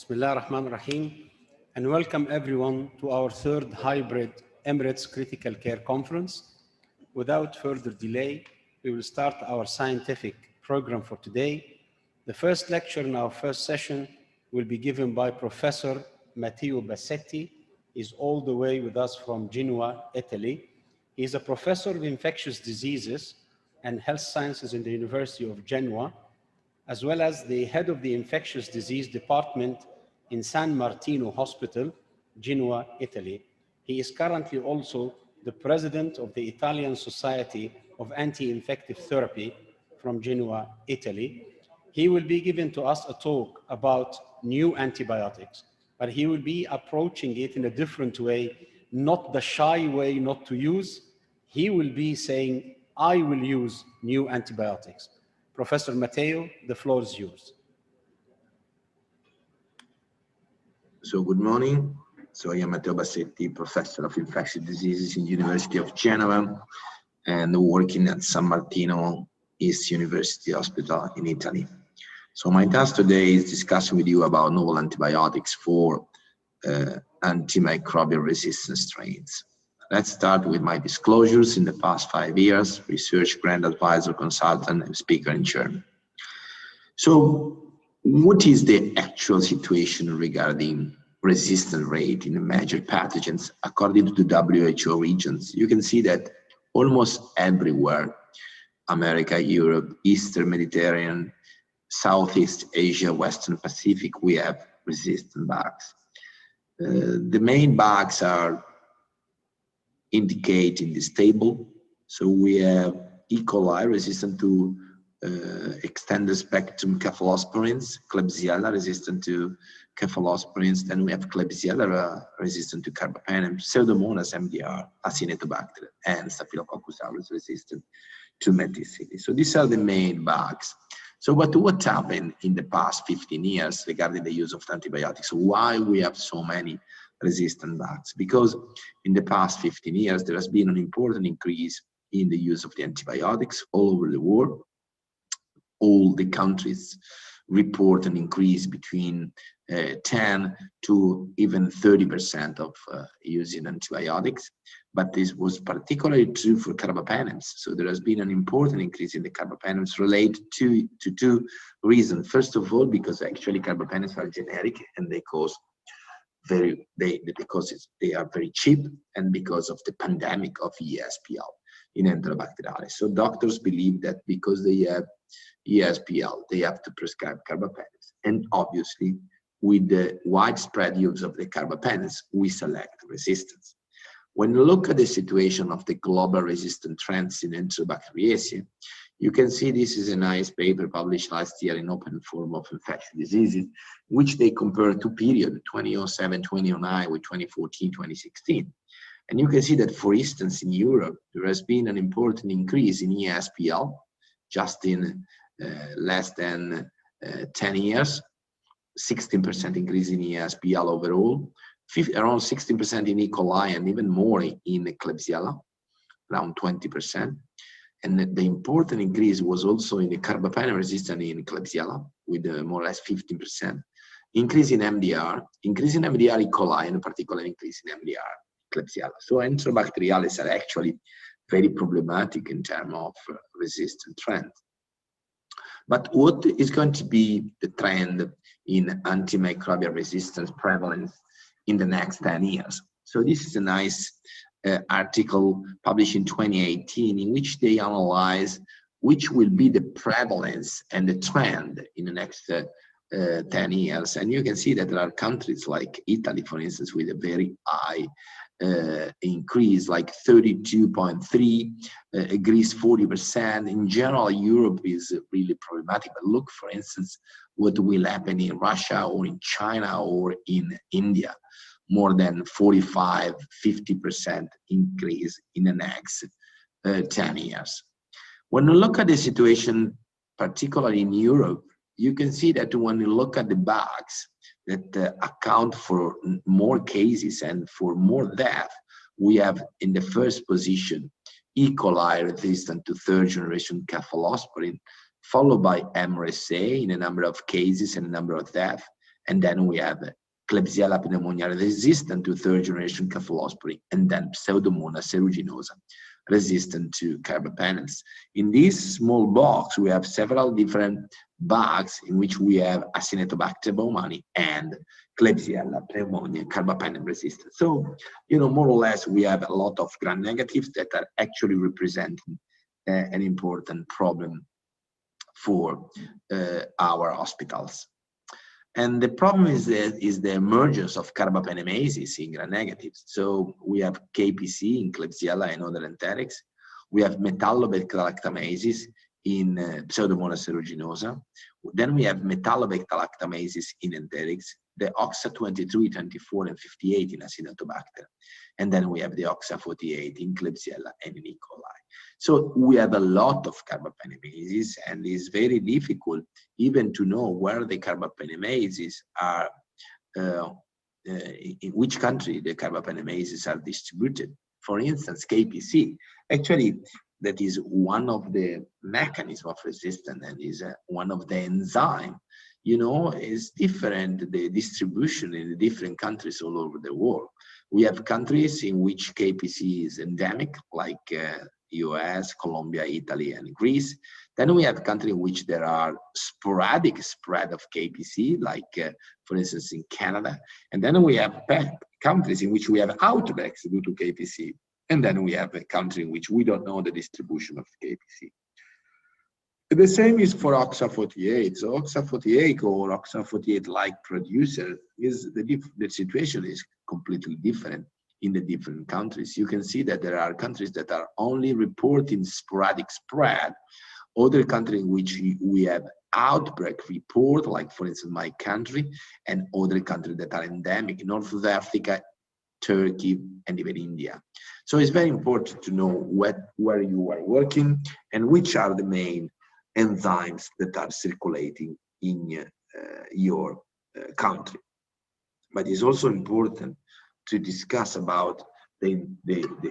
Bismillah ar-Rahman ar-Rahim, and welcome everyone to our third hybrid Emirates Critical Care Conference. Without further delay, we will start our scientific program for today. The first lecture in our first session will be given by Professor Matteo Bassetti. He's all the way with us from Genoa, Italy. He is a professor of infectious diseases and health sciences in the University of Genoa, as well as the head of the infectious disease department in San Martino Hospital, Genoa, Italy. He is currently also the president of the Italian Society of Anti-Infective Therapy from Genoa, Italy. He will be giving to us a talk about new antibiotics, but he will be approaching it in a different way, not the shy way not to use. He will be saying, I will use new antibiotics. Professor Matteo, the floor is yours. So good morning. So I am Matteo Bassetti, professor of infectious diseases in the University of Genoa and working at San Martino East University Hospital in Italy. So my task today is discussing with you about novel antibiotics for antimicrobial resistant strains. Let's start with my disclosures. In the past 5 years, research grant advisor, consultant, and speaker in German. So what is the actual situation regarding resistance rate in major pathogens according to the WHO regions? You can see that almost everywhere, America, Europe, Eastern Mediterranean, Southeast Asia, Western Pacific, we have resistant bugs. The main bugs are indicated in this table. So we have E. coli resistant to extended spectrum cephalosporins, Klebsiella resistant to cephalosporins, then we have Klebsiella resistant to Carbapenemases, Pseudomonas MDR, Acinetobacter, and Staphylococcus aureus resistant to MDR. So these are the main bugs. So but what happened in the past 15 years regarding the use of antibiotics? Why we have so many resistant bugs? Because in the past 15 years, there has been an important increase in the use of the antibiotics all over the world. All the countries report an increase between 10 to even 30% of using antibiotics. But this was particularly true for Carbapenemases. So there has been an important increase in the Carbapenemases related to two reasons. First of all, because actually Carbapenemases are generic and they cause because they are very cheap, and because of the pandemic of ESPL in Enterobacteriaceae. So doctors believe that because they have ESPL, they have to prescribe Carbapenemases. And obviously, with the widespread use of the Carbapenemases, we select resistance. When you look at the situation of the global resistant trends in Enterobacteriaceae, you can see this is a nice paper published last year in Open Forum of Infectious Diseases, which they compare to period 2007, 2009 with 2014, 2016. And you can see that, for instance, in Europe, there has been an important increase in ESPL just in less than 10 years, 16% increase in ESPL overall, around 16% in E. coli, and even more in Klebsiella, around 20%. And the important increase was also in the Carbapenem resistant in Klebsiella, with more or less 15%. Increase in MDR, increase in MDR E. coli, and a particular increase in MDR Klebsiella. So Enterobacteriaceae are actually very problematic in terms of resistant trend. But what is going to be the trend in antimicrobial resistance prevalence in the next 10 years? So this is a nice article published in 2018 in which they analyze which will be the prevalence and the trend in the next 10 years. And you can see that there are countries like Italy, for instance, with a very high increase, like 32.3, Greece 40%. In general, Europe is really problematic. But look, for instance, what will happen in Russia or in China or in India. More than 45, 50% increase in the next 10 years. When you look at the situation, particularly in Europe, you can see that when you look at the bugs that account for more cases and for more death, we have in the first position E. coli resistant to third generation cephalosporin, followed by MRSA in a number of cases and a number of deaths, And then we have Klebsiella pneumonia resistant to third generation cephalosporin, and then Pseudomonas aeruginosa resistant to carbapenems. In this small box, we have several different bugs in which we have Acinetobacter baumannii and Klebsiella pneumonia carbapenem resistant. So, more or less, we have a lot of gram-negatives that are actually representing an important problem for our hospitals. And the problem is the emergence of Carbapenemases in gram-negatives. So we have KPC in Klebsiella and other enterics. We have metallobacteraemases in Pseudomonas aeruginosa. Then we have metallobacteraemases in enterics, the OXA23, 24, and 58 in Acinetobacter. And then we have the OXA48 in Klebsiella and in E. coli. So we have a lot of carbapenemases, and it's very difficult even to know where the carbapenemases are, in which country the carbapenemases are distributed. For instance, KPC, actually, that is one of the mechanisms of resistance and is one of the enzymes, is different, the distribution in the different countries all over the world. We have countries in which KPC is endemic, like US, Colombia, Italy, and Greece. Then we have countries in which there are sporadic spread of KPC, like, for instance, in Canada. And then we have countries in which we have outbreaks due to KPC. And then we have a country in which we don't know the distribution of KPC. The same is for OXA48. So OXA48 or OXA48-like producer is the situation is completely different in the different countries. You can see that there are countries that are only reporting sporadic spread, other countries in which we have outbreak report, like for instance my country, and other countries that are endemic, North Africa, Turkey, and even India. So it's very important to know where you are working and which are the main enzymes that are circulating in your country. But it's also important to discuss about the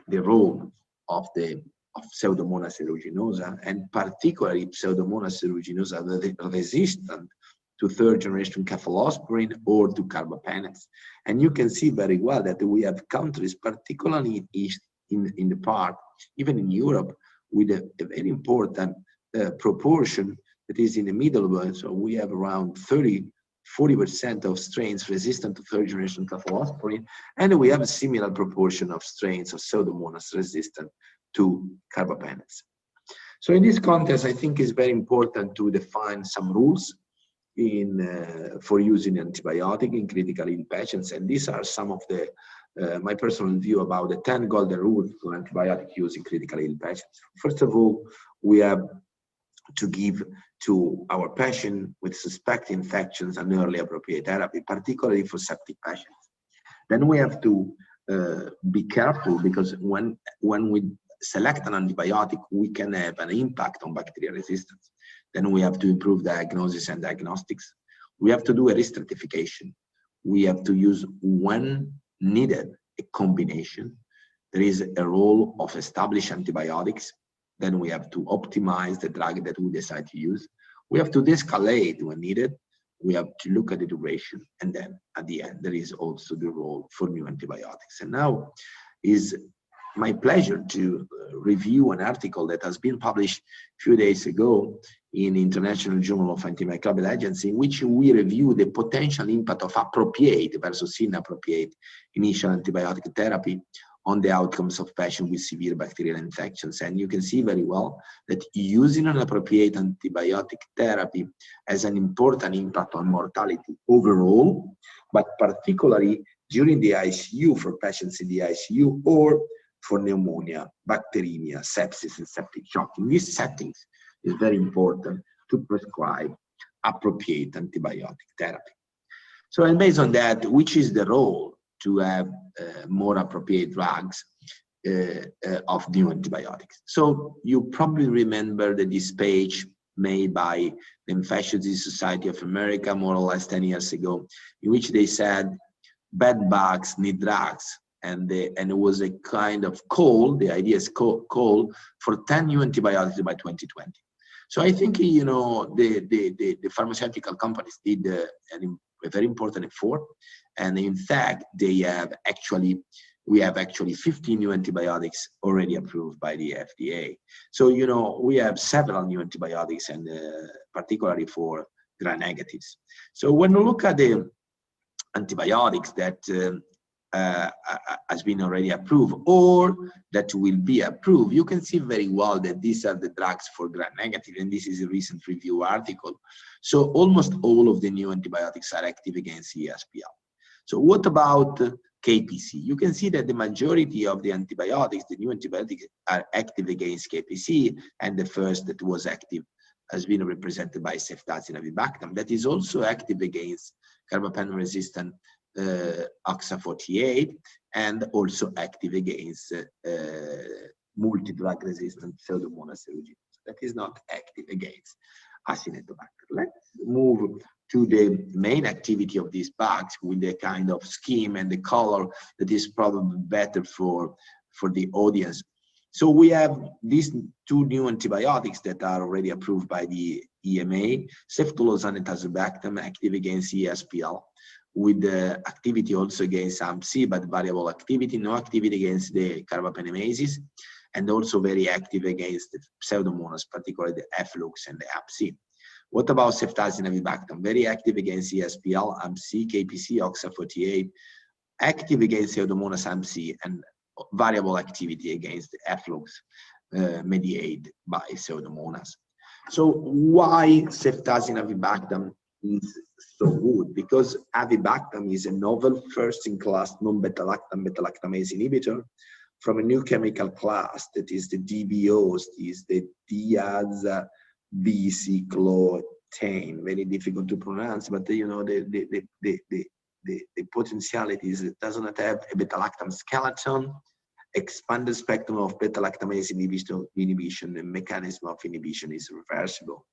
role of Pseudomonas aeruginosa, and particularly Pseudomonas aeruginosa resistant to third generation cephalosporin or to carbapenems. And you can see very well that we have countries, particularly in the part, even in Europe, with a very important proportion that is in the middle. So we have around 40% of strains resistant to third generation cephalosporin, and we have a similar proportion of strains of Pseudomonas resistant to carbapenems. So in this context, I think it's very important to define some rules for using antibiotic in critical ill patients, and these are some of the my personal view about the 10 golden rules for antibiotic use in critical ill patients. First of all, we have to give to our patient with suspected infections an early appropriate therapy, particularly for septic patients. Then we have to be careful, because when we select an antibiotic, we can have an impact on bacterial resistance. Then we have to improve diagnosis and diagnostics. We have to do a risk stratification. We have to use, when needed, a combination. There is a role of established antibiotics. Then we have to optimize the drug that we decide to use. We have to de-escalate when needed. We have to look at the duration. And then at the end, there is also the role for new antibiotics. And now is my pleasure to review an article that has been published a few days ago in International Journal of Antimicrobial Agency, in which we review the potential impact of appropriate versus inappropriate initial antibiotic therapy on the outcomes of patients with severe bacterial infections. And you can see very well that using an appropriate antibiotic therapy has an important impact on mortality overall, but particularly during the ICU for patients in the ICU, or for pneumonia, bacteremia, sepsis, and septic shock. In these settings, it's very important to prescribe appropriate antibiotic therapy. So, and based on that, which is the role to have more appropriate drugs of new antibiotics? So you probably remember that this page made by the Infectious Disease Society of America more or less 10 years ago, in which they said bed bugs need drugs. And it was a kind of call, the idea is call for 10 new antibiotics by 2020. So I think, the pharmaceutical companies did a very important effort. And in fact, we have actually 15 new antibiotics already approved by the FDA. So, you know, we have several new antibiotics, and particularly for gram-negatives. So when we look at the antibiotics that has been already approved or that will be approved, you can see very well that these are the drugs for gram-negative, and this is a recent review article. So almost all of the new antibiotics are active against ESPL. So what about KPC? You can see that the majority of the antibiotics, the new antibiotics, are active against KPC, and the first that was active has been represented by Ceftazidime-avibactam, that is also active against Carbapenema-resistant OXA48, and also active against multi-drug resistant Pseudomonas aeruginosa, that is not active against Acinetobacter. Let's move to the main activity of these bugs with the kind of scheme and the color that is probably better for the audience. So we have these two new antibiotics that are already approved by the EMA, ceftolozane and tazobactam, active against ESPL, with the activity also against AMP-C, but variable activity, no activity against the Carbapenemases, and also very active against the Pseudomonas, particularly the Influx and the AMP-C. What about Ceftazidime-avibactam? Very active against ESPL, AMP-C, KPC, OXA48, active against Pseudomonas AMP-C, and variable activity against the Influx mediated by Pseudomonas. So why Ceftazidime-avibactam is so good? Because avibactam is a novel first-in-class non-beta-lactam beta-lactamase inhibitor from a new chemical class that is the DBOs, is the diazoxycyclothane. Very difficult to pronounce, but you know the potentiality is it does not have a beta-lactam skeleton, expanded spectrum of beta-lactamase inhibition, and mechanism of inhibition is reversible.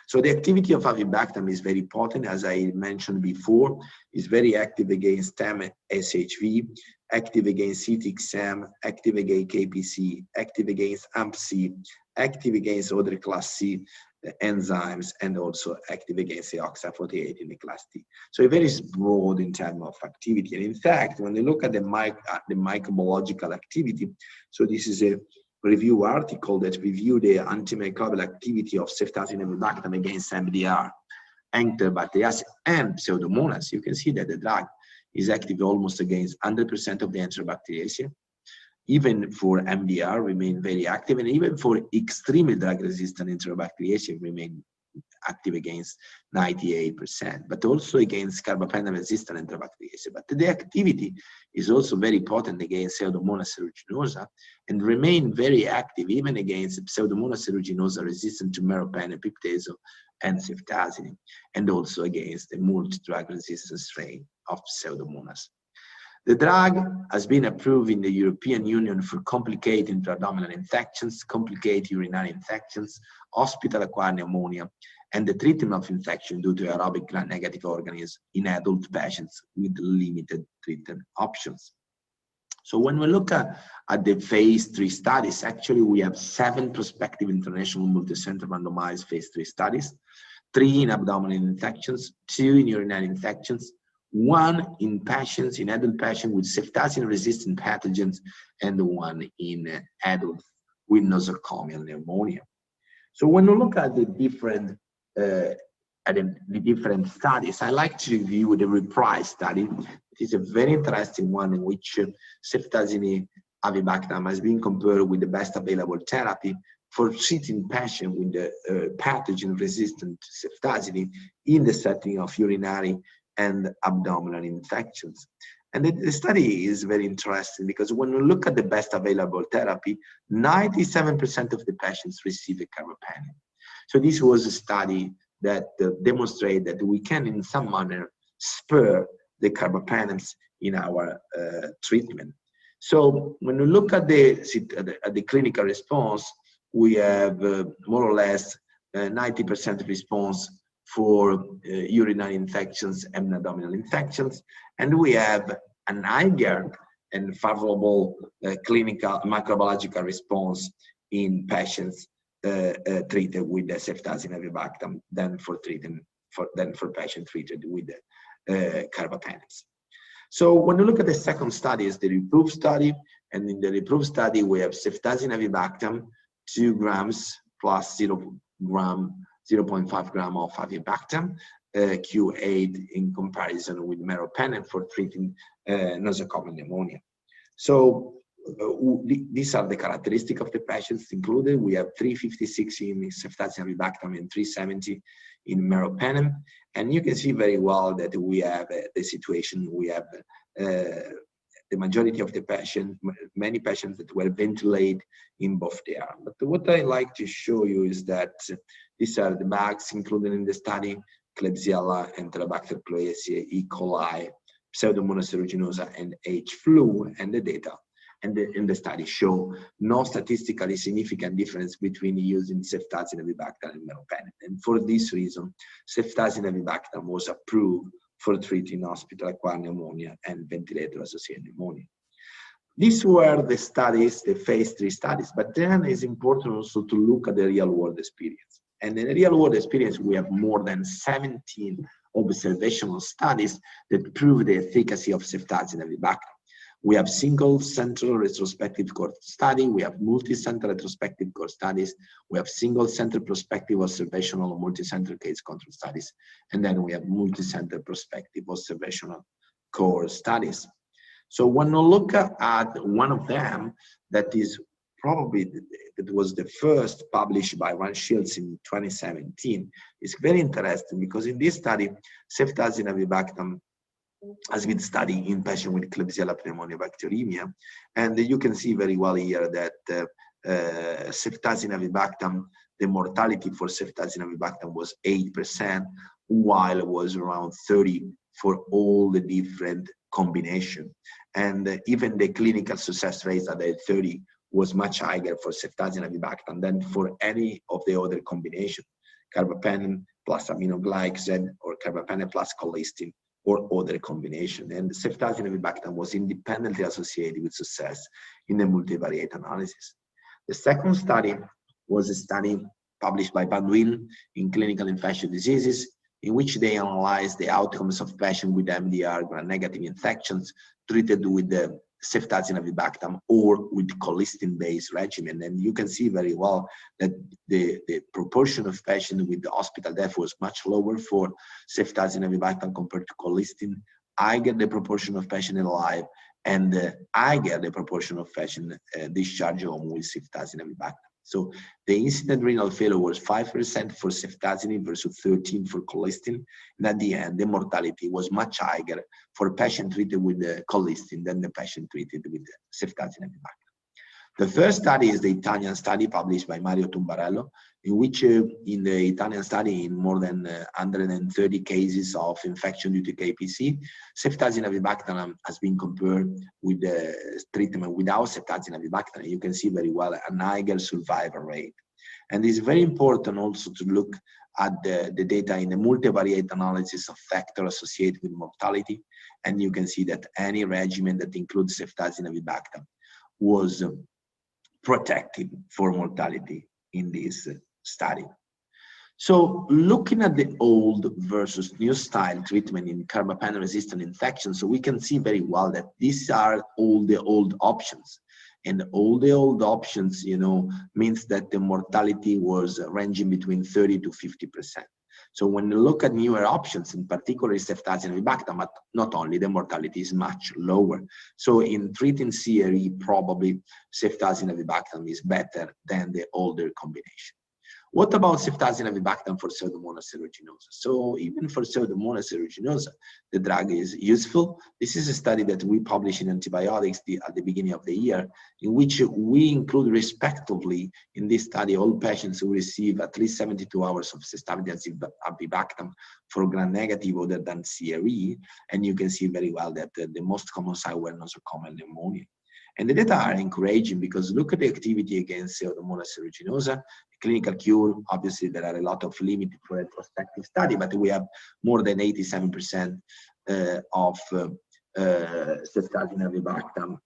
So the activity of avibactam is very potent, as I mentioned before, is very active against TAM-SHV, active against CTXM, active against KPC, active against AMP-C, active against other class C enzymes, and also active against the OXA48 in the class T. So it very broad in terms of activity. And in fact, when you look at the microbiological activity, so this is a review article that reviewed the antimicrobial activity of ceftazidime-avibactam against MDR, Enterobacteriaceae, and Pseudomonas. You can see that the drug is active almost against 100% of the Enterobacteriaceae. Even for MDR remain very active, and even for extremely drug-resistant Enterobacteriaceae remain active against 98%, but also against Carbapenema-resistant Enterobacteriaceae. But the activity is also very potent against Pseudomonas aeruginosa and remain very active even against Pseudomonas aeruginosa resistant to meropenem, piptazo, and ceftazidime, and also against the multi-drug resistant strain of Pseudomonas. The drug has been approved in the European Union for complicated intra-abdominal infections, complicated urinary infections, hospital-acquired pneumonia, and the treatment of infection due to aerobic gram-negative organisms in adult patients with limited treatment options. So when we look at the phase 3 studies, actually we have 7 prospective international multicenter randomized phase 3 studies, 3 in abdominal infections, 2 in urinary infections, 1 in patients, in adult patients with ceftazidime-resistant pathogens, and 1 in adults with nosocomial pneumonia. So when we look at the different studies, I like to review the REPROVE study. It is a very interesting one in which Ceftazidime-avibactam has been compared with the best available therapy for treating patients with the pathogen-resistant ceftazidime in the setting of urinary and abdominal infections. And the study is very interesting because when we look at the best available therapy, 97% of the patients receive a carbapenem. So this was a study that demonstrated that we can in some manner spare the carbapenems in our treatment. So when we look at the clinical response, we have more or less 90% response for urinary infections and abdominal infections, and we have an higher and favorable clinical microbiological response in patients treated with the ceftazidime-avibactam than for patients treated with Carbapenems. So when you look at the second study, is the REPROVE study, and in the REPROVE study we have Ceftazidime-avibactam 2 grams plus 0.5 gram of avibactam Q8 in comparison with meropenem for treating nosocomial pneumonia. So these are the characteristics of the patients included. We have 356 in Ceftazidime-avibactam and 370 in meropenem, and you can see very well that we have the situation. We have the majority of the patients, many patients that were ventilated in both the arms. But what I like to show you is that these are the bugs included in the study: Klebsiella, Enterobacteriaceae, E. coli, Pseudomonas aeruginosa, and H. flu, and the data in the study show no statistically significant difference between using Ceftazidime-avibactam and meropenem. And for this reason, Ceftazidime-avibactam was approved for treating hospital-acquired pneumonia and ventilator-associated pneumonia. These were the studies, the phase 3 studies, but then it's important also to look at the real-world experience. And in the real-world experience, we have more than 17 observational studies that prove the efficacy of Ceftazidime-avibactam. We have single-center retrospective cohort study, we have multi-center retrospective cohort studies, we have single-center prospective observational or multi-center case control studies, and then we have multi-center prospective observational cohort studies. So when we look at one of them, that is probably, that was the first published by Ron Shields in 2017, it's very interesting because in this study, Ceftazidime-avibactam has been studied in patients with Klebsiella pneumonia bacteraemia, and you can see very well here that Ceftazidime-avibactam, the mortality for Ceftazidime-avibactam was 8%, while it was around 30% for all the different combinations. And even the clinical success rates at 30 was much higher for Ceftazidime-avibactam than for any of the other combinations, carbapenem plus aminoglycoside or carbapenem plus colistin, or other combination. And Ceftazidime-avibactam was independently associated with success in the multivariate analysis. The second study was a study published by Van Wil in Clinical Infectious Diseases, in which they analyzed the outcomes of patients with MDR Gram-negative infections treated with the Ceftazidime-avibactam or with colistin-based regimen. And you can see very well that the proportion of patients with the hospital death was much lower for Ceftazidime-avibactam compared to colistin, higher the proportion of patients alive, and higher the proportion of patients discharged home with Ceftazidime-avibactam. So the incident renal failure was 5% for Ceftazidime versus 13% for colistin. And at the end, the mortality was much higher for patient treated with the colistin than the patient treated with Ceftazidime-avibactam. The first study is the Italian study published by Mario Tumbarello, in which in the Italian study, in more than 130 cases of infection due to KPC, Ceftazidime-avibactam has been compared with the treatment without Ceftazidime-avibactam. You can see very well a higher survival rate. And it's very important also to look at the data in the multivariate analysis of factors associated with mortality. And you can see that any regimen that includes Ceftazidime-avibactam was protective for mortality in this study. So looking at the old versus new style treatment in carbapenem-resistant infections, so we can see very well that these are all the old options. And all the old options, you know, means that the mortality was ranging between 30 to 50%. So when you look at newer options, in particular Ceftazidime-avibactam, but not only, the mortality is much lower. So in treating CRE, probably Ceftazidime-avibactam is better than the older combination. What about Ceftazidime-avibactam for Pseudomonas aeruginosa? So even for Pseudomonas aeruginosa, the drug is useful. This is a study that we published in Antibiotics at the beginning of the year, in which we include respectively in this study all patients who receive at least 72 hours of Ceftazidime-avibactam for Gram-negative other than CRE, and you can see very well that the most common side were nosocomial pneumonia. And the data are encouraging because look at the activity against Pseudomonas aeruginosa, clinical cure. Obviously, there are a lot of limits for a prospective study, but we have more than 87% of Ceftazidime-avibactam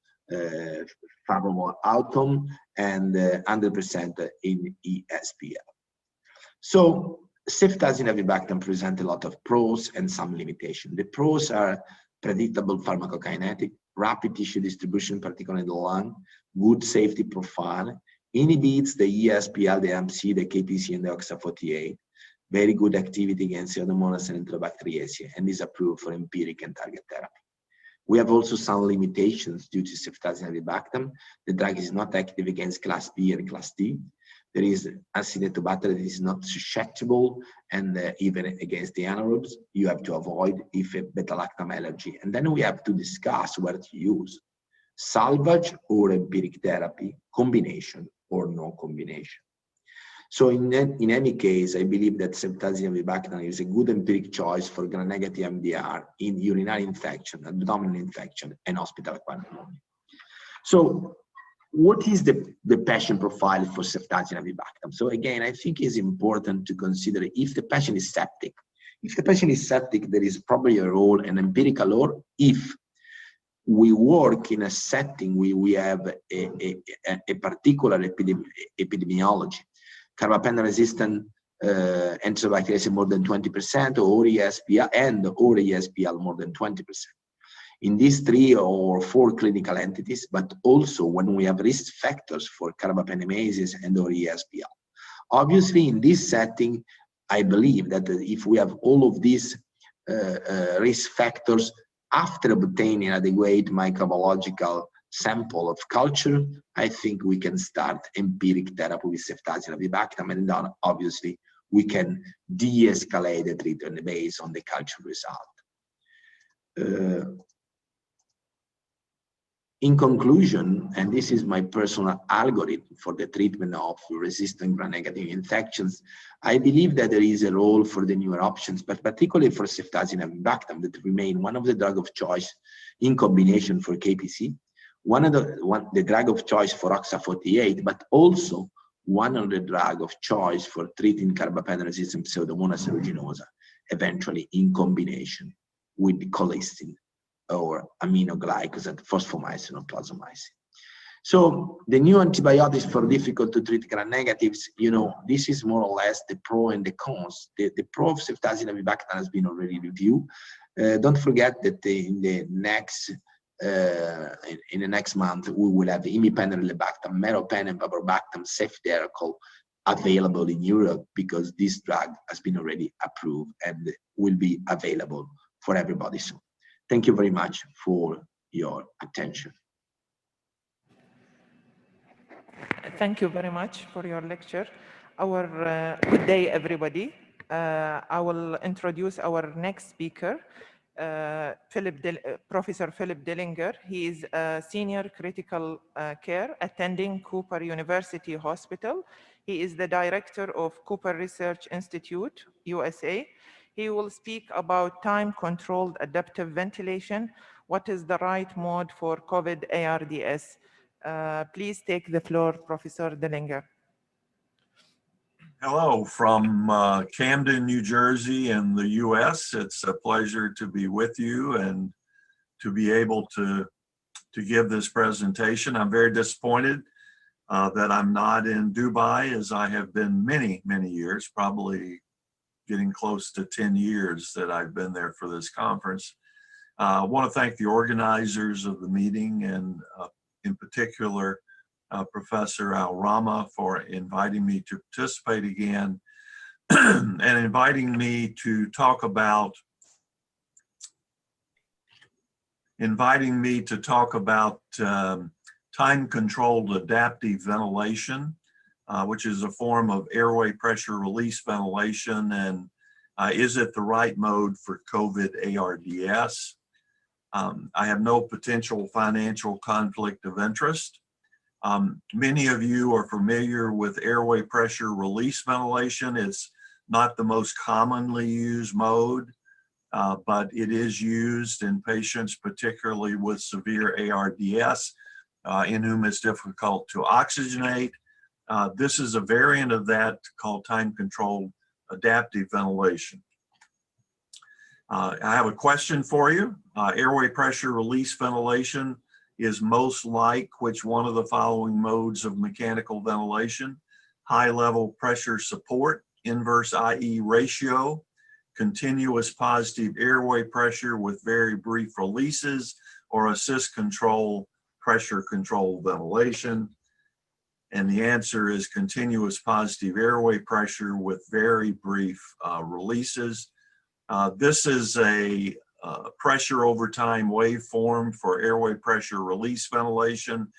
favorable outcome and 100% in ESPL. So Ceftazidime-avibactam present a lot of pros and some limitations. The pros are predictable pharmacokinetic, rapid tissue distribution, particularly in the lung, good safety profile, inhibits the ESPL, the MC, the KPC, and the OXA48, very good activity against Pseudomonas and Enterobacteriaceae, and is approved for empiric and target therapy. We have also some limitations due to ceftazidime-avibactam. The drug is not active against class B and class D. There is Acinetobacter that is not susceptible, and even against the anaerobes, you have to avoid if a beta-lactam allergy. And then we have to discuss where to use salvage or empiric therapy, combination or no combination. So in any case, I believe that ceftazidime-avibactam is a good empiric choice for gram-negative MDR in urinary infection, abdominal infection, and hospital-acquired pneumonia. So what is the patient profile for ceftazidime-avibactam? So again, I think it's important to consider if the patient is septic. If the patient is septic, there is probably a role, an empirical role. If we work in a setting where we have a particular epidemiology, Carbapenema-resistant Enterobacteriaceae more than 20%, or ESPL or ESPL more than 20%. In these 3 or 4 clinical entities, but also when we have risk factors for Carbapenemases and or ESPL. Obviously, in this setting, I believe that if we have all of these risk factors, after obtaining adequate microbiological sample of culture, I think we can start empiric therapy with ceftazidime-avibactam, and then obviously we can de-escalate the treatment based on the culture result. In conclusion, and this is my personal algorithm for the treatment of resistant gram-negative infections, I believe that there is a role for the newer options, but particularly for ceftazidime-avibactam that remain one of the drug of choice in combination for KPC, the drug of choice for OXA48, but also one of the drug of choice for treating Carbapenema-resistant Pseudomonas aeruginosa, eventually in combination with the colistin or aminoglycoside, phosphomycin or plasmomycin. So the new antibiotics for difficult to treat gram-negatives, this is more or less the pro and the cons. The pro of ceftazidime-avibactam has been already reviewed. Don't forget that in the next month we will have imipenem-lebactam, meropenem-avibactam, ceftriaxone available in Europe, because this drug has been already approved and will be available for everybody soon. Thank you very much for your attention. Thank you very much for your lecture. Good day, everybody. I will introduce our next speaker, Professor Philip Dillinger. He is a senior critical care attending Cooper University Hospital. He is the director of Cooper Research Institute, USA. He will speak about time-controlled adaptive ventilation. What is the right mode for COVID ARDS? Please take the floor, Professor Dillinger. Hello from Camden, New Jersey in the US. It's a pleasure to be with you and to be able to give this presentation. I'm very disappointed that I'm not in Dubai, as I have been many, many years, probably getting close to 10 years that I've been there for this conference. I want to thank the organizers of the meeting, and in particular, Professor Al-Rama, for inviting me to participate again and inviting me to talk about time-controlled adaptive ventilation, which is a form of airway pressure release ventilation, and is it the right mode for COVID ARDS? I have no potential financial conflict of interest. Many of you are familiar with airway pressure release ventilation. It's not the most commonly used mode, but it is used in patients, particularly with severe ARDS, in whom it's difficult to oxygenate. This is a variant of that called time-controlled adaptive ventilation. I have a question for you. Airway pressure release ventilation is most like which one of the following modes of mechanical ventilation? High level pressure support, inverse IE ratio, continuous positive airway pressure with very brief releases, or assist control pressure control ventilation. And the answer is continuous positive airway pressure with very brief releases. This is a pressure over time waveform for airway pressure release ventilation.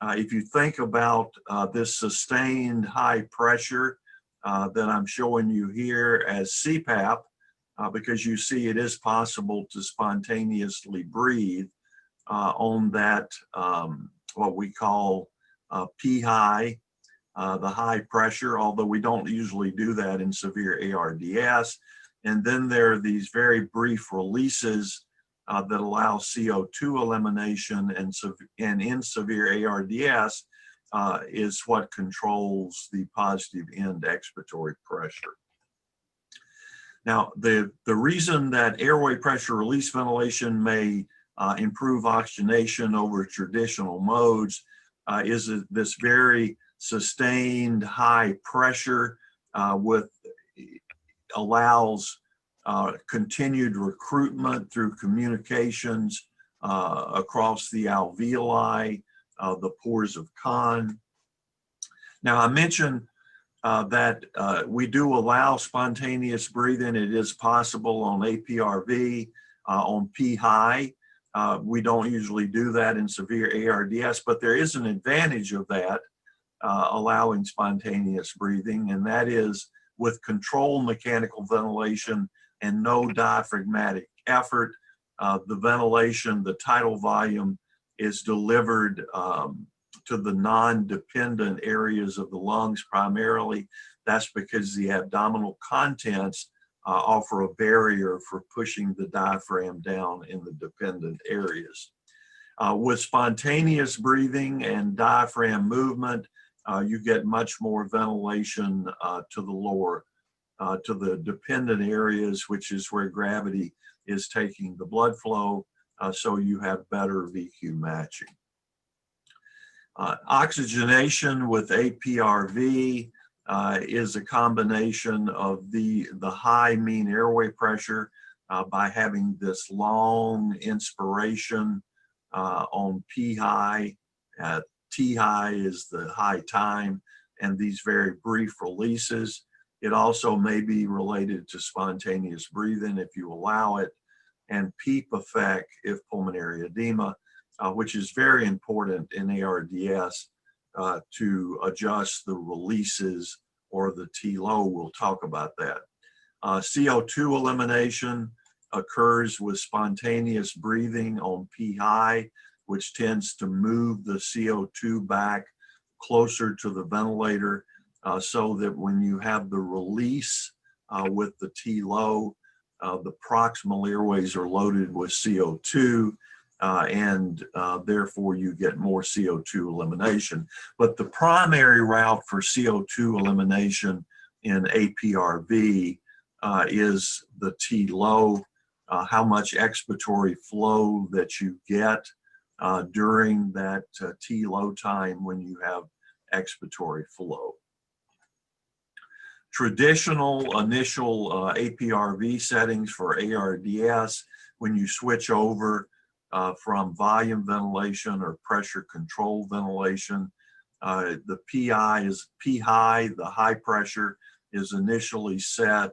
If you think about this sustained high pressure that I'm showing you here as CPAP, because you see it is possible to spontaneously breathe on that, what we call P high, the high pressure, although we don't usually do that in severe ARDS. And then there are these very brief releases that allow CO2 elimination, and in severe ARDS is what controls the positive end expiratory pressure. Now, the reason that airway pressure release ventilation may improve oxygenation over traditional modes is this very sustained high pressure allows continued recruitment through communications across the alveoli, the pores of Kahn. Now, I mentioned that we do allow spontaneous breathing. It is possible on APRV, on P high. We don't usually do that in severe ARDS, but there is an advantage of that, allowing spontaneous breathing, and that is with controlled mechanical ventilation and no diaphragmatic effort. The ventilation, the tidal volume is delivered to the non-dependent areas of the lungs primarily. That's because the abdominal contents offer a barrier for pushing the diaphragm down in the dependent areas. With spontaneous breathing and diaphragm movement, you get much more ventilation to the lower, to the dependent areas, which is where gravity is taking the blood flow, so you have better VQ matching. Oxygenation with APRV is a combination of the high mean airway pressure by having this long inspiration on P high. T high is the high time, and these very brief releases. It also may be related to spontaneous breathing if you allow it, and PEEP effect if pulmonary edema, which is very important in ARDS to adjust the releases or the T low. We'll talk about that. CO2 elimination occurs with spontaneous breathing on P high, which tends to move the CO2 back closer to the ventilator so that when you have the release with the T low, the proximal airways are loaded with CO2 and therefore you get more CO2 elimination. But the primary route for CO2 elimination in APRV is the T low, how much expiratory flow that you get during that T low time when you have expiratory flow. Traditional initial APRV settings for ARDS, when you switch over from volume ventilation or pressure controlled ventilation, the PI is P high, the high pressure is initially set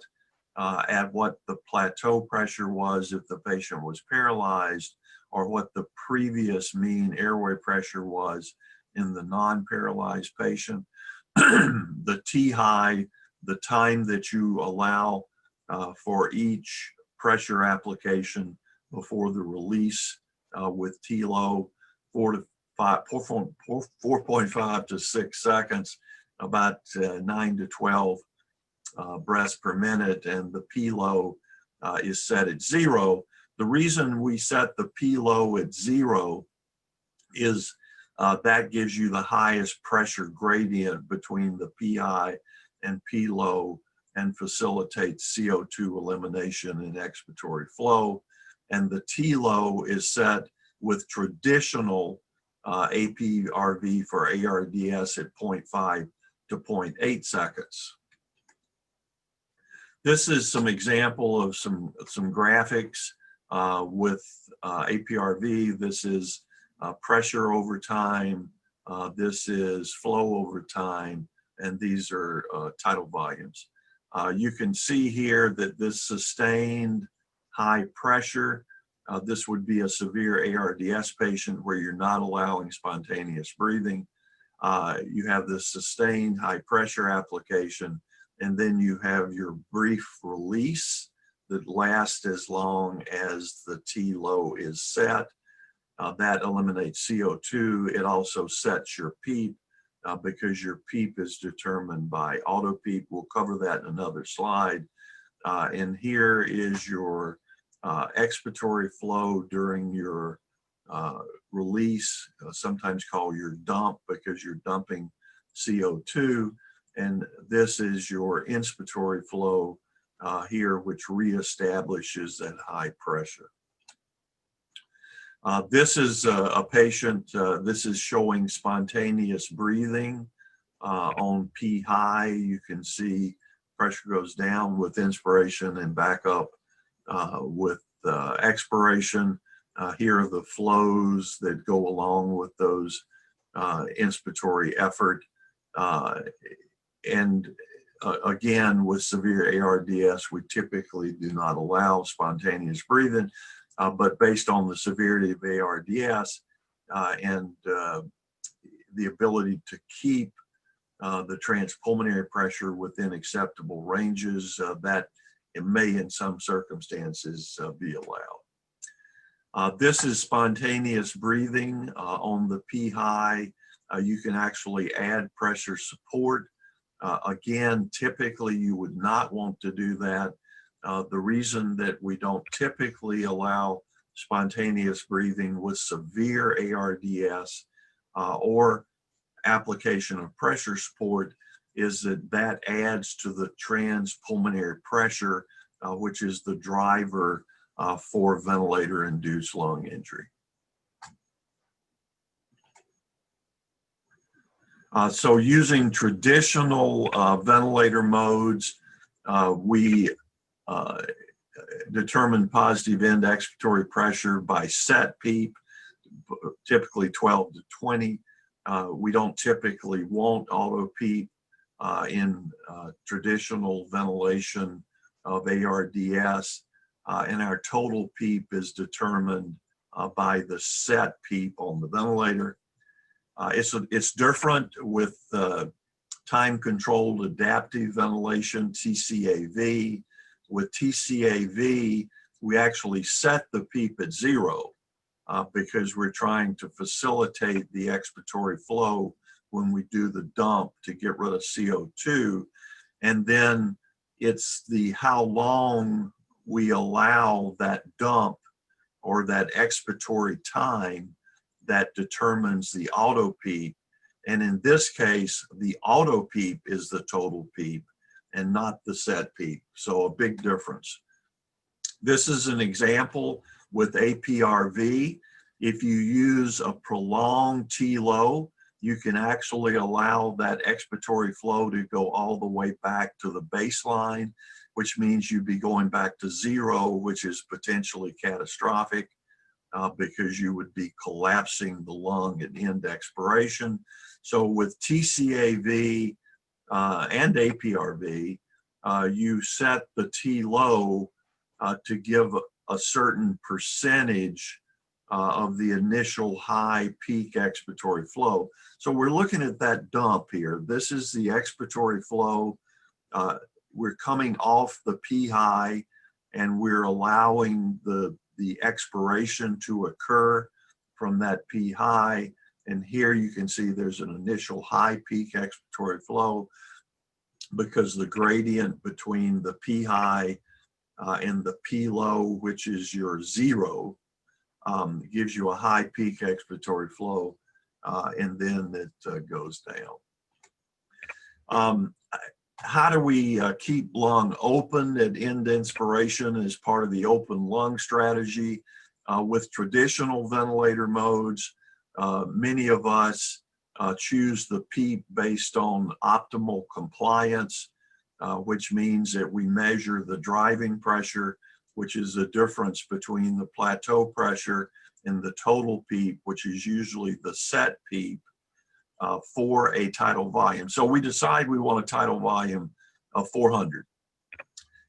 at what the plateau pressure was if the patient was paralyzed, or what the previous mean airway pressure was in the non-paralyzed patient. The T high, the time that you allow for each pressure application before the release with T low, 4.5 to 6 seconds, about 9 to 12 breaths per minute, and the P low is set at 0. The reason we set the P low at 0 is that gives you the highest pressure gradient between the P high and P low and facilitates CO2 elimination and expiratory flow. And the T low is set with traditional APRV for ARDS at 0.5 to 0.8 seconds. This is some example of some graphics with APRV. This is pressure over time. This is flow over time, and these are tidal volumes. You can see here that this sustained high pressure, this would be a severe ARDS patient where you're not allowing spontaneous breathing. You have this sustained high pressure application, and then you have your brief release that lasts as long as the T low is set. That eliminates CO2. It also sets your PEEP because your PEEP is determined by auto PEEP. We'll cover that in another slide. And here is your expiratory flow during your release, sometimes called your dump because you're dumping CO2. And this is your inspiratory flow here, which reestablishes that high pressure. This is a patient, this is showing spontaneous breathing on P high. You can see pressure goes down with inspiration and back up with expiration. Here are the flows that go along with those inspiratory effort. Again, with severe ARDS, we typically do not allow spontaneous breathing, but based on the severity of ARDS and the ability to keep the transpulmonary pressure within acceptable ranges, that it may in some circumstances be allowed. This is spontaneous breathing on the P high. You can actually add pressure support. Again, typically you would not want to do that. The reason that we don't typically allow spontaneous breathing with severe ARDS or application of pressure support is that adds to the transpulmonary pressure, which is the driver for ventilator-induced lung injury. So using traditional ventilator modes, we determine positive end expiratory pressure by set PEEP, typically 12 to 20. We don't typically want auto PEEP in traditional ventilation of ARDS, and our total PEEP is determined by the set PEEP on the ventilator. It's different with time-controlled adaptive ventilation, TCAV. With TCAV, we actually set the PEEP at 0 because we're trying to facilitate the expiratory flow when we do the dump to get rid of CO2. And then it's the how long we allow that dump or that expiratory time that determines the auto PEEP. And in this case, the auto PEEP is the total PEEP and not the set PEEP. So a big difference. This is an example with APRV. If you use a prolonged T-low, you can actually allow that expiratory flow to go all the way back to the baseline, which means you'd be going back to 0, which is potentially catastrophic because you would be collapsing the lung at end expiration. So with TCAV and APRV, you set the T low to give a certain percentage of the initial high peak expiratory flow. So we're looking at that dump here. This is the expiratory flow. We're coming off the P high and we're allowing the expiration to occur from that P high. And here you can see there's an initial high peak expiratory flow because the gradient between the P high and the P low, which is your 0, gives you a high peak expiratory flow, and then it goes down. How do we keep lung open at end inspiration as part of the open lung strategy? With traditional ventilator modes, many of us choose the PEEP based on optimal compliance. which means that we measure the driving pressure, which is the difference between the plateau pressure and the total PEEP, which is usually the set PEEP, for a tidal volume. So we decide we want a tidal volume of 400.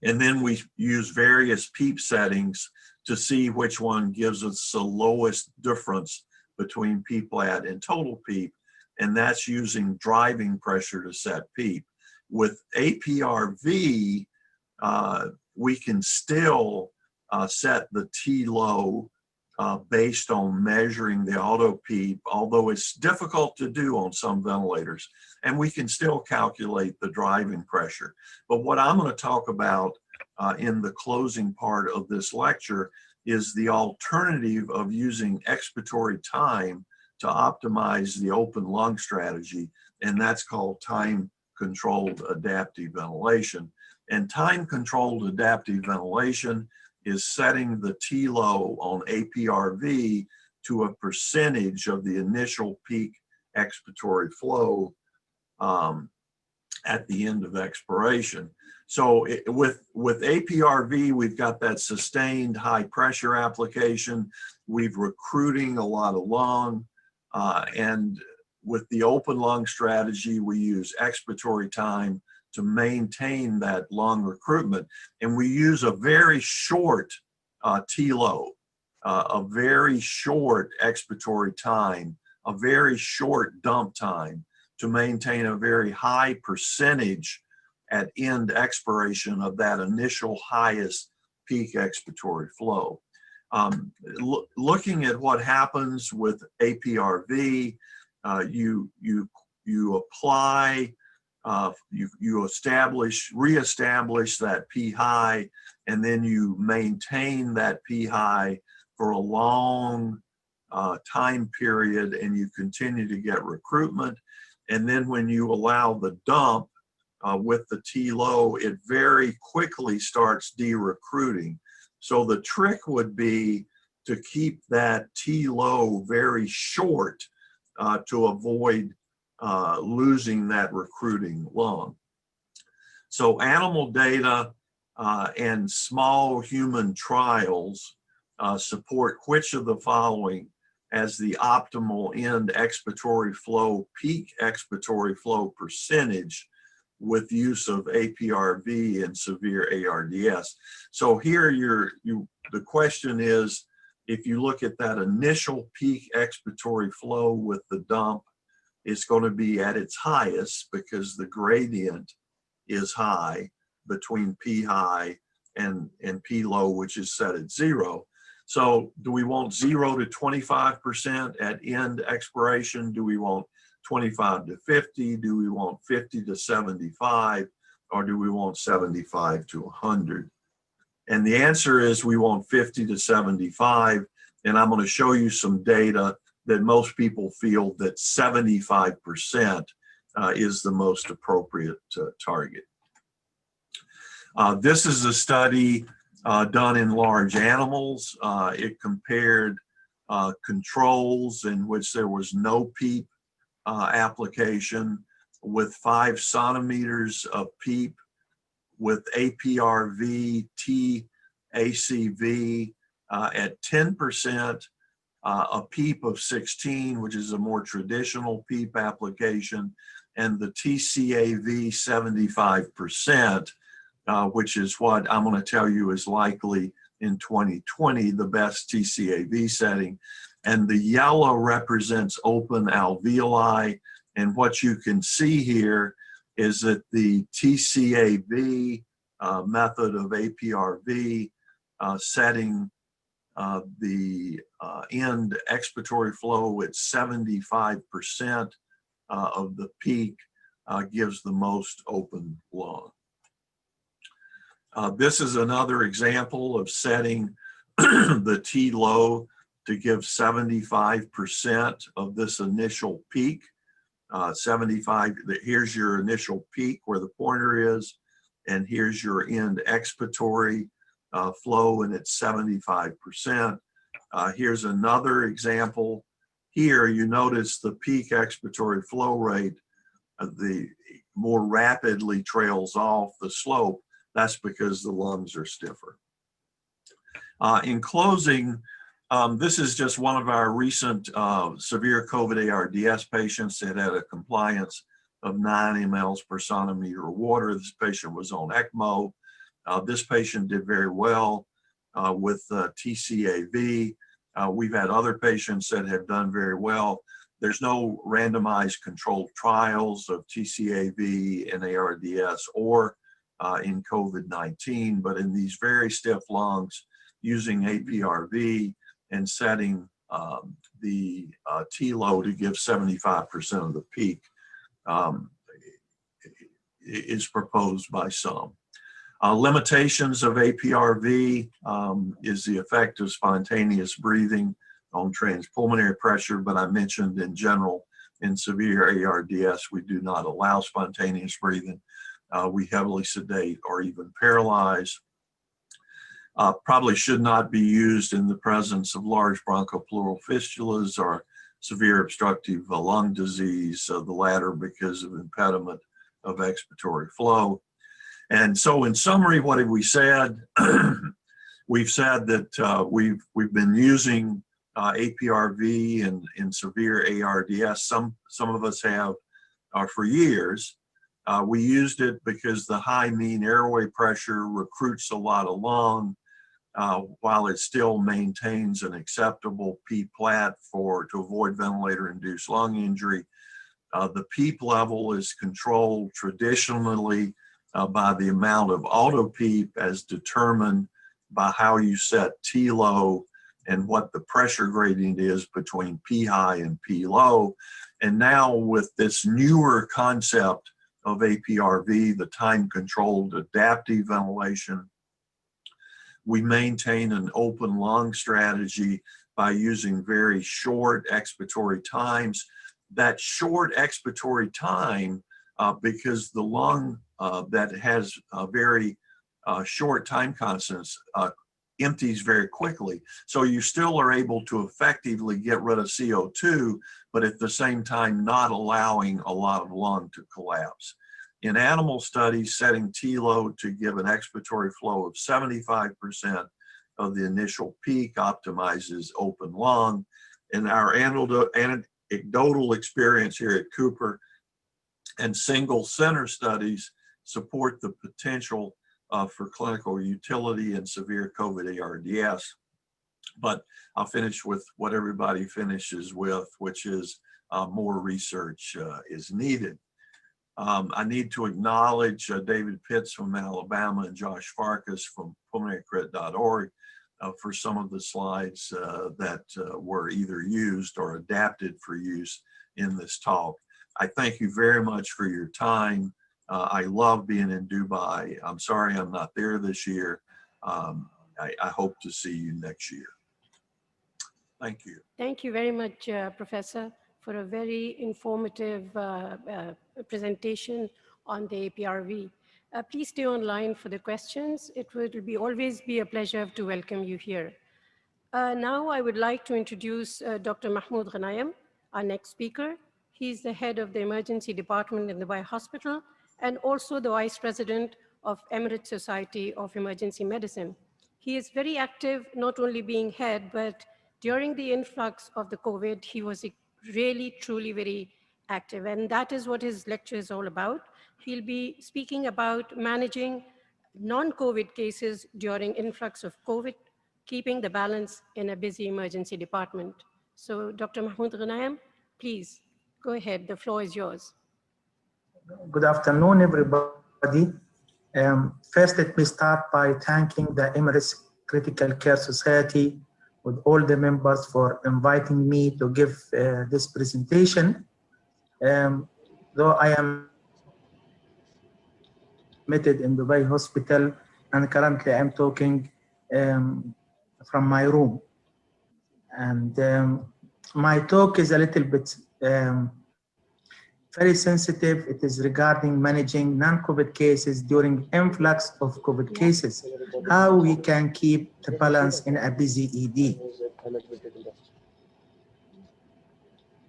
And then we use various PEEP settings to see which one gives us the lowest difference between PEEP-LAT and total PEEP, and that's using driving pressure to set PEEP. With APRV, we can still set the T low based on measuring the auto PEEP, although it's difficult to do on some ventilators, and we can still calculate the driving pressure. But what I'm going to talk about in the closing part of this lecture is the alternative of using expiratory time to optimize the open lung strategy, and that's called time-controlled adaptive ventilation. And time-controlled adaptive ventilation is setting the T low on APRV to a percentage of the initial peak expiratory flow at the end of expiration. So with APRV, we've got that sustained high pressure application. We've recruiting a lot of lung, and with the open lung strategy, we use expiratory time to maintain that lung recruitment. And we use a very short T low, a very short expiratory time, a very short dump time to maintain a very high percentage at end expiration of that initial highest peak expiratory flow. Looking at what happens with APRV, you apply, you reestablish that P high, and then you maintain that P high for a long time period, and you continue to get recruitment. And then when you allow the dump with the T low, it very quickly starts de-recruiting. So the trick would be to keep that T low very short to avoid losing that recruiting lung. So animal data and small human trials support which of the following as the optimal end expiratory flow, peak expiratory flow percentage with use of APRV and severe ARDS. So here the question is, if you look at that initial peak expiratory flow with the dump, it's going to be at its highest because the gradient is high between P high and P low, which is set at 0. So do we want 0 to 25% at end expiration? Do we want 25 to 50? Do we want 50 to 75? Or do we want 75 to 100? And the answer is we want 50 to 75. And I'm going to show you some data that most people feel that 75% is the most appropriate target. This is a study done in large animals. It compared controls in which there was no PEEP application with 5 centimeters of PEEP with APRV TACV at 10%, a PEEP of 16, which is a more traditional PEEP application, and the TCAV 75%, which is what I'm going to tell you is likely in 2020 the best TCAV setting. And the yellow represents open alveoli, and what you can see here is that the TCAV method of APRV setting the end expiratory flow at 75% of the peak gives the most open lung. This is another example of setting the T low to give 75% of this initial peak. 75, here's your initial peak where the pointer is, and here's your end expiratory flow, and it's 75%. Here's another example. Here you notice the peak expiratory flow rate, the more rapidly trails off the slope, that's because the lungs are stiffer. In closing, this is just one of our recent severe COVID ARDS patients that had a compliance of 9 mLs per centimeter of water. This patient was on ECMO. This patient did very well with TCAV. We've had other patients that have done very well. There's no randomized controlled trials of TCAV in ARDS or in COVID-19, but in these very stiff lungs, using APRV and setting the T-low to give 75% of the peak is proposed by some. Limitations of APRV is the effect of spontaneous breathing on transpulmonary pressure, but I mentioned in general in severe ARDS, we do not allow spontaneous breathing. We heavily sedate or even paralyze. Probably should not be used in the presence of large bronchopleural fistulas or severe obstructive lung disease, the latter because of impediment of expiratory flow. And so in summary, what have we said? We've said that we've been using APRV in severe ARDS. Some of us have for years. We used it because the high mean airway pressure recruits a lot of lung while it still maintains an acceptable P-plat to avoid ventilator-induced lung injury. The PEEP level is controlled traditionally by the amount of auto-PEEP as determined by how you set T-low and what the pressure gradient is between P-high and P-low. And now with this newer concept of APRV, the time-controlled adaptive ventilation, we maintain an open lung strategy by using very short expiratory times. That short expiratory time, because the lung that has very short time constants empties very quickly. So you still are able to effectively get rid of CO2, but at the same time not allowing a lot of lung to collapse. In animal studies, setting T-low to give an expiratory flow of 75% of the initial peak optimizes open lung. And our anecdotal experience here at Cooper and single center studies support the potential for clinical utility in severe COVID ARDS. But I'll finish with what everybody finishes with, which is more research is needed. I need to acknowledge David Pitts from Alabama and Josh Farkas from pulmonarycrit.org for some of the slides that were either used or adapted for use in this talk. I thank you very much for your time. I love being in Dubai. I'm sorry I'm not there this year. I hope to see you next year. Thank you. Thank you very much, Professor, for a very informative presentation on the APRV. Please stay online for the questions. It will always be a pleasure to welcome you here. Now I would like to introduce Dr. Mahmoud Ghanayem, our next speaker. He's the head of the emergency department in the Dubai Hospital and also the vice president of Emirates Society of Emergency Medicine. He is very active, not only being head, but during the influx of the COVID, he was really, truly very active. And that is what his lecture is all about. He'll be speaking about managing non-COVID cases during influx of COVID, keeping the balance in a busy emergency department. So Dr. Mahmoud Ghanayem, please go ahead. The floor is yours. Good afternoon, everybody. First, let me start by thanking the Emirates Critical Care Society with all the members for inviting me to give this presentation. Though I am admitted in Dubai Hospital, and currently I'm talking from my room. And my talk is a little bit very sensitive. It is regarding managing non-COVID cases during influx of COVID cases, how we can keep the balance in a busy ED.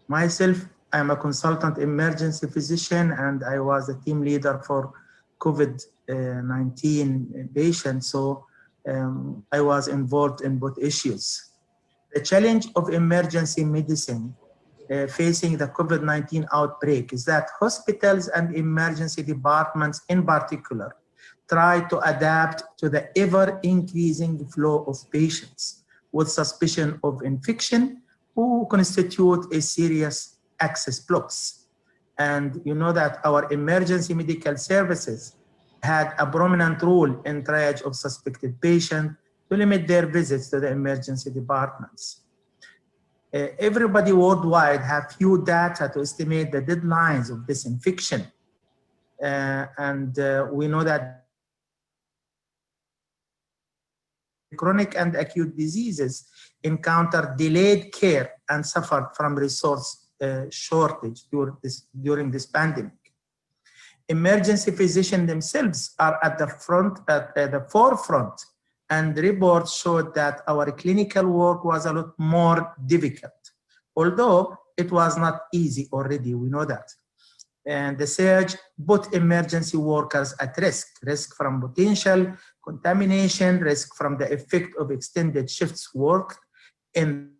Myself, I'm a consultant emergency physician, and I was a team leader for COVID-19 patients. So I was involved in both issues. The challenge of emergency medicine facing the COVID-19 outbreak is that hospitals and emergency departments in particular try to adapt to the ever-increasing flow of patients with suspicion of infection who constitute a serious access blocks. And you know that our emergency medical services had a prominent role in triage of suspected patients to limit their visits to the emergency departments. Everybody worldwide have few data to estimate the deadlines of this infection. We know that chronic and acute diseases encounter delayed care and suffered from resource shortage during this pandemic. Emergency physicians themselves are at the forefront, and reports showed that our clinical work was a lot more difficult, although it was not easy already, we know that. And the surge put emergency workers at risk from potential contamination, risk from the effect of extended shifts work, and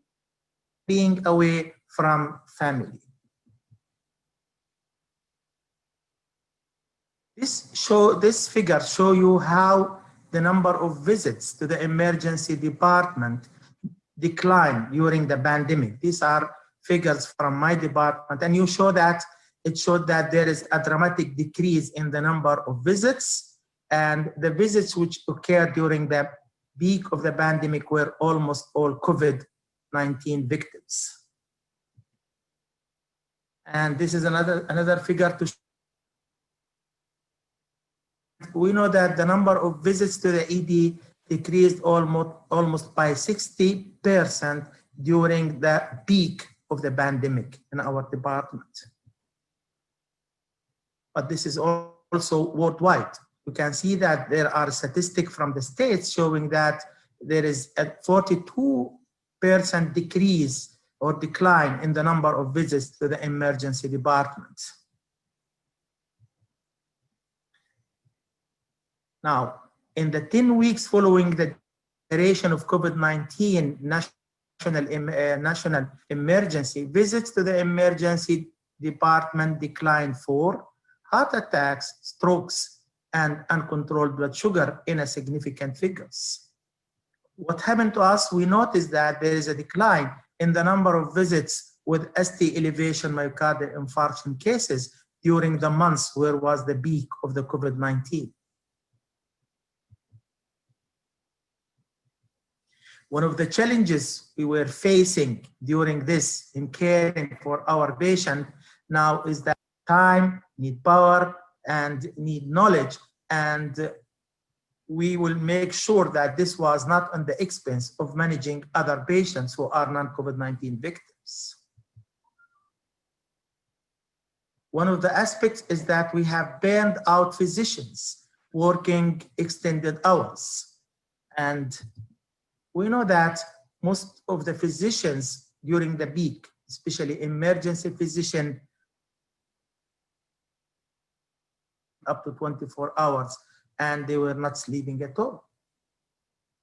being away from family. This figure show you how the number of visits to the emergency department declined during the pandemic. These are figures from my department, and you show that it showed that there is a dramatic decrease in the number of visits, and the visits which occurred during the peak of the pandemic were almost all COVID-19 victims. And this is another figure to show. We know that the number of visits to the ED decreased almost by 60% during the peak of the pandemic in our department. But this is also worldwide. You can see that there are statistics from the states showing that there is a 42% decrease or decline in the number of visits to the emergency department. Now, in the 10 weeks following the declaration of COVID-19 national emergency, visits to the emergency department declined for heart attacks, strokes, and uncontrolled blood sugar in a significant figures. What happened to us? We noticed that there is a decline in the number of visits with ST elevation myocardial infarction cases during the months where was the peak of the COVID-19. One of the challenges we were facing during this in caring for our patient now is that time, need power, and need knowledge, and we will make sure that this was not on the expense of managing other patients who are non-COVID-19 victims. One of the aspects is that we have burned out physicians working extended hours, and we know that most of the physicians during the peak, especially emergency physician, up to 24 hours, and they were not sleeping at all.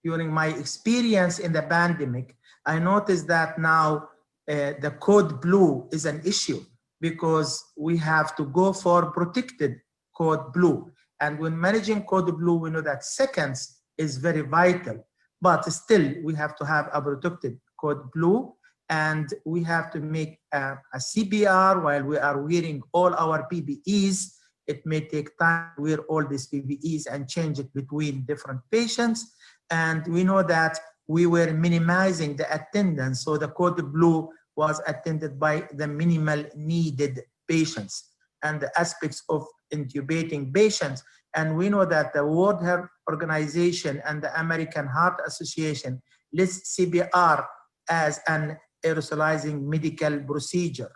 During my experience in the pandemic, I noticed that now the code blue is an issue because we have to go for protected code blue. And when managing code blue, we know that seconds is very vital. But still, we have to have a protected code blue, and we have to make a CPR while we are wearing all our PPEs. It may take time to wear all these PPEs and change it between different patients. And we know that we were minimizing the attendance, so the code blue was attended by the minimal needed patients and the aspects of intubating patients. And we know that the World Health Organization and the American Heart Association lists CPR as an aerosolizing medical procedure.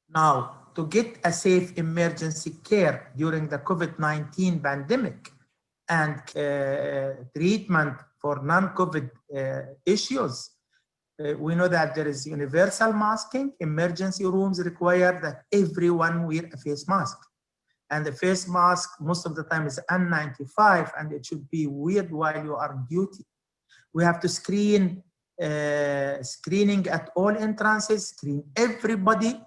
Now, to get a safe emergency care during the COVID-19 pandemic and treatment for non-COVID issues, we know that there is universal masking. Emergency rooms require that everyone wear a face mask. And the face mask most of the time is N95, and it should be weared while you are on duty. We have to screening at all entrances, screen everybody,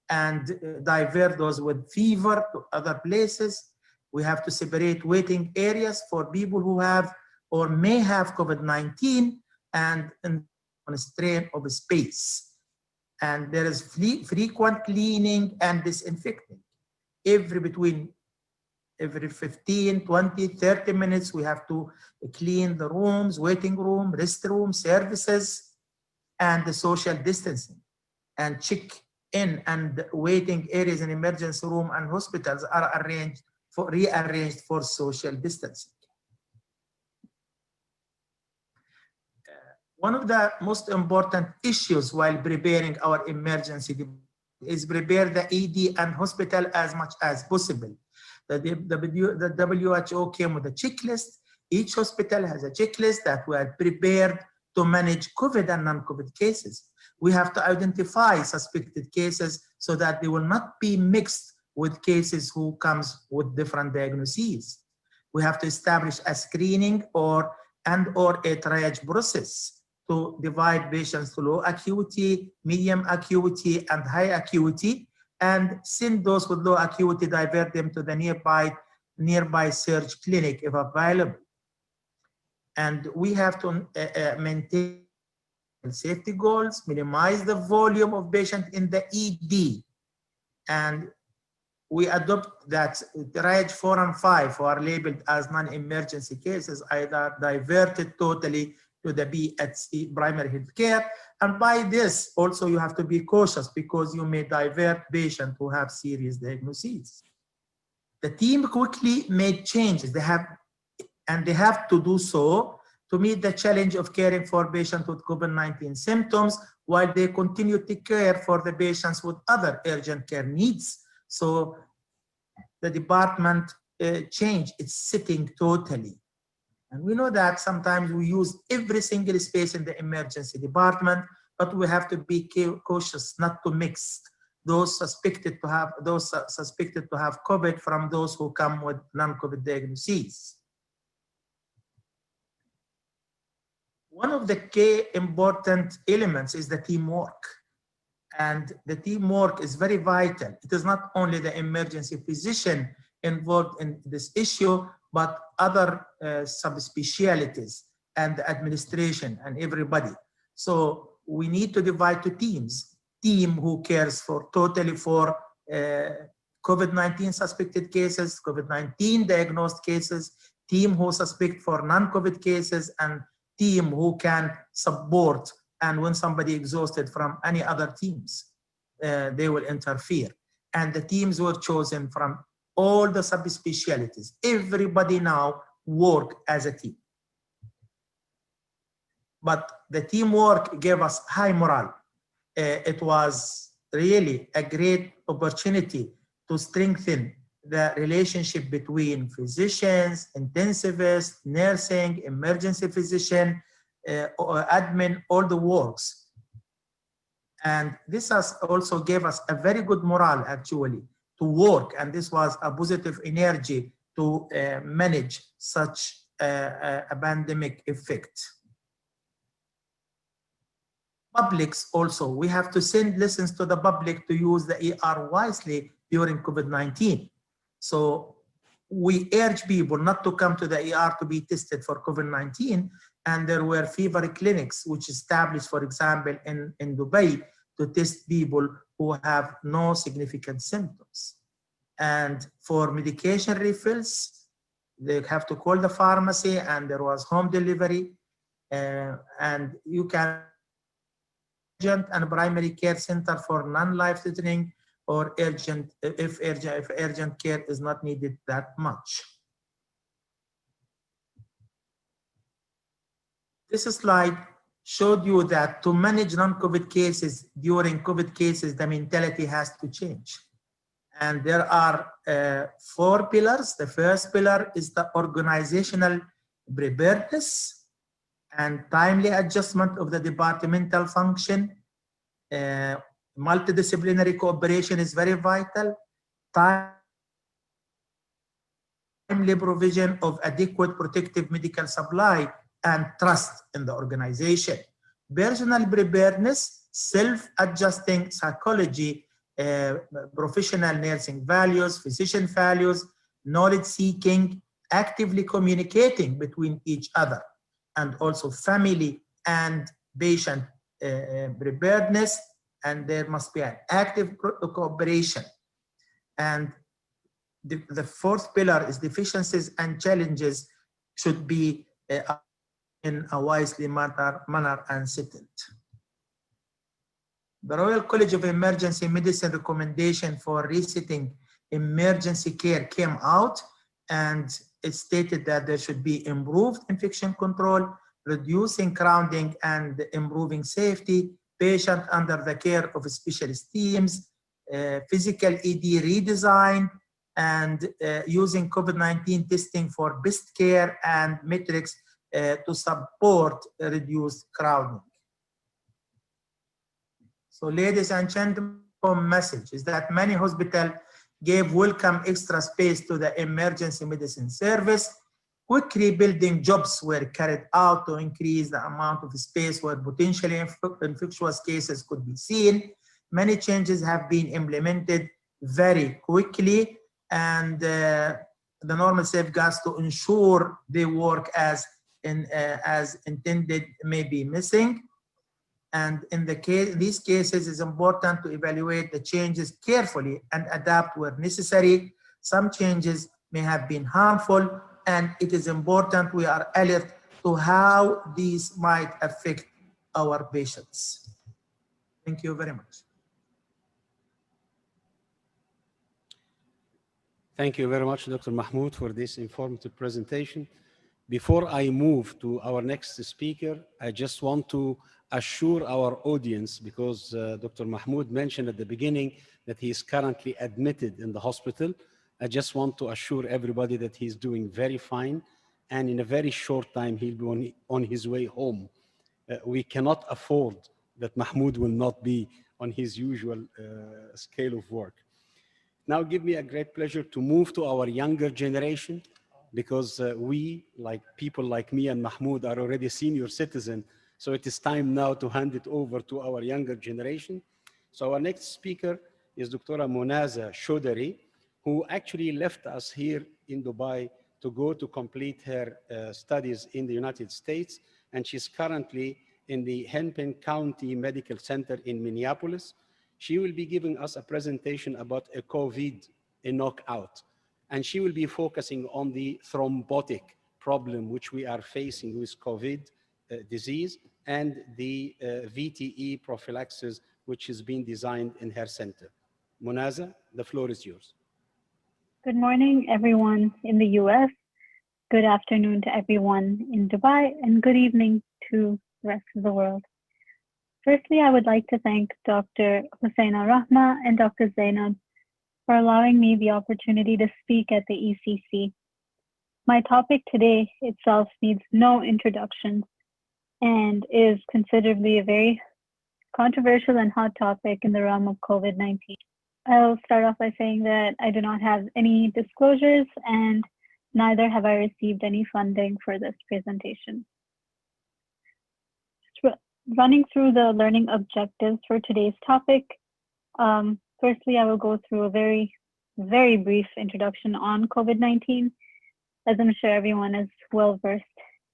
and divert those with fever to other places. We have to separate waiting areas for people who have or may have COVID-19 and on a strain of space. And there is frequent cleaning and disinfecting. Between every 15, 20, 30 minutes, we have to clean the rooms, waiting room, restroom, services, and the social distancing. And check in and waiting areas in emergency room and hospitals are rearranged for social distancing. One of the most important issues while preparing our emergency is prepare the ED and hospital as much as possible. The WHO came with a checklist. Each hospital has a checklist that we are prepared to manage COVID and non-COVID cases. We have to identify suspected cases so that they will not be mixed with cases who comes with different diagnoses. We have to establish a screening or a triage process to divide patients to low acuity, medium acuity, and high acuity, and send those with low acuity, divert them to the nearby surge clinic if available. And we have to maintain safety goals, minimize the volume of patients in the ED, and we adopt that triage 4 and 5 who are labeled as non-emergency cases, either diverted totally to the BHC primary health care. And by this, also you have to be cautious because you may divert patients who have serious diagnoses. The team quickly made changes. They have to do so to meet the challenge of caring for patients with COVID-19 symptoms while they continue to care for the patients with other urgent care needs. So the department changed its setting totally. And we know that sometimes we use every single space in the emergency department, but we have to be cautious not to mix those suspected to have COVID from those who come with non-COVID diagnoses. One of the key important elements is the teamwork. And the teamwork is very vital. It is not only the emergency physician involved in this issue, but other subspecialties and the administration and everybody. So we need to divide to teams. Team who cares totally for COVID-19 suspected cases, COVID-19 diagnosed cases, team who suspect for non-COVID cases, and team who can support. And when somebody exhausted from any other teams, they will interfere. And the teams were chosen from all the subspecialties. Everybody now work as a team. But the teamwork gave us high morale. It was really a great opportunity to strengthen the relationship between physicians, intensivists, nursing, emergency physician, admin, all the works. And this has also gave us a very good morale actually to work, and this was a positive energy to manage such a pandemic effect. Publics also, we have to send lessons to the public to use the ER wisely during COVID-19. So we urge people not to come to the ER to be tested for COVID-19, and there were fever clinics which established, for example, in Dubai to test people who have no significant symptoms. And for medication refills, they have to call the pharmacy, and there was home delivery, and you can urgent and primary care center for non-life-threatening or urgent if urgent care is not needed that much. This slide showed you that to manage non-COVID cases during COVID cases, the mentality has to change. And there are 4 pillars. The first pillar is the organizational preparedness. and timely adjustment of the departmental function. Multidisciplinary cooperation is very vital. Timely provision of adequate protective medical supply and trust in the organization. Personal preparedness, self-adjusting psychology, professional nursing values, physician values, knowledge seeking, actively communicating between each other, and also family and patient preparedness, and there must be an active cooperation. And the fourth pillar is deficiencies and challenges should be in a wisely manner and settled. The Royal College of Emergency Medicine recommendation for resetting emergency care came out, and it stated that there should be improved infection control, reducing crowding and improving safety, patient under the care of specialist teams, physical ED redesign, and using COVID-19 testing for best care and metrics to support reduced crowding. So ladies and gentlemen, message is that many hospitals gave welcome extra space to the emergency medicine service. Quickly building jobs were carried out to increase the amount of space where potentially infectious cases could be seen. Many changes have been implemented very quickly, and the normal safeguards to ensure they work as intended may be missing. And in these cases, it's important to evaluate the changes carefully and adapt where necessary. Some changes may have been harmful, and it is important we are alert to how these might affect our patients. Thank you very much. Thank you very much, Dr. Mahmoud, for this informative presentation. Before I move to our next speaker, I just want to assure our audience, because Dr. Mahmoud mentioned at the beginning that he is currently admitted in the hospital. I just want to assure everybody that he's doing very fine, and in a very short time, he'll be on his way home. We cannot afford that Mahmoud will not be on his usual scale of work. Now, give me a great pleasure to move to our younger generation, because we, like people like me and Mahmoud, are already senior citizens. So it is time now to hand it over to our younger generation. So our next speaker is Dr. Monaza Shodari, who actually left us here in Dubai to go to complete her studies in the United States. And she's currently in the Hennepin County Medical Center in Minneapolis. She will be giving us a presentation about a COVID, a knockout. And she will be focusing on the thrombotic problem which we are facing with COVID disease, and the VTE prophylaxis which is being designed in her center. Monaza, the floor is yours. Good morning, everyone in the US. Good afternoon to everyone in Dubai, and good evening to the rest of the world. Firstly, I would like to thank Dr. Hussaina Rahma and Dr. Zainab for allowing me the opportunity to speak at the ECC. My topic today itself needs no introduction and is considerably a very controversial and hot topic in the realm of COVID-19. I'll start off by saying that I do not have any disclosures, and neither have I received any funding for this presentation. Running through the learning objectives for today's topic, firstly, I will go through a very, very brief introduction on COVID-19, as I'm sure everyone is well versed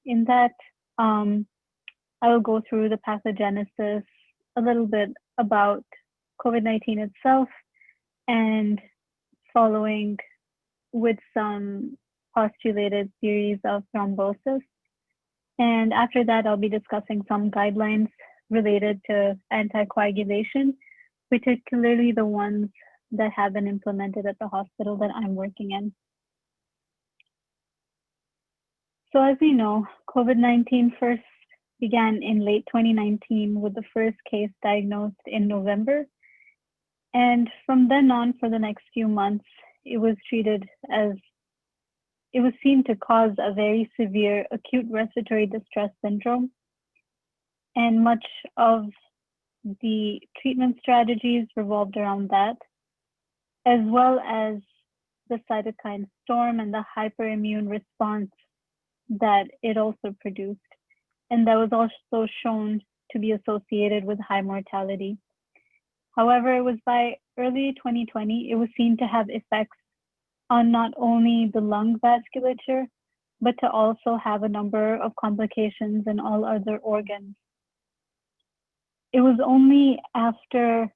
in that. I will go through the pathogenesis, a little bit about COVID-19 itself, and following with some postulated theories of thrombosis. And after that, I'll be discussing some guidelines related to anticoagulation, particularly the ones that have been implemented at the hospital that I'm working in. So as we know, COVID-19 first began in late 2019 with the first case diagnosed in November. And from then on, for the next few months, it was treated as it was seen to cause a very severe acute respiratory distress syndrome. And much of the treatment strategies revolved around that, as well as the cytokine storm and the hyperimmune response that it also produced. And that was also shown to be associated with high mortality. However, it was by early 2020, it was seen to have effects on not only the lung vasculature, but to also have a number of complications in all other organs. It was only after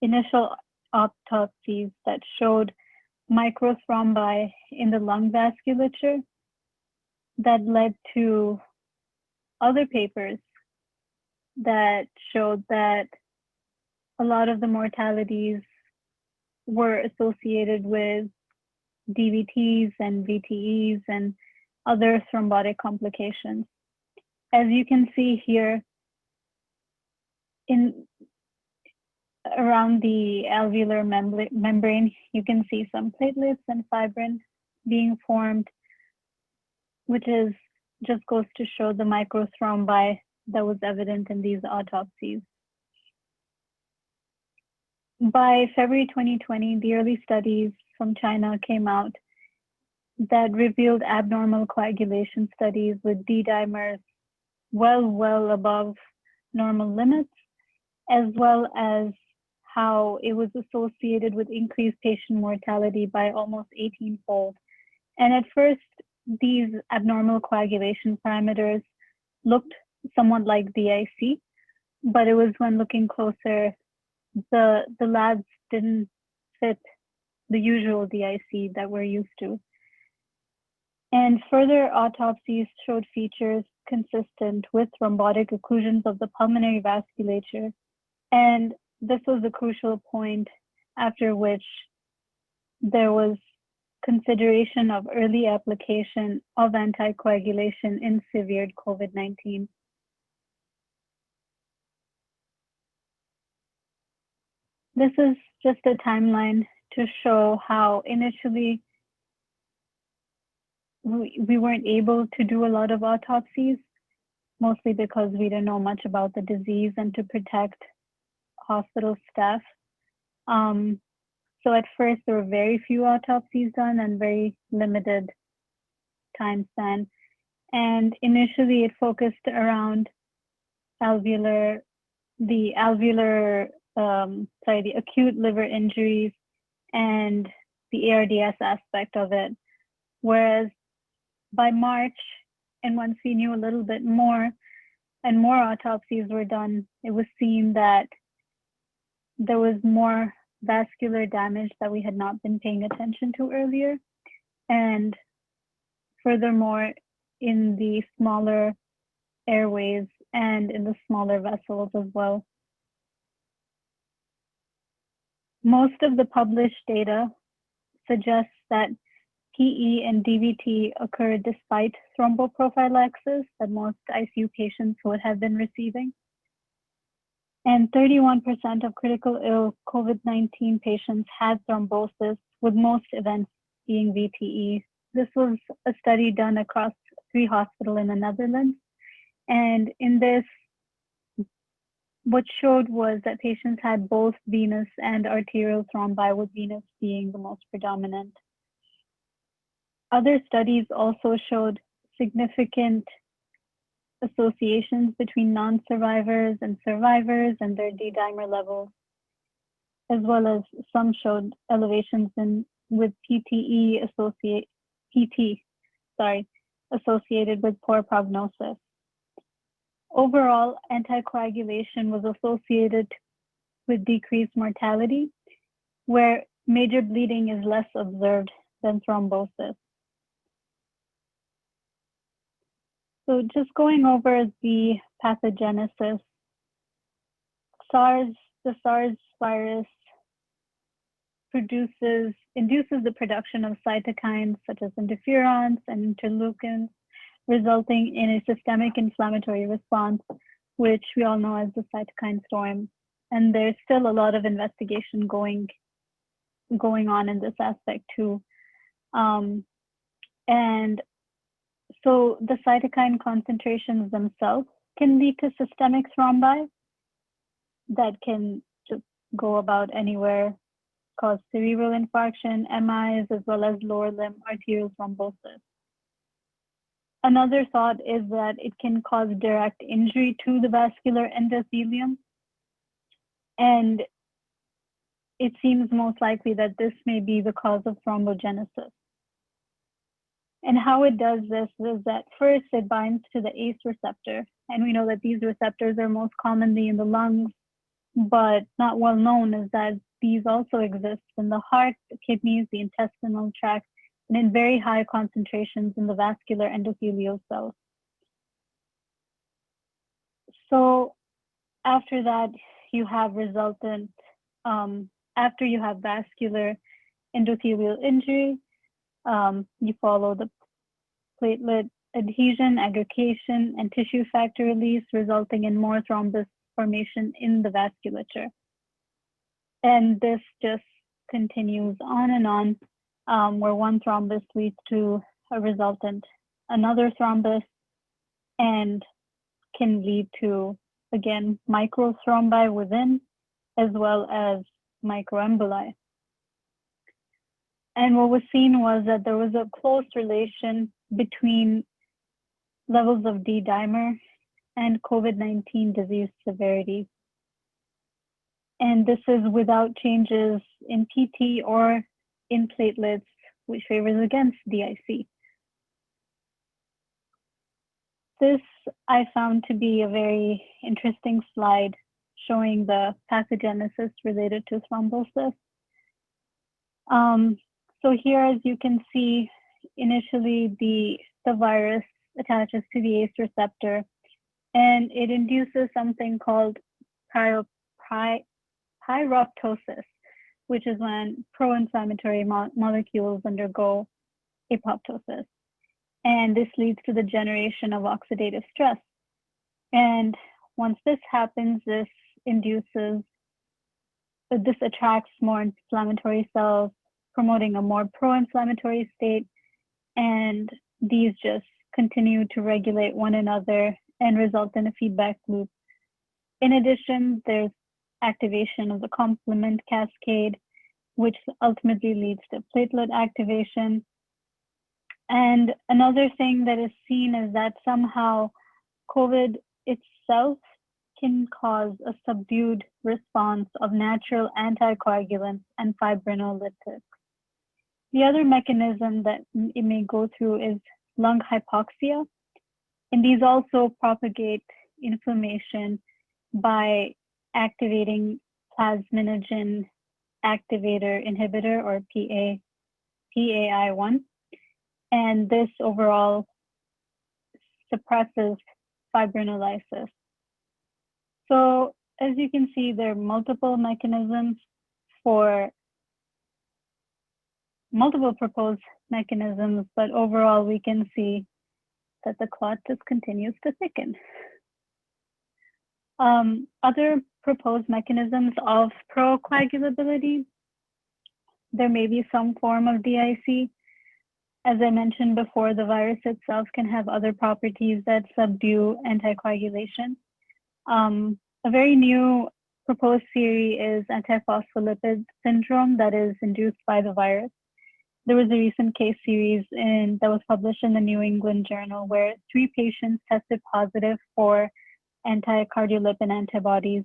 initial autopsies that showed microthrombi in the lung vasculature that led to other papers that showed that a lot of the mortalities were associated with DVTs and VTEs and other thrombotic complications. As you can see here, around the alveolar membrane, you can see some platelets and fibrin being formed, which just goes to show the microthrombi that was evident in these autopsies. By February 2020, the early studies from China came out that revealed abnormal coagulation studies with D-dimers well above normal limits, as well as how it was associated with increased patient mortality by almost 18-fold. And at first, these abnormal coagulation parameters looked somewhat like DIC, but it was when looking closer, the labs didn't fit the usual DIC that we're used to. And further autopsies showed features consistent with thrombotic occlusions of the pulmonary vasculature. And this was a crucial point after which there was consideration of early application of anticoagulation in severe COVID-19. This is just a timeline to show how initially we weren't able to do a lot of autopsies, mostly because we didn't know much about the disease and to protect hospital staff. So at first there were very few autopsies done and very limited time span. And initially it focused around the acute liver injuries and the ARDS aspect of it. Whereas by March, and once we knew a little bit more and more autopsies were done, it was seen that there was more vascular damage that we had not been paying attention to earlier. And furthermore, in the smaller airways and in the smaller vessels as well. Most of the published data suggests that PE and DVT occur despite thromboprophylaxis that most ICU patients would have been receiving. And 31% of critical ill COVID-19 patients had thrombosis, with most events being VTE. This was a study done across 3 hospitals in the Netherlands. And in this, what showed was that patients had both venous and arterial thrombi, with venous being the most predominant. Other studies also showed significant associations between non-survivors and survivors and their D-dimer levels, as well as some showed elevations with PT associated with poor prognosis. Overall, anticoagulation was associated with decreased mortality, where major bleeding is less observed than thrombosis. So just going over the pathogenesis, the SARS virus induces the production of cytokines such as interferons and interleukins, resulting in a systemic inflammatory response, which we all know as the cytokine storm. And there's still a lot of investigation going on in this aspect too. And so the cytokine concentrations themselves can lead to systemic thrombi that can just go about anywhere, cause cerebral infarction, MIs, as well as lower limb arterial thrombosis. Another thought is that it can cause direct injury to the vascular endothelium. And it seems most likely that this may be the cause of thrombogenesis. And how it does this is that first it binds to the ACE receptor. And we know that these receptors are most commonly in the lungs, but not well known is that these also exist in the heart, the kidneys, the intestinal tract, and in very high concentrations in the vascular endothelial cells. So after that, you have resultant, after you have vascular endothelial injury, you follow the platelet adhesion, aggregation, and tissue factor release, resulting in more thrombus formation in the vasculature. And this just continues on and on, where one thrombus leads to a resultant another thrombus and can lead to, again, microthrombi within, as well as microemboli. And what was seen was that there was a close relation between levels of D-dimer and COVID-19 disease severity. And this is without changes in PT or in platelets, which favors against DIC. This I found to be a very interesting slide showing the pathogenesis related to thrombosis. So here, as you can see, initially the virus attaches to the ACE receptor, and it induces something called pyroptosis, which is when pro-inflammatory molecules undergo apoptosis. And this leads to the generation of oxidative stress. And once this happens, this attracts more inflammatory cells, promoting a more pro-inflammatory state, and these just continue to regulate one another and result in a feedback loop. In addition, there's activation of the complement cascade, which ultimately leads to platelet activation. And another thing that is seen is that somehow COVID itself can cause a subdued response of natural anticoagulants and fibrinolytics. The other mechanism that it may go through is lung hypoxia, and these also propagate inflammation by activating plasminogen activator inhibitor, or PAI1, and this overall suppresses fibrinolysis. So as you can see, there are multiple mechanisms for multiple proposed mechanisms, but overall we can see that the clot just continues to thicken. Other proposed mechanisms of procoagulability, there may be some form of DIC. As I mentioned before, the virus itself can have other properties that subdue anticoagulation. A very new proposed theory is antiphospholipid syndrome that is induced by the virus. There was a recent case series that was published in the New England Journal where 3 patients tested positive for anti-cardiolipin antibodies,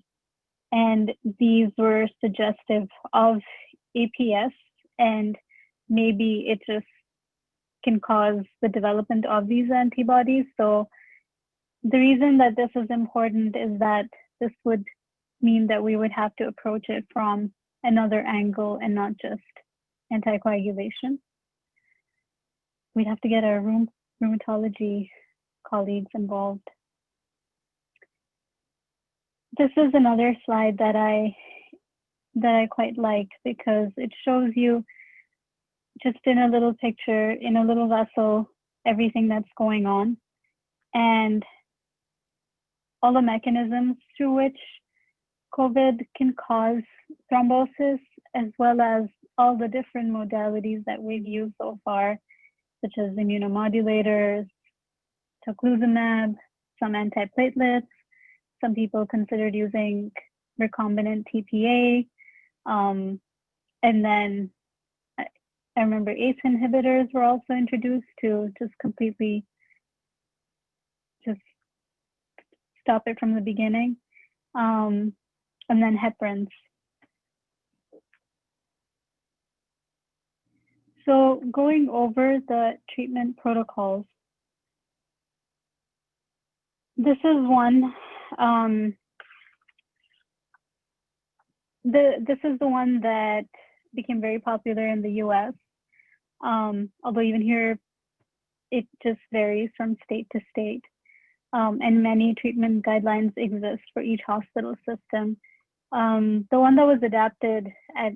and these were suggestive of APS, and maybe it just can cause the development of these antibodies. So the reason that this is important is that this would mean that we would have to approach it from another angle and not just anticoagulation. We'd have to get our rheumatology colleagues involved. This is another slide that I quite like because it shows you just in a little picture, in a little vessel, everything that's going on and all the mechanisms through which COVID can cause thrombosis, as well as all the different modalities that we've used so far, such as immunomodulators, tocilizumab, some antiplatelets. Some people considered using recombinant TPA. And then I remember ACE inhibitors were also introduced to just completely just stop it from the beginning. And then heparins. So going over the treatment protocols, this is one, this is the one that became very popular in the US. Although even here, it just varies from state to state. And many treatment guidelines exist for each hospital system. The one that was adapted at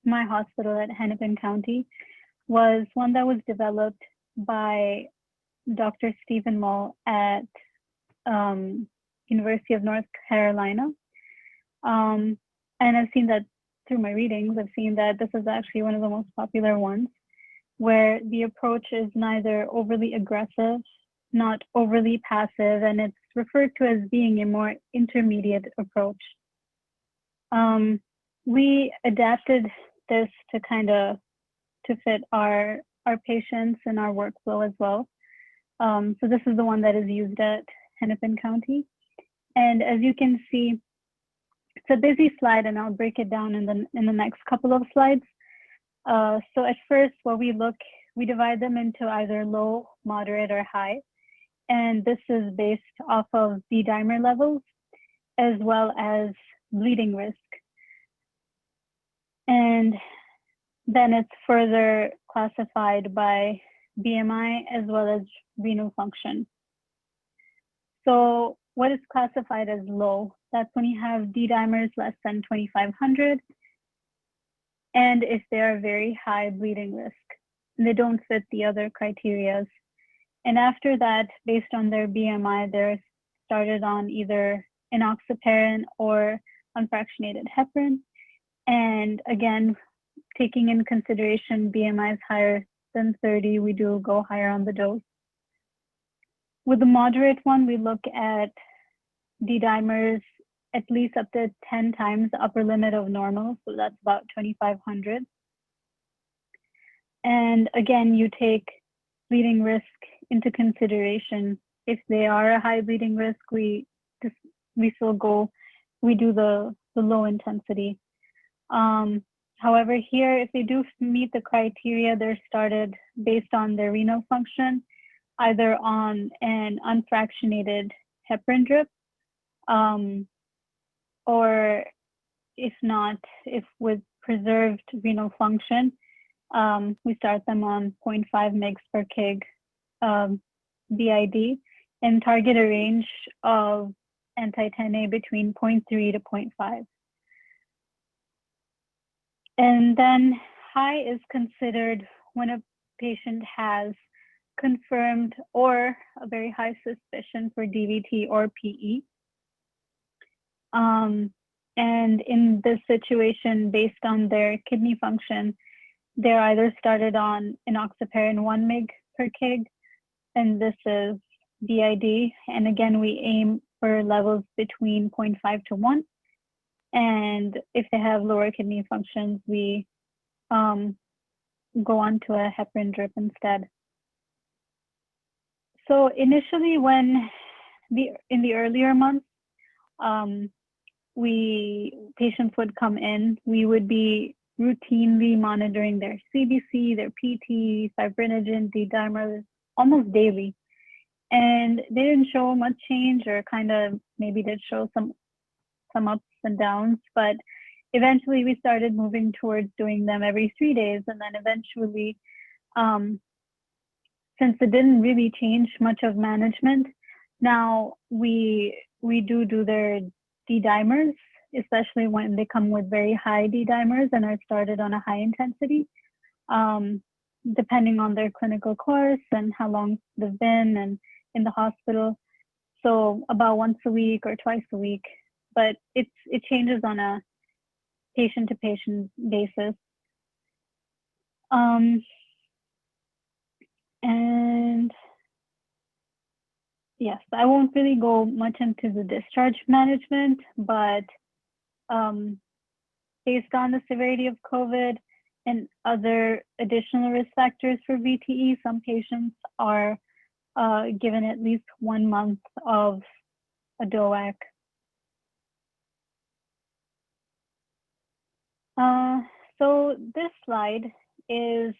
my hospital at Hennepin County was one that was developed by Dr. Stephen Mull at University of North Carolina. And I've seen that through my readings, I've seen that this is actually one of the most popular ones, where the approach is neither overly aggressive, not overly passive, and it's referred to as being a more intermediate approach. We adapted this to kind of to fit our patients and our workflow as well. So this is the one that is used at Hennepin County. And as you can see, it's a busy slide, and I'll break it down in the next couple of slides. So at first, what we divide them into either low, moderate, or high. And this is based off of D-dimer levels, as well as bleeding risk. And then it's further classified by BMI as well as renal function. So what is classified as low? That's when you have D-dimers less than 2,500, and if they are very high bleeding risk, and they don't fit the other criteria. And after that, based on their BMI, they're started on either enoxaparin or unfractionated heparin. And again, taking in consideration BMI is higher than 30, we do go higher on the dose. With the moderate one, we look at D-dimers at least up to 10 times the upper limit of normal, so that's about 2,500. And again, you take bleeding risk into consideration. If they are a high bleeding risk, we do the low intensity. However, here, if they do meet the criteria, they're started based on their renal function, either on an unfractionated heparin drip, or if not, if with preserved renal function, we start them on 0.5 mg per kg BID and target a range of anti-10A between 0.3 to 0.5. And then high is considered when a patient has confirmed or a very high suspicion for DVT or PE. And in this situation, based on their kidney function, they're either started on enoxaparin 1 mg per kg, and this is BID. And again, we aim for levels between 0.5 to 1. And if they have lower kidney functions, we go on to a heparin drip instead. So initially, in the earlier months, patients would come in, we would be routinely monitoring their CBC, their PT, fibrinogen, D-dimers almost daily. And they didn't show much change, or kind of maybe did show some ups and downs, but eventually we started moving towards doing them every 3 days. And then eventually, since it didn't really change much of management, now we do their D-dimers, especially when they come with very high D-dimers and are started on a high intensity, depending on their clinical course and how long they've been and in the hospital. So about once a week or twice a week, but it changes on a patient-to-patient basis. And yes, I won't really go much into the discharge management, but based on the severity of COVID and other additional risk factors for VTE, some patients are given at least 1 month of a DOAC. So this slide is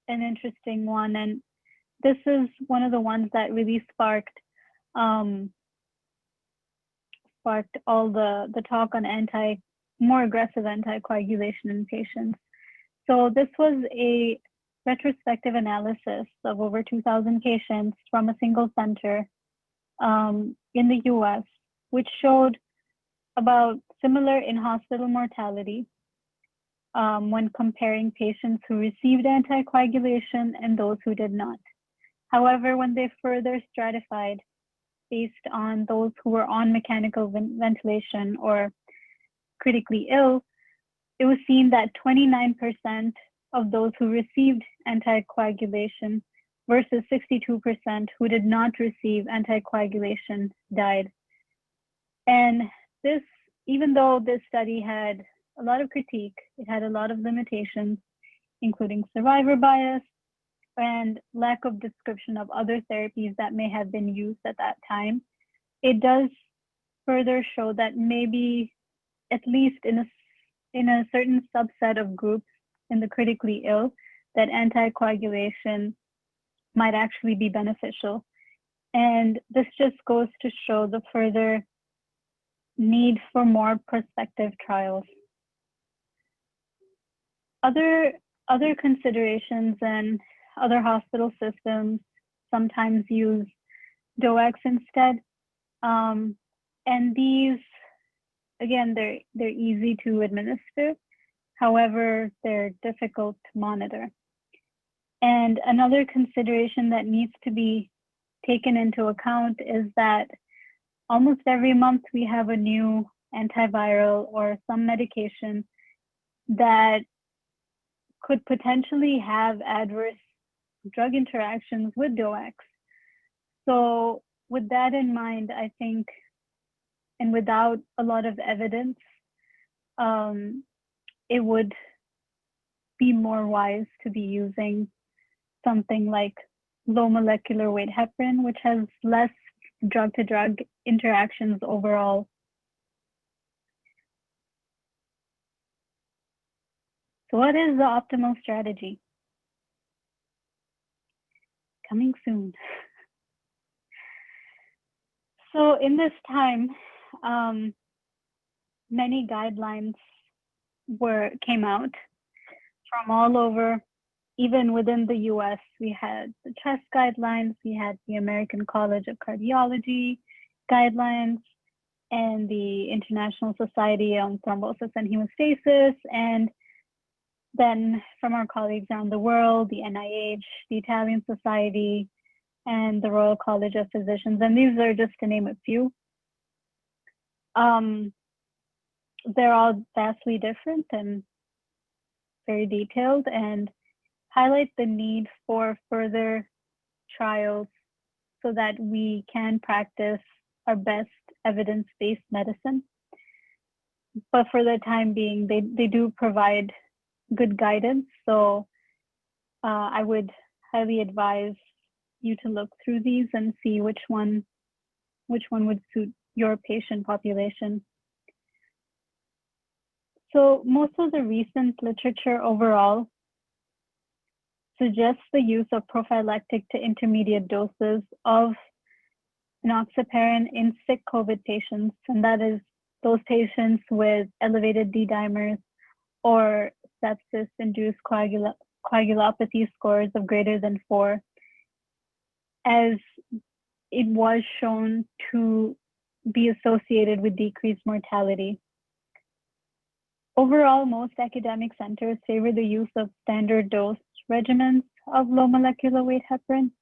an interesting one, and this is one of the ones that really sparked all the talk on more aggressive anticoagulation in patients. So this was a retrospective analysis of over 2,000 patients from a single center in the US, which showed about similar in-hospital mortality when comparing patients who received anticoagulation and those who did not. However, when they further stratified based on those who were on mechanical ventilation or critically ill, it was seen that 29% of those who received anticoagulation versus 62% who did not receive anticoagulation died. And this, even though this study had a lot of critique, it had a lot of limitations, including survivor bias and lack of description of other therapies that may have been used at that time. It does further show that maybe, at least in a certain subset of groups in the critically ill, that anticoagulation might actually be beneficial. And this just goes to show the further need for more prospective trials. Other considerations and other hospital systems sometimes use DOACs instead. And these, again, they're easy to administer. However, they're difficult to monitor. And another consideration that needs to be taken into account is that almost every month we have a new antiviral or some medication that could potentially have adverse drug interactions with DOACs. So with that in mind, I think, and without a lot of evidence, it would be more wise to be using something like low molecular weight heparin, which has less drug-to-drug interactions overall. So what is the optimal strategy? Coming soon. So in this time, many guidelines came out from all over. Even within the US, we had the CHEST guidelines, we had the American College of Cardiology guidelines, and the International Society on Thrombosis and Hemostasis, and then from our colleagues around the world, the NIH, the Italian Society, and the Royal College of Physicians. And these are just to name a few. They're all vastly different and very detailed, and highlight the need for further trials so that we can practice our best evidence-based medicine. But for the time being, they do provide good guidance. So I would highly advise you to look through these and see which one would suit your patient population. So most of the recent literature overall suggests the use of prophylactic to intermediate doses of enoxaparin in sick COVID patients, and that is those patients with elevated D-dimers or sepsis-induced coagulopathy scores of greater than 4, as it was shown to be associated with decreased mortality. Overall, most academic centers favor the use of standard dose regimens of low molecular weight heparin.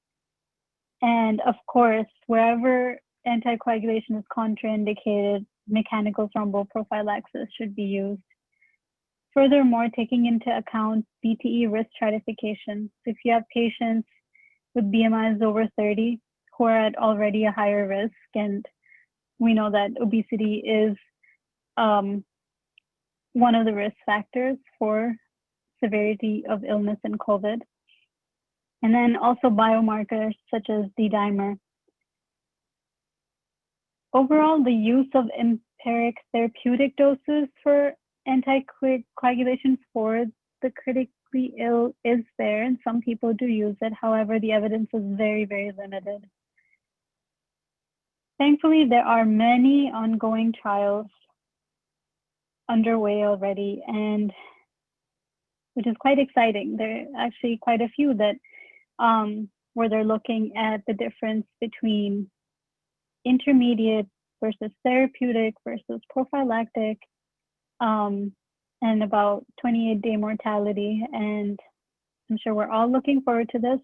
And of course, wherever anticoagulation is contraindicated, mechanical thromboprophylaxis should be used. Furthermore, taking into account VTE risk stratification. So if you have patients with BMIs over 30 who are at already a higher risk, and we know that obesity is one of the risk factors for severity of illness in COVID. And then also biomarkers such as D-dimer. Overall, the use of empiric therapeutic doses for anticoagulation for the critically ill is there, and some people do use it. However, the evidence is very, very limited. Thankfully, there are many ongoing trials underway already, and which is quite exciting. There are actually quite a few that where they're looking at the difference between intermediate versus therapeutic versus prophylactic, and about 28-day mortality. And I'm sure we're all looking forward to this.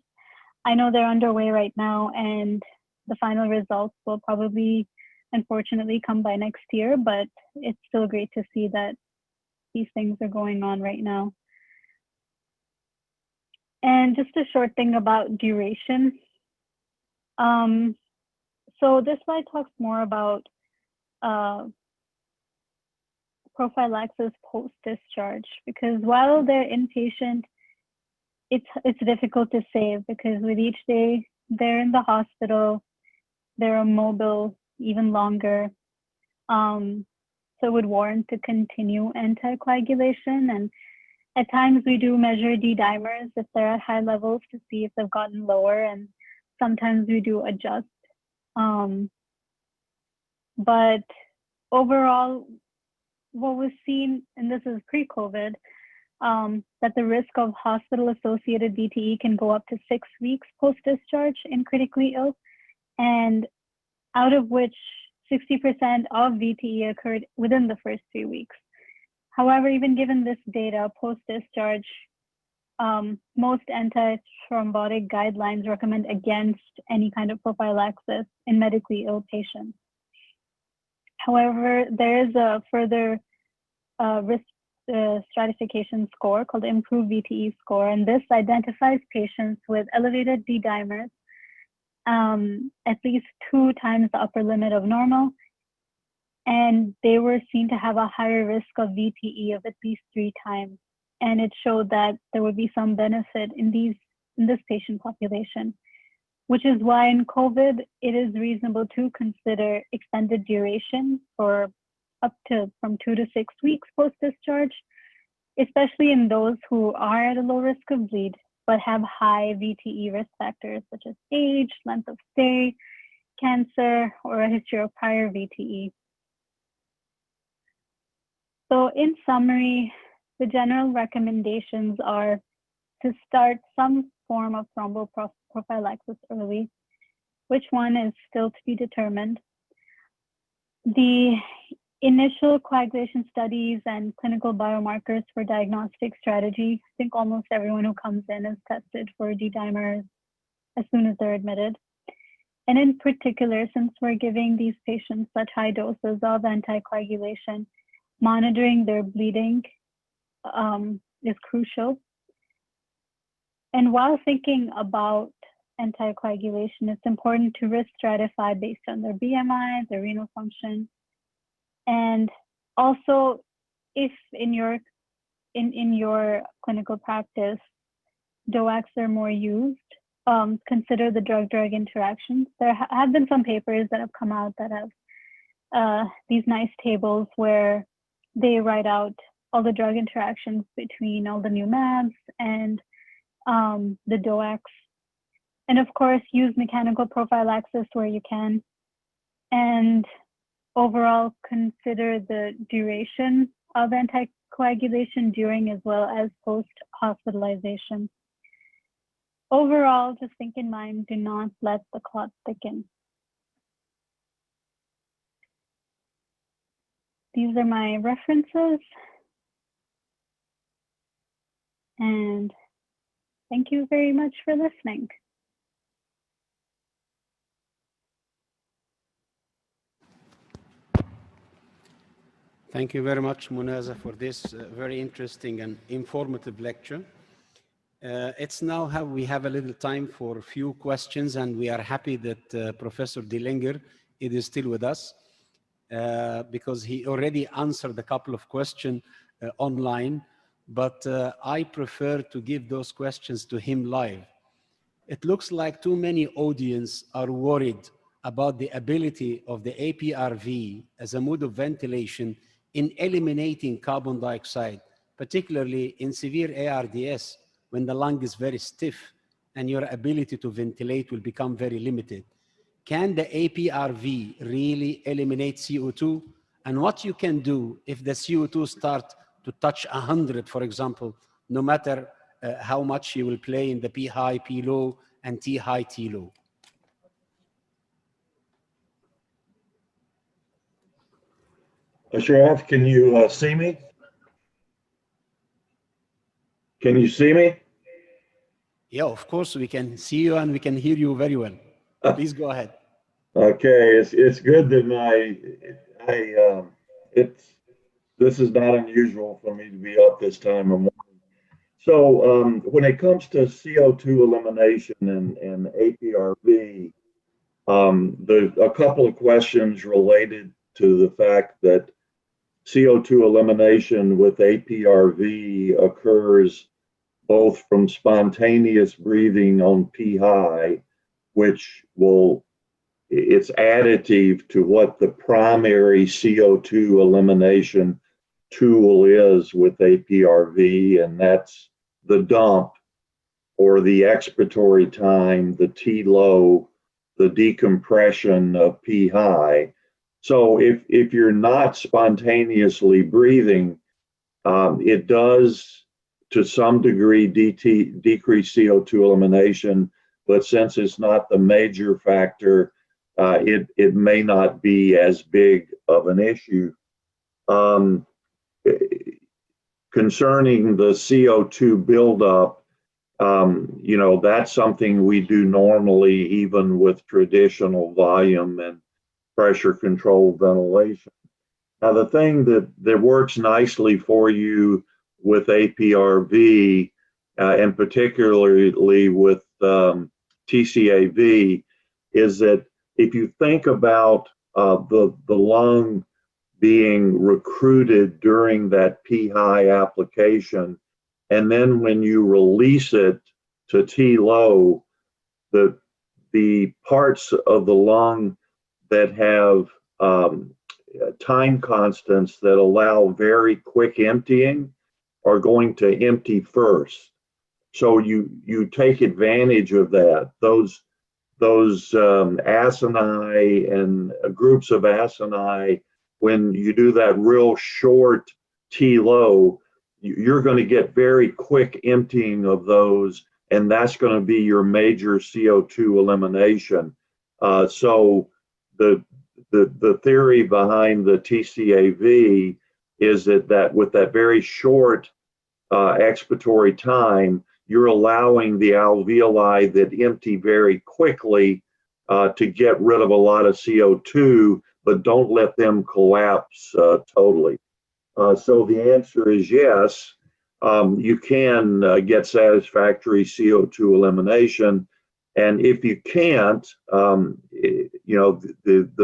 I know they're underway right now, and the final results will probably, unfortunately, come by next year, but it's still great to see that these things are going on right now. And just a short thing about duration. So this slide talks more about prophylaxis post-discharge, because while they're inpatient, it's difficult to say, because with each day they're in the hospital, they're immobile even longer. So it would warrant to continue anticoagulation. And at times we do measure D-dimers if they're at high levels to see if they've gotten lower, and sometimes we do adjust. But overall, what was seen, and this is pre-COVID, that the risk of hospital-associated VTE can go up to 6 weeks post-discharge in critically ill, and out of which 60% of VTE occurred within the first 3 weeks. However, even given this data post-discharge, most antithrombotic guidelines recommend against any kind of prophylaxis in medically ill patients. However, there is a further risk stratification score called the Improved VTE score, and this identifies patients with elevated D-dimers at least 2 times the upper limit of normal, and they were seen to have a higher risk of VTE of at least 3 times. And it showed that there would be some benefit in this patient population, which is why in COVID, it is reasonable to consider extended duration for up to from 2 to 6 weeks post-discharge, especially in those who are at a low risk of bleed, but have high VTE risk factors such as age, length of stay, cancer, or a history of prior VTE. So in summary, the general recommendations are to start some form of thromboprophylaxis early. Which one is still to be determined. The initial coagulation studies and clinical biomarkers for diagnostic strategy, I think almost everyone who comes in is tested for D-dimers as soon as they're admitted. And in particular, since we're giving these patients such high doses of anticoagulation, monitoring their bleeding is crucial. And while thinking about anticoagulation, it's important to risk stratify based on their BMI, their renal function, and also if in your clinical practice DOACs are more used, consider the drug-drug interactions. There have been some papers that have come out that have these nice tables where they write out all the drug interactions between all the new mAbs and the DOACs. And of course, use mechanical prophylaxis where you can. And overall, consider the duration of anticoagulation during as well as post-hospitalization. Overall, just think in mind, do not let the clot thicken. These are my references. And thank you very much for listening. Thank you very much, Munaza, for this very interesting and informative lecture. It's now how we have a little time for a few questions, and we are happy that Professor Dillinger is still with us because he already answered a couple of questions online, but I prefer to give those questions to him live. It looks like too many audience are worried about the ability of the APRV as a mode of ventilation in eliminating carbon dioxide, particularly in severe ARDS, when the lung is very stiff and your ability to ventilate will become very limited. Can the APRV really eliminate CO2? And what you can do if the CO2 start to touch 100, for example, no matter how much you will play in the P high, P low, and T high, T low. Ashraf, can you see me? Can you see me? Yeah, of course we can see you and we can hear you very well. Please go ahead. Okay, it's good that this is not unusual for me to be up this time of morning. So when it comes to CO2 elimination and APRV, there's a couple of questions related to the fact that CO2 elimination with APRV occurs both from spontaneous breathing on P high, which it's additive to what the primary CO2 elimination tool is with APRV, and that's the dump or the expiratory time, the T low, the decompression of P high. So if you're not spontaneously breathing, it does to some degree decrease CO2 elimination, but since it's not the major factor, it may not be as big of an issue. Concerning the CO2 buildup, that's something we do normally even with traditional volume and pressure controlled ventilation. Now, the thing that works nicely for you with APRV, and particularly with TCAV, is that if you think about the lung being recruited during that P high application, and then when you release it to T low, the parts of the lung that have time constants that allow very quick emptying are going to empty first. So you take advantage of that. Those acini and groups of acini, when you do that real short T low, you're going to get very quick emptying of those, and that's going to be your major CO2 elimination. So the theory behind the TCAV is that with that very short expiratory time, you're allowing the alveoli that empty very quickly to get rid of a lot of CO2, but don't let them collapse totally. So the answer is yes, you can get satisfactory CO2 elimination. And if you can't, the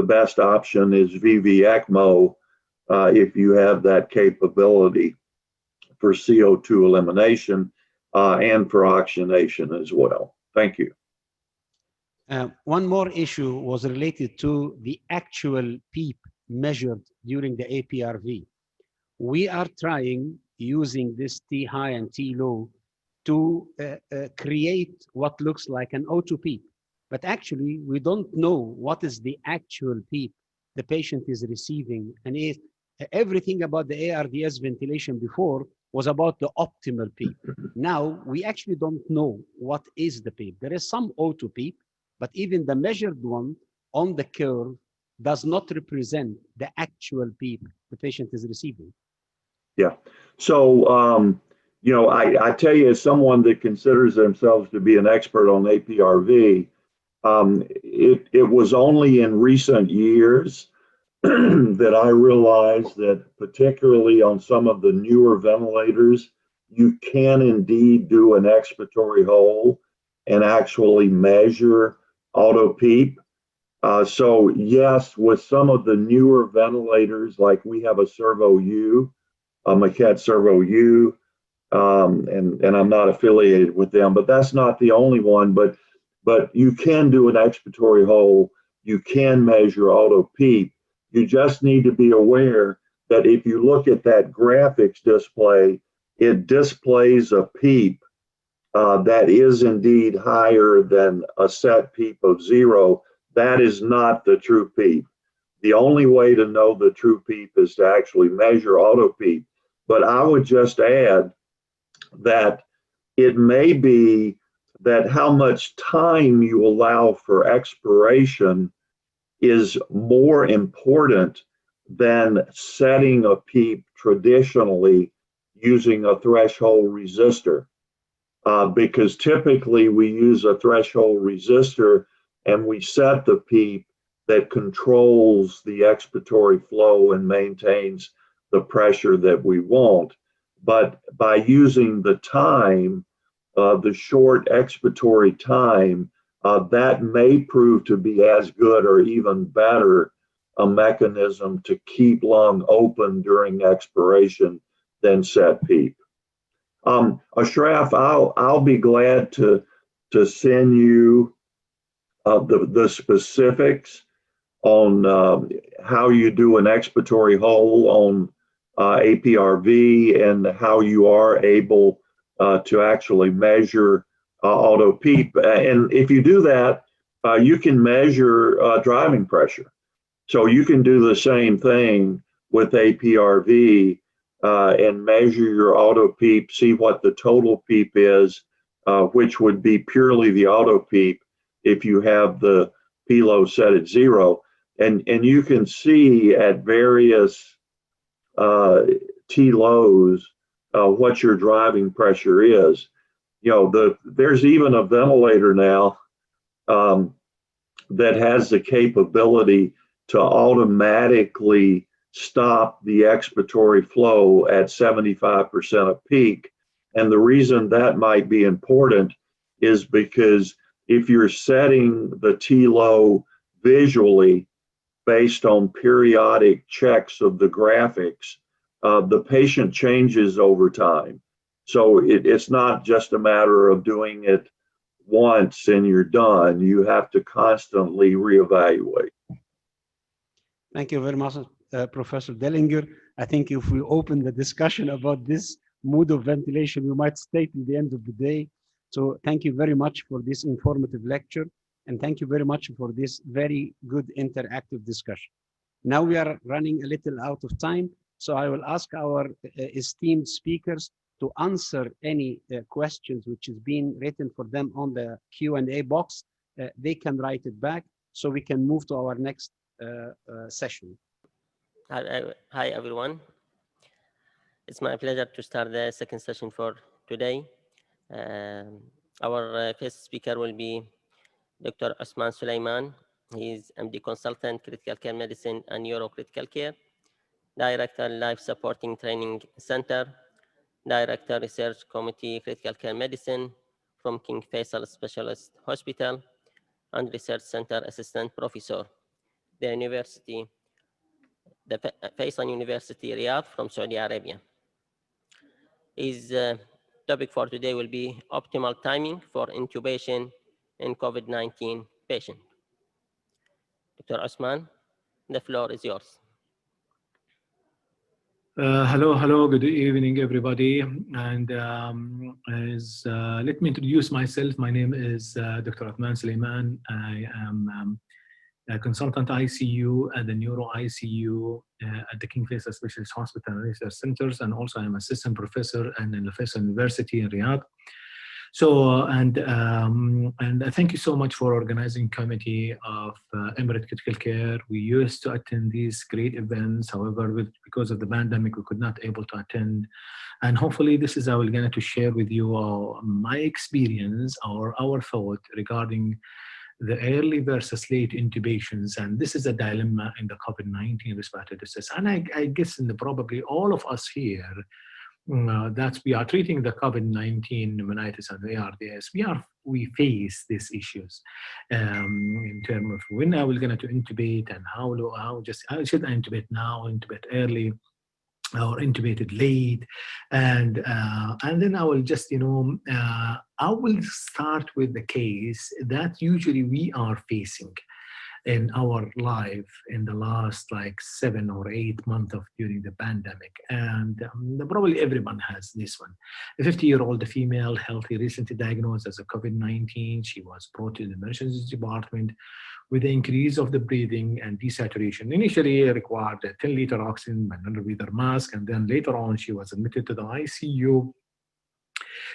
best option is VV-ECMO if you have that capability for CO2 elimination and for oxygenation as well. Thank you. One more issue was related to the actual PEEP measured during the APRV. We are trying, using this T high and T low, to create what looks like an O2 PEEP. But actually, we don't know what is the actual PEEP the patient is receiving. And everything about the ARDS ventilation before was about the optimal PEEP. Now, we actually don't know what is the PEEP. There is some O2 PEEP, but even the measured one on the curve does not represent the actual PEEP the patient is receiving. Yeah. So, I tell you, as someone that considers themselves to be an expert on APRV, it was only in recent years that I realized that particularly on some of the newer ventilators, you can indeed do an expiratory hole and actually measure auto PEEP. So yes, with some of the newer ventilators, like we have a Servo U, a Maquette Servo U, and I'm not affiliated with them, but that's not the only one. But you can do an expiratory hole, you can measure auto PEEP. You just need to be aware that if you look at that graphics display, it displays a PEEP that is indeed higher than a set PEEP of 0. That is not the true PEEP. The only way to know the true PEEP is to actually measure auto PEEP. But I would just add that it may be that how much time you allow for expiration is more important than setting a PEEP traditionally using a threshold resistor. Because typically we use a threshold resistor and we set the PEEP that controls the expiratory flow and maintains the pressure that we want. But by using the time, the short expiratory time, that may prove to be as good or even better a mechanism to keep lung open during expiration than set PEEP. Ashraf, I'll be glad to send you the specifics on how you do an expiratory hole on APRV and how you are able to actually measure auto PEEP. And if you do that, you can measure driving pressure. So you can do the same thing with APRV and measure your auto PEEP, see what the total PEEP is, which would be purely the auto PEEP if you have the P-low set at 0. And you can see at various T-lows what your driving pressure is. You know, there's even a ventilator now that has the capability to automatically stop the expiratory flow at 75% of peak. And the reason that might be important is because if you're setting the T-low visually based on periodic checks of the graphics, the patient changes over time. So it's not just a matter of doing it once and you're done. You have to constantly reevaluate. Thank you very much, Professor Dellinger. I think if we open the discussion about this mode of ventilation, we might stay till the end of the day. So thank you very much for this informative lecture. And thank you very much for this very good interactive discussion. Now we are running a little out of time. So I will ask our esteemed speakers to answer any questions which is being written for them on the Q&A box. They can write it back so we can move to our next session. Hi, everyone. It's my pleasure to start the second session for today. Our first speaker will be Dr. Osman Sulaiman. He's MD Consultant, Critical Care Medicine and Neurocritical Care, Director, Life Supporting Training Center, Director, Research Committee, Critical Care Medicine from King Faisal Specialist Hospital, and Research Center Assistant Professor, the Faisal University, Riyadh from Saudi Arabia. His topic for today will be optimal timing for intubation in COVID-19 patient. Dr. Osman, the floor is yours. Hello, good evening, everybody. And let me introduce myself. My name is Dr. Osman Sulaiman. I am a consultant ICU at the Neuro ICU at the King Faisal Specialist Hospital and Research Centers, and also I'm assistant professor at the Faisal University in Riyadh. So, and thank you so much for organizing committee of Emirates Critical Care. We used to attend these great events. However, because of the pandemic, we could not able to attend. And hopefully this is I will going to share with you my experience or our thought regarding the early versus late intubations, and this is a dilemma in the COVID-19 respiratory distress. And I guess in probably all of us here, that we are treating the COVID-19 pneumonitis and ARDS, we face these issues in terms of when are we going to intubate, and how should I intubate now, intubate early, or intubated late, and then I will just I will start with the case that usually we are facing in our life in the last like 7 or 8 months during the pandemic, and probably everyone has this one. A 50-year-old female, healthy, recently diagnosed as a COVID-19. She was brought to the emergency department with the increase of the breathing and desaturation. Initially required a 10-liter oxygen and under-breather mask, and then later on she was admitted to the ICU.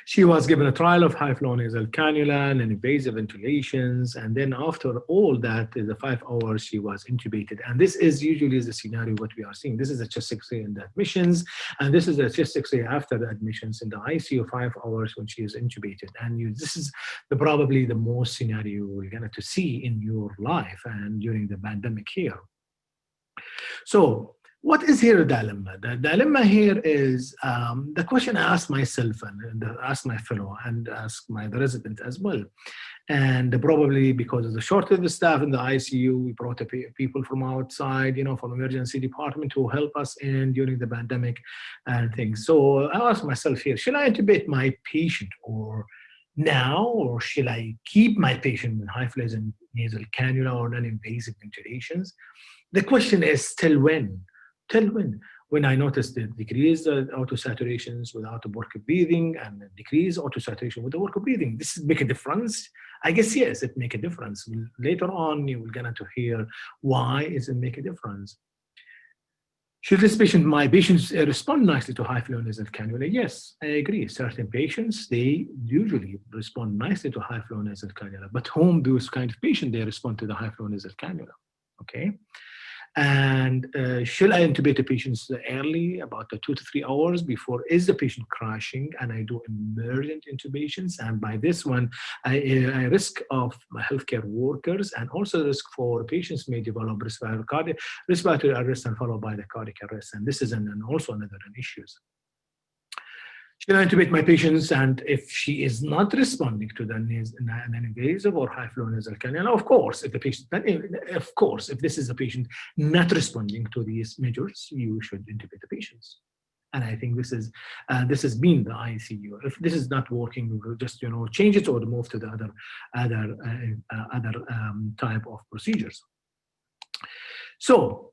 She was given a trial of high-flow nasal cannula and invasive ventilations, and then after all that, in the 5 hours, she was intubated. And this is usually the scenario what we are seeing. This is a chest X-ray in the admissions, and this is a chest X-ray after the admissions in the ICU, 5 hours when she is intubated. And this is probably the most scenario we're going to see in your life and during the pandemic here. So, what is here a dilemma? The dilemma here is the question I asked myself and asked my fellow and asked the resident as well. And probably because of the shortage of the staff in the ICU, we brought people from outside, from emergency department to help us in during the pandemic and things. So I asked myself here, should I intubate my patient now, or should I keep my patient with high-flow nasal cannula or non-invasive ventilations? The question is, till when? Till when? When I noticed the decreased auto-saturations without the work of breathing and decreased auto-saturation with the work of breathing. This make a difference? I guess yes, it make a difference. Later on, you will get to hear why is it make a difference. Should my patients respond nicely to high-flow nasal cannula? Yes, I agree. Certain patients, they usually respond nicely to high-flow nasal cannula, but whom those kind of patients, they respond to the high-flow nasal cannula, okay? And should I intubate the patients early, about 2 to 3 hours before is the patient crashing, and I do emergent intubations? And by this one, I risk of my healthcare workers, and also risk for patients may develop respiratory arrest and followed by the cardiac arrest. And this is also another issues. Should I intubate my patients, and if she is not responding to the non-invasive or high-flow nasal cannula, of course, if this is a patient not responding to these measures, you should intubate the patients. And I think this has been the ICU. If this is not working, we will just change it or move to the other type of procedures. So.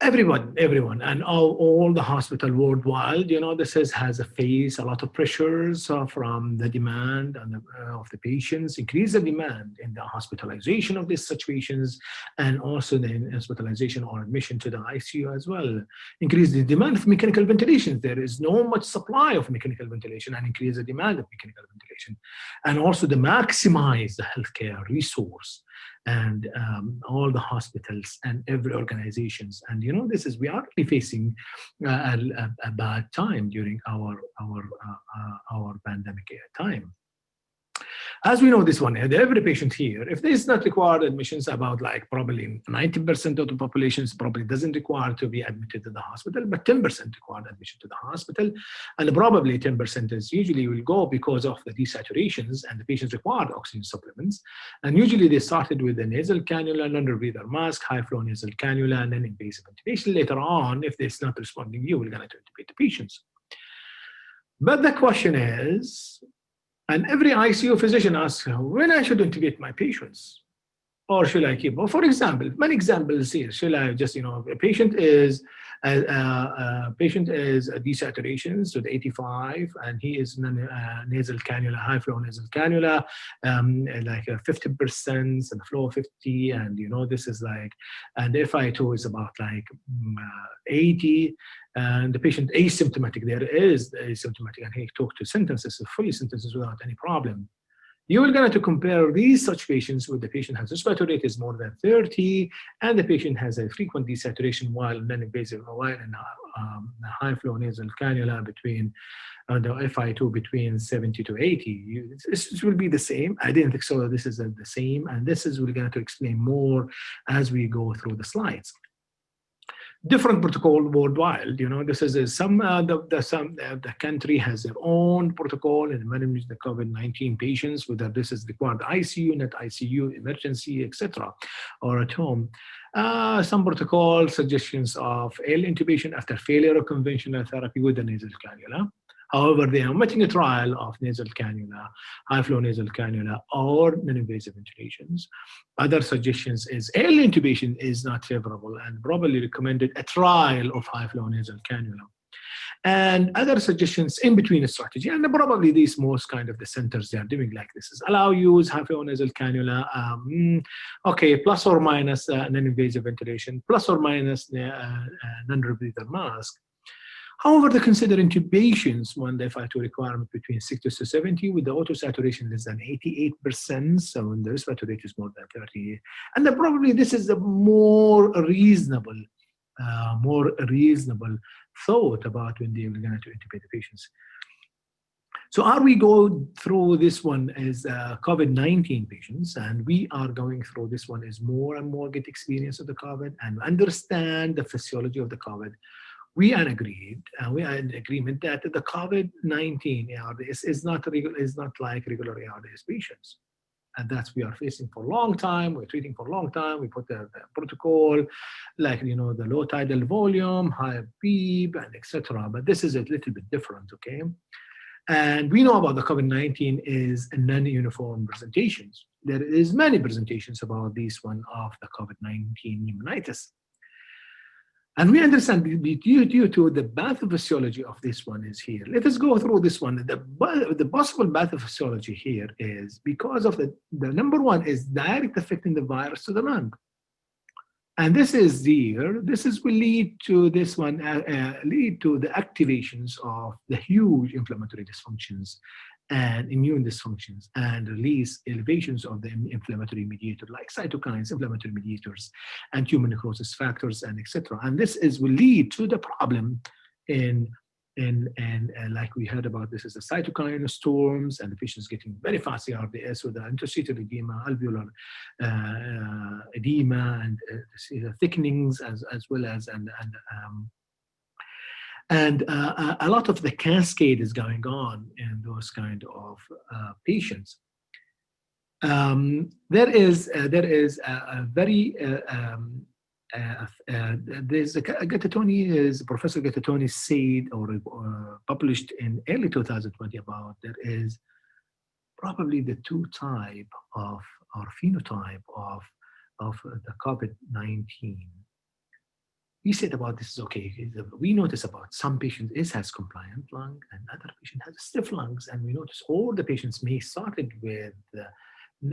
Everyone, and all the hospital worldwide, this has faced a lot of pressures from the demand and of the patients, increase the demand in the hospitalization of these situations, and also the hospitalization or admission to the ICU as well. Increase the demand of mechanical ventilation. There is no much supply of mechanical ventilation, and increase the demand of mechanical ventilation, and also to maximize the healthcare resource and all the hospitals and every organizations. And we are really facing a bad time during our pandemic time. As we know this one, every patient here, if this is not required admissions, about probably 90% of the population probably doesn't require to be admitted to the hospital, but 10% required admission to the hospital. And probably 10% is usually will go because of the desaturations and the patients required oxygen supplements. And usually they started with the nasal cannula, under-breather mask, high-flow nasal cannula, and then invasive ventilation. Later on, if it's not responding, you will going to intubate the patients. But the question is, and every ICU physician asks, when I should intubate my patients? Or should I keep? Well, for example, many examples here. Should I just, a patient is desaturations with 85, and he is nasal cannula, high-flow nasal cannula, 50% and the flow 50, and this is and the FI2 is about 80. And the patient asymptomatic, there is asymptomatic, and he talked to sentences, fully sentences without any problem. You are going to compare these such patients with the patient has respiratory rate is more than 30, and the patient has a frequent desaturation while non-invasive, while in high flow nasal cannula between the FI2 between 70 to 80. This will be the same. I didn't think so. This is the same, and this is we're going to explain more as we go through the slides. Different protocol worldwide. This is the country has their own protocol in managing the COVID-19 patients, whether this is required ICU, not ICU, emergency, etc., or at home. Some protocol suggestions of early intubation after failure of conventional therapy with the nasal cannula. However, they are omitting a trial of nasal cannula, high-flow nasal cannula, or non-invasive ventilations. Other suggestions is early intubation is not favorable and probably recommended a trial of high-flow nasal cannula. And other suggestions in between a strategy, and probably these most kind of the centers they are doing like this is allow use high-flow nasal cannula, okay, plus or minus non-invasive ventilation, plus or minus non-rebreather mask. However, they consider intubations when the FI2 requirement between 60 to 70 with the auto saturation less than 88%, so when the respiratory rate is more than 30. And then probably this is a more reasonable thought about when they were going to intubate the patients. So are we go through this one as COVID-19 patients, and we are going through this one as more and more get experience of the COVID and understand the physiology of the COVID. We are in agreement that the COVID-19 ARDS is not like regular ARDS patients. And that's we are facing for a long time, we're treating for a long time, we put the protocol, like, the low tidal volume, high PEEP, and etc. But this is a little bit different, okay? And we know about the COVID-19 is non-uniform presentations. There is many presentations about this one of the COVID-19 pneumonitis. And we understand due to the pathophysiology of this one is here. Let us go through this one. The possible pathophysiology here is because of the number one is direct affecting the virus to the lung. And this is there. This will lead to this one, lead to the activations of the huge inflammatory dysfunctions and immune dysfunctions and release elevations of the inflammatory mediator like cytokines, inflammatory mediators, and tumor necrosis factors, and etc. And this will lead to the problem in like we heard about, this is the cytokine storms and the patients getting very fast ARDS with the interstitial edema, alveolar edema, and thickenings as well as a lot of the cascade is going on in those kind of patients. There is a very there's a Gattatoni, is Professor Gattatoni said or published in early 2020 about there is probably the two type of or phenotype of the COVID-19. He said about this is okay. We notice about some patients has compliant lung and other patient has stiff lungs, and we notice all the patients may started with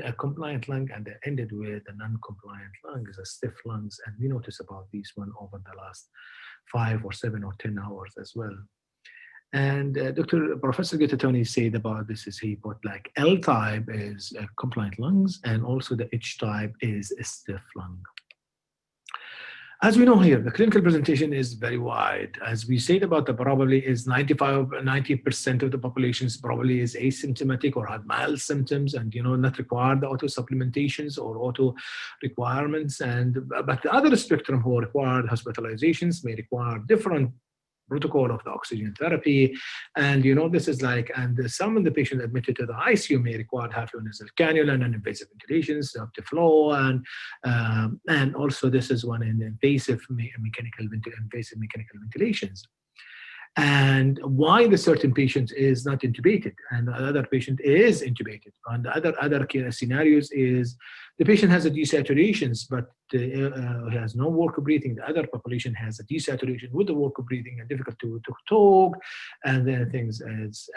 a compliant lung and they ended with a non-compliant lung, is a stiff lungs, and we notice about this one over the last 5 or 7 or 10 hours as well. And Professor Gattatoni said about this is he put like L type is compliant lungs, and also the H type is a stiff lung. As we know here, the clinical presentation is very wide. As we said about the probably is 90% of the populations probably is asymptomatic or had mild symptoms and not require the auto supplementations or auto requirements. But the other spectrum who required hospitalizations may require different protocol of the oxygen therapy, and this is like, and some of the patients admitted to the ICU may require high-flow nasal cannula and invasive ventilations up to flow, and also this is one in invasive mechanical ventilations. And why the certain patient is not intubated and the other patient is intubated. And the other scenarios is the patient has a desaturations, but has no work of breathing. The other population has a desaturation with the work of breathing and difficult to talk, and then things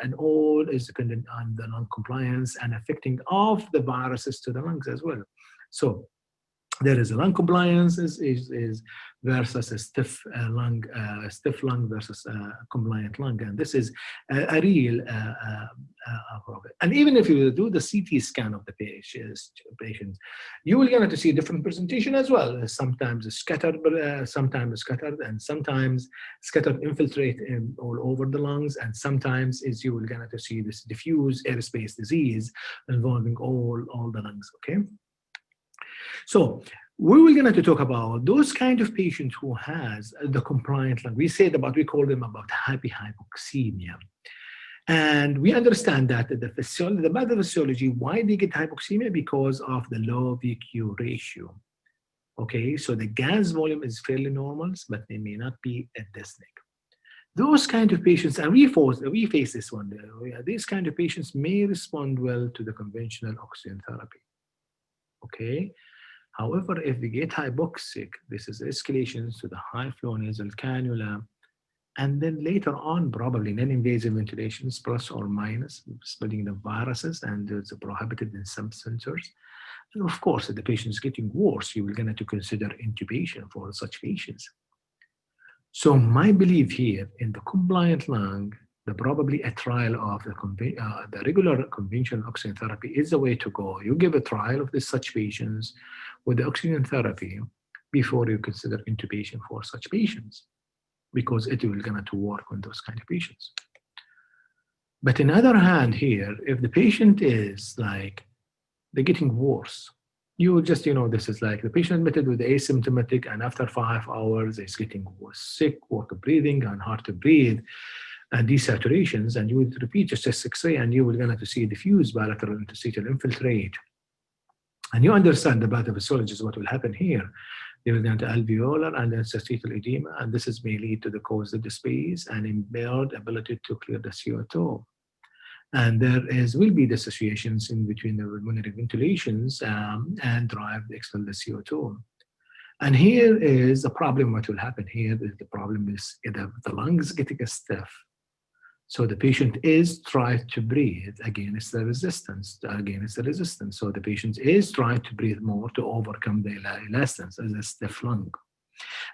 and all is dependent on the non-compliance and affecting of the viruses to the lungs as well. So There is a lung compliance is versus a stiff lung versus a compliant lung, and this is a real problem. And even if you do the CT scan of the patients, you will get to see different presentation as well. Sometimes scattered, sometimes scattered, and sometimes scattered infiltrate all over the lungs, and sometimes is you will get to see this diffuse airspace disease involving all the lungs. Okay. So we were going to talk about those kind of patients who has the compliant lung. We call them about happy hypoxemia. And we understand that the pathophysiology, why they get hypoxemia? Because of the low VQ ratio. Okay, so the gas volume is fairly normal, but they may not be at dyspneic. Those kind of patients, and we face this one, these kind of patients may respond well to the conventional oxygen therapy. Okay. However, if we get hypoxic, this is escalations to the high flow nasal cannula, and then later on, probably non-invasive ventilations, plus or minus, spreading the viruses, and it's prohibited in some centers. And of course, if the patient is getting worse, you will get to consider intubation for such patients. So my belief here in the compliant lung, probably a trial of the regular conventional oxygen therapy is the way to go. You give a trial of such patients with the oxygen therapy before you consider intubation for such patients, because it will going to work on those kind of patients. But on the other hand here, if the patient is like, they're getting worse, you just, this is like the patient admitted with asymptomatic, and after 5 hours, is getting sick, work of breathing, and hard to breathe, and desaturations, and you would repeat your chest X-ray, and you will going to see diffuse bilateral interstitial infiltrate. And you understand the pathophysiology, what will happen here. They will go to alveolar and interstitial edema, and this may lead to the causative space and impaired ability to clear the CO2. And there will be dissociations in between the pulmonary ventilations and drive the expel the CO2. And here is the problem. What will happen here is the problem is either the lungs getting stiff. So the patient is trying to breathe against the resistance, So the patient is trying to breathe more to overcome the elastance as a stiff lung.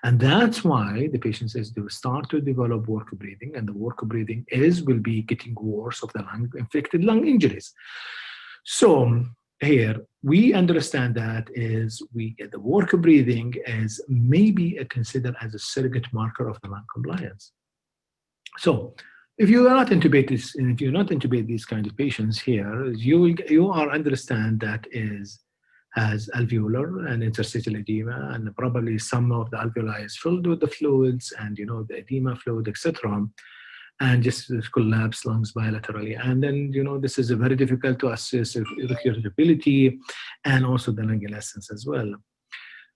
And that's why the patient says they will start to develop work breathing, and the work breathing will be getting worse of the infected lung injuries. So here we understand that the work breathing is maybe considered as a surrogate marker of the lung compliance. So if you are not intubate this, and if you not intubate these kind of patients here, you are understand that has alveolar and interstitial edema, and probably some of the alveoli is filled with the fluids, and the edema fluid, etc., and just collapse lungs bilaterally. And then this is very difficult to assess recruitability and also the lung elastance as well.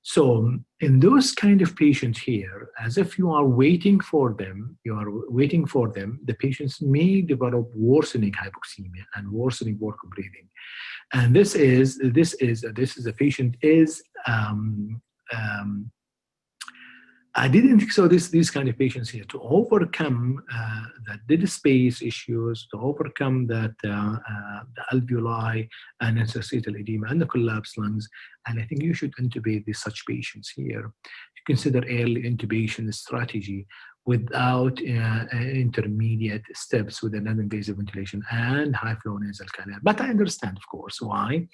So in those kind of patients here, as if you are waiting for them, the patients may develop worsening hypoxemia and worsening work breathing. And this is the patient is I didn't think so. These kind of patients here to overcome the dead space issues, to overcome that the alveoli and interstitial edema and the collapsed lungs, and I think you should intubate such patients here. You consider early intubation strategy without intermediate steps with a non-invasive ventilation and high flow nasal canal. But I understand, of course, why.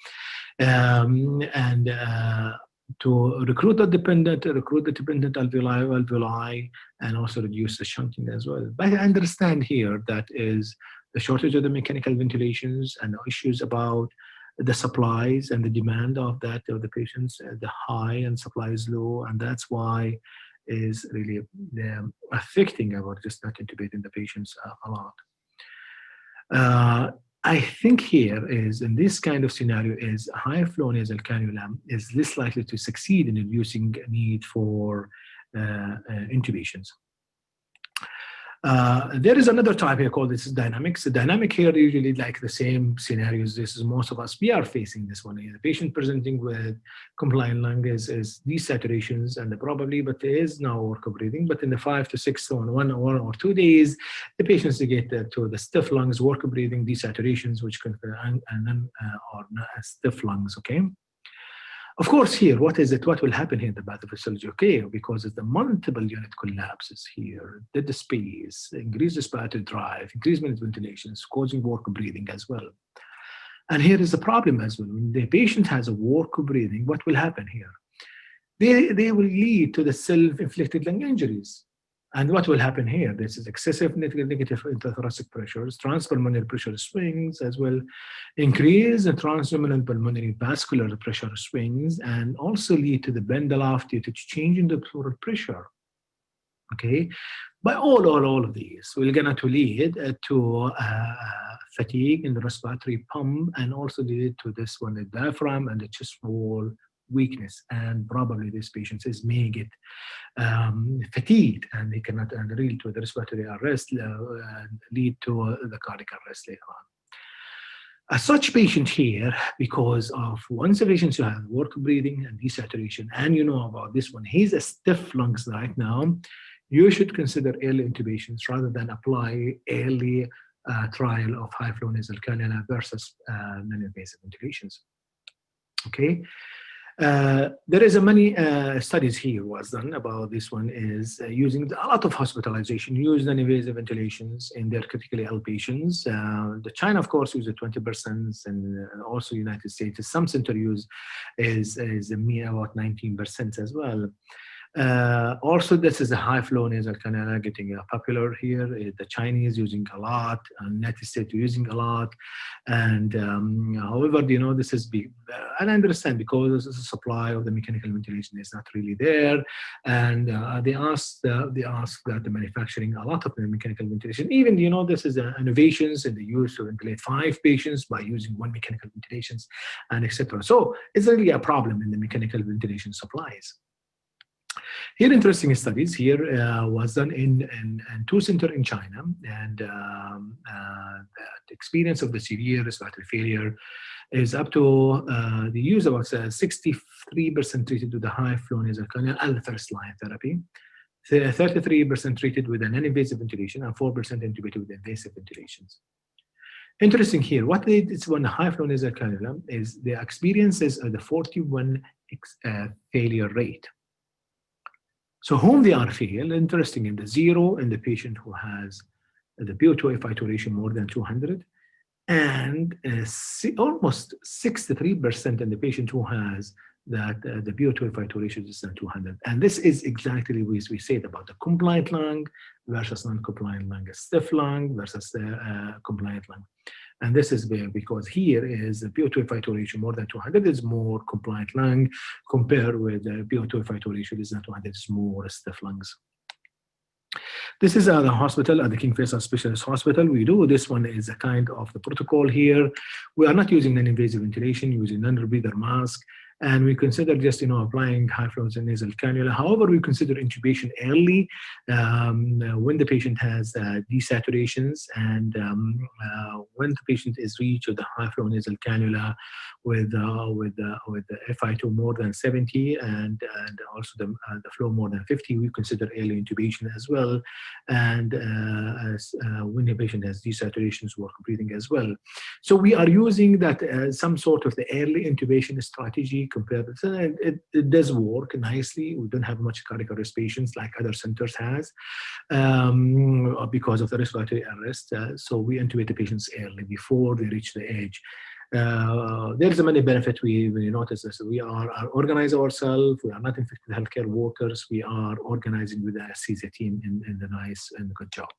To recruit the dependent alveoli, and also reduce the shunting as well. But I understand here that is the shortage of the mechanical ventilations and the issues about the supplies and the demand of the patients, the high and supply is low, and that's why is really affecting about just not intubating the patients a lot. I think here is, in this kind of scenario, is high flow nasal cannula is less likely to succeed in reducing need for intubations. There is another type here called this dynamics. The dynamic here usually like the same scenarios. This is most of us, we are facing this one. The patient presenting with compliant lung is desaturations, and probably, but there is no work of breathing. But in the 5 to 6 on 1 or 2 days, the patients get to the stiff lungs, work of breathing, desaturations, which can or stiff lungs. Okay. Of course, here, what is it? What will happen here in the pathophysiology? Okay, because it's the multiple unit collapses here, dead space, increased respiratory drive, increased ventilations, causing work breathing as well. And here is the problem as well. When the patient has a work breathing, what will happen here? They will lead to the self-inflicted lung injuries. And what will happen here? This is excessive negative intrathoracic pressures, transpulmonary pressure swings as well, increase in transluminal pulmonary vascular pressure swings, and also lead to the Bendeloff due to change in the pleural pressure. Okay, by all of these, we're going to lead to fatigue in the respiratory pump, and also lead to this one, the diaphragm and the chest wall weakness, and probably this patient may get fatigued, and they cannot lead to the respiratory arrest, lead to the cardiac arrest later on. Such patient here, because of once the patient who has work breathing and desaturation, and you know about this one, he's a stiff lungs right now, you should consider early intubations rather than apply early trial of high flow nasal cannula versus non-invasive ventilations. Okay. There is many studies here was done about this one, is using a lot of hospitalization, use non-invasive ventilations in their critically ill patients. The China, of course, uses 20%, and also United States, some center use is about 19% as well. Also, this is a high flow nasal cannula getting popular here. The Chinese using a lot, and United States using a lot. And however, you know, this is big, and I understand because the supply of the mechanical ventilation is not really there. And they ask that the manufacturing a lot of the mechanical ventilation. Even, you know, this is innovations in the use to ventilate 5 patients by using 1 mechanical ventilations, and etc. So it's really a problem in the mechanical ventilation supplies. Here, interesting studies here was done in 2 centers in China, and the experience of the severe respiratory failure is up to the use about 63% treated with the high flow nasal cannula and the first line therapy, 33% treated with an non-invasive ventilation, and 4% intubated with invasive ventilations. Interesting here, what they did when the high flow nasal cannula is the experiences of the 41 failure rate. So whom they are failed, interesting, in the 0 in the patient who has the PO2 F2 ratio more than 200, and almost 63% in the patient who has that the PO2 F2 ratio is than 200. And this is exactly what we said about the compliant lung versus non-compliant lung, a stiff lung versus the compliant lung. And this is because here is the PO2 F2 ratio more than 200 is more compliant lung, compared with the PO2 F2 ratio is not 200, is more stiff lungs. This is the hospital, at the King Faisal Specialist Hospital. We do this one is a kind of the protocol here. We are not using non-invasive ventilation, using non-rebreather mask. And we consider just, you know, applying high flow nasal cannula. However, we consider intubation early when the patient has desaturations, and when the patient is reached with the high flow nasal cannula with the Fi2 more than 70 and also the flow more than 50, we consider early intubation as well. And when the patient has desaturations, work breathing as well. So we are using that some sort of the early intubation strategy compared to it does work nicely. We don't have much cardiac arrest patients like other centers has because of the respiratory arrest. So we intubate the patients early before they reach the age. There's a many benefit we notice this. We are organize ourselves. We are not infected healthcare workers. We are organizing with the CAZ team in the nice and good job.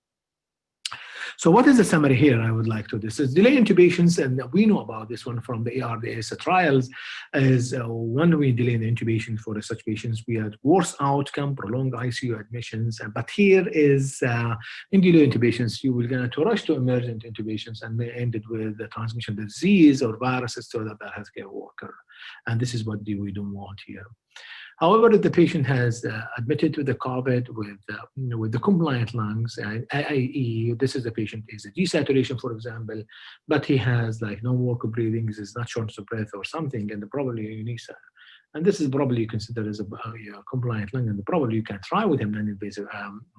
So what is the summary here? I would like to, this is delay intubations, and we know about this one from the ARDS trials, is when we delay the intubation for such patients, we had worse outcome, prolonged ICU admissions, but here is in delay intubations, you will get to rush to emergent intubations and may end it with the transmission of disease or viruses to the healthcare worker. And this is what we don't want here. However, if the patient has admitted to the COVID with the compliant lungs, i.e., this is the patient is a desaturation, for example, but he has like no work of breathing, is not shortness of breath or something, and probably UNISA. And this is probably considered as a compliant lung, and probably you can try with him non-invasive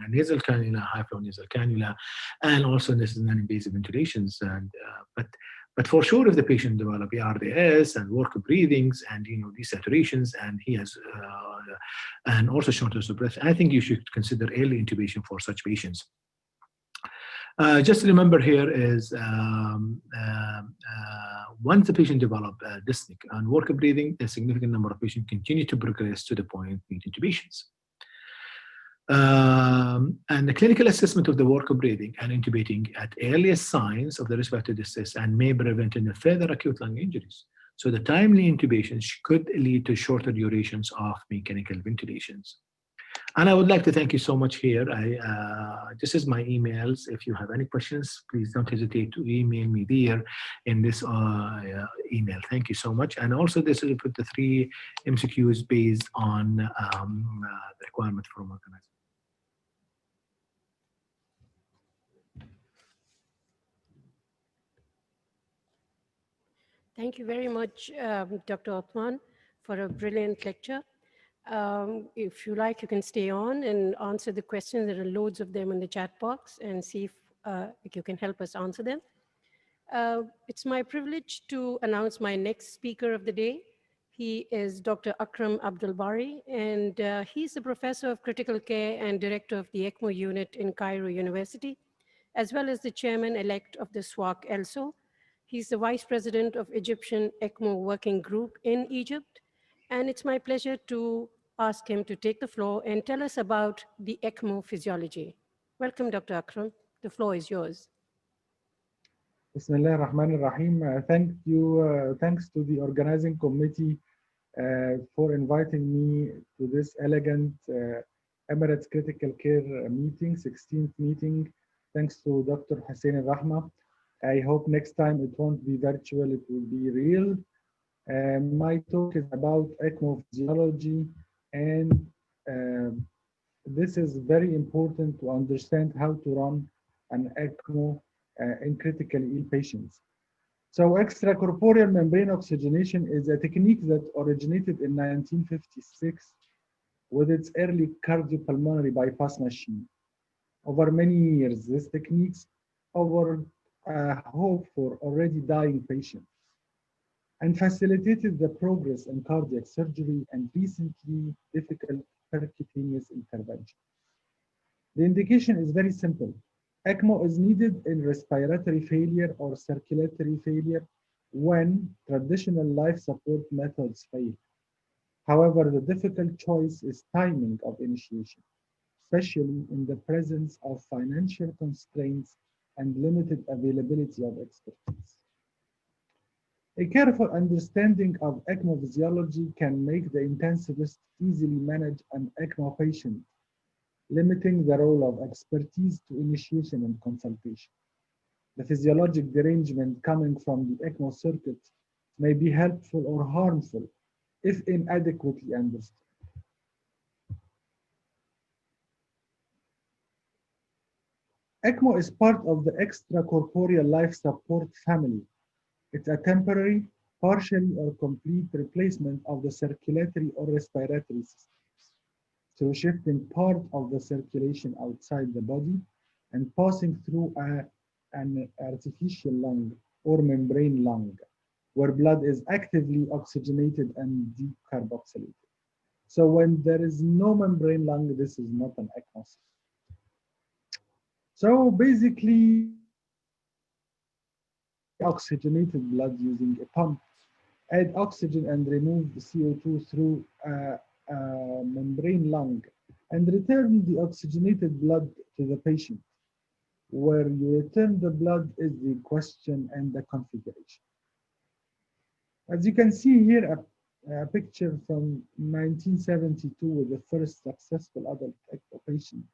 nasal cannula, high flow nasal cannula, and also this is non-invasive ventilations. And but But for sure, if the patient develop ARDS and work breathings and desaturations, and he has and also shortness of breath, I think you should consider early intubation for such patients. Just remember here is once the patient develop dyspnea and work breathing, a significant number of patients continue to progress to the point of intubations. And the clinical assessment of the work breathing and intubating at earliest signs of the respiratory distress and may prevent any further acute lung injuries. So the timely intubations could lead to shorter durations of mechanical ventilations. And I would like to thank you so much here. This is my emails. If you have any questions, please don't hesitate to email me there in this email. Thank you so much. And also this will put the 3 MCQs based on the requirement from organization. Thank you very much, Dr. Othman, for a brilliant lecture. If you like, you can stay on and answer the questions. There are loads of them in the chat box, and see if you can help us answer them. It's my privilege to announce my next speaker of the day. He is Dr. Akram Abdul Bari, and he's the professor of critical care and director of the ECMO unit in Cairo University, as well as the chairman-elect of the SWAC ELSO. He's the vice president of Egyptian ECMO Working Group in Egypt. And it's my pleasure to ask him to take the floor and tell us about the ECMO physiology. Welcome, Dr. Akram. The floor is yours. Bismillah ar-Rahman ar-Rahim. Thanks to the organizing committee for inviting me to this elegant Emirates Critical Care meeting, 16th meeting. Thanks to Dr. Hussein al-Rahma. I hope next time it won't be virtual, it will be real. My talk is about ECMO physiology, and this is very important to understand how to run an ECMO in critically ill patients. So extracorporeal membrane oxygenation is a technique that originated in 1956 with its early cardiopulmonary bypass machine. Over many years, this technique offered hope for already dying patients and facilitated the progress in cardiac surgery and recently difficult percutaneous intervention. The indication is very simple. ECMO is needed in respiratory failure or circulatory failure when traditional life support methods fail. However, the difficult choice is timing of initiation, especially in the presence of financial constraints and limited availability of expertise. A careful understanding of ECMO physiology can make the intensivist easily manage an ECMO patient, limiting the role of expertise to initiation and consultation. The physiologic derangement coming from the ECMO circuit may be helpful or harmful if inadequately understood. ECMO is part of the extracorporeal life support family. It's a temporary, partially or complete replacement of the circulatory or respiratory systems, through shifting part of the circulation outside the body and passing through an artificial lung or membrane lung, where blood is actively oxygenated and decarboxylated. So when there is no membrane lung, this is not an ECMO. So basically, oxygenated blood using a pump, add oxygen and remove the CO2 through a membrane lung, and return the oxygenated blood to the patient. Where you return the blood is the question and the configuration. As you can see here, a picture from 1972 with the first successful adult ECMO patient.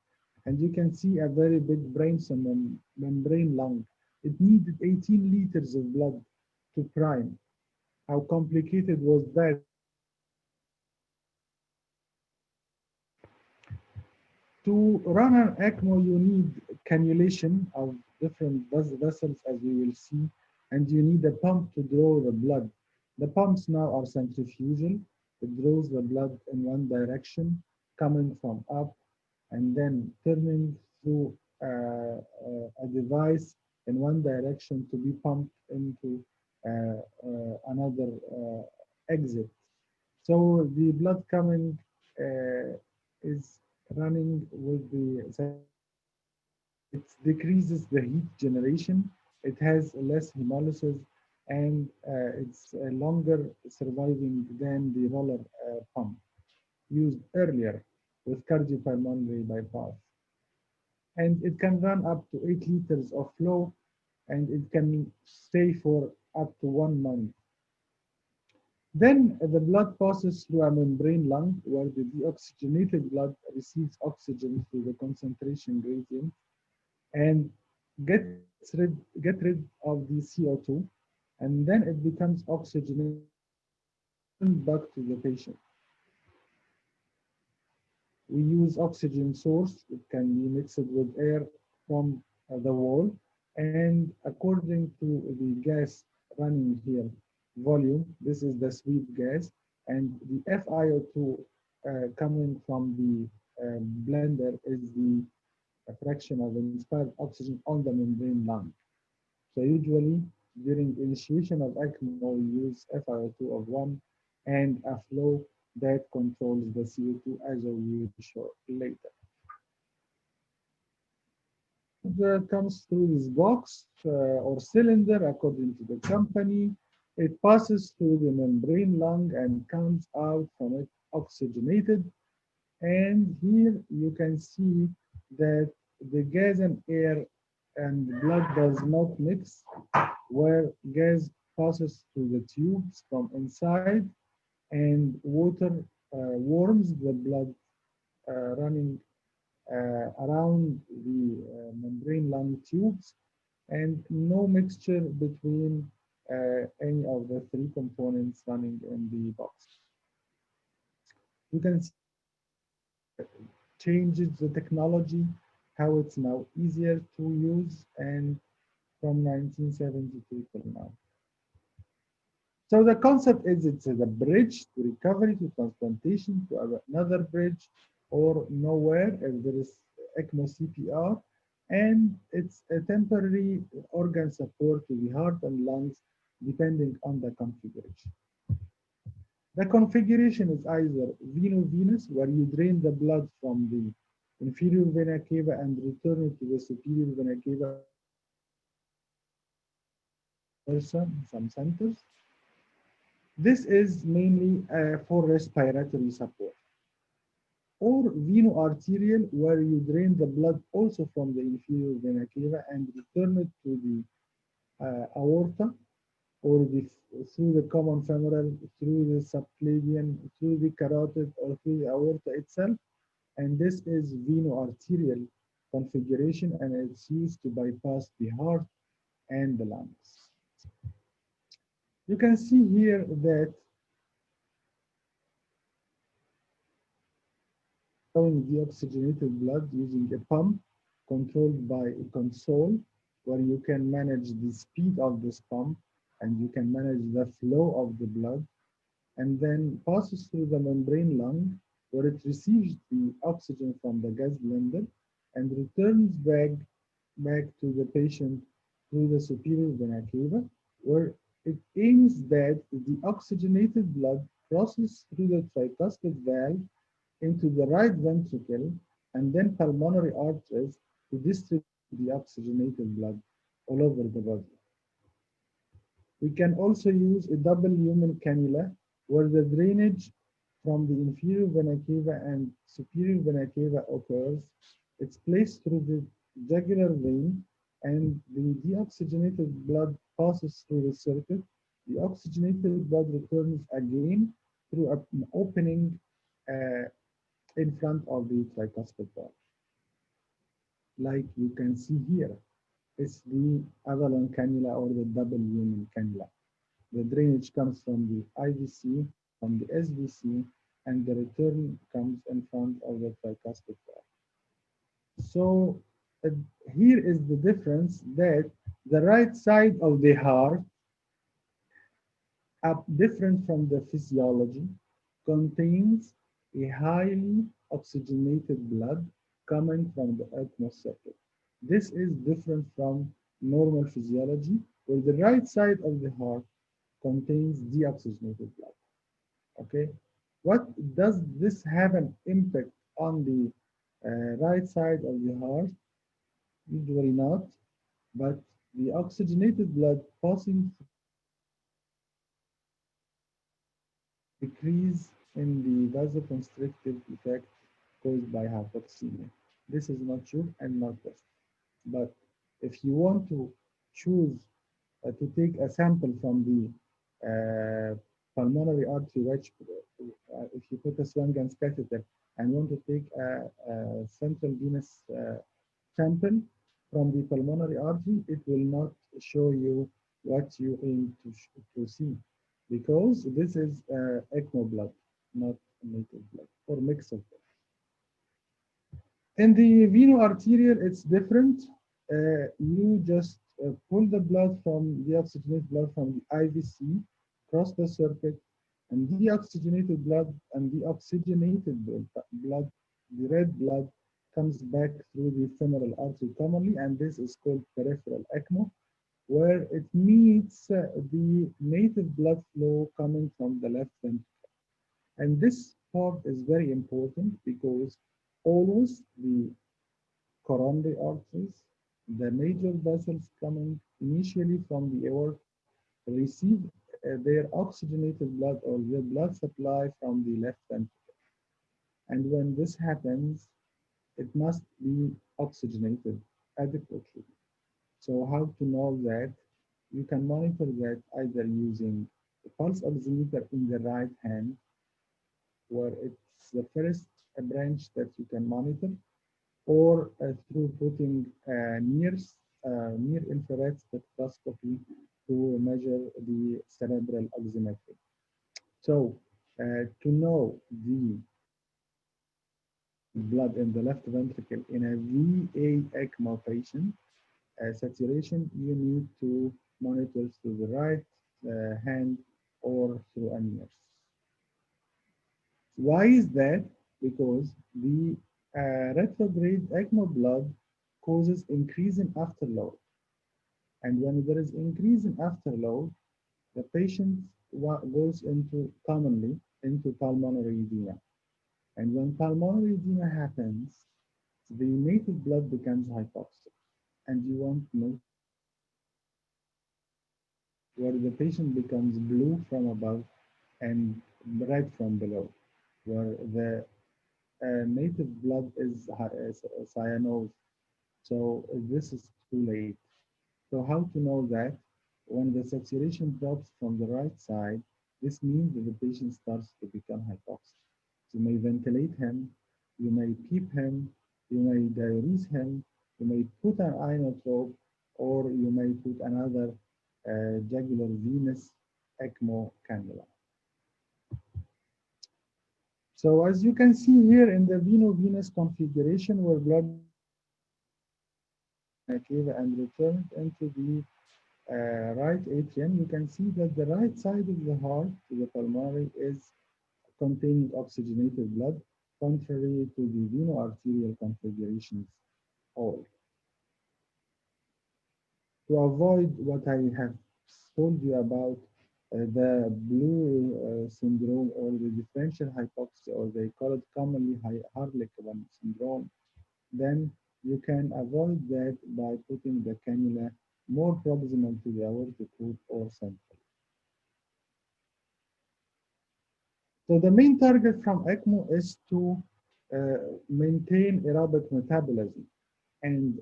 And you can see a very big brainstem membrane lung. It needed 18 liters of blood to prime. How complicated was that? To run an ECMO, you need cannulation of different vessels, as we will see, and you need a pump to draw the blood. The pumps now are centrifugal. It draws the blood in one direction, coming from up, and then turning through a device in one direction to be pumped into another exit. So the blood coming is running with the, it decreases the heat generation, it has less hemolysis, and it's longer surviving than the roller pump used earlier with cardiopulmonary bypass. And it can run up to 8 liters of flow, and it can stay for up to 1 month. Then the blood passes through a membrane lung where the deoxygenated blood receives oxygen through the concentration gradient and get rid of the CO2, and then it becomes oxygenated back to the patient. We use oxygen source. It can be mixed with air from the wall, and according to the gas running here volume, this is the sweep gas, and the FiO2 coming from the blender is the fraction of inspired oxygen on the membrane lung. So usually during initiation of ECMO, we use FiO2 of 1 and a flow that controls the CO2, as I will show later. That comes through this box or cylinder according to the company. It passes through the membrane lung and comes out from it oxygenated. And here you can see that the gas and air and blood does not mix, where gas passes through the tubes from inside and water warms the blood running around the membrane lung tubes, and no mixture between any of the 3 components running in the box. You can see changes the technology, how it's now easier to use, and from 1972 till now. So the concept is it's a bridge to recovery, to transplantation, to another bridge, or nowhere if there is ECMO CPR, and it's a temporary organ support to the heart and lungs depending on the configuration. The configuration is either veno-venous, where you drain the blood from the inferior vena cava and return it to the superior vena cava in some centers. This is mainly for respiratory support. Or veno-arterial, where you drain the blood also from the inferior vena cava and return it to the aorta, or through the common femoral, through the subclavian, through the carotid, or through the aorta itself. And this is veno-arterial configuration, and it's used to bypass the heart and the lungs. You can see here that showing deoxygenated blood using a pump controlled by a console, where you can manage the speed of this pump and you can manage the flow of the blood, and then passes through the membrane lung, where it receives the oxygen from the gas blender and returns back to the patient through the superior vena cava, where it aims that the oxygenated blood crosses through the tricuspid valve into the right ventricle and then pulmonary arteries to distribute the oxygenated blood all over the body. We can also use a double lumen cannula, where the drainage from the inferior vena cava and superior vena cava occurs. It's placed through the jugular vein, and the deoxygenated blood passes through the circuit. The oxygenated blood returns again through an opening in front of the tricuspid valve. Like you can see here, it's the Avalon cannula or the double lumen cannula. The drainage comes from the IVC, from the SVC, and the return comes in front of the tricuspid valve. So here is the difference, that the right side of the heart, different from the physiology, contains a highly oxygenated blood coming from the ECMO circuit. This is different from normal physiology, where the right side of the heart contains deoxygenated blood. Okay, what does this have an impact on the right side of the heart? Usually not, but the oxygenated blood passing decrease in the vasoconstrictive effect caused by hypoxemia. This is not true and not tested. But if you want to choose to take a sample from the pulmonary artery, which if you put a Swengan's catheter and want to take a central venous sample from the pulmonary artery, it will not show you what you aim to see, because this is ECMO blood, not native blood or mix of blood. In the veno-arterial, it's different. You just pull the blood from the oxygenated blood from the IVC, cross the circuit, and deoxygenated blood and the oxygenated blood, the red blood, comes back through the femoral artery commonly, and this is called peripheral ECMO, where it meets the native blood flow coming from the left ventricle. And this part is very important because always the coronary arteries, the major vessels coming initially from the aorta, receive their oxygenated blood or their blood supply from the left ventricle. And when this happens, it must be oxygenated adequately. So how to know that? You can monitor that either using the pulse oximeter in the right hand, where it's the first branch that you can monitor, or through putting near infrared spectroscopy to measure the cerebral oximetry. So to know the blood in the left ventricle in a VA ECMO patient saturation, you need to monitor through the right hand or through a nurse. Why is that? Because the retrograde ECMO blood causes increase in afterload. And when there is increase in afterload, the patient goes commonly into pulmonary edema. And when pulmonary edema happens, the native blood becomes hypoxic. And you want to know where the patient becomes blue from above and red from below, where the native blood is cyanose. So this is too late. So how to know that? When the saturation drops from the right side, this means that the patient starts to become hypoxic. You may ventilate him, you may PEEP him, you may diurese him, you may put an inotrope, or you may put another jugular venous ECMO cannula. So as you can see here in the veno-venous configuration, where blood and returned into the right atrium, you can see that the right side of the heart, the pulmonary, is containing oxygenated blood, contrary to the veno-arterial configurations all. To avoid what I have told you about the blue syndrome or the differential hypoxia, or they call it commonly Harlequin syndrome, then you can avoid that by putting the cannula more proximal to the aortic root or central. So the main target from ECMO is to maintain aerobic metabolism. And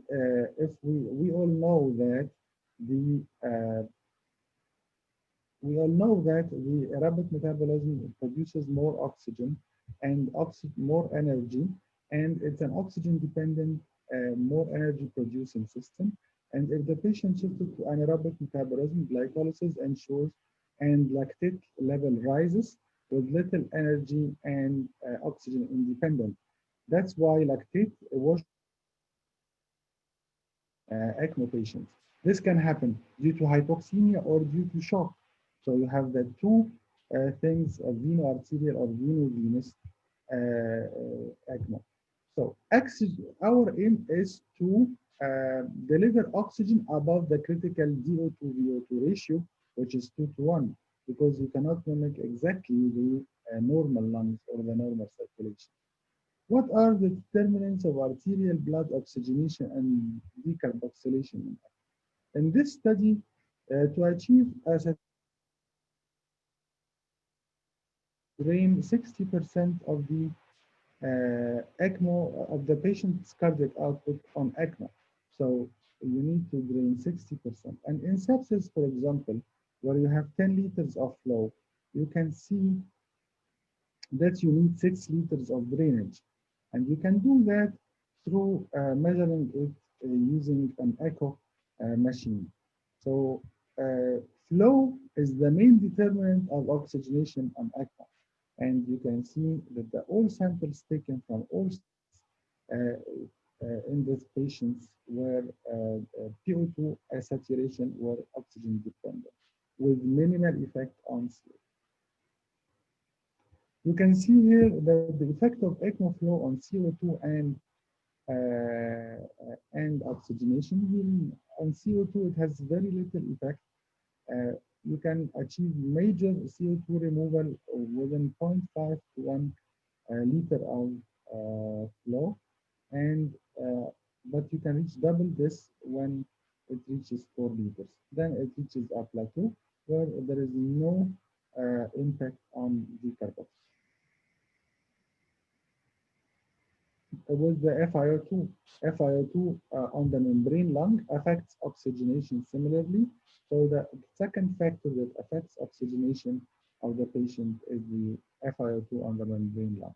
if we all know that the aerobic metabolism produces more oxygen and more energy, and it's an oxygen-dependent, more energy-producing system. And if the patient shifted to anaerobic metabolism, glycolysis ensures, and lactate level rises with little energy and oxygen independent. That's why lactate was ECMO patients. This can happen due to hypoxemia or due to shock. So you have the two things, veno-arterial or veno-venous ECMO. So our aim is to deliver oxygen above the critical DO2-VO2 ratio, which is 2:1, because you cannot mimic exactly the normal lungs or the normal circulation. What are the determinants of arterial blood oxygenation and decarboxylation? In this study, to achieve a drain 60% of the ECMO of the patient's cardiac output on ECMO. So you need to drain 60%. And in sepsis, for example, where you have 10 liters of flow, you can see that you need 6 liters of drainage. And you can do that through measuring it using an echo machine. So flow is the main determinant of oxygenation on ECMO. And you can see that all samples taken from all in these patients were PO2 saturation were oxygen dependent with minimal effect on sleep. You can see here that the effect of ECMO flow on CO2 and oxygenation. Here on CO2, it has very little effect. You can achieve major CO2 removal within 0.5 to 1 liter of flow, and but you can reach double this when it reaches 4 liters. Then it reaches a plateau where there is no impact on decarboxylation. With the FiO2, FiO2 on the membrane lung affects oxygenation similarly. So the second factor that affects oxygenation of the patient is the FiO2 on the membrane lung.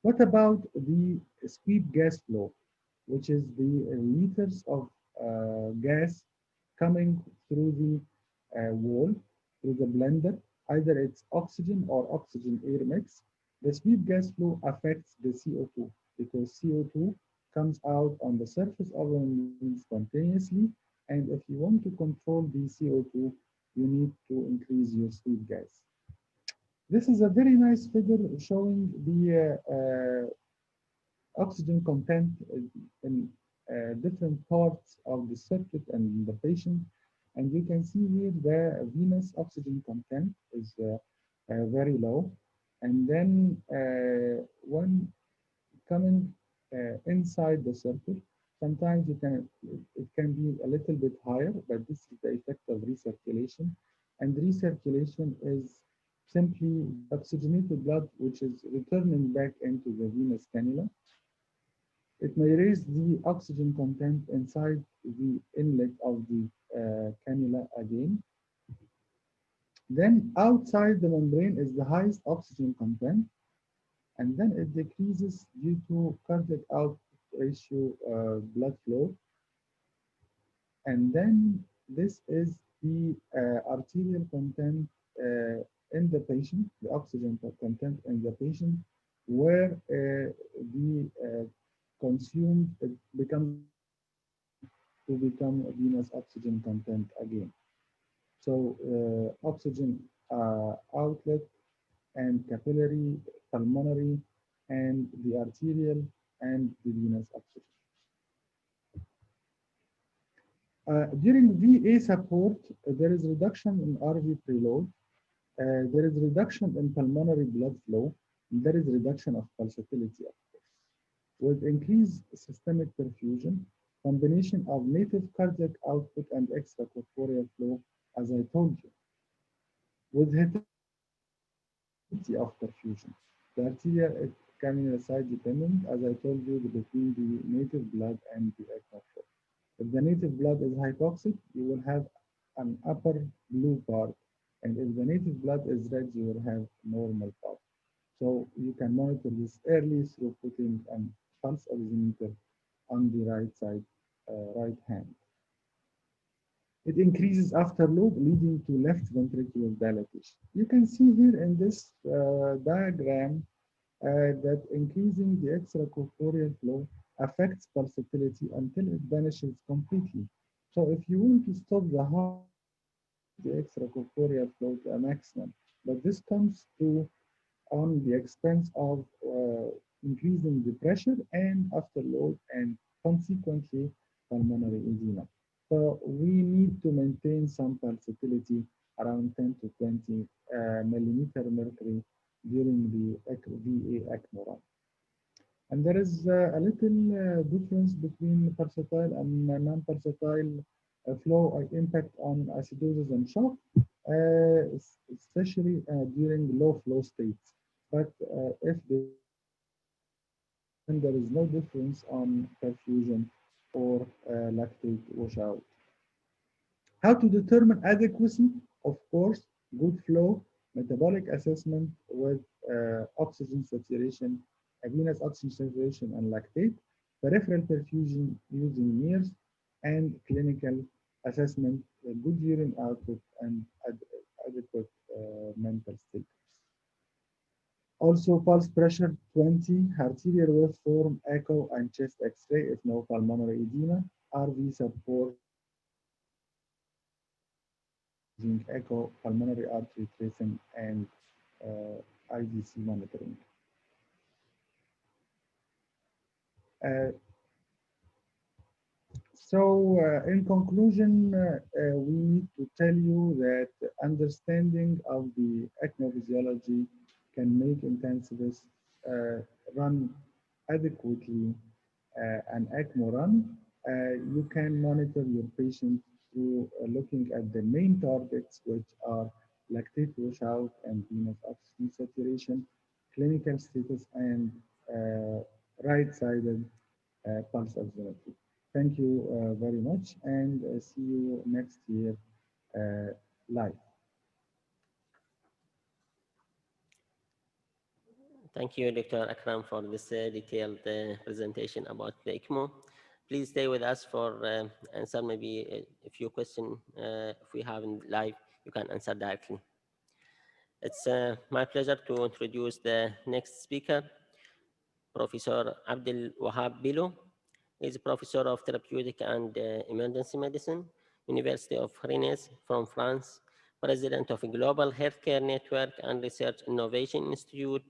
What about the sweep gas flow, which is the liters of gas coming through the wall, through the blender, either it's oxygen or oxygen air mix. The sweep gas flow affects the CO2 because CO2 comes out on the surface of the membrane spontaneously, and if you want to control the CO2, you need to increase your sweep gas. This is a very nice figure showing the oxygen content in different parts of the circuit and the patient. And you can see here the venous oxygen content is very low. And then when coming inside the circuit, sometimes it can be a little bit higher, but this is the effect of recirculation. And recirculation is simply oxygenated blood, which is returning back into the venous cannula. It may raise the oxygen content inside the inlet of the cannula again. Then outside the membrane is the highest oxygen content, and then it decreases due to cardiac output ratio blood flow. And then this is the arterial content in the patient, the oxygen content in the patient, where the consumed, it becomes to become venous oxygen content again. So oxygen outlet and capillary, pulmonary, and the arterial and the venous oxygen. During VA support, there is reduction in RV preload, there is reduction in pulmonary blood flow, and there is reduction of pulsatility, of course. With increased systemic perfusion, combination of native cardiac output and extracorporeal flow, as I told you. With heterogeneity of perfusion, the arterial cannula side dependent, as I told you, between the native blood and the ECMO flow. If the native blood is hypoxic, you will have an upper blue part. And if the native blood is red, you will have normal part. So you can monitor this early through putting a pulse oximeter on the right side, right hand. It increases after load, leading to left ventricular dilatation. You can see here in this diagram that increasing the extracorporeal flow affects pulsatility until it vanishes completely. So if you want to stop the extracorporeal flow to a maximum, but this comes to on the expense of increasing the pressure and afterload and consequently pulmonary edema. So we need to maintain some pulsatility around 10 to 20 millimeter mercury during the VA ECMO run. And there is a little difference between pulsatile and non-pulsatile flow impact on acidosis and shock, especially during low flow states. But if there is no difference on perfusion or lactate washout. How to determine adequacy? Of course, good flow, metabolic assessment with oxygen saturation, venous oxygen saturation and lactate, peripheral perfusion using MERS, and clinical assessment, good urine output, and adequate mental status. Also, pulse pressure 20, arterial waveform, echo, and chest X-ray if no pulmonary edema, RV support, using echo, pulmonary artery tracing, and IDC monitoring. In conclusion, we need to tell you that understanding of the ECMO physiology can make intensivists run adequately an ECMO run. You can monitor your patient through looking at the main targets, which are lactate washout and venous oxygen saturation, clinical status, and right-sided pulse oximetry. Thank you very much, and see you next year live. Thank you, Dr. Akram, for this detailed presentation about the ECMO. Please stay with us for answer maybe a few questions. If we have in live, you can answer directly. It's my pleasure to introduce the next speaker, Professor Abdel Wahab Bilo. He is a professor of therapeutic and emergency medicine, University of Rennes from France, president of a Global Healthcare Network and Research Innovation Institute,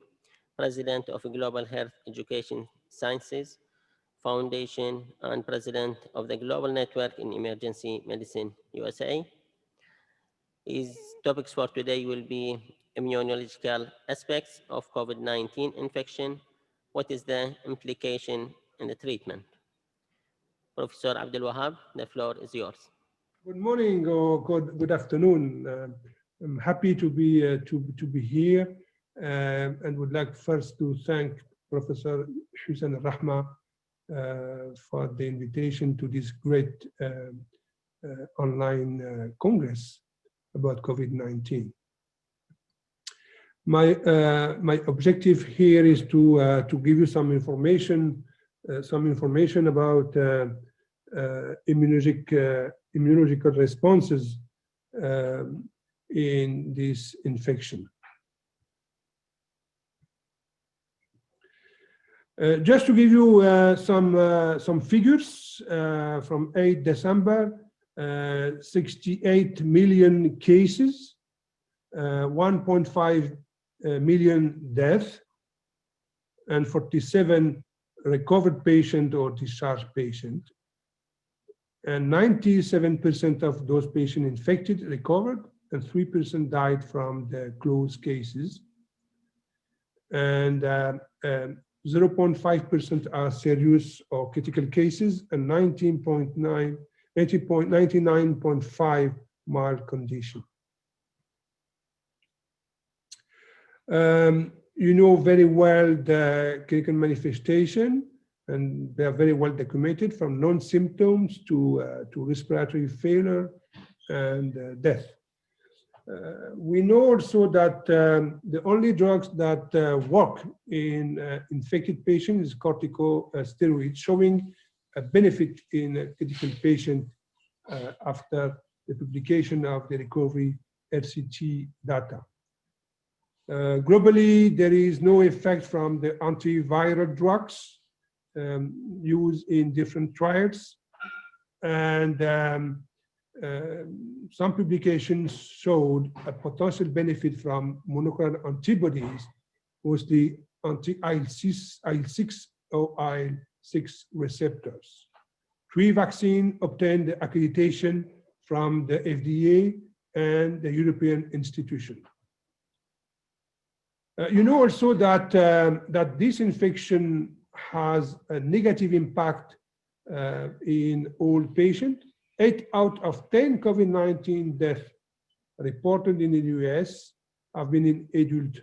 president of a Global Health Education Sciences Foundation, and president of the Global Network in Emergency Medicine USA. His topics for today will be immunological aspects of COVID-19 infection. What is the implication in the treatment? Professor Abdel Wahab, the floor is yours. Good morning or good afternoon. I'm happy to be here and would like first to thank Professor Hussein Rahma for the invitation to this great online congress about COVID-19. My objective here is to give you some information about immunological responses in this infection. Just to give you some figures from 8 December, 68 million cases, 1.5 million deaths, and 47 recovered patient or discharged patient. And 97% of those patients infected recovered, and 3% died from the closed cases. And 0.5% are serious or critical cases, and 99.5 mild condition. You know very well the clinical manifestation, and they are very well documented, from non-symptoms to respiratory failure and death. We know also that the only drugs that work in infected patients is corticosteroids, showing a benefit in a critical patient after the publication of the recovery RCT data. Globally, there is no effect from the antiviral drugs used in different trials, and some publications showed a potential benefit from monoclonal antibodies, mostly anti-IL-6 or 6 receptors. 3 vaccines obtained accreditation from the FDA and the European institution. You know also that, that this infection has a negative impact in all patients. 8 out of 10 COVID-19 deaths reported in the US have been in adult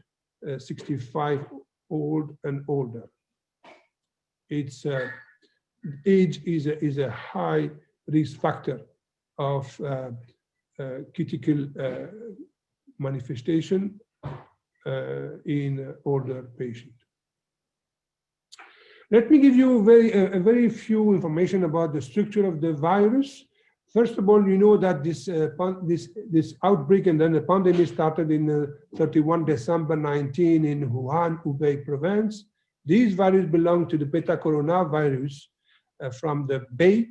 65 old and older. It's age is a high risk factor of critical manifestation in older patients. Let me give you a very few information about the structure of the virus. First of all, you know that this outbreak and then the pandemic started in 31 December 19 in Wuhan, Hubei province. These virus belong to the beta coronavirus from the bait,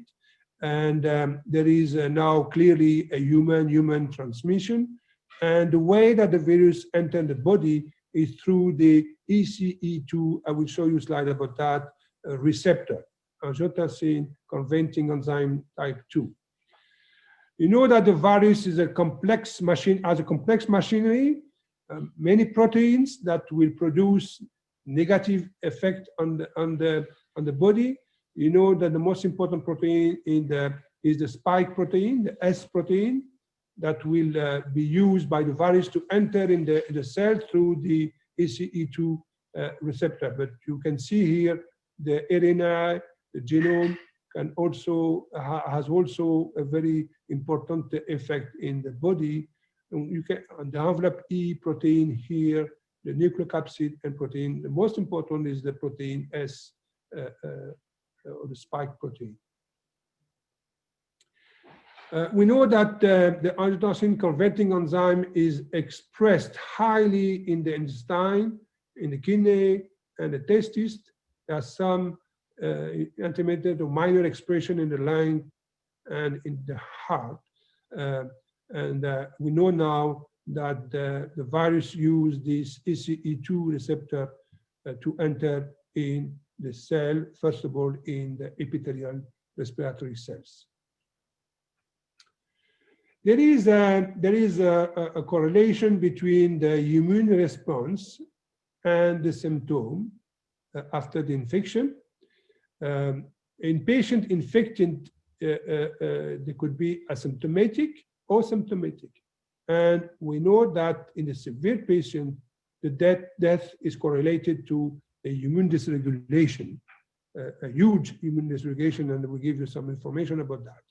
and there is now clearly a human-human transmission. And the way that the virus enters the body is through the ECE2, I will show you a slide about that, receptor, angiotensin converting enzyme type 2. You know that the virus is a complex machine, has a complex machinery, many proteins that will produce negative effect on the body. You know that the most important protein is the spike protein, the S protein, that will be used by the virus to enter in the cell through the ACE2 receptor. But you can see here the RNA, the genome, can also has also a very important effect in the body. And you can on the envelope E protein here, the nucleocapsid and protein. The most important is the protein S, or the spike protein. We know that the angiotensin converting enzyme is expressed highly in the intestine, in the kidney, and the testis. There are some intermediate or minor expression in the lung and in the heart. And we know now that the virus uses this ECE2 receptor to enter in the cell, first of all, in the epithelial respiratory cells. There is a correlation between the immune response and the symptom after the infection. In patient infected, they could be asymptomatic or symptomatic. And we know that in the severe patient, the death is correlated to a immune dysregulation, a huge immune dysregulation, and we'll give you some information about that.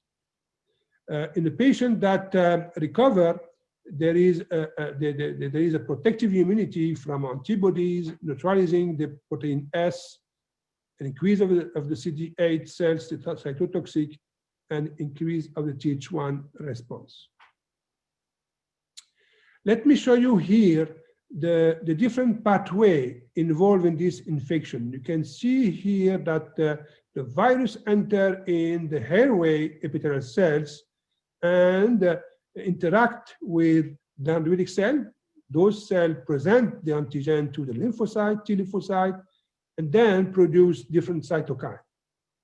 In the patient that recover, there is a protective immunity from antibodies neutralizing the protein S, an increase of the CD8 cells, the cytotoxic, and increase of the Th1 response. Let me show you here the different pathway involved in this infection. You can see here that the virus enter in the airway epithelial cells and interact with the dendritic cell. Those cells present the antigen to the lymphocyte, T lymphocyte, and then produce different cytokines.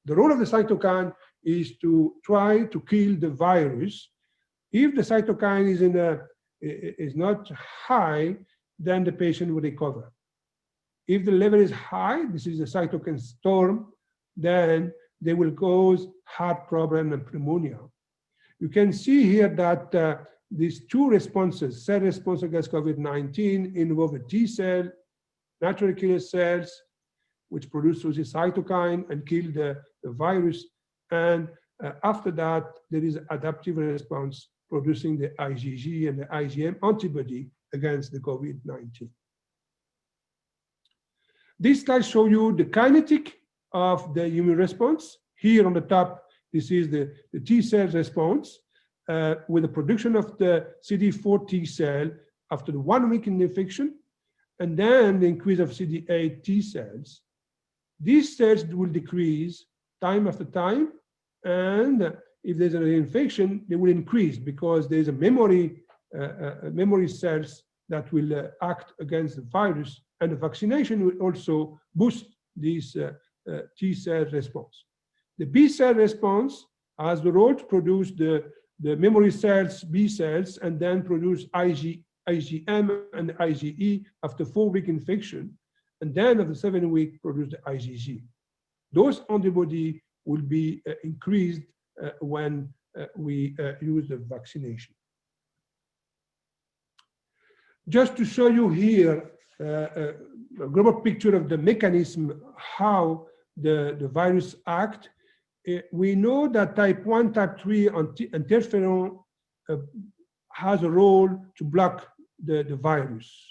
The role of the cytokine is to try to kill the virus. If the cytokine is not high, then the patient will recover. If the level is high, this is a cytokine storm, then they will cause heart problem and pneumonia. You can see here that these two responses, cell response against COVID-19, involve a T cell, natural killer cells, which produce the cytokine and kill the virus. And after that, there is adaptive response producing the IgG and the IgM antibody against the COVID-19. This slide shows you the kinetic of the immune response. Here on the top, this is the T cell response with the production of the CD4 T cell after the 1 week in the infection, and then the increase of CD8 T cells. These cells will decrease time after time, and if there's an infection, they will increase because there's a memory cells that will act against the virus, and the vaccination will also boost these T cell response. The B cell response has the role to produce the memory cells, B cells, and then produce IgM and IgE after 4-week infection, and then after 7 weeks produce the IgG. Those antibodies will be increased when we use the vaccination. Just to show you here a global picture of the mechanism, how the virus acts, we know that type 1, type 3 interferon has a role to block the virus.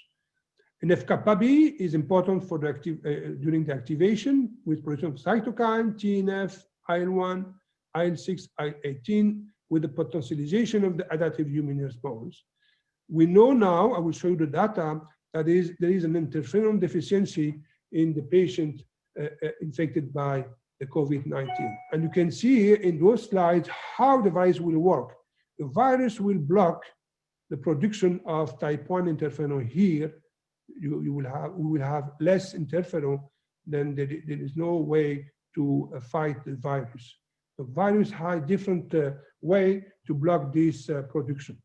NF-kappa B is important for the during the activation with production of cytokine, TNF, IL-1, IL-6, IL-18, with the potentialization of the adaptive immune response. We know now, I will show you the data, that there is an interferon deficiency in the patient infected by the COVID-19. And you can see here in those slides how the virus will work. The virus will block the production of type 1 interferon here. We will have less interferon, then there is no way to fight the virus. The virus has a different way to block this production.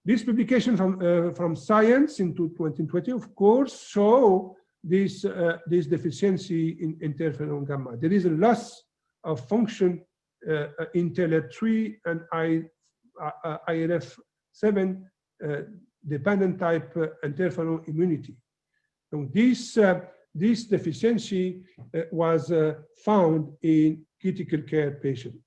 This publication from Science in 2020, of course, show this deficiency in interferon gamma. There is a loss of function in TLR3 and IRF7 dependent type interferon immunity. So this deficiency was found in critical care patients.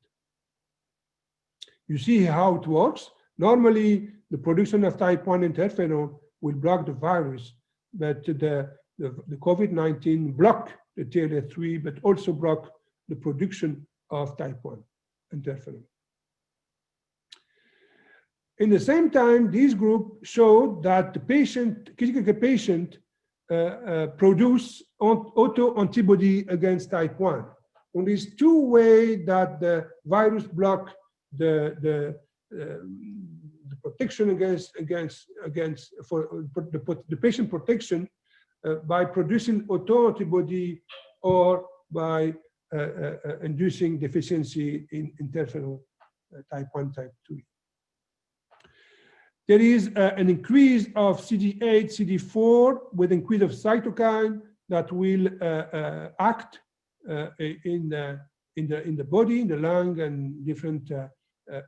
You see how it works. Normally, the production of type 1 interferon will block the virus, but the COVID-19 block the TLR3, but also block the production of type 1 interferon. In the same time, this group showed that the critical care patient produce auto-antibody against type 1. On these two ways that the virus block the protection the patient protection by producing auto-antibody or by inducing deficiency in interferon type 1, type 2. There is an increase of CD8, CD4 with increase of cytokine that will act in the body, in the lung, and different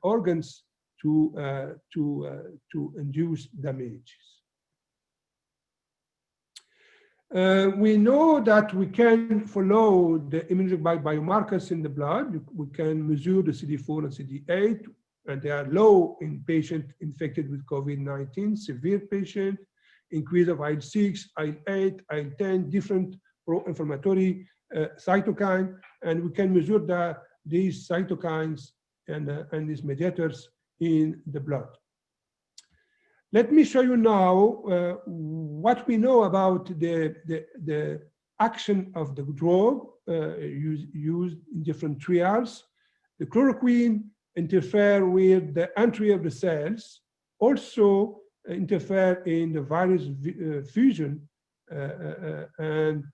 organs to induce damages. We know that we can follow the immunological biomarkers in the blood. We can measure the CD4 and CD8, and they are low in patients infected with COVID-19, severe patient, increase of IL-6, IL-8, IL-10, different pro-inflammatory cytokine, and we can measure these cytokines and these mediators in the blood. Let me show you now what we know about the action of the drug used in different trials. The chloroquine interfere with the entry of the cells, also interfere in the virus fusion and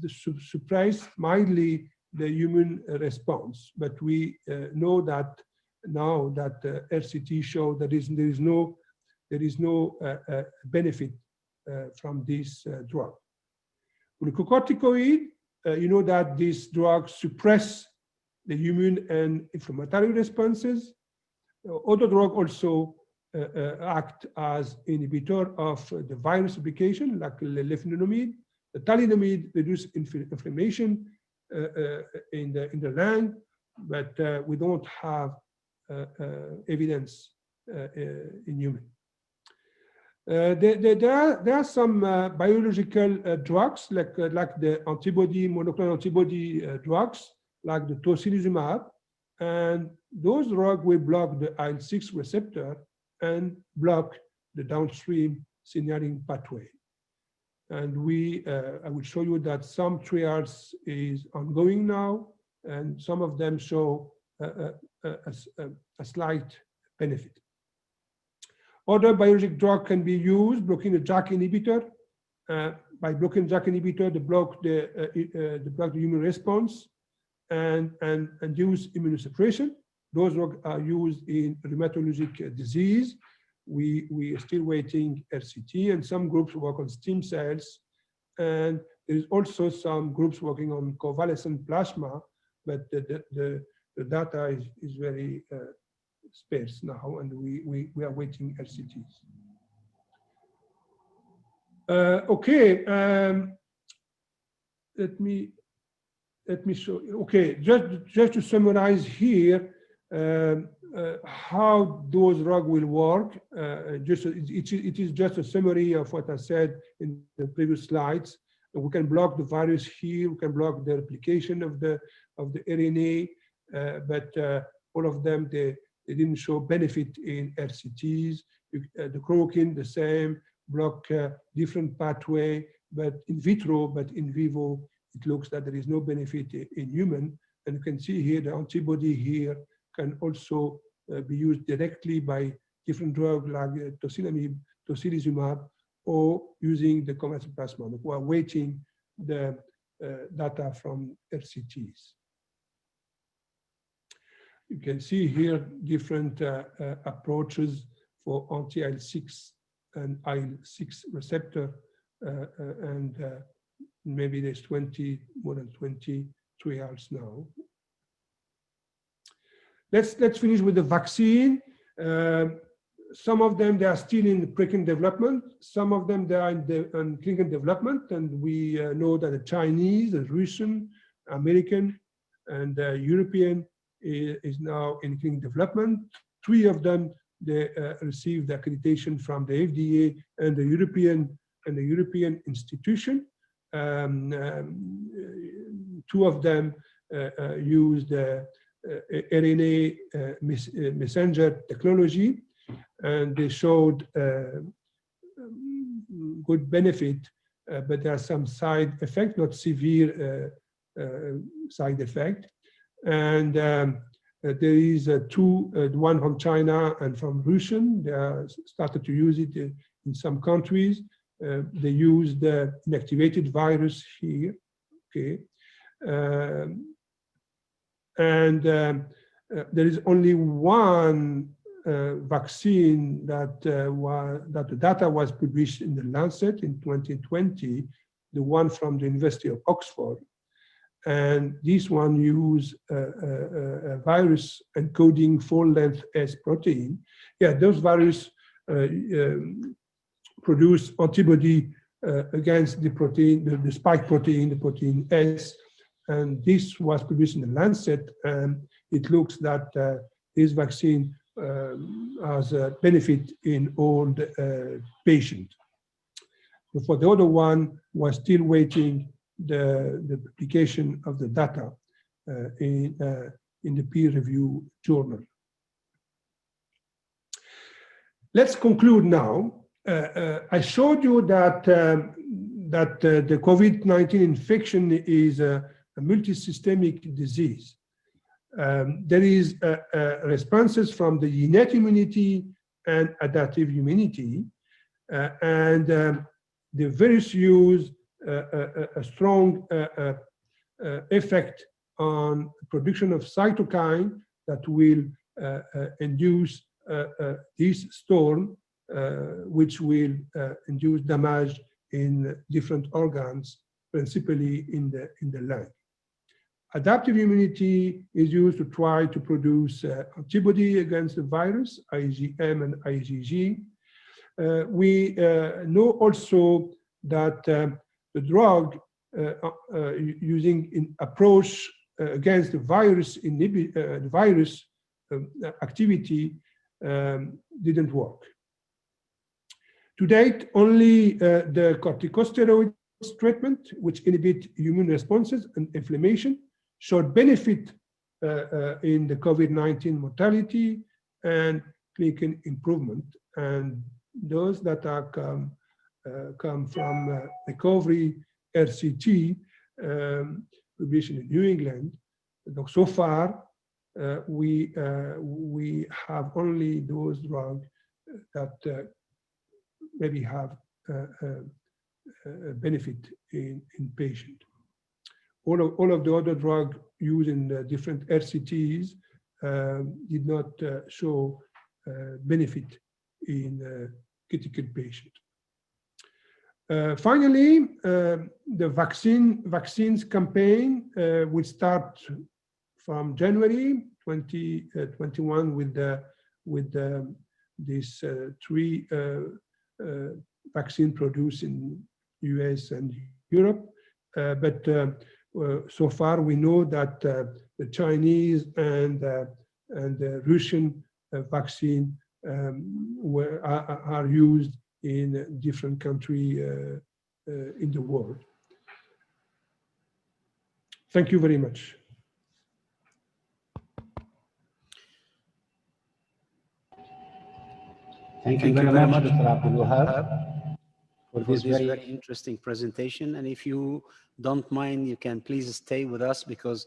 suppress mildly the immune response. But we know that now that RCT show that there is no benefit from this drug. Glucocorticoid, you know that these drugs suppress the immune and inflammatory responses. Other drugs also act as inhibitor of the virus replication, like leflunomide. The thalidomide reduces inflammation in the lung, but we don't have evidence in human. There are some biological drugs like the monoclonal antibody drugs, like the tocilizumab, and those drugs will block the IL-6 receptor and block the downstream signaling pathway. And I will show you that some trials is ongoing now, and some of them show a slight benefit. Other biologic drug can be used, blocking the JAK inhibitor. by blocking JAK inhibitor, they block the immune response and use immunosuppression. Those are used in rheumatologic disease. We are still waiting RCT, and some groups work on stem cells. And there is also some groups working on convalescent plasma, but the data is very sparse now, and we are waiting RCTs. Okay, let me show you. Okay, just to summarize here how those drugs will work. It is just a summary of what I said in the previous slides. We can block the virus here. We can block the replication of the RNA, but all of them they didn't show benefit in RCTs. The chloroquine the same, block different pathway, but in vitro, but in vivo, it looks that there is no benefit in human. And you can see here the antibody here can also be used directly by different drugs like tocilizumab, or using the convalescent plasma. We are waiting the data from RCTs. You can see here different approaches for anti-IL-6 and IL-6 receptor, and maybe there's more than 20 trials now. Let's finish with the vaccine. Some of them, they are still in preclinical development. Some of them, they are in clinical development, and we know that the Chinese, the Russian, American, and European is now in clinical development. 3 of them, they received accreditation from the FDA and the European institution. 2 of them used RNA messenger technology, and they showed good benefit, but there are some side effects, not severe side effect. And there is 2, one from China and from Russian. They started to use it in some countries. They use the inactivated virus here, okay. There is only one vaccine that the data was published in the Lancet in 2020, the one from the University of Oxford. And this one used a virus encoding full-length S protein. Yeah, those viruses produce antibody against the protein, the spike protein, the protein S. And this was published in the Lancet, and it looks that this vaccine has a benefit in all the patients. For the other one, we're still waiting the publication of the data in the peer review journal. Let's conclude now. I showed you that the COVID-19 infection is a multisystemic disease. There is responses from the innate immunity and adaptive immunity, and the virus use a strong effect on production of cytokine that will induce this storm, which will induce damage in different organs, principally in the lung. Adaptive immunity is used to try to produce antibody against the virus, IgM and IgG. We know also that the drug using in approach against the virus, the virus activity didn't work. To date, only the corticosteroid treatment, which inhibit immune responses and inflammation, showed benefit in the COVID-19 mortality and clinical improvement. And those that are come from recovery RCT published in New England. So far, we have only those drugs that maybe have benefit in patient. All of the other drugs used in different RCTs did not show benefit in critical patient. Finally, the vaccines campaign will start from January 2021 with this 3 vaccine produced in US and Europe. But so far we know that the Chinese and the Russian vaccine are used in different countries in the world. Thank you very much. Thank you very much, Dr. Abdul Wahab, for this very interesting presentation. And if you don't mind, you can please stay with us, because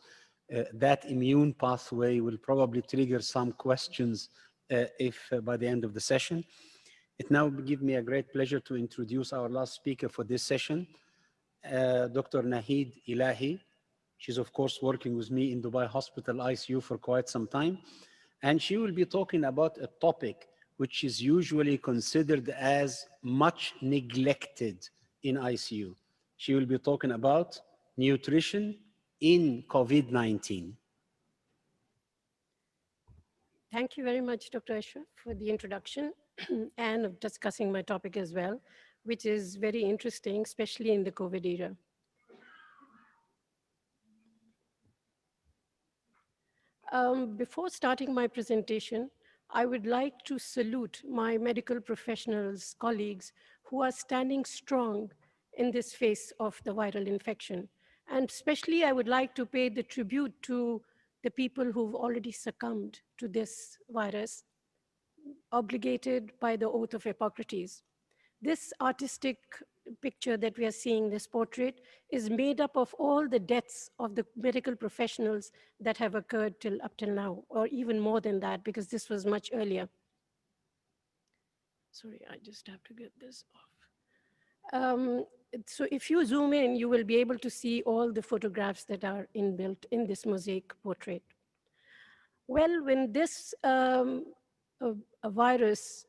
that immune pathway will probably trigger some questions if by the end of the session. It now gives me a great pleasure to introduce our last speaker for this session, Dr. Nahid Ilahi. She's of course working with me in Dubai Hospital ICU for quite some time. And she will be talking about a topic which is usually considered as much neglected in ICU. She will be talking about nutrition in COVID-19. Thank you very much, Dr. Ashraf, for the introduction and of discussing my topic as well, which is very interesting, especially in the COVID era. Before starting my presentation, I would like to salute my medical professionals, colleagues, who are standing strong in this face of the viral infection. And especially, I would like to pay the tribute to the people who've already succumbed to this virus, obligated by the oath of Hippocrates. This artistic picture that we are seeing, this portrait, is made up of all the deaths of the medical professionals that have occurred up till now, or even more than that, because this was much earlier. Sorry, I just have to get this off. So if you zoom in, you will be able to see all the photographs that are inbuilt in this mosaic portrait. Well, when this a virus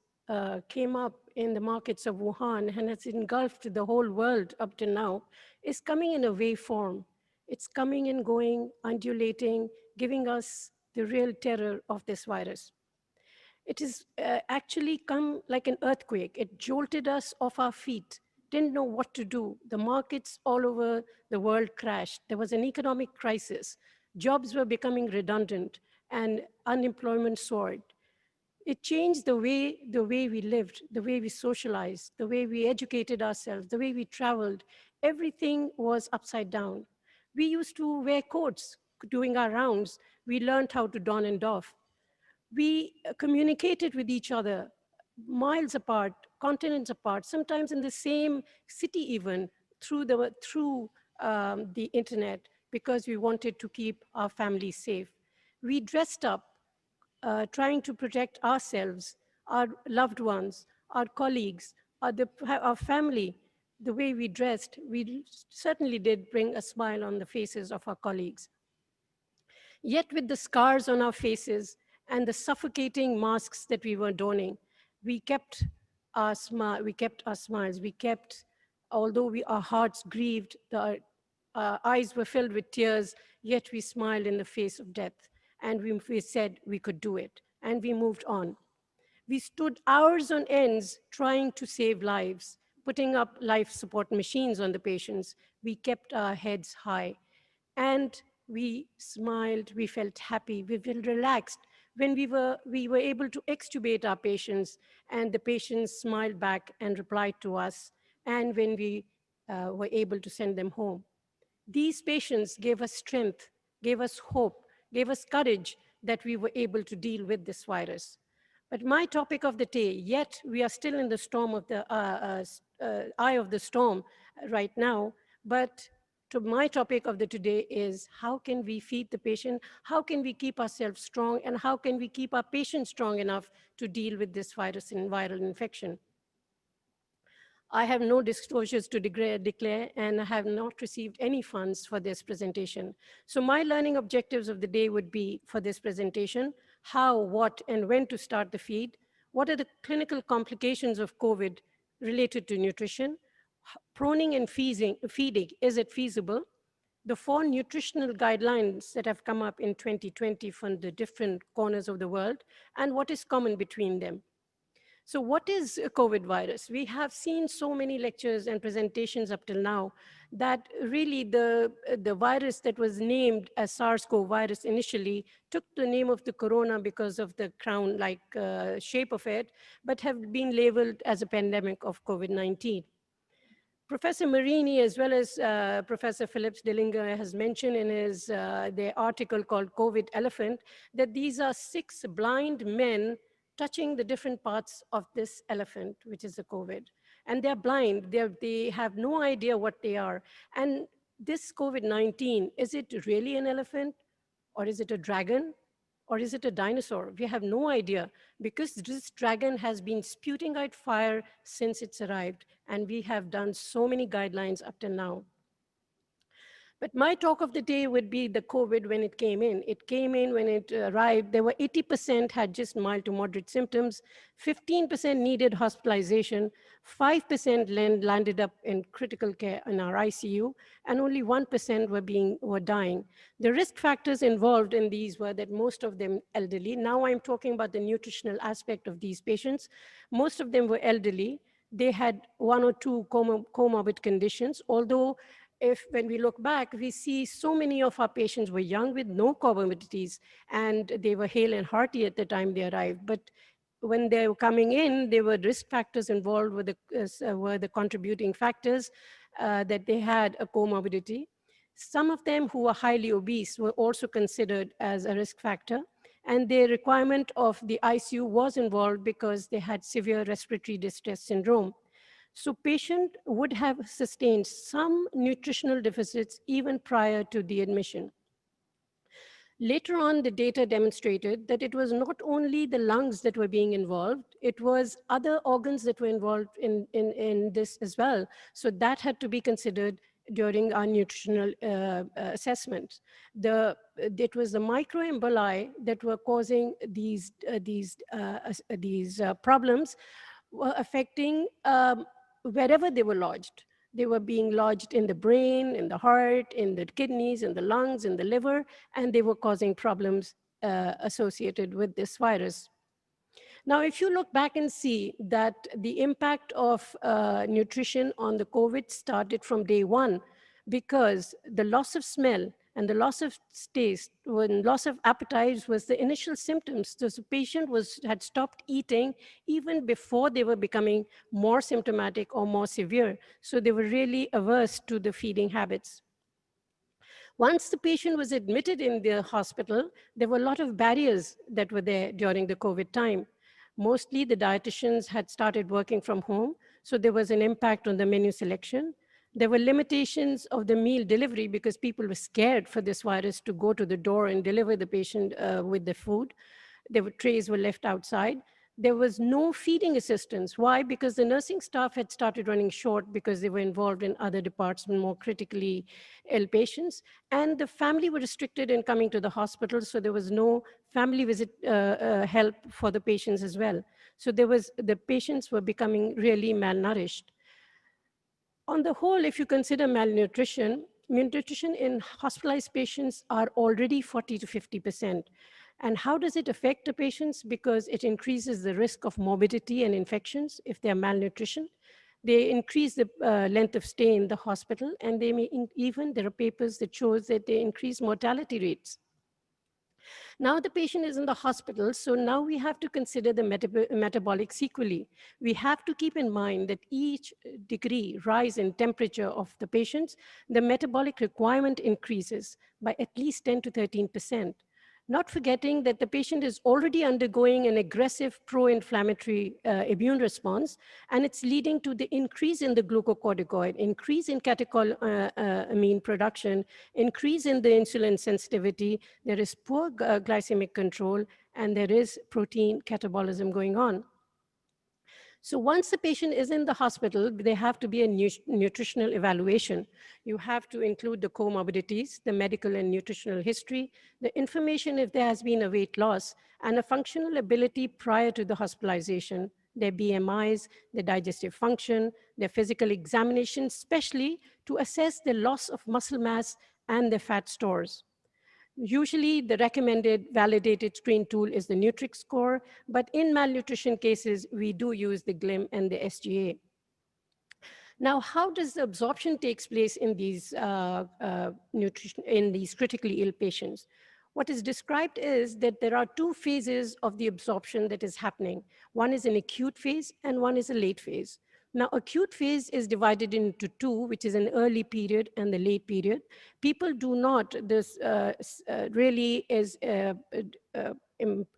came up in the markets of Wuhan and has engulfed the whole world up to now, is coming in a wave form. It's coming and going, undulating, giving us the real terror of this virus. It has actually come like an earthquake. It jolted us off our feet, didn't know what to do. The markets all over the world crashed. There was an economic crisis. Jobs were becoming redundant and unemployment soared. It changed the way we lived, the way we socialized, the way we educated ourselves, the way we traveled. Everything was upside down. We used to wear coats doing our rounds. We learned how to don and doff. We communicated with each other miles apart, continents apart, sometimes in the same city even, through the internet, because we wanted to keep our families safe. We dressed up, trying to protect ourselves, our loved ones, our colleagues, our family. The way we dressed, we certainly did bring a smile on the faces of our colleagues. Yet with the scars on our faces and the suffocating masks that we were donning, we kept our smiles, although our hearts grieved, our eyes were filled with tears, yet we smiled in the face of death. And we said we could do it, and we moved on. We stood hours on ends trying to save lives, putting up life support machines on the patients. We kept our heads high, and we smiled, we felt happy, we felt relaxed when we were able to extubate our patients, and the patients smiled back and replied to us, and when we were able to send them home. These patients gave us strength, gave us hope, gave us courage that we were able to deal with this virus. But my topic of the day, yet we are still in the storm of the eye of the storm right now, but my topic of the today is how can we feed the patient, how can we keep ourselves strong, and how can we keep our patients strong enough to deal with this virus and viral infection. I have no disclosures to declare, and I have not received any funds for this presentation. So my learning objectives of the day would be for this presentation: how, what, and when to start the feed. What are the clinical complications of COVID related to nutrition? Proning and feeding, is it feasible? The 4 nutritional guidelines that have come up in 2020 from the different corners of the world, and what is common between them. So what is a COVID virus? We have seen so many lectures and presentations up till now that really the virus that was named as SARS-CoV virus initially took the name of the corona because of the crown-like shape of it, but have been labeled as a pandemic of COVID-19. Professor Marini, as well as Professor Phillips Dillinger, has mentioned in his their article called COVID Elephant that these are 6 blind men touching the different parts of this elephant, which is the COVID. And they're blind, they have no idea what they are. And this COVID-19, is it really an elephant? Or is it a dragon? Or is it a dinosaur? We have no idea, because this dragon has been spewing out fire since it's arrived, and we have done so many guidelines up till now. But my talk of the day would be the COVID when it came in. It came in when it arrived. There were 80% had just mild to moderate symptoms, 15% needed hospitalization, 5% landed up in critical care in our ICU, and only 1% were dying. The risk factors involved in these were that most of them elderly. Now I'm talking about the nutritional aspect of these patients. Most of them were elderly. They had 1 or 2 comorbid conditions, although when we look back, we see so many of our patients were young with no comorbidities, and they were hale and hearty at the time they arrived. But when they were coming in, there were risk factors involved with were the contributing factors that they had a comorbidity. Some of them who were highly obese were also considered as a risk factor, and their requirement of the ICU was involved because they had severe respiratory distress syndrome. So patient would have sustained some nutritional deficits even prior to the admission. Later on, the data demonstrated that it was not only the lungs that were being involved, it was other organs that were involved in this as well. So that had to be considered during our nutritional assessment. It was the microemboli that were causing these problems, were affecting wherever they were lodged. They were being lodged in the brain, in the heart, in the kidneys, in the lungs, in the liver, and they were causing problems associated with this virus. Now, if you look back and see that the impact of nutrition on the COVID started from day 1, because the loss of smell and the loss of taste, when loss of appetite was the initial symptoms. So the patient had stopped eating even before they were becoming more symptomatic or more severe. So they were really averse to the feeding habits. Once the patient was admitted in the hospital, there were a lot of barriers that were there during the COVID time. Mostly the dietitians had started working from home, so there was an impact on the menu selection. There were limitations of the meal delivery because people were scared for this virus to go to the door and deliver the patient with the food. Trays were left outside. There was no feeding assistance. Why? Because the nursing staff had started running short because they were involved in other departments, more critically ill patients. And the family were restricted in coming to the hospital, so there was no family visit help for the patients as well. So the patients were becoming really malnourished. On the whole, if you consider malnutrition in hospitalized patients are already 40 to 50%. And how does it affect the patients? Because it increases the risk of morbidity and infections if they're malnutrition. They increase the length of stay in the hospital, and they may there are papers that shows that they increase mortality rates. Now the patient is in the hospital, so now we have to consider the metabolic sequelae. We have to keep in mind that each degree rise in temperature of the patients, the metabolic requirement increases by at least 10 to 13%. Not forgetting that the patient is already undergoing an aggressive pro-inflammatory immune response, and it's leading to the increase in the glucocorticoid, increase in catecholamine production, increase in the insulin sensitivity, there is poor glycemic control, and there is protein catabolism going on. So once the patient is in the hospital, there have to be a nutritional evaluation. You have to include the comorbidities, the medical and nutritional history, the information if there has been a weight loss, and a functional ability prior to the hospitalization, their BMIs, their digestive function, their physical examination, especially to assess the loss of muscle mass and the fat stores. Usually the recommended validated screen tool is the Nutrix score, but in malnutrition cases, we do use the GLIM and the SGA. Now, how does the absorption takes place in these critically ill patients? What is described is that there are two phases of the absorption that is happening. One is an acute phase and one is a late phase. Now, acute phase is divided into two, which is an early period and the late period. People do not, this really is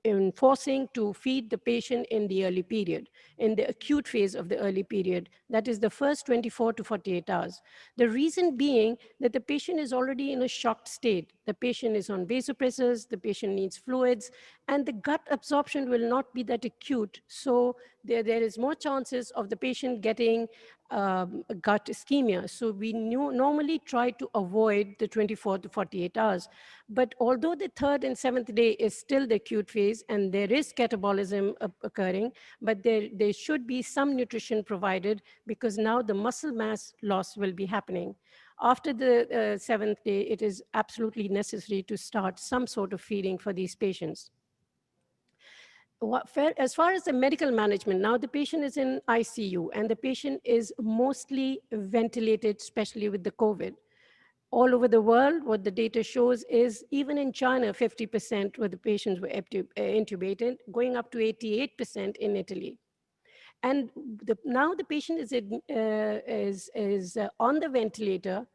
enforcing to feed the patient in the early period, in the acute phase of the early period. That is the first 24 to 48 hours. The reason being that the patient is already in a shocked state. The patient is on vasopressors, the patient needs fluids, and the gut absorption will not be that acute. So there is more chances of the patient getting gut ischemia. So we normally try to avoid the 24 to 48 hours. But although the third and seventh day is still the acute phase and there is catabolism occurring, but there should be some nutrition provided because now the muscle mass loss will be happening. After the seventh day, it is absolutely necessary to start some sort of feeding for these patients. As far as the medical management, now the patient is in ICU and the patient is mostly ventilated, especially with the COVID. All over the world, what the data shows is even in China, 50% of the patients were intubated, going up to 88% in Italy. And now the patient is on the ventilator.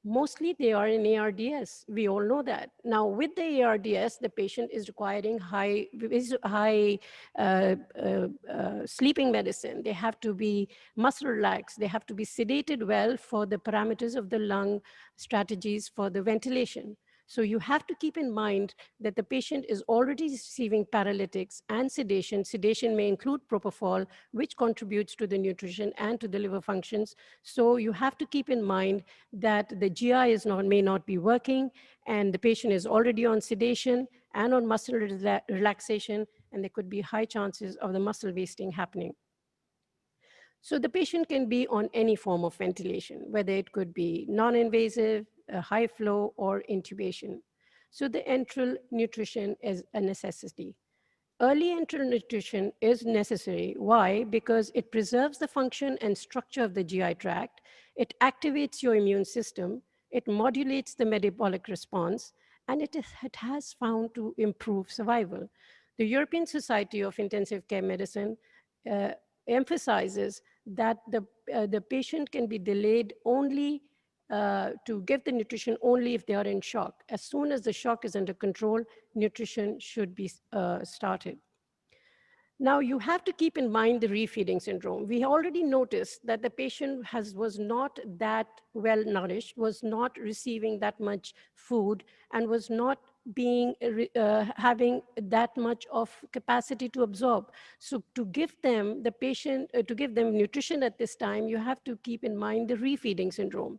Mostly they are in ARDS. We all know that. Now with the ARDS, the patient is requiring high sleeping medicine. They have to be muscle relaxed. They have to be sedated well for the parameters of the lung strategies for the ventilation. So you have to keep in mind that the patient is already receiving paralytics and sedation. Sedation may include propofol, which contributes to the nutrition and to the liver functions. So you have to keep in mind that the GI may not be working, and the patient is already on sedation and on muscle relaxation, and there could be high chances of the muscle wasting happening. So the patient can be on any form of ventilation, whether it could be non-invasive, high flow, or intubation. So the enteral nutrition is a necessity. Early enteral nutrition is necessary. Why? Because it preserves the function and structure of the GI tract. It activates your immune system. It modulates the metabolic response, and it has found to improve survival. The European Society of Intensive Care Medicine emphasizes that the patient can be delayed only to give the nutrition only if they are in shock. As soon as the shock is under control, nutrition should be started. Now, you have to keep in mind the refeeding syndrome. We already noticed that the patient was not that well nourished, was not receiving that much food, and was not having that much of capacity to absorb. So to give them nutrition at this time, you have to keep in mind the refeeding syndrome.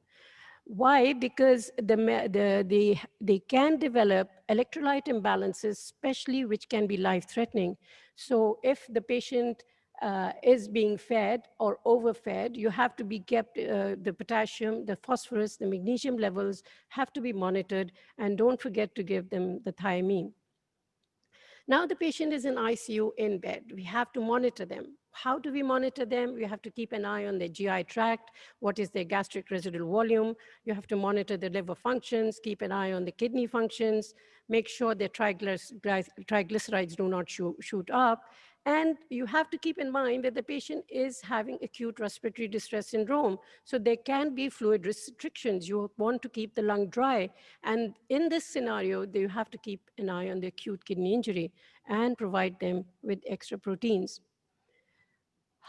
Why? Because they can develop electrolyte imbalances, especially which can be life-threatening. So if the patient is being fed or overfed, you have to be kept, the potassium, the phosphorus, the magnesium levels have to be monitored, and don't forget to give them the thiamine. Now the patient is in ICU in bed. We have to monitor them. How do we monitor them? We have to keep an eye on their GI tract. What is their gastric residual volume? You have to monitor the liver functions, keep an eye on the kidney functions, make sure their triglycerides do not shoot up. And you have to keep in mind that the patient is having acute respiratory distress syndrome. So there can be fluid restrictions. You want to keep the lung dry. And in this scenario, you have to keep an eye on the acute kidney injury and provide them with extra proteins.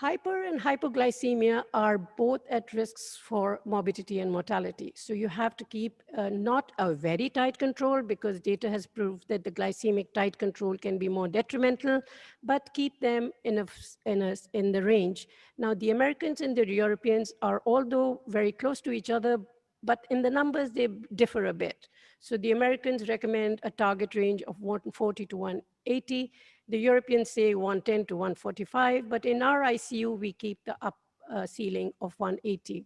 Hyper and hypoglycemia are both at risks for morbidity and mortality. So you have to keep not a very tight control, because data has proved that the glycemic tight control can be more detrimental, but keep them in the range. Now, the Americans and the Europeans are, although very close to each other, but in the numbers, they differ a bit. So the Americans recommend a target range of 140 to 180. The Europeans say 110 to 145, but in our ICU, we keep the up ceiling of 180.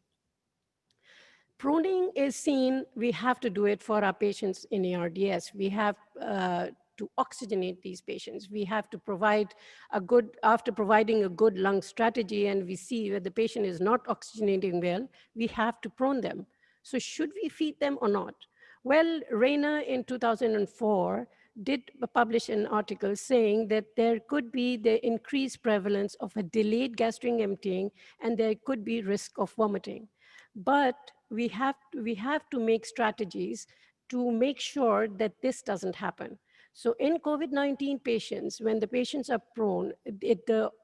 Pruning is seen, we have to do it for our patients in ARDS. We have to oxygenate these patients. We have to provide a good, after providing a good lung strategy, and we see that the patient is not oxygenating well, we have to prune them. So should we feed them or not? Well, Rayner in 2004 did publish an article saying that there could be the increased prevalence of a delayed gastric emptying, and there could be risk of vomiting. But we have to make strategies to make sure that this doesn't happen. So in COVID-19 patients, when the patients are prone,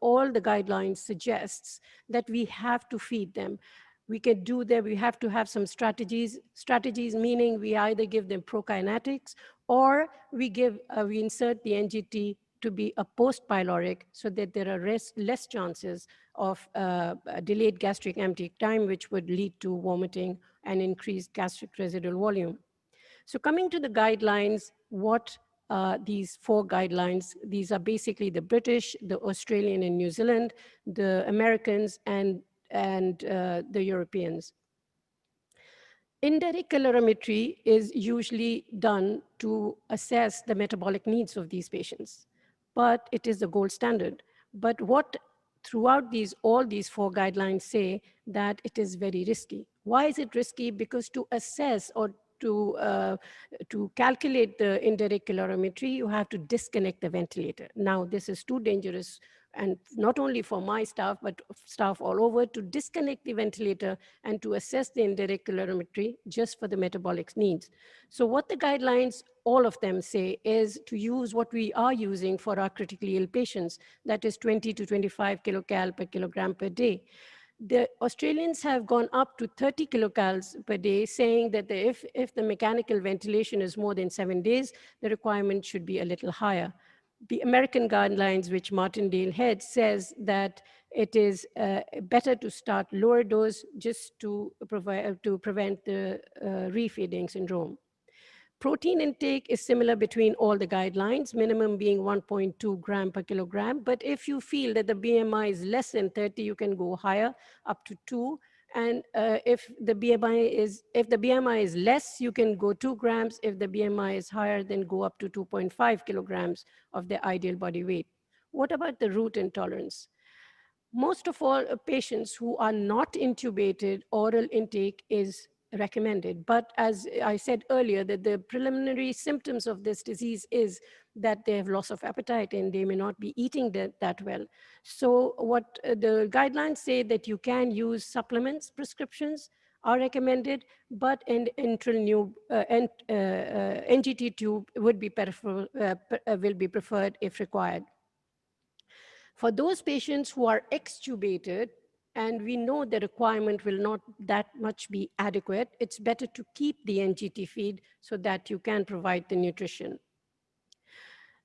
all the guidelines suggests that we have to feed them. We can do that. We have to have some strategies. Strategies meaning we either give them prokinetics, or we insert the NGT to be a post-pyloric, so that there are less chances of delayed gastric emptying time, which would lead to vomiting and increased gastric residual volume. So coming to the guidelines, what these 4 guidelines, these are basically the British, the Australian and New Zealand, the Americans, and the Europeans. Indirect calorimetry is usually done to assess the metabolic needs of these patients, but it is the gold standard. But what throughout all these 4 guidelines say that it is very risky. Why is it risky? Because to assess or to calculate the indirect calorimetry, you have to disconnect the ventilator. Now, this is too dangerous, and not only for my staff, but staff all over, to disconnect the ventilator and to assess the indirect calorimetry just for the metabolic needs. So what the guidelines, all of them say, is to use what we are using for our critically ill patients, that is 20 to 25 kilocal per kilogram per day. The Australians have gone up to 30 kilocals per day, saying that if the mechanical ventilation is more than 7 days, the requirement should be a little higher. The American guidelines, which Martindale heads, says that it is better to start lower dose just to prevent the refeeding syndrome. Protein intake is similar between all the guidelines, minimum being 1.2 gram per kilogram. But if you feel that the BMI is less than 30, you can go higher, up to 2. And if the BMI is less, you can go 2 grams. If the BMI is higher, then go up to 2.5 kilograms of the ideal body weight. What about the route intolerance? Most of all patients who are not intubated, oral intake is recommended. But as I said earlier, that the preliminary symptoms of this disease is that they have loss of appetite and they may not be eating that well. So what the guidelines say that you can use supplements, prescriptions are recommended, but an NGT tube would be will be preferred if required. For those patients who are extubated, and we know the requirement will not that much be adequate, it's better to keep the NGT feed so that you can provide the nutrition.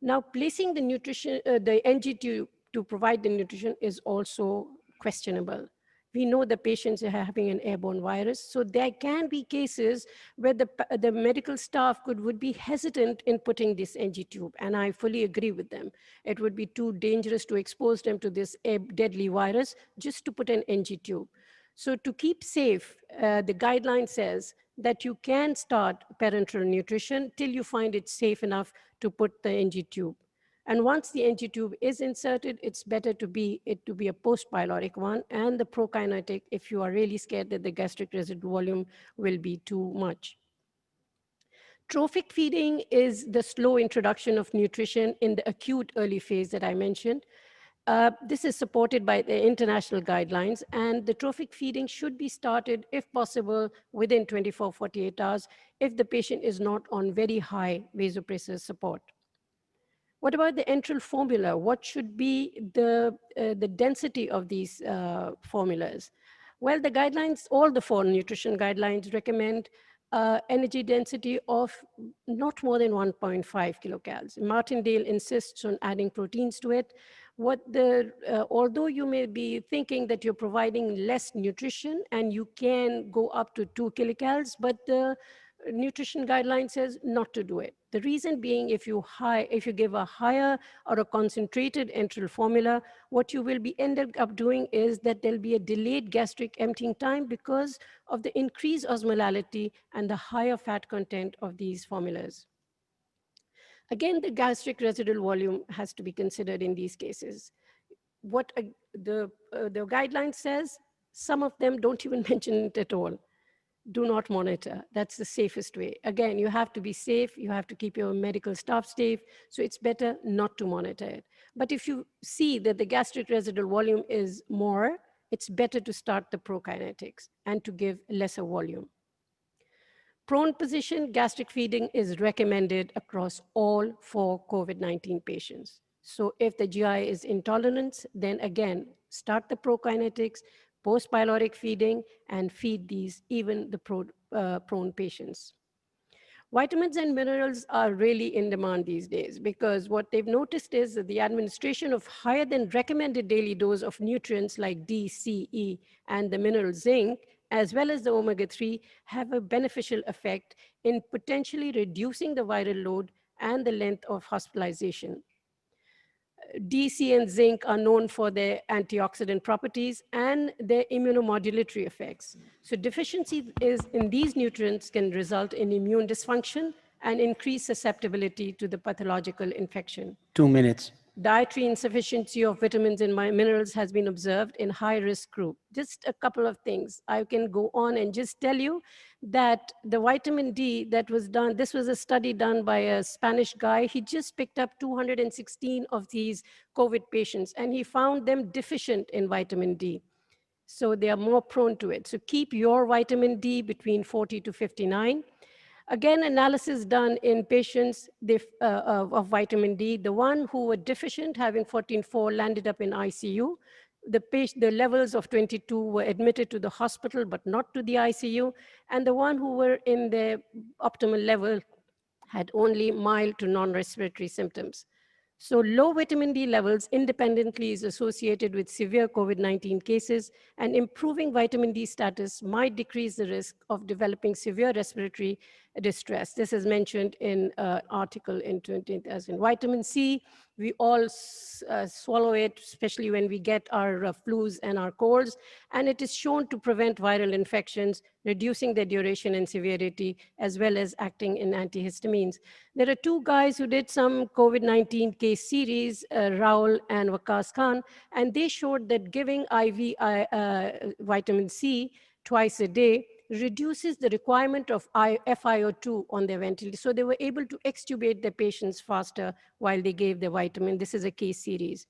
Now, placing the nutrition, the NGT to provide the nutrition is also questionable. We know the patients are having an airborne virus, so there can be cases where the medical staff would be hesitant in putting this NG tube, and I fully agree with them. It would be too dangerous to expose them to this deadly virus just to put an NG tube. So to keep safe, the guideline says that you can start parenteral nutrition till you find it safe enough to put the NG tube. And once the NG tube is inserted, it's better to be a post-pyloric one, and the prokinetic if you are really scared that the gastric residual volume will be too much. Trophic feeding is the slow introduction of nutrition in the acute early phase that I mentioned. This is supported by the international guidelines, and the trophic feeding should be started, if possible, within 24-48 hours if the patient is not on very high vasopressor support. What about the enteral formula? What should be the density of these formulas? Well, the guidelines, all the 4 nutrition guidelines recommend energy density of not more than 1.5 kilocalories. Martindale insists on adding proteins to it. Although you may be thinking that you're providing less nutrition and you can go up to 2 kilocalories, but the nutrition guideline says not to do it. The reason being, if you give a higher or a concentrated enteral formula, what you will be ended up doing is that there'll be a delayed gastric emptying time because of the increased osmolality and the higher fat content of these formulas. Again, the gastric residual volume has to be considered in these cases. What the guideline says, some of them don't even mention it at all. Do not monitor. That's the safest way. Again, you have to be safe. You have to keep your medical staff safe. So it's better not to monitor it. But if you see that the gastric residual volume is more, it's better to start the prokinetics and to give lesser volume. Prone position gastric feeding is recommended across all 4 COVID-19 patients. So if the GI is intolerant, then again, start the prokinetics, post-pyloric feeding, and feed these, even the prone patients. Vitamins and minerals are really in demand these days because what they've noticed is that the administration of higher than recommended daily dose of nutrients like D, C, E, and the mineral zinc, as well as the omega-3, have a beneficial effect in potentially reducing the viral load and the length of hospitalization. D, C, and zinc are known for their antioxidant properties and their immunomodulatory effects. So deficiency in these nutrients can result in immune dysfunction and increase susceptibility to the pathological infection. 2 minutes. Dietary insufficiency of vitamins and minerals has been observed in high-risk group. Just a couple of things. I can go on and just tell you that the vitamin D that was done, this was a study done by a Spanish guy. He just picked up 216 of these COVID patients, and he found them deficient in vitamin D. So they are more prone to it. So keep your vitamin D between 40 to 59. Again, analysis done in patients of vitamin D. The one who were deficient, having 14.4, landed up in ICU. The levels of 22 were admitted to the hospital, but not to the ICU. And the one who were in the optimal level had only mild to non-respiratory symptoms. So low vitamin D levels independently is associated with severe COVID-19 cases, and improving vitamin D status might decrease the risk of developing severe respiratory distress. This is mentioned in an article in 20th. In vitamin C, we all swallow it, especially when we get our flus and our colds, and it is shown to prevent viral infections, reducing their duration and severity, as well as acting in antihistamines. There are 2 guys who did some COVID-19 case series, Raul and Waqas Khan, and they showed that giving IV vitamin C twice a day reduces the requirement of FiO2 on their ventilator. So they were able to extubate their patients faster while they gave the vitamin. This is a case series.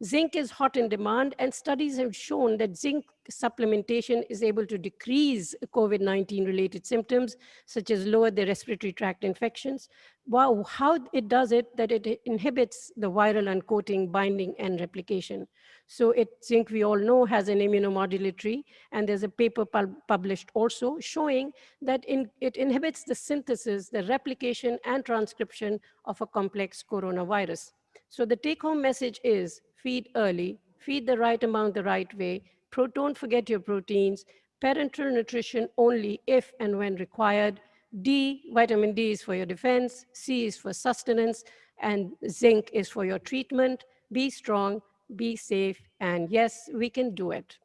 Zinc is hot in demand, and studies have shown that zinc supplementation is able to decrease COVID-19 related symptoms, such as lower the respiratory tract infections. Wow, how it does it, that it inhibits the viral uncoating, binding, and replication. So zinc, we all know, has an immunomodulatory, and there's a paper published also showing that it inhibits the synthesis, the replication, and transcription of a complex coronavirus. So the take-home message is feed early, feed the right amount the right way, don't forget your proteins, parenteral nutrition only if and when required. D, vitamin D is for your defense, C is for sustenance, and zinc is for your treatment. Be strong, be safe, and yes, we can do it.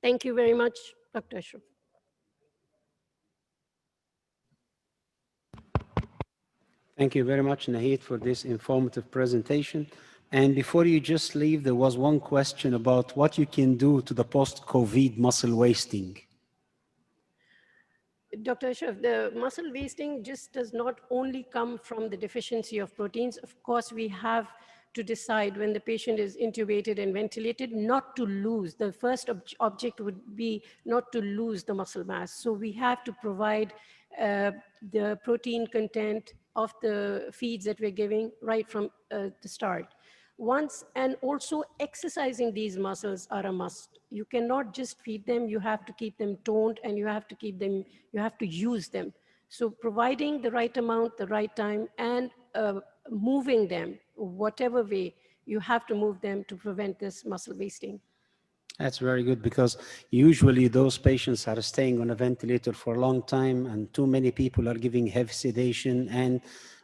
Thank you very much, Dr. Ashraf. Thank you very much, Nahid, for this informative presentation. And before you just leave, there was one question about what you can do to the post-COVID muscle wasting. Dr. Ashraf, the muscle wasting just does not only come from the deficiency of proteins. Of course, we have to decide when the patient is intubated and ventilated not to lose. The first object would be not to lose the muscle mass. So we have to provide the protein content of the feeds that we're giving right from the start. And also exercising these muscles are a must. You cannot just feed them, you have to keep them toned, and you have to use them. So providing the right amount, the right time, and moving them, whatever way, you have to move them to prevent this muscle wasting. That's very good, because usually those patients are staying on a ventilator for a long time, and too many people are giving heavy sedation and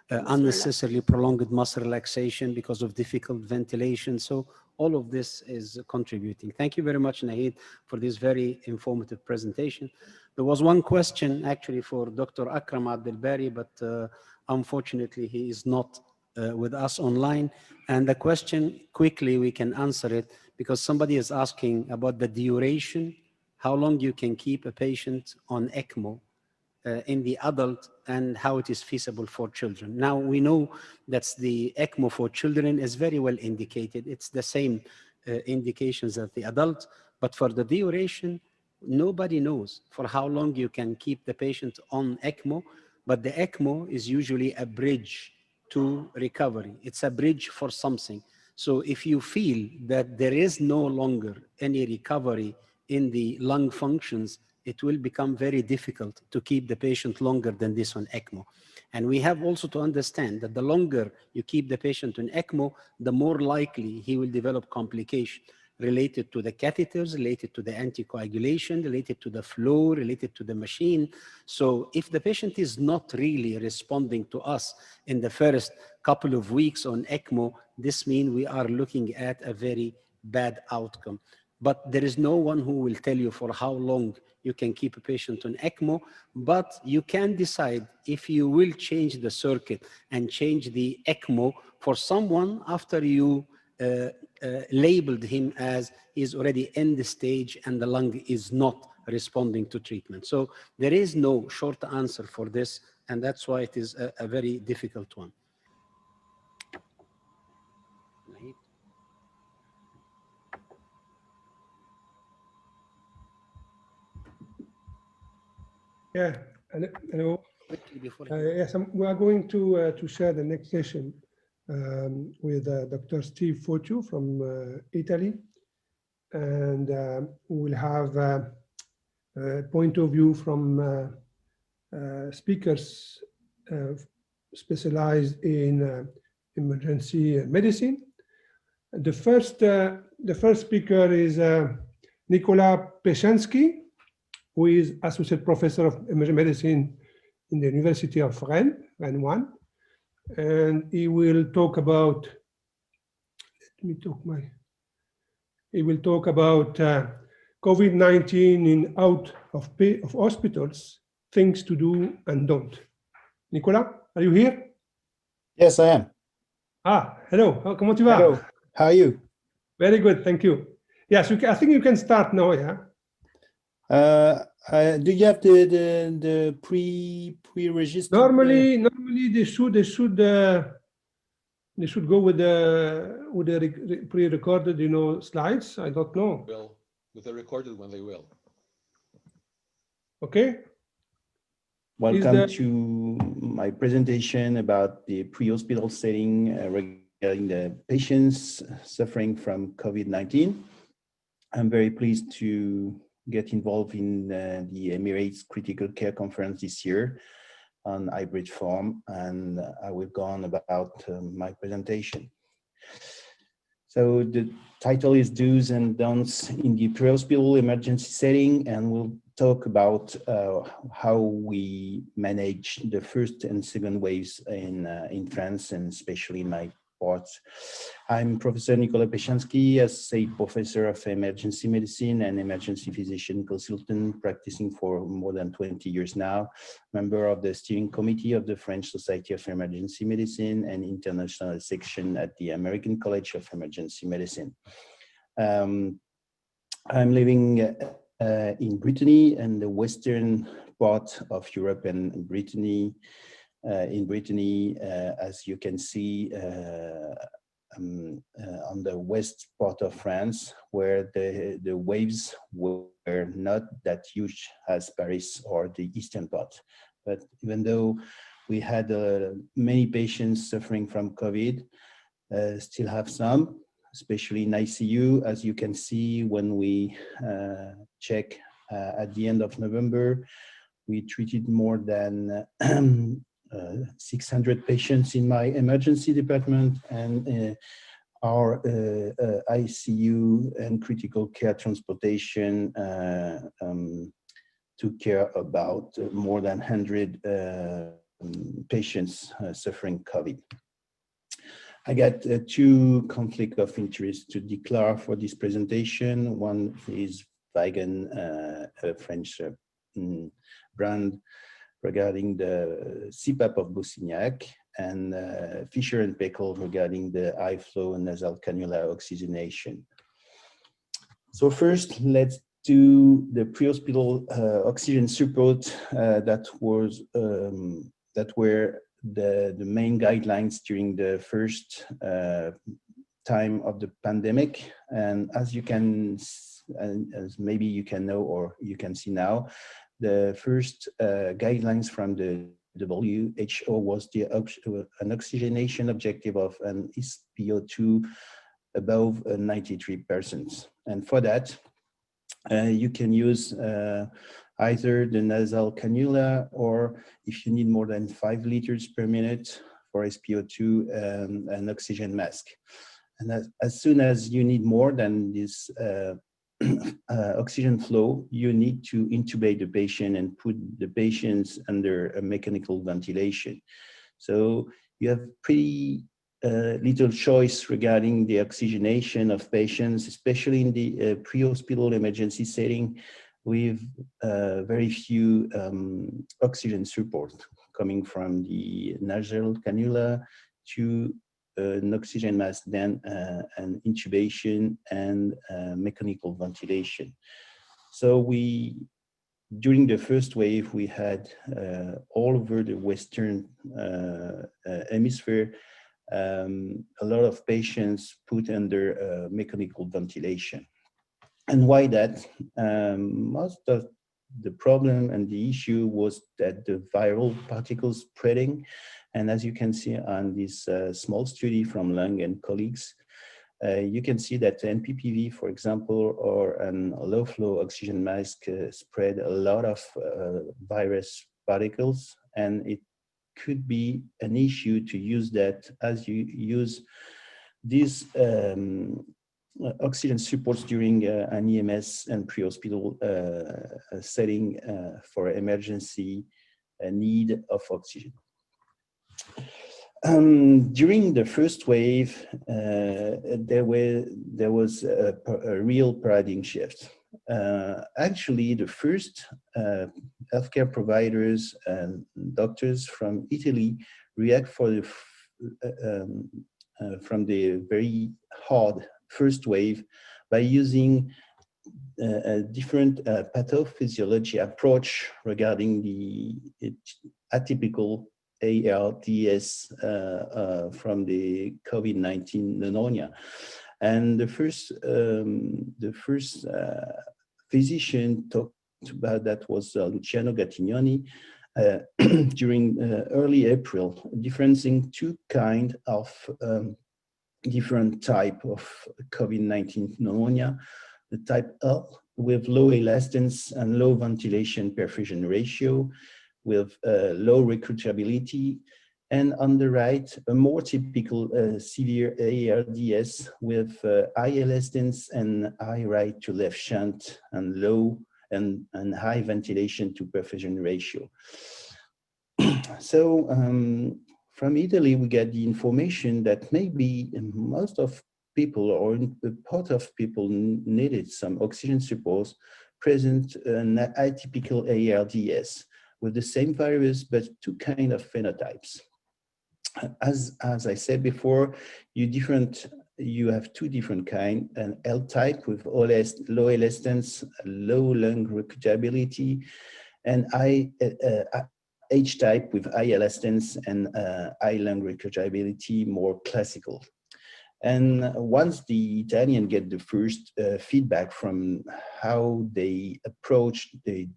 unnecessarily prolonged muscle relaxation because of difficult ventilation. So all of this is contributing. Thank you very much, Nahid, for this very informative presentation. There was one question actually for Dr. Akram Abdelbari, but unfortunately he is not with us online. And the question, quickly we can answer it, because somebody is asking about the duration, how long you can keep a patient on ECMO in the adult, and how it is feasible for children. Now, we know that the ECMO for children is very well indicated. It's the same indications as the adult, but for the duration, nobody knows for how long you can keep the patient on ECMO, but the ECMO is usually a bridge to recovery. It's a bridge for something. So if you feel that there is no longer any recovery in the lung functions, it will become very difficult to keep the patient longer than this on ECMO. And we have also to understand that the longer you keep the patient on ECMO, the more likely he will develop complication related to the catheters, related to the anticoagulation, related to the flow, related to the machine. So if the patient is not really responding to us in the first couple of weeks on ECMO, this means we are looking at a very bad outcome. But there is no one who will tell you for how long you can keep a patient on ECMO, but you can decide if you will change the circuit and change the ECMO for someone after you labeled him as is already in the stage and the lung is not responding to treatment. So there is no short answer for this, and that's why it is a very difficult one. Yeah, hello. Yes, we are going to share the next session with Dr. Steve Fotu from Italy, and we'll have a point of view from speakers specialized in emergency medicine. The first speaker is Nicola Peshansky, who is Associate Professor of Emergency Medicine in the University of Rennes, Rennes 1. And he will talk about, he will talk about COVID-19 in out of hospitals, things to do and don't. Nicola, are you here? Yes, I am. Ah, hello, comment tu vas? Hello, how are you? Very good, thank you. Yes, I think you can start now, yeah? Do you have the pre-registered? Normally they should go with the pre-recorded, slides. I don't know. Will, with the recorded one, they will. Okay. Welcome to my presentation about the pre-hospital setting regarding the patients suffering from COVID-19. I'm very pleased to get involved in the Emirates Critical Care Conference this year on hybrid form, and I will go on about my presentation. So the title is Do's and Don'ts in the Pre-Hospital Emergency Setting, and we'll talk about how we manage the first and second waves in France, and especially in my parts. I'm Professor Nicola Peshansky, Associate Professor of Emergency Medicine and Emergency Physician Consultant, practicing for more than 20 years now, member of the Steering Committee of the French Society of Emergency Medicine and International Section at the American College of Emergency Medicine. I'm living in Brittany, and the western part of Europe and Brittany. In Brittany, as you can see on the west part of France, where the waves were not that huge as Paris or the eastern part. But even though We had many patients suffering from COVID, still have some, especially in ICU. As you can see, when we check at the end of November, we treated more than 600 patients in my emergency department, and our ICU and critical care transportation took care about more than 100 patients suffering COVID. I got two conflicts of interest to declare for this presentation. One is Vigan, a French brand, regarding the CPAP of Bossignac, and Fisher and Paykel regarding the high flow nasal cannula oxygenation. So first, let's do the pre-hospital oxygen support that were the main guidelines during the first time of the pandemic. And as you can, as maybe you can know or you can see now, the first guidelines from the WHO was an oxygenation objective of an SpO2 above 93%. And for that, you can use either the nasal cannula, or if you need more than 5 liters per minute for SpO2, an oxygen mask. And as soon as you need more than this oxygen flow, you need to intubate the patient and put the patients under a mechanical ventilation. So you have pretty little choice regarding the oxygenation of patients, especially in the pre-hospital emergency setting, with very few oxygen support coming from the nasal cannula to an oxygen mask, then an intubation and mechanical ventilation. So during the first wave, we had all over the Western hemisphere, a lot of patients put under mechanical ventilation. And why that? Most of the problem and the issue was that the viral particles spreading. And as you can see on this small study from Lang and colleagues, you can see that NPPV, for example, or a low flow oxygen mask spread a lot of virus particles, and it could be an issue to use that as you use these oxygen supports during an EMS and pre-hospital setting for emergency need of oxygen. During the first wave, there was a real paradigm shift. Actually, the first healthcare providers and doctors from Italy react from the very hard first wave by using a different pathophysiology approach regarding the atypical ARDS from the COVID-19 pneumonia. And the first physician talked about that was Luciano Gattignoni during early April, differencing two kinds of different type of COVID-19 pneumonia. The type L with low elastance and low ventilation perfusion ratio, with low recruitability, and on the right, a more typical severe ARDS with high elastance and high right to left shunt and low and high ventilation to perfusion ratio. So from Italy, we get the information that maybe most of people, or a part of people, needed some oxygen support present an atypical ARDS with the same virus, but two kind of phenotypes. As I said before, you have two different kinds: an L type with low elastance, low lung recruitability, and H type with high elastance and high lung recruitability, more classical. And once the Italians get the first feedback from how they approach the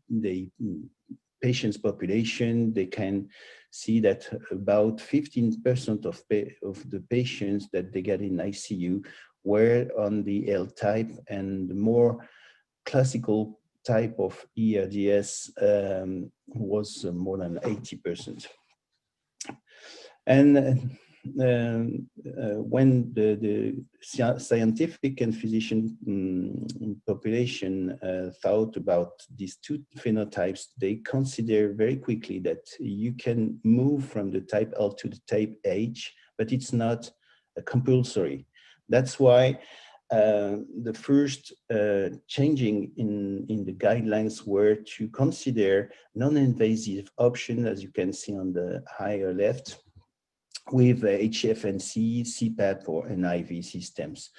patient's population, they can see that about 15% of the patients that they get in ICU were on the L type, and the more classical type of ARDS was more than 80%. And when the scientific and physician population thought about these two phenotypes, they consider very quickly that you can move from the type L to the type H, but it's not compulsory. That's why the first changing in the guidelines were to consider non-invasive option, as you can see on the higher left, with HFNC, CPAP, or NIV systems.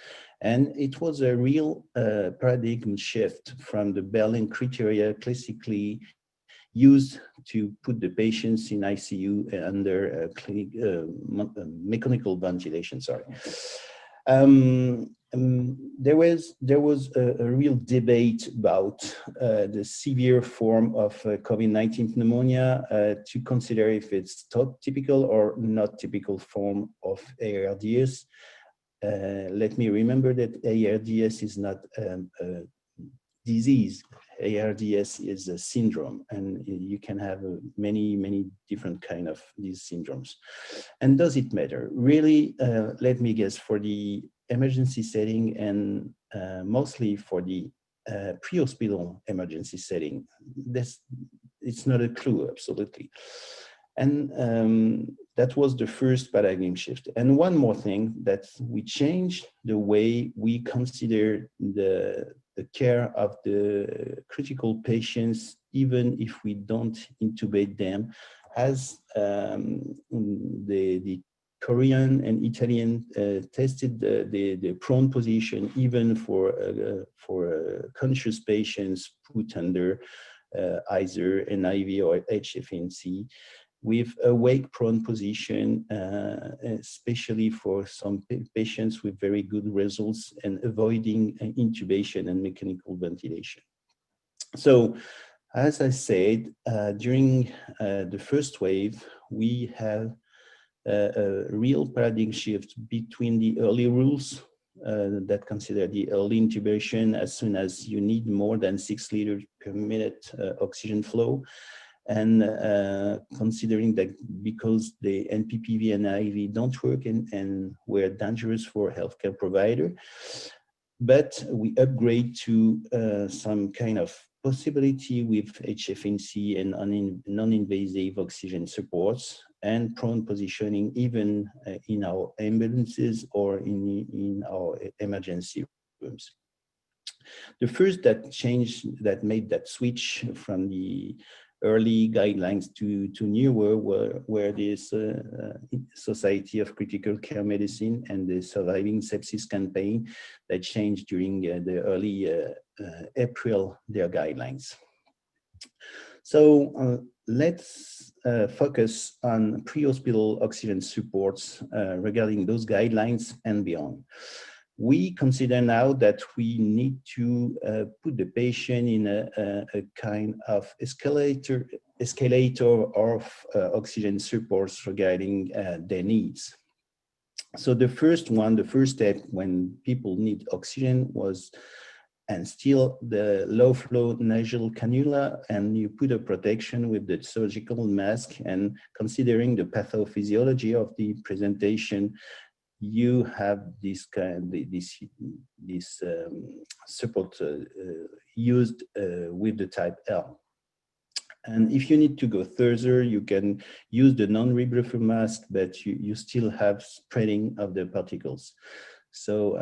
And it was a real paradigm shift from the Berlin criteria classically used to put the patients in ICU under mechanical ventilation, sorry. There was a real debate about the severe form of COVID-19 pneumonia to consider if it's typical or not typical form of ARDS. Let me remember that ARDS is not a disease. ARDS is a syndrome, and you can have many different kind of these syndromes. And does it matter? Really, let me guess, for the emergency setting and mostly for the pre-hospital emergency setting, it's not a clue, absolutely. And that was the first paradigm shift. And one more thing, that we changed the way we consider the care of the critical patients, even if we don't intubate them, as the Korean and Italian tested the prone position even for conscious patients put under either NIV or HFNC, with awake prone position, especially for some patients with very good results, and avoiding intubation and mechanical ventilation. So, as I said, during the first wave, we have a real paradigm shift between the early rules that consider the early intubation as soon as you need more than 6 liters per minute oxygen flow, and considering that because the NPPV and IV don't work and were dangerous for healthcare provider, but we upgrade to some kind of possibility with HFNC and non-invasive oxygen supports and prone positioning, even in our ambulances or in our emergency rooms. The first that made that switch from the early guidelines to newer were this Society of Critical Care Medicine and the Surviving Sepsis campaign that changed during the early April their guidelines. So let's focus on pre-hospital oxygen supports regarding those guidelines and beyond. We consider now that we need to put the patient in a kind of escalator of oxygen supports regarding their needs. So the first step when people need oxygen was, and still, the low flow nasal cannula, and you put a protection with the surgical mask, and considering the pathophysiology of the presentation, you have this support used with the type L. And if you need to go further, you can use the non-rebreather mask, but you still have spreading of the particles. So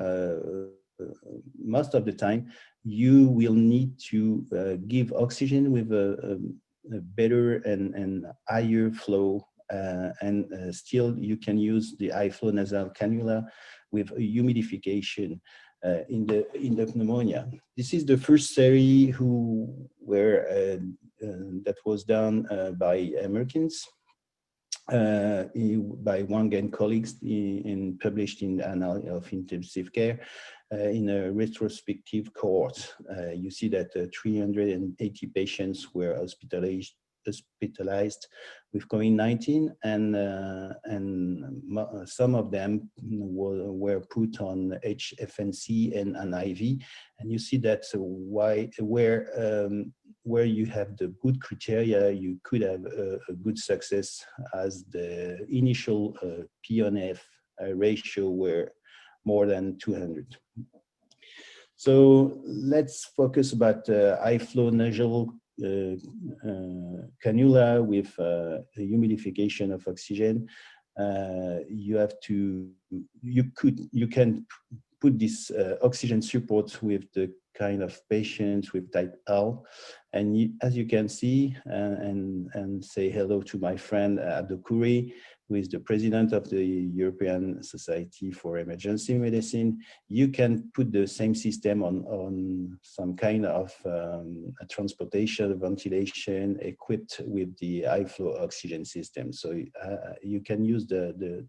most of the time, you will need to give oxygen with a better and higher flow. And still you can use the high flow nasal cannula with humidification in the pneumonia. This is the first study that was done by Americans, by Wang and colleagues, published in the Annals of Intensive Care in a retrospective cohort. You see that 380 patients were hospitalized with COVID-19, and some of them were put on HFNC and an IV. And you see that where you have the good criteria, you could have a good success, as the initial P/F ratio were more than 200. So let's focus about high flow nasal cannula with humidification of oxygen. You can put this oxygen support with the kind of patients with type L, and as you can see, and say hello to my friend Abdou Kouri, who is the president of the European Society for Emergency Medicine. You can put the same system on some kind of transportation, ventilation equipped with the high flow oxygen system. So you can use the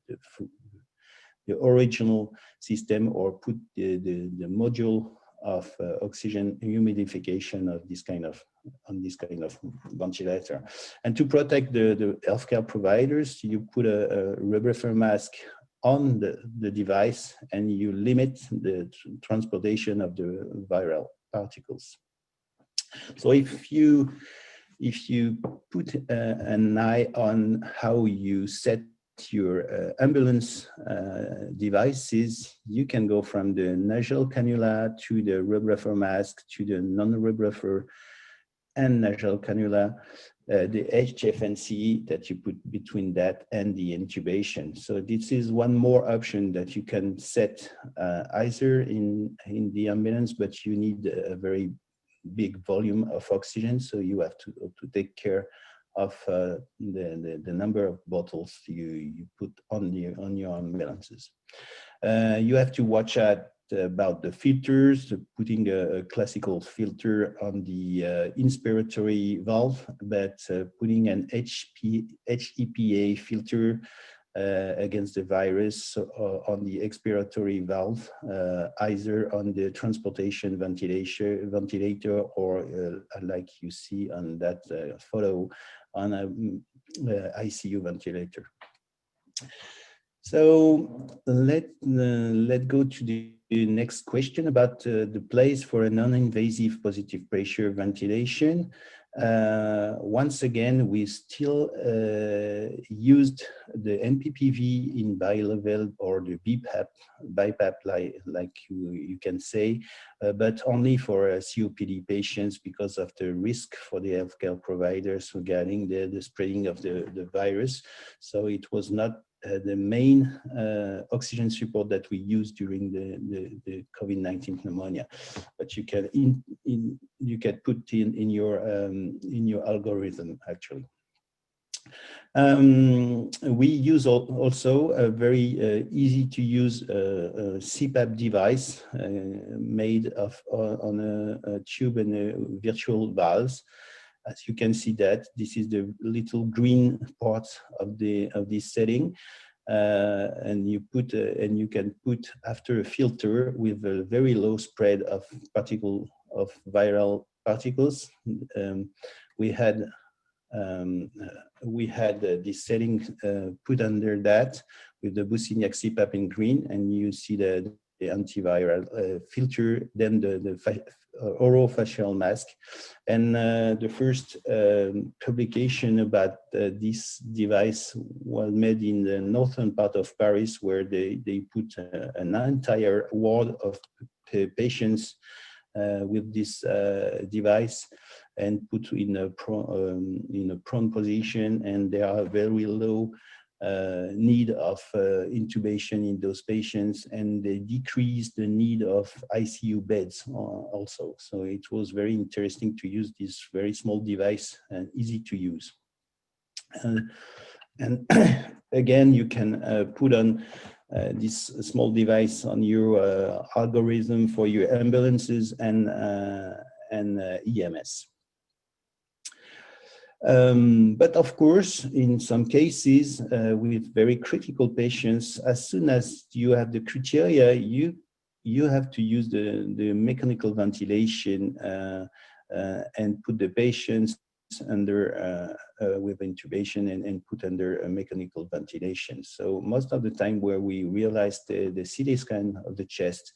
original system, or put the module of oxygen humidification of this kind of ventilator. And to protect the healthcare providers, you put a rubber mask on the device, and you limit the transportation of the viral particles. So if you put an eye on how you set your ambulance devices, you can go from the nasal cannula to the rubber mask to the non-rubber and nasal cannula, the HFNC that you put between that and the intubation. So this is one more option that you can set either in the ambulance, but you need a very big volume of oxygen, so you have to take care of the number of bottles you put on your ambulances. You have to watch out about the filters, putting a classical filter on the inspiratory valve, but putting an HEPA filter against the virus on the expiratory valve, either on the transportation ventilator, or like you see on that photo, on a ICU ventilator. So let's go to the next question about the place for a non-invasive positive pressure ventilation. Once again, we still used the NPPV in bi-level, or the BiPAP, like you can say, but only for COPD patients, because of the risk for the healthcare providers regarding the spreading of the virus. So it was not the main oxygen support that we use during the COVID-19 pneumonia, but you can put in your algorithm actually. We use also a very easy to use CPAP device made on a tube and a virtual valves. As you can see, that this is the little green part of this setting, and you can put after a filter with a very low spread of viral particles. We had this setting put under that with the Buciniac CPAP in green, and you see the antiviral filter, then the orofacial mask. And the first publication about this device was made in the northern part of Paris, where they put an entire ward of patients with this device, and put in a prone position, and they are very low need of intubation in those patients, and they decrease the need of ICU beds also. So it was very interesting to use this very small device and easy to use. And again, you can put on this small device on your algorithm for your ambulances and EMS. But of course, in some cases with very critical patients, as soon as you have the criteria, you have to use the mechanical ventilation and put the patients under with intubation and put under mechanical ventilation. So most of the time where we realized the CT scan of the chest,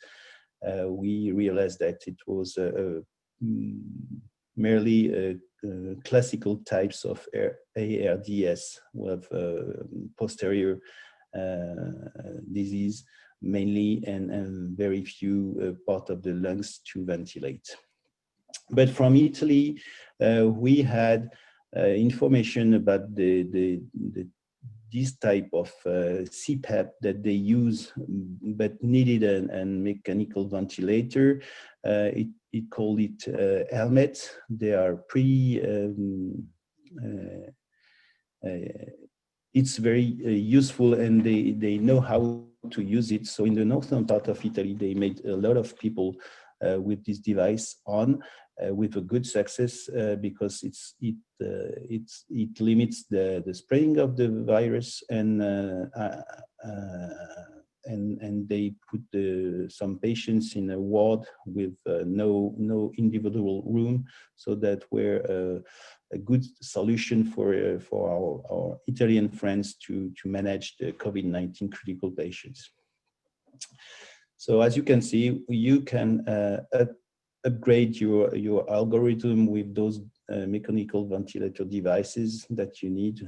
we realized that it was merely classical types of ARDS with posterior disease mainly, and very few part of the lungs to ventilate. But from Italy, we had information about this type of CPAP that they use, but needed a mechanical ventilator. It called it helmet. They are pretty, it's very useful, and they know how to use it. So in the northern part of Italy, they made a lot of people with this device on, with a good success, because it limits the spreading of the virus, and they put some patients in a ward with no individual room, so that were a good solution for our Italian friends to manage the COVID-19 critical patients. So as you can see, you can upgrade your algorithm with those mechanical ventilator devices that you need,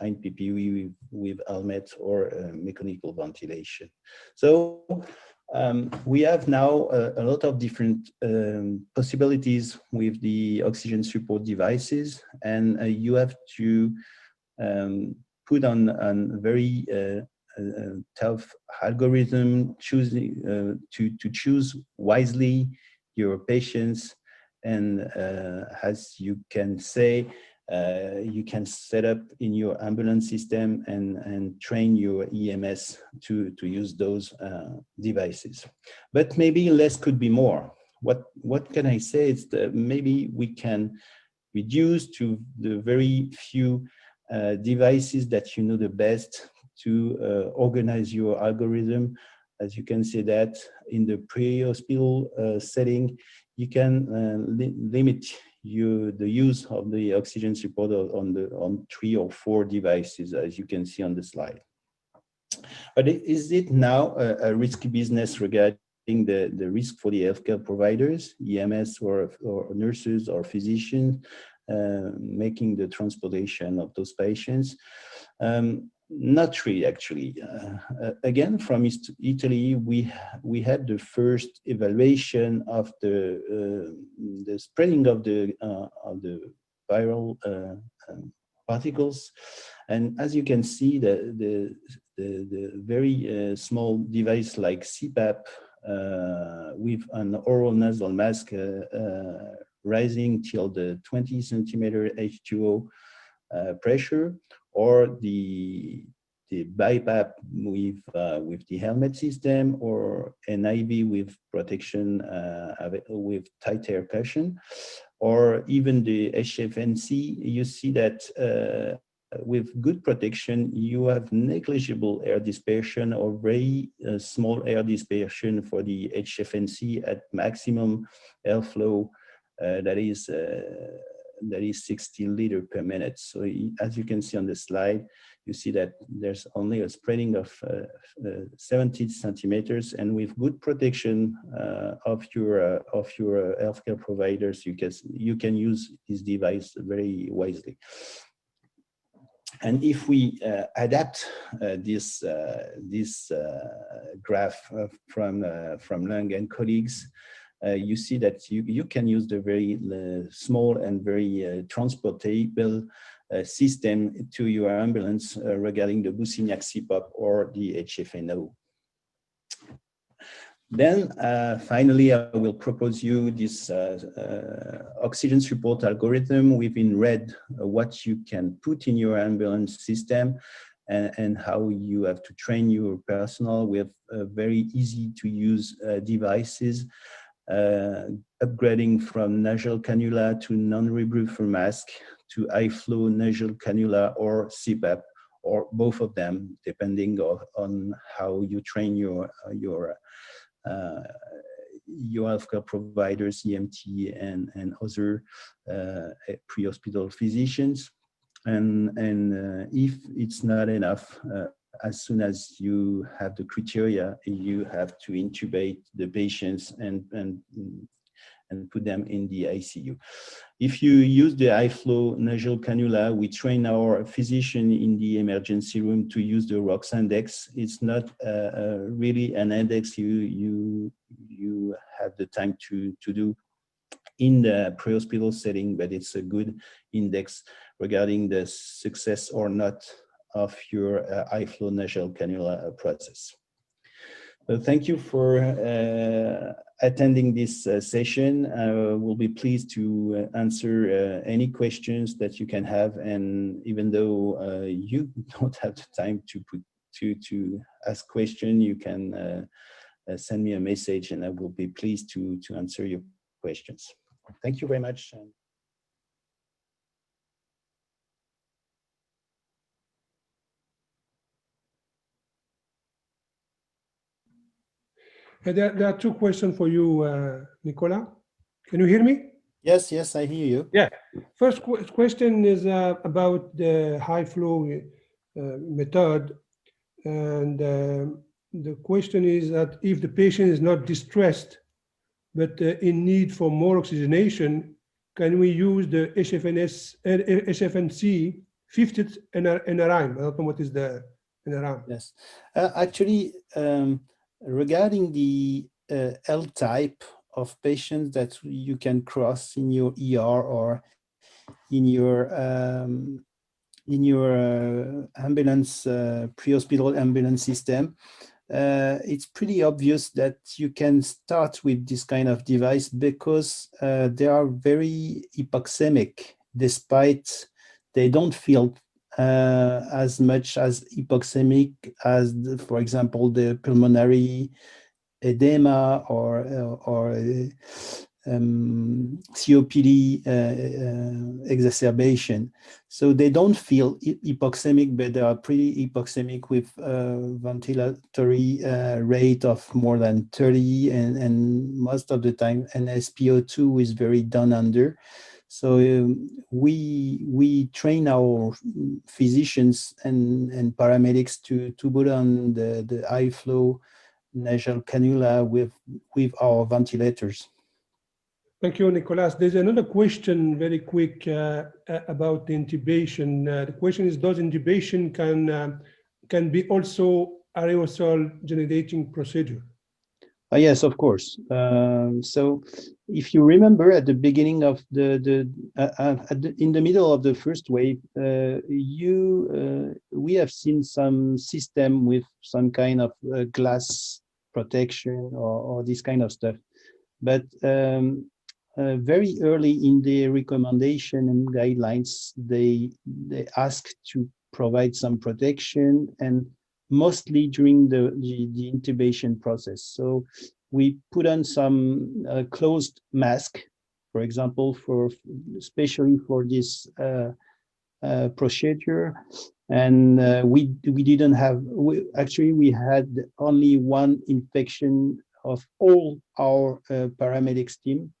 in PPE with helmet or mechanical ventilation. So we have now a lot of different possibilities with the oxygen support devices, and you have to put on very tough algorithm, choosing to choose wisely your patients, and as you can say, you can set up in your ambulance system and train your EMS to use those devices. But maybe less could be more. What can I say? It's that maybe we can reduce to the very few devices that you know the best to organize your algorithm. As you can see that in the pre-hospital setting, you can limit the use of the oxygen support on 3 or 4 devices, as you can see on the slide. But is it now a risky business regarding the risk for the healthcare providers, EMS or nurses or physicians, making the transportation of those patients? Not really, actually. Again, from Italy, we had the first evaluation of the spreading of the viral particles, and as you can see, the very small device like CPAP with an oral nasal mask rising till the 20 centimeter H2O pressure, or the BiPAP with the helmet system, or an IV with protection with tight air cushion, or even the HFNC. You see that with good protection, you have negligible air dispersion or very small air dispersion for the HFNC at maximum airflow that is 60 liters per minute. So as you can see on the slide, you see that there's only a spreading of 70 centimeters, and with good protection of your healthcare providers, you can use this device very wisely. And if we adapt this graph from Lang and colleagues, you see that you can use the very small and very transportable system to your ambulance regarding the Busignac CPAP or the HFNO. Then finally, I will propose you this oxygen support algorithm. We've in red what you can put in your ambulance system, and how you have to train your personnel with very easy to use devices, upgrading from nasal cannula to non-rebreather mask to high flow nasal cannula or CPAP, or both of them, depending on how you train your healthcare providers, EMT, and other pre-hospital physicians. And if it's not enough, as soon as you have the criteria, you have to intubate the patients and put them in the ICU. If you use the high-flow nasal cannula, we train our physician in the emergency room to use the ROX index. It's not really an index you have the time to do in the pre-hospital setting, but it's a good index regarding the success or not of your high-flow nasal cannula process. So thank you for attending this session. We'll be pleased to answer any questions that you can have. And even though you don't have the time to ask questions, you can send me a message and I will be pleased to answer your questions. Thank you very much. There are two questions for you, Nicolas. Can you hear me? Yes, yes, I hear you. Yeah. First question is about the high flow method. And the question is that if the patient is not distressed, but in need for more oxygenation, can we use the HFNC 50th NRI? I don't know what is the NRI. Yes. Actually, regarding the L type of patients that you can cross in your ER or in your ambulance, pre-hospital ambulance system, it's pretty obvious that you can start with this kind of device because they are very hypoxemic, despite they don't feel as much as hypoxemic as, for example, the pulmonary edema or COPD exacerbation. So they don't feel hypoxemic, but they are pretty hypoxemic with ventilatory rate of more than 30, and most of the time an SpO2 is very down under. So we train our physicians and paramedics to put on the high flow nasal cannula with our ventilators. Thank you, Nicolas. There's another question, very quick, about the intubation. The question is, does intubation can be also aerosol generating procedure? Yes, of course. So if you remember at the beginning of in the middle of the first wave, we have seen some system with some kind of glass protection or this kind of stuff. But very early in the recommendation and guidelines, they ask to provide some protection, and mostly during the intubation process. So we put on some closed mask, for example, especially for this procedure. And we didn't have, actually we had only one infection of all our paramedics team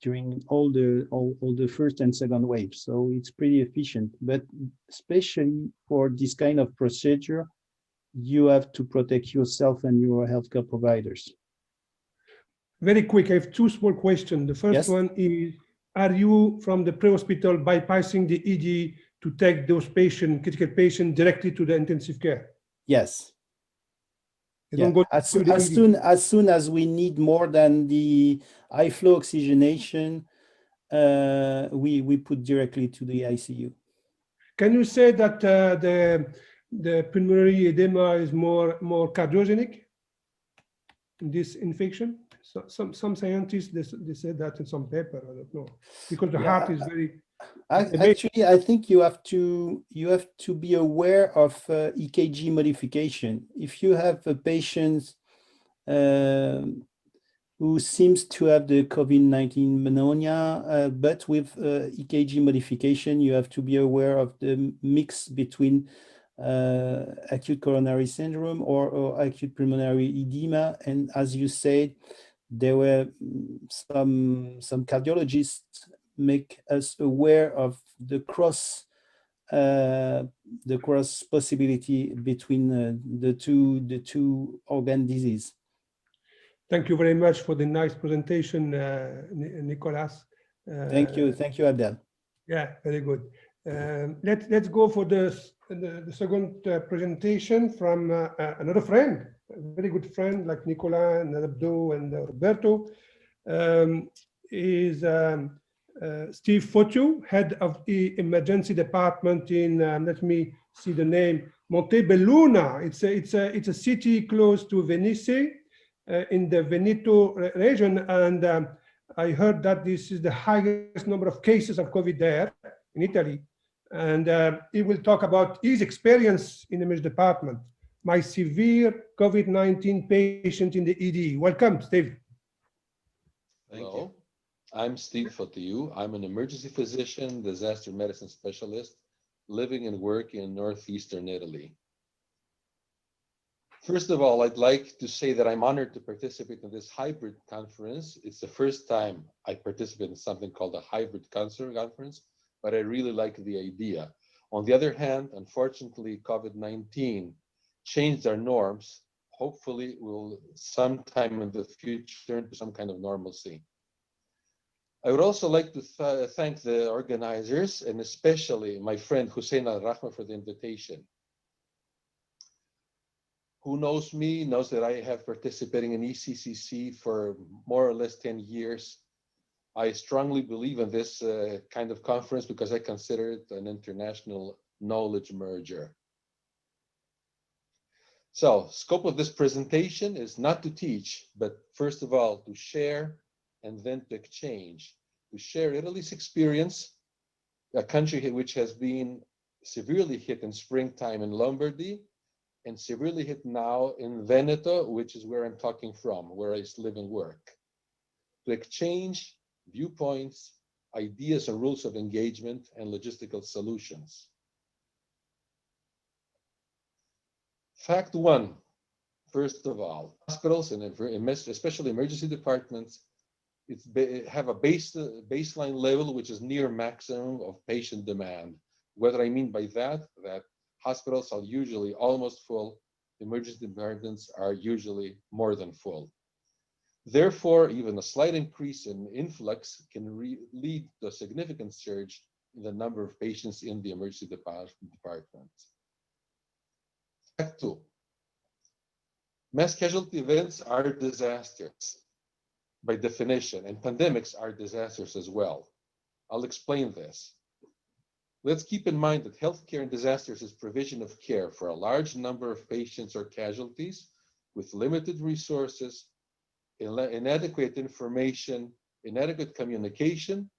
during all the first and second waves. So it's pretty efficient, but especially for this kind of procedure, you have to protect yourself and your healthcare providers. Very quick, I have two small questions. The first one is, are you from the pre-hospital bypassing the ED to take those patients, critical patients, directly to the intensive care? Yes. Yeah. As soon as we need more than the high flow oxygenation, we put directly to the ICU. Can you say that the pulmonary edema is more cardiogenic in this infection? So some scientists they said that in some paper. I don't know, because the heart is very. Actually, I think you have to be aware of EKG modification. If you have a patient who seems to have the COVID-19 pneumonia, but with EKG modification, you have to be aware of the mix between acute coronary syndrome or acute pulmonary edema. And as you said, there were some cardiologists make us aware of the cross possibility between the two organ disease. Thank you very much for the nice presentation, Nicolas. Thank you, Abdel. Yeah, very good. Let's go for the second presentation from another friend, a very good friend like Nicolas and Abdo and Roberto. Is Steve Fotiu, head of the emergency department in, let me see the name, Montebelluna. It's a city close to Venice, in the Veneto region, and I heard that this is the highest number of cases of COVID there in Italy, and he will talk about his experience in the emergency department. My severe COVID-19 patient in the ED. Welcome, Steve. Hello, I'm Steve Fotiu. I'm an emergency physician, disaster medicine specialist, living and working in northeastern Italy. First of all, I'd like to say that I'm honored to participate in this hybrid conference. It's the first time I participate in something called a hybrid conference, but I really like the idea. On the other hand, unfortunately, COVID-19 changed our norms. Hopefully, we'll sometime in the future turn to some kind of normalcy. I would also like to thank the organizers and especially my friend Hussein Al-Rahma for the invitation. Who knows me knows that I have participated in ECCC for more or less 10 years. I strongly believe in this kind of conference because I consider it an international knowledge merger. So, scope of this presentation is not to teach, but first of all, to share and then to exchange. To share Italy's experience, a country which has been severely hit in springtime in Lombardy, and severely hit now in Veneto, which is where I'm talking from, where I live and work. To exchange viewpoints, ideas and rules of engagement, and logistical solutions. Fact one, first of all, hospitals and especially emergency departments have a baseline level which is near maximum of patient demand. What I mean by that hospitals are usually almost full, emergency departments are usually more than full. Therefore, even a slight increase in influx can lead to a significant surge in the number of patients in the emergency department. Fact two, mass casualty events are disasters by definition, and pandemics are disasters as well. I'll explain this. Let's keep in mind that healthcare in disasters is provision of care for a large number of patients or casualties with limited resources, inadequate information, inadequate communication,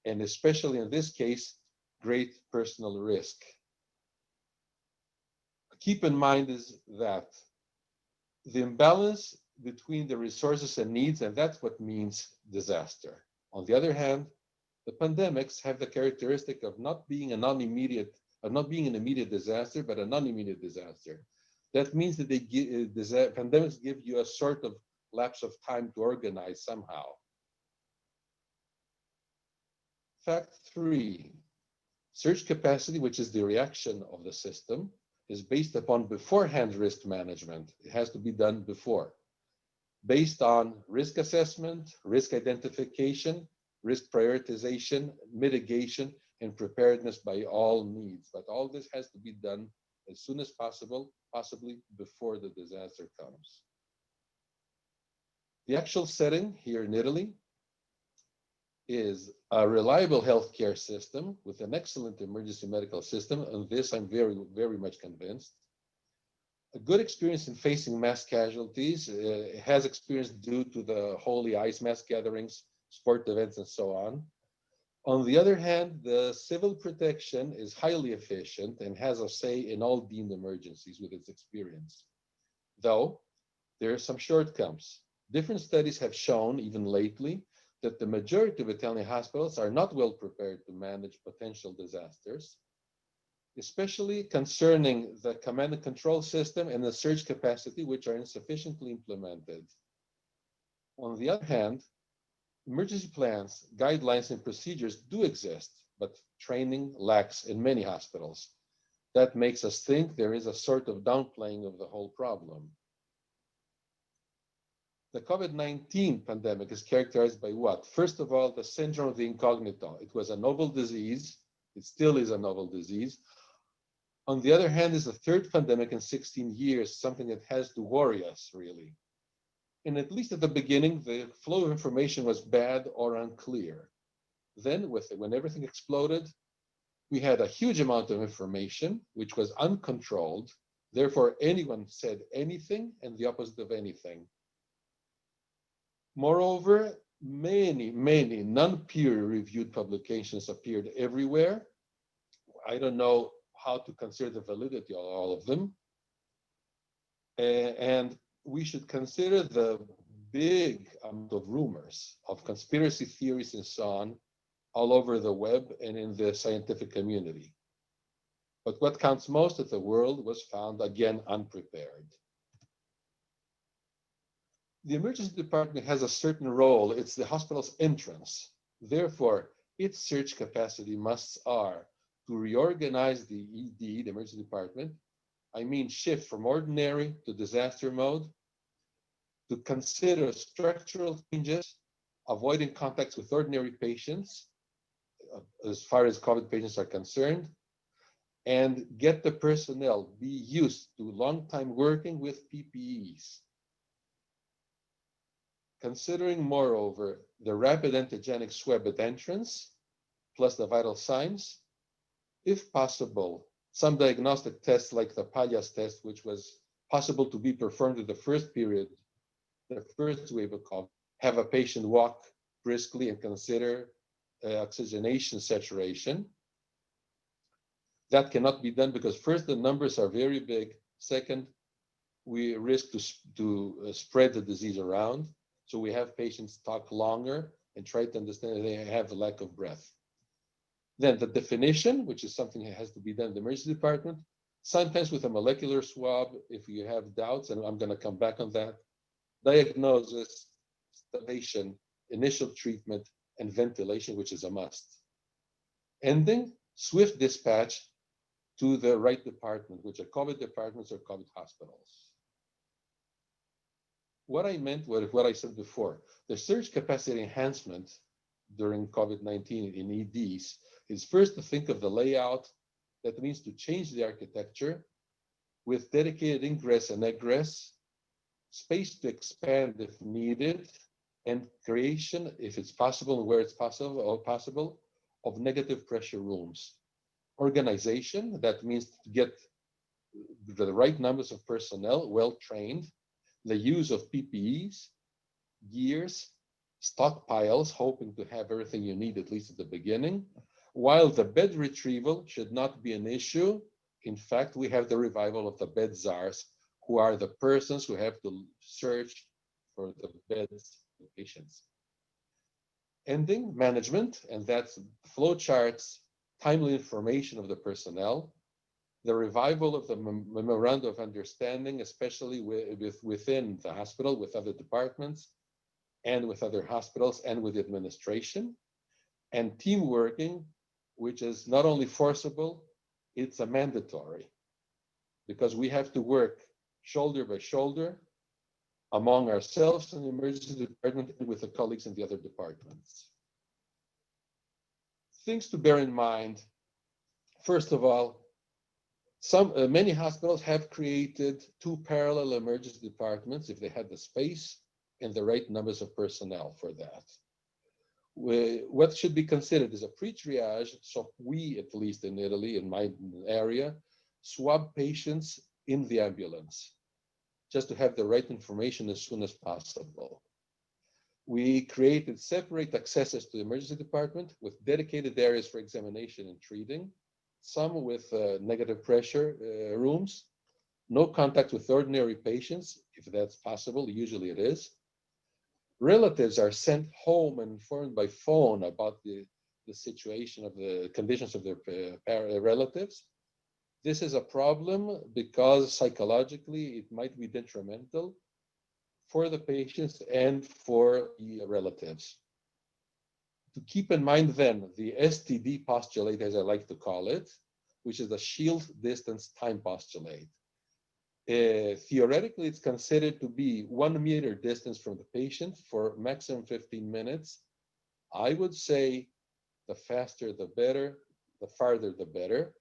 and especially in this case, great personal risk. Keep in mind is that the imbalance between the resources and needs, and that's what means disaster. On the other hand, the pandemics have the characteristic of not being an immediate disaster, but a non-immediate disaster. That means that pandemics give you a sort of lapse of time to organize somehow. Fact three, surge capacity, which is the reaction of the system, is based upon beforehand risk management. It has to be done before, based on risk assessment, risk identification, risk prioritization, mitigation, and preparedness by all needs. But all this has to be done as soon as possible, possibly before the disaster comes. The actual setting here in Italy is a reliable healthcare system with an excellent emergency medical system, and this I'm very, very much convinced. A good experience in facing mass casualties, has experience due to the holy ice mass gatherings, sport events, and so on. On the other hand, the civil protection is highly efficient and has a say in all deemed emergencies with its experience. Though, there are some shortcomings. Different studies have shown, even lately, that the majority of Italian hospitals are not well prepared to manage potential disasters, especially concerning the command and control system and the surge capacity, which are insufficiently implemented. On the other hand, emergency plans, guidelines, and procedures do exist, but training lacks in many hospitals. That makes us think there is a sort of downplaying of the whole problem. The COVID-19 pandemic is characterized by what? First of all, the syndrome of the incognito. It was a novel disease. It still is a novel disease. On the other hand, is the third pandemic in 16 years, something that has to worry us, really. And at least at the beginning, the flow of information was bad or unclear. Then, when everything exploded, we had a huge amount of information, which was uncontrolled. Therefore, anyone said anything and the opposite of anything. Moreover, many non-peer-reviewed publications appeared everywhere. I don't know how to consider the validity of all of them. And we should consider the big amount of rumors, of conspiracy theories and so on, all over the web and in the scientific community. But what counts most is the world was found, again, unprepared. The emergency department has a certain role. It's the hospital's entrance. Therefore, its search capacity are to reorganize the ED, the emergency department. I mean, shift from ordinary to disaster mode, to consider structural changes, avoiding contacts with ordinary patients, as far as COVID patients are concerned, and get the personnel be used to long time working with PPEs. Considering, moreover, the rapid antigenic swab at entrance, plus the vital signs, if possible, some diagnostic tests like the PALIAS test, which was possible to be performed in the first period, the first wave of COVID, have a patient walk briskly and consider oxygenation saturation. That cannot be done because first, the numbers are very big. Second, we risk to spread the disease around. So we have patients talk longer and try to understand that they have a lack of breath. Then the definition, which is something that has to be done in the emergency department, sometimes with a molecular swab if you have doubts, and I'm going to come back on that. Diagnosis, sedation, initial treatment, and ventilation, which is a must. Ending, swift dispatch to the right department, which are COVID departments or COVID hospitals. What I meant was what I said before. The surge capacity enhancement during COVID-19 in EDs is first to think of the layout. That means to change the architecture with dedicated ingress and egress, space to expand if needed, and creation, if it's possible and where it's possible, of negative pressure rooms. Organization, that means to get the right numbers of personnel, well trained, the use of PPEs, gears, stockpiles, hoping to have everything you need, at least at the beginning, while the bed retrieval should not be an issue. In fact, we have the revival of the bed czars, who are the persons who have to search for the beds of patients. Ending, management, and that's flow charts, timely information of the personnel, the revival of the memorandum of understanding, especially within the hospital, with other departments, and with other hospitals, and with the administration, and team working, which is not only forcible, it's a mandatory, because we have to work shoulder by shoulder among ourselves in the emergency department and with the colleagues in the other departments. Things to bear in mind. First of all, many hospitals have created 2 parallel emergency departments if they had the space and the right numbers of personnel for that. What should be considered is a pre-triage, so we, at least in Italy, in my area, swab patients in the ambulance, just to have the right information as soon as possible. We created separate accesses to the emergency department with dedicated areas for examination and treating, some with negative pressure rooms, no contact with ordinary patients, if that's possible, usually it is. Relatives are sent home and informed by phone about the situation of the conditions of their relatives. This is a problem because psychologically it might be detrimental for the patients and for the relatives. To keep in mind then, the STD postulate, as I like to call it, which is the shield distance time postulate. Theoretically, it's considered to be 1 meter distance from the patient for maximum 15 minutes. I would say the faster the better, the farther the better,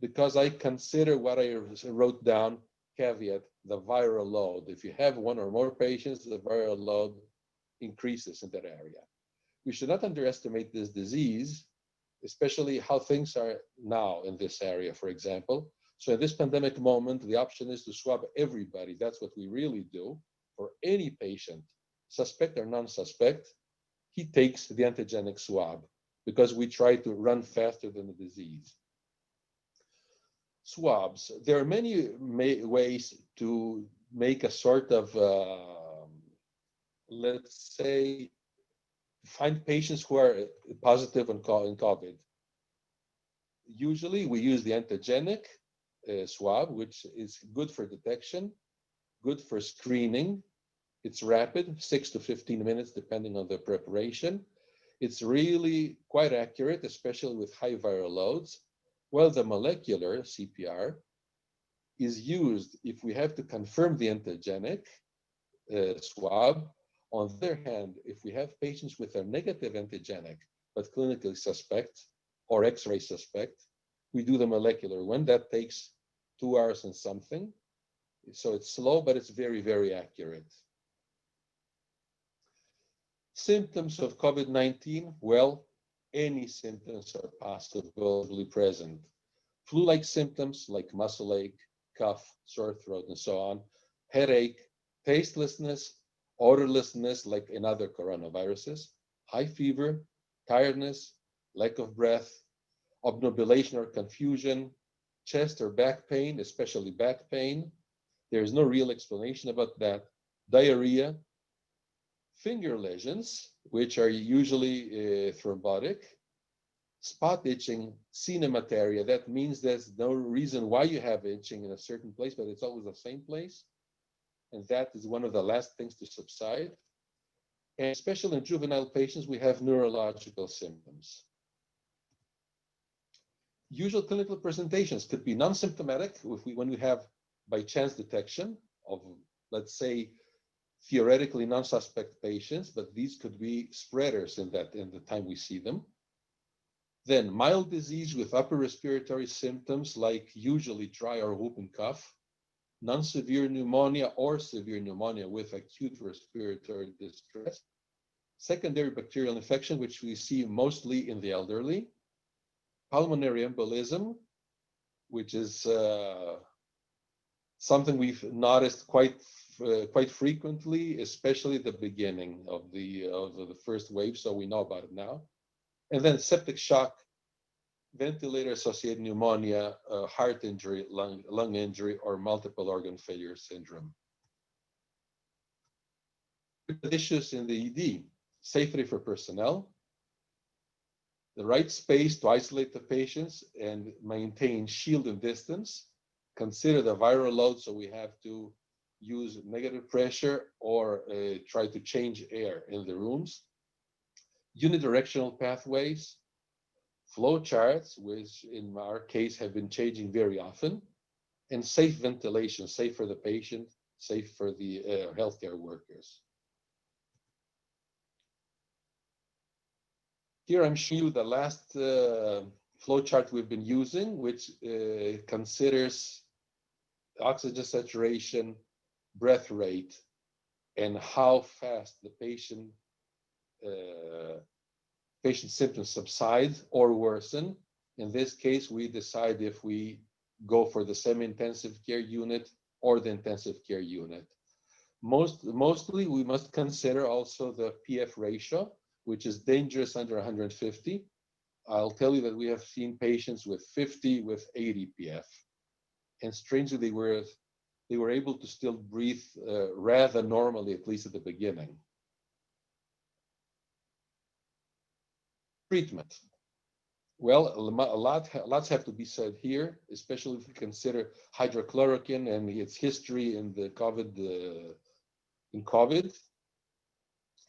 because I consider what I wrote down, caveat, the viral load. If you have one or more patients, the viral load increases in that area. We should not underestimate this disease, especially how things are now in this area, for example. So in this pandemic moment, the option is to swab everybody. That's what we really do for any patient, suspect or non-suspect. He takes the antigenic swab because we try to run faster than the disease. Swabs. There are many ways to make a sort of, let's say, find patients who are positive in COVID. Usually we use the antigenic swab, which is good for detection, good for screening. It's rapid, 6 to 15 minutes, depending on the preparation. It's really quite accurate, especially with high viral loads. Well, the molecular CPR is used if we have to confirm the antigenic swab. On the other hand, if we have patients with a negative antigenic, but clinically suspect or X-ray suspect, we do the molecular one. That takes 2 hours and something. So it's slow, but it's very, very accurate. Symptoms of COVID-19, well, any symptoms are possibly present. Flu-like symptoms like muscle ache, cough, sore throat, and so on, headache, tastelessness, odorlessness like in other coronaviruses, high fever, tiredness, lack of breath, obnubilation or confusion, chest or back pain, especially back pain. There's no real explanation about that. Diarrhea, finger lesions, which are usually thrombotic, spot itching, cinemataria. That means there's no reason why you have itching in a certain place, but it's always the same place. And that is one of the last things to subside. And especially in juvenile patients, we have neurological symptoms. Usual clinical presentations could be non-symptomatic when we have by chance detection of, let's say, theoretically non-suspect patients, but these could be spreaders in the time we see them. Then mild disease with upper respiratory symptoms like usually dry or whooping cough, non-severe pneumonia or severe pneumonia with acute respiratory distress, secondary bacterial infection, which we see mostly in the elderly, pulmonary embolism, which is something we've noticed quite frequently, especially at the beginning of the first wave, so we know about it now. And then septic shock, ventilator-associated pneumonia, heart injury, lung injury, or multiple organ failure syndrome. Issues in the ED, safety for personnel, the right space to isolate the patients and maintain shield and distance, consider the viral load, so we have to use negative pressure or try to change air in the rooms, unidirectional pathways, flow charts, which in our case have been changing very often, and safe ventilation, safe for the patient, safe for the healthcare workers. Here I'm showing you the last flow chart we've been using, which considers oxygen saturation, breath rate, and how fast the patient symptoms subside or worsen. In this case, we decide if we go for the semi-intensive care unit or the intensive care unit. Mostly, we must consider also the PF ratio, which is dangerous under 150. I'll tell you that we have seen patients with 50, with 80 PF. And strangely, they were able to still breathe rather normally, at least at the beginning. Treatment. Well, lots have to be said here, especially if we consider hydrochloroquine and its history in the COVID In COVID,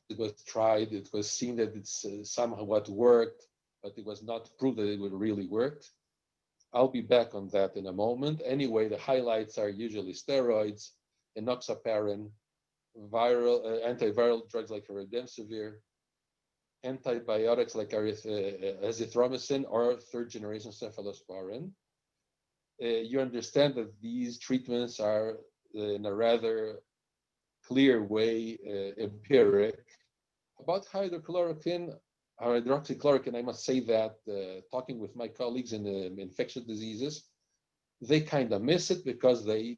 it was tried, it was seen that it's somewhat worked, but it was not proved that it would really work. I'll be back on that in a moment. Anyway, the highlights are usually steroids, enoxaparin, antiviral drugs like remdesivir, antibiotics like azithromycin or third-generation cephalosporin. You understand that these treatments are in a rather clear way empiric. About hydroxychloroquine, I must say that talking with my colleagues in infectious diseases, they kind of miss it because they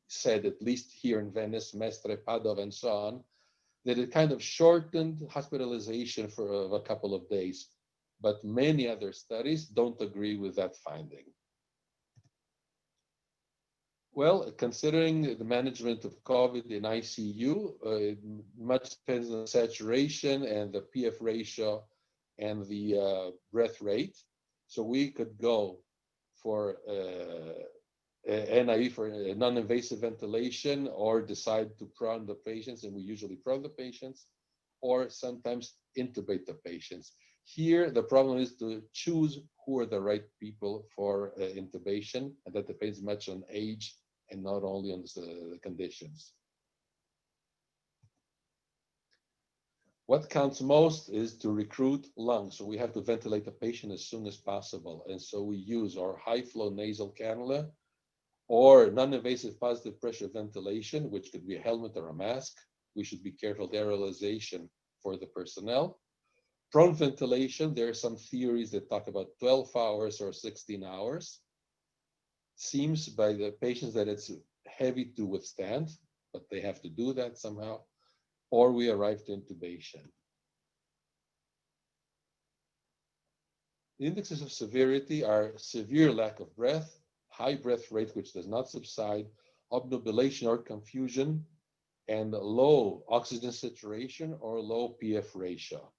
said, at least here in Venice, Mestre, Padova, and so on, that it kind of shortened hospitalization for a couple of days. But many other studies don't agree with that finding. Well, considering the management of COVID in ICU, it much depends on the saturation and the PF ratio and the breath rate. So we could go for NIV for non-invasive ventilation, or decide to prone the patients, and we usually prone the patients, or sometimes intubate the patients. Here, the problem is to choose who are the right people for intubation, and that depends much on age and not only on the conditions. What counts most is to recruit lungs. So we have to ventilate the patient as soon as possible. And so we use our high flow nasal cannula or non-invasive positive pressure ventilation, which could be a helmet or a mask. We should be careful of sterilization for the personnel. Prone ventilation, there are some theories that talk about 12 hours or 16 hours. Seems by the patients that it's heavy to withstand, but they have to do that somehow, or we arrive to intubation. The indexes of severity are severe lack of breath, high breath rate which does not subside, obnubilation or confusion, and low oxygen saturation or low PF ratio.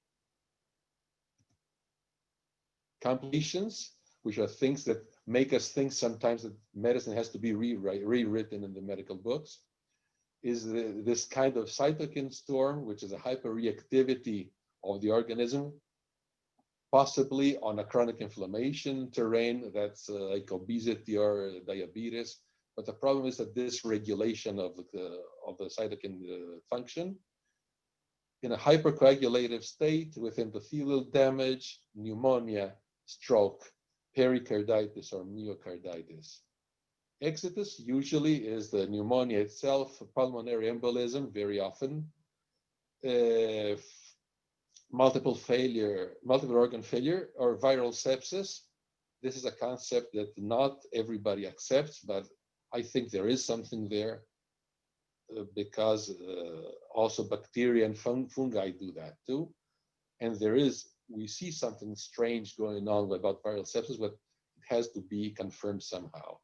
Complications, which are things that make us think sometimes that medicine has to be rewritten in the medical books, is this kind of cytokine storm, which is a hyperreactivity of the organism, possibly on a chronic inflammation terrain that's like obesity or diabetes. But the problem is that this regulation of the cytokine function in a hypercoagulative state with endothelial damage, pneumonia, stroke, pericarditis or myocarditis. Exitus usually is the pneumonia itself, pulmonary embolism very often, multiple organ failure, or viral sepsis. This is a concept that not everybody accepts, but I think there is something there because also bacteria and fungi do that too. And we see something strange going on about viral sepsis, but it has to be confirmed somehow.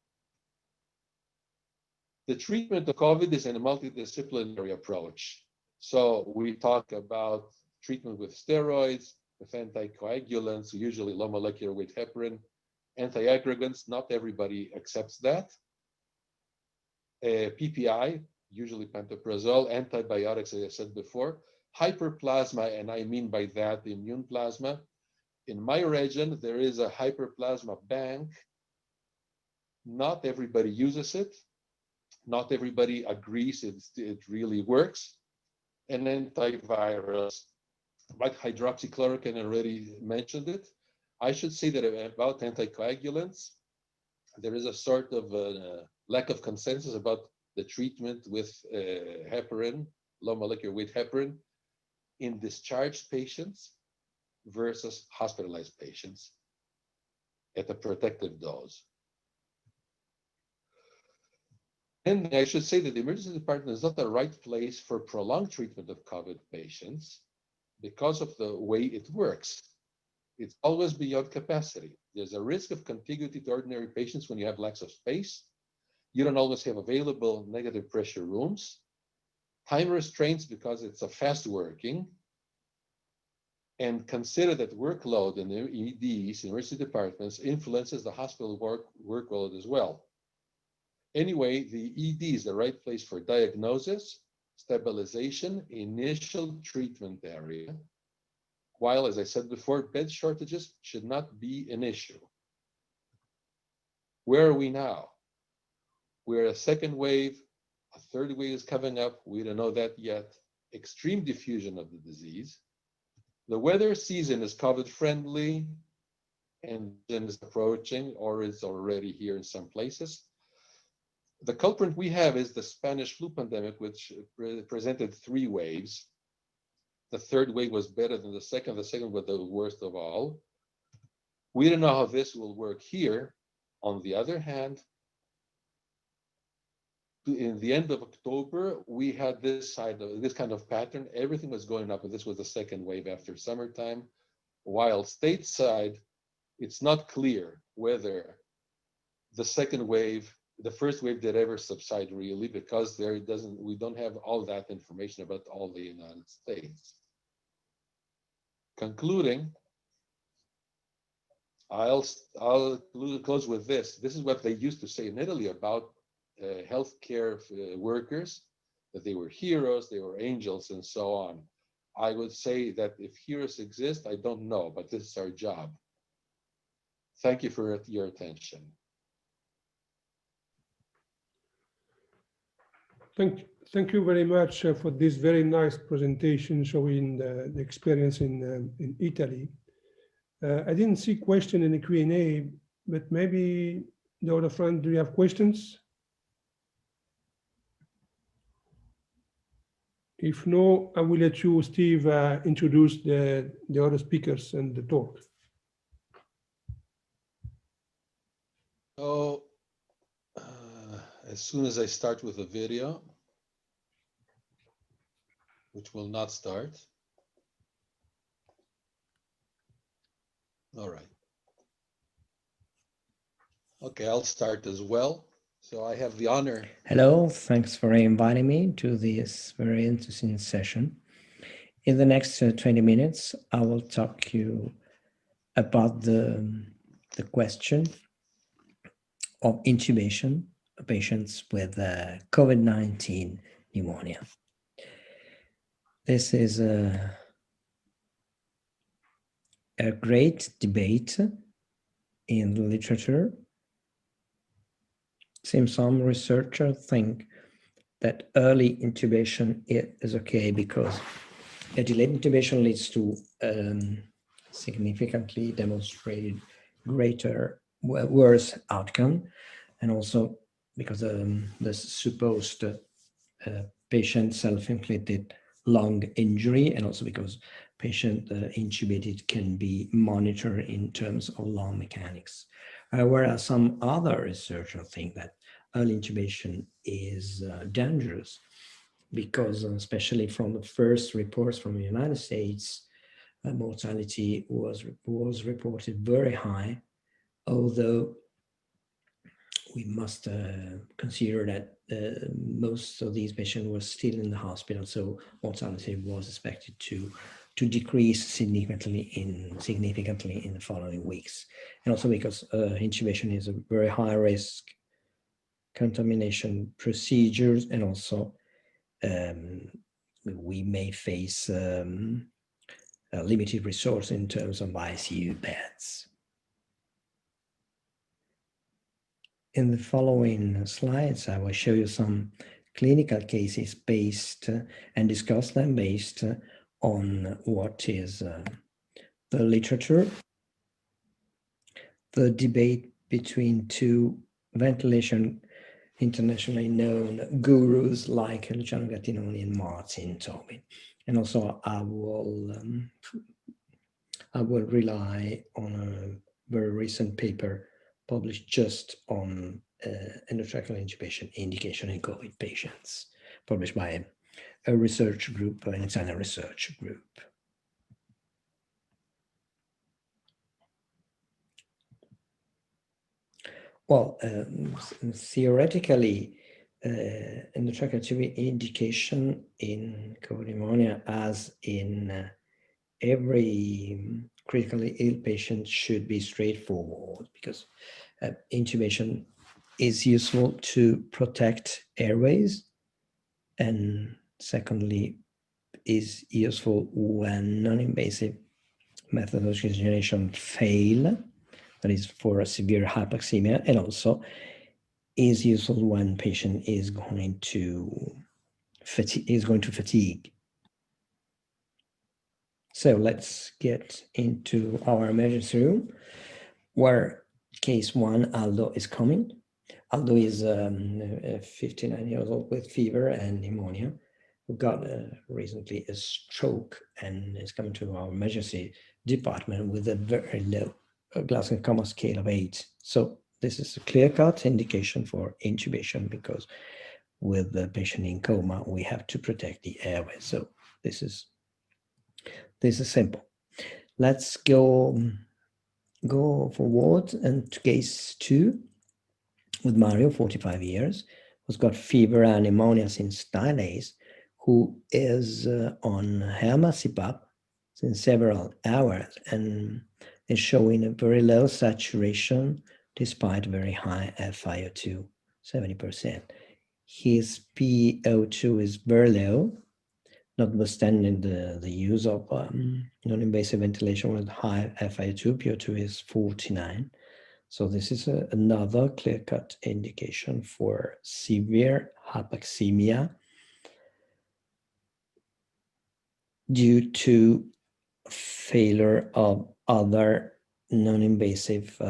The treatment of COVID is in a multidisciplinary approach. So we talk about treatment with steroids, with anticoagulants, usually low molecular weight heparin, antiaggregants, not everybody accepts that. PPI, usually pantoprazole, antibiotics, as I said before, hyperplasma, and I mean by that the immune plasma. In my region, there is a hyperplasma bank. Not everybody uses it. Not everybody agrees it really works. And antivirals, like hydroxychloroquine, I already mentioned it. I should say that about anticoagulants, there is a sort of lack of consensus about the treatment with heparin, low molecular weight heparin, in discharged patients versus hospitalized patients at a protective dose. And I should say that the emergency department is not the right place for prolonged treatment of COVID patients because of the way it works. It's always beyond capacity. There's a risk of contiguity to ordinary patients when you have lack of space. You don't always have available negative pressure rooms. Time restraints because it's a fast working. And consider that workload in the EDs, emergency departments, influences the hospital workload as well. Anyway, the ED is the right place for diagnosis, stabilization, initial treatment area, while, as I said before, bed shortages should not be an issue. Where are we now? We're a second wave, a third wave is coming up. We don't know that yet. Extreme diffusion of the disease. The weather season is COVID friendly and then is approaching or is already here in some places. The culprit we have is the Spanish flu pandemic, which presented 3 waves. The third wave was better than the second was the worst of all. We don't know how this will work here. On the other hand, in the end of October, we had this kind of pattern. Everything was going up, and this was the second wave after summertime. While stateside, it's not clear whether the second wave, the first wave did ever subside really, because we don't have all that information about all the United States. Concluding, I'll close with this. This is what they used to say in Italy about healthcare workers, that they were heroes, they were angels, and so on. I would say that if heroes exist, I don't know, but this is our job. Thank you for your attention. Thank you very much for this very nice presentation showing the experience in Italy. I didn't see question in the Q&A, but maybe the other friend, do you have questions? If no, I will let you, Steve, introduce the other speakers and the talk. So, as soon as I start with the video, which will not start. All right. Okay, I'll start as well. So I have the honor. Hello, thanks for inviting me to this very interesting session. In the next 20 minutes, I will talk to you about the question of intubation of patients with COVID-19 pneumonia. This is a great debate in the literature. Seems some researchers think that early intubation is okay because a delayed intubation leads to significantly demonstrated worse outcome, and also because the supposed patient self-inflicted lung injury, and also because patient intubated can be monitored in terms of lung mechanics. Whereas some other researchers think that early intubation is dangerous because, especially from the first reports from the United States, mortality was reported very high, although we must consider that most of these patients were still in the hospital, so mortality was expected to decrease significantly in the following weeks. And also because intubation is a very high risk contamination procedures, and also we may face a limited resource in terms of ICU beds. In the following slides, I will show you some clinical cases based and discuss them based on what is the literature, the debate between two ventilation internationally known gurus like Luciano Gattinoni and Martin Tobin. And also I will rely on a very recent paper published just on endotracheal intubation indication in COVID patients, published by a research group, an Italian research group. Well, theoretically, endotracheal tubing indication in COVID pneumonia, as in every critically ill patient, should be straightforward because intubation is useful to protect airways, and Secondly, is useful when non-invasive methods of oxygenation fail, that is for a severe hypoxemia, and also is useful when patient is going to fatigue. So let's get into our emergency room, where case 1, Aldo, is coming. Aldo is 59 years old with fever and pneumonia, who got recently a stroke and is coming to our emergency department with a very low Glasgow Coma scale of 8. So this is a clear-cut indication for intubation, because with the patient in coma, we have to protect the airway. So this is simple. Let's go forward and to case 2 with Mario, 45 years, who's got fever and pneumonia since 9 days, who is on HERMA CPAP since several hours and is showing a very low saturation despite very high FiO2, 70%. His PO2 is very low, notwithstanding the use of non-invasive ventilation with high FiO2. PO2 is 49. So this is another clear-cut indication for severe hypoxemia due to failure of other non-invasive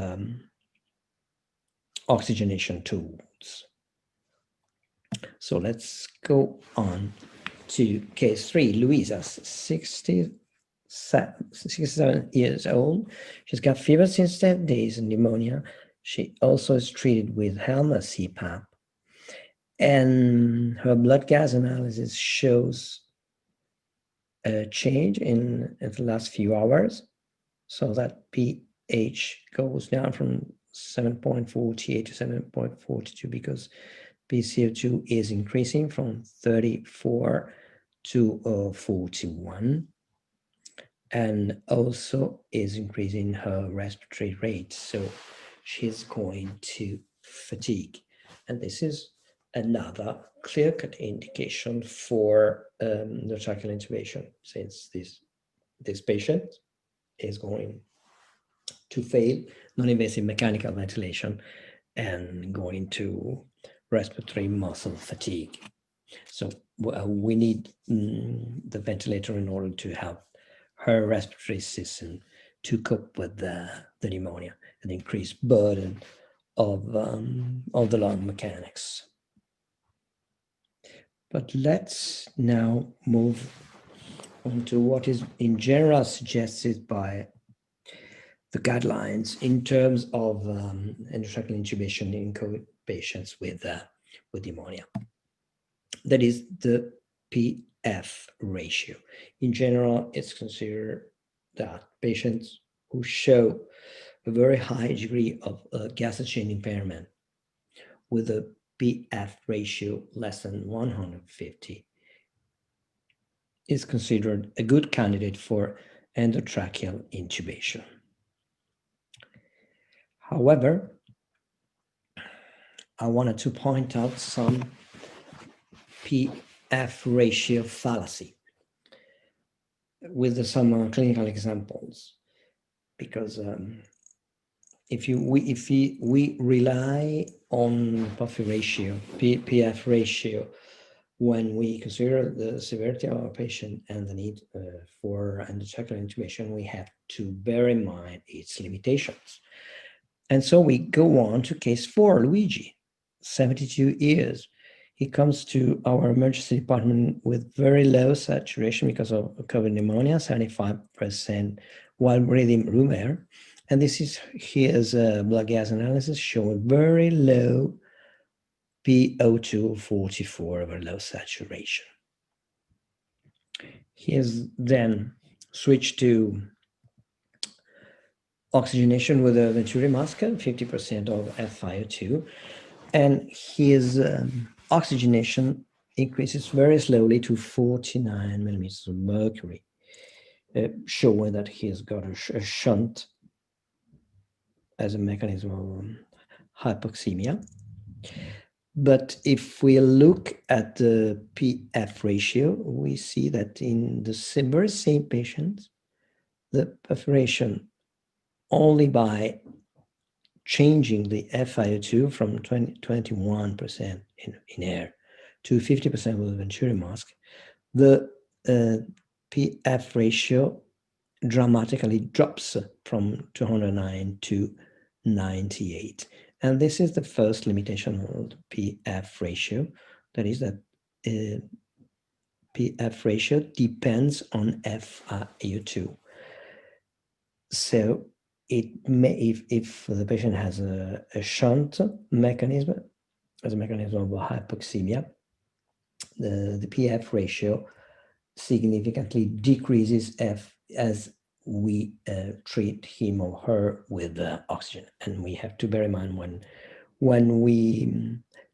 oxygenation tools. So let's go on to case 3. Louisa, 67 years old. She's got fever since 10 days and pneumonia. She also is treated with HERMA CPAP. And her blood gas analysis shows a change in the last few hours. So that pH goes down from 7.48 to 7.42 because PCO2 is increasing from 34 to 41, and also is increasing her respiratory rate. So she's going to fatigue. And this is another clear-cut indication for the tracheal intubation, since this patient is going to fail non-invasive mechanical ventilation and going to respiratory muscle fatigue. So we need the ventilator in order to help her respiratory system to cope with the pneumonia and increased burden of the lung mechanics. But let's now move on to what is in general suggested by the guidelines in terms of endotracheal intubation in COVID patients with pneumonia. That is the PF ratio. In general, it's considered that patients who show a very high degree of gas exchange impairment with a PF ratio less than 150 is considered a good candidate for endotracheal intubation. However, I wanted to point out some PF ratio fallacy with some clinical examples, because if we rely on PF ratio when we consider the severity of our patient and the need for endotracheal intubation, we have to bear in mind its limitations. And so we go on to case 4, Luigi, 72 years. He comes to our emergency department with very low saturation because of COVID pneumonia, 75% while breathing room air. And this is his blood gas analysis showing very low PO2 44, very low saturation. He has then switched to oxygenation with a Venturi mask, 50% of FiO2, and his oxygenation increases very slowly to 49 millimeters of mercury, showing that he has got a shunt as a mechanism of hypoxemia. But if we look at the PF ratio, we see that in the very same patients, the perforation only by changing the FiO2 from 21% in air to 50% with a Venturi mask, the PF ratio dramatically drops from 209 to 98. And this is the first limitation of the PF ratio. That is that PF ratio depends on FiO2. So it may, if the patient has a shunt mechanism, as a mechanism of hypoxemia, the PF ratio significantly decreases as we treat him or her with oxygen. And we have to bear in mind when we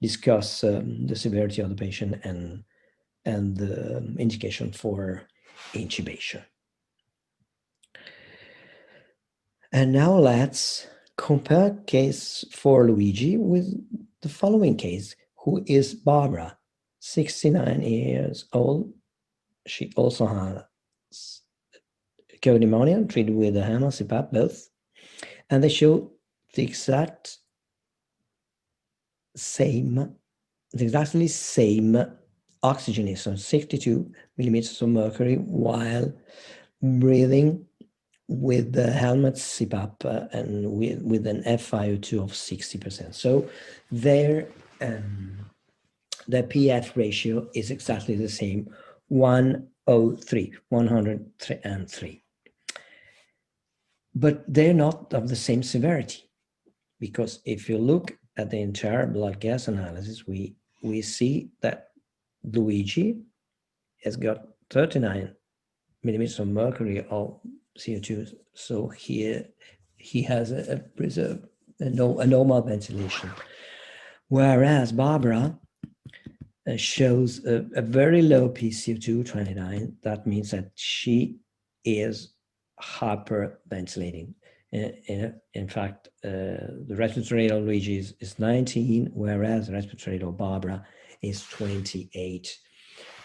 discuss the severity of the patient and the indication for intubation. And now let's compare case for Luigi with the following case, who is Barbara, 69 years old. She also has COVID pneumonia, treated with a HAMA, CPAP, both. And they show the exactly same oxygenation, 62 millimeters of mercury, while breathing with the helmet CPAP and with an FiO2 of 60%. So their PF ratio is exactly the same, 103. But they're not of the same severity, because if you look at the entire blood gas analysis, we see that Luigi has got 39 millimeters of mercury of CO2, so here he has a normal ventilation. Whereas Barbara shows a very low PCO2, 29. That means that she is hyperventilating. In fact, the respiratory rate of Luigi is 19, whereas the respiratory rate of Barbara is 28.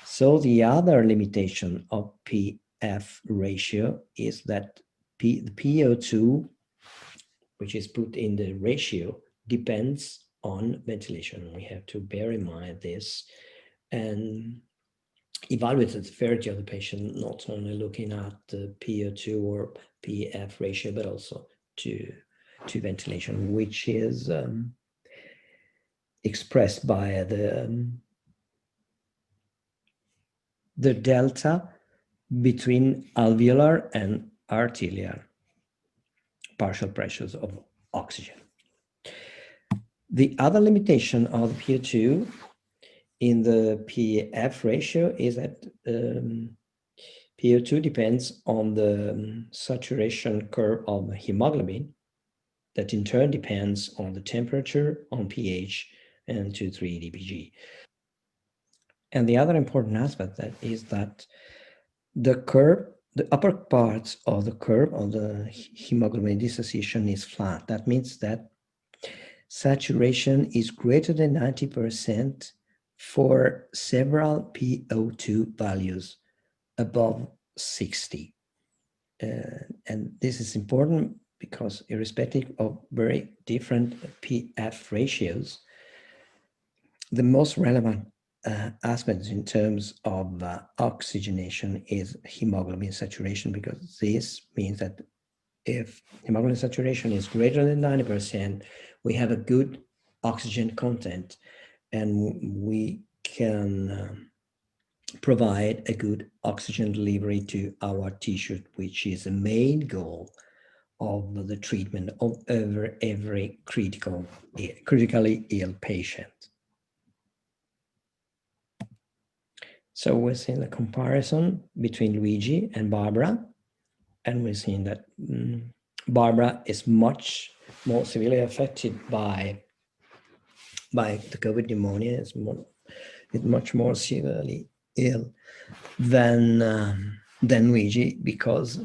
So the other limitation of PF ratio is that the PO2, which is put in the ratio, depends on ventilation. We have to bear in mind this and evaluate the severity of the patient, not only looking at the PO2 or PF ratio, but also to ventilation, which is expressed by the delta between alveolar and arterial partial pressures of oxygen. The other limitation of the PO2 in the PF ratio is that PO2 depends on the saturation curve of hemoglobin, that in turn depends on the temperature, on pH, and 2,3-DPG. And the other important aspect that is that the curve, the upper parts of the curve of the hemoglobin dissociation is flat. That means that saturation is greater than 90% for several PO2 values above 60. And this is important because irrespective of very different PF ratios, the most relevant aspects in terms of oxygenation is hemoglobin saturation, because this means that if hemoglobin saturation is greater than 90%, we have a good oxygen content and we can provide a good oxygen delivery to our tissue, which is the main goal of the treatment of every critically ill patient. So we're seeing the comparison between Luigi and Barbara, and we're seeing that Barbara is much more severely affected by the COVID pneumonia. It's much more severely ill than Luigi, because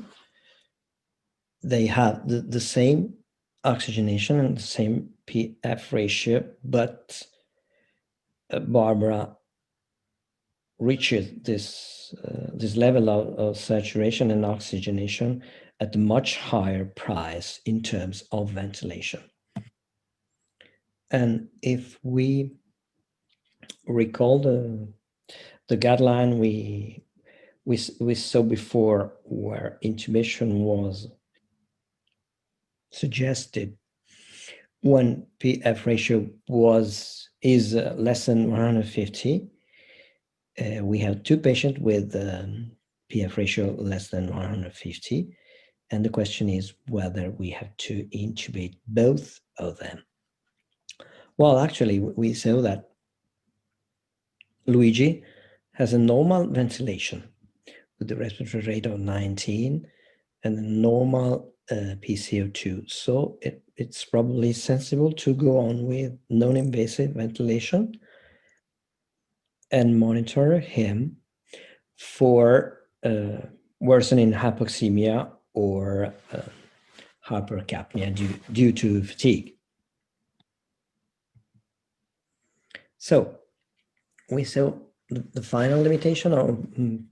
they have the same oxygenation and the same PF ratio, but Barbara reaches this level of saturation and oxygenation at a much higher price in terms of ventilation. And if we recall the guideline we saw before, where intubation was suggested when PF ratio is less than 150, we have 2 patients with PF ratio less than 150, and the question is whether we have to intubate both of them. Well, actually, we saw that Luigi has a normal ventilation with the respiratory rate of 19 and a normal PCO2. So it's probably sensible to go on with non-invasive ventilation and monitor him for worsening hypoxemia or hypercapnia due to fatigue. So we saw the final limitation of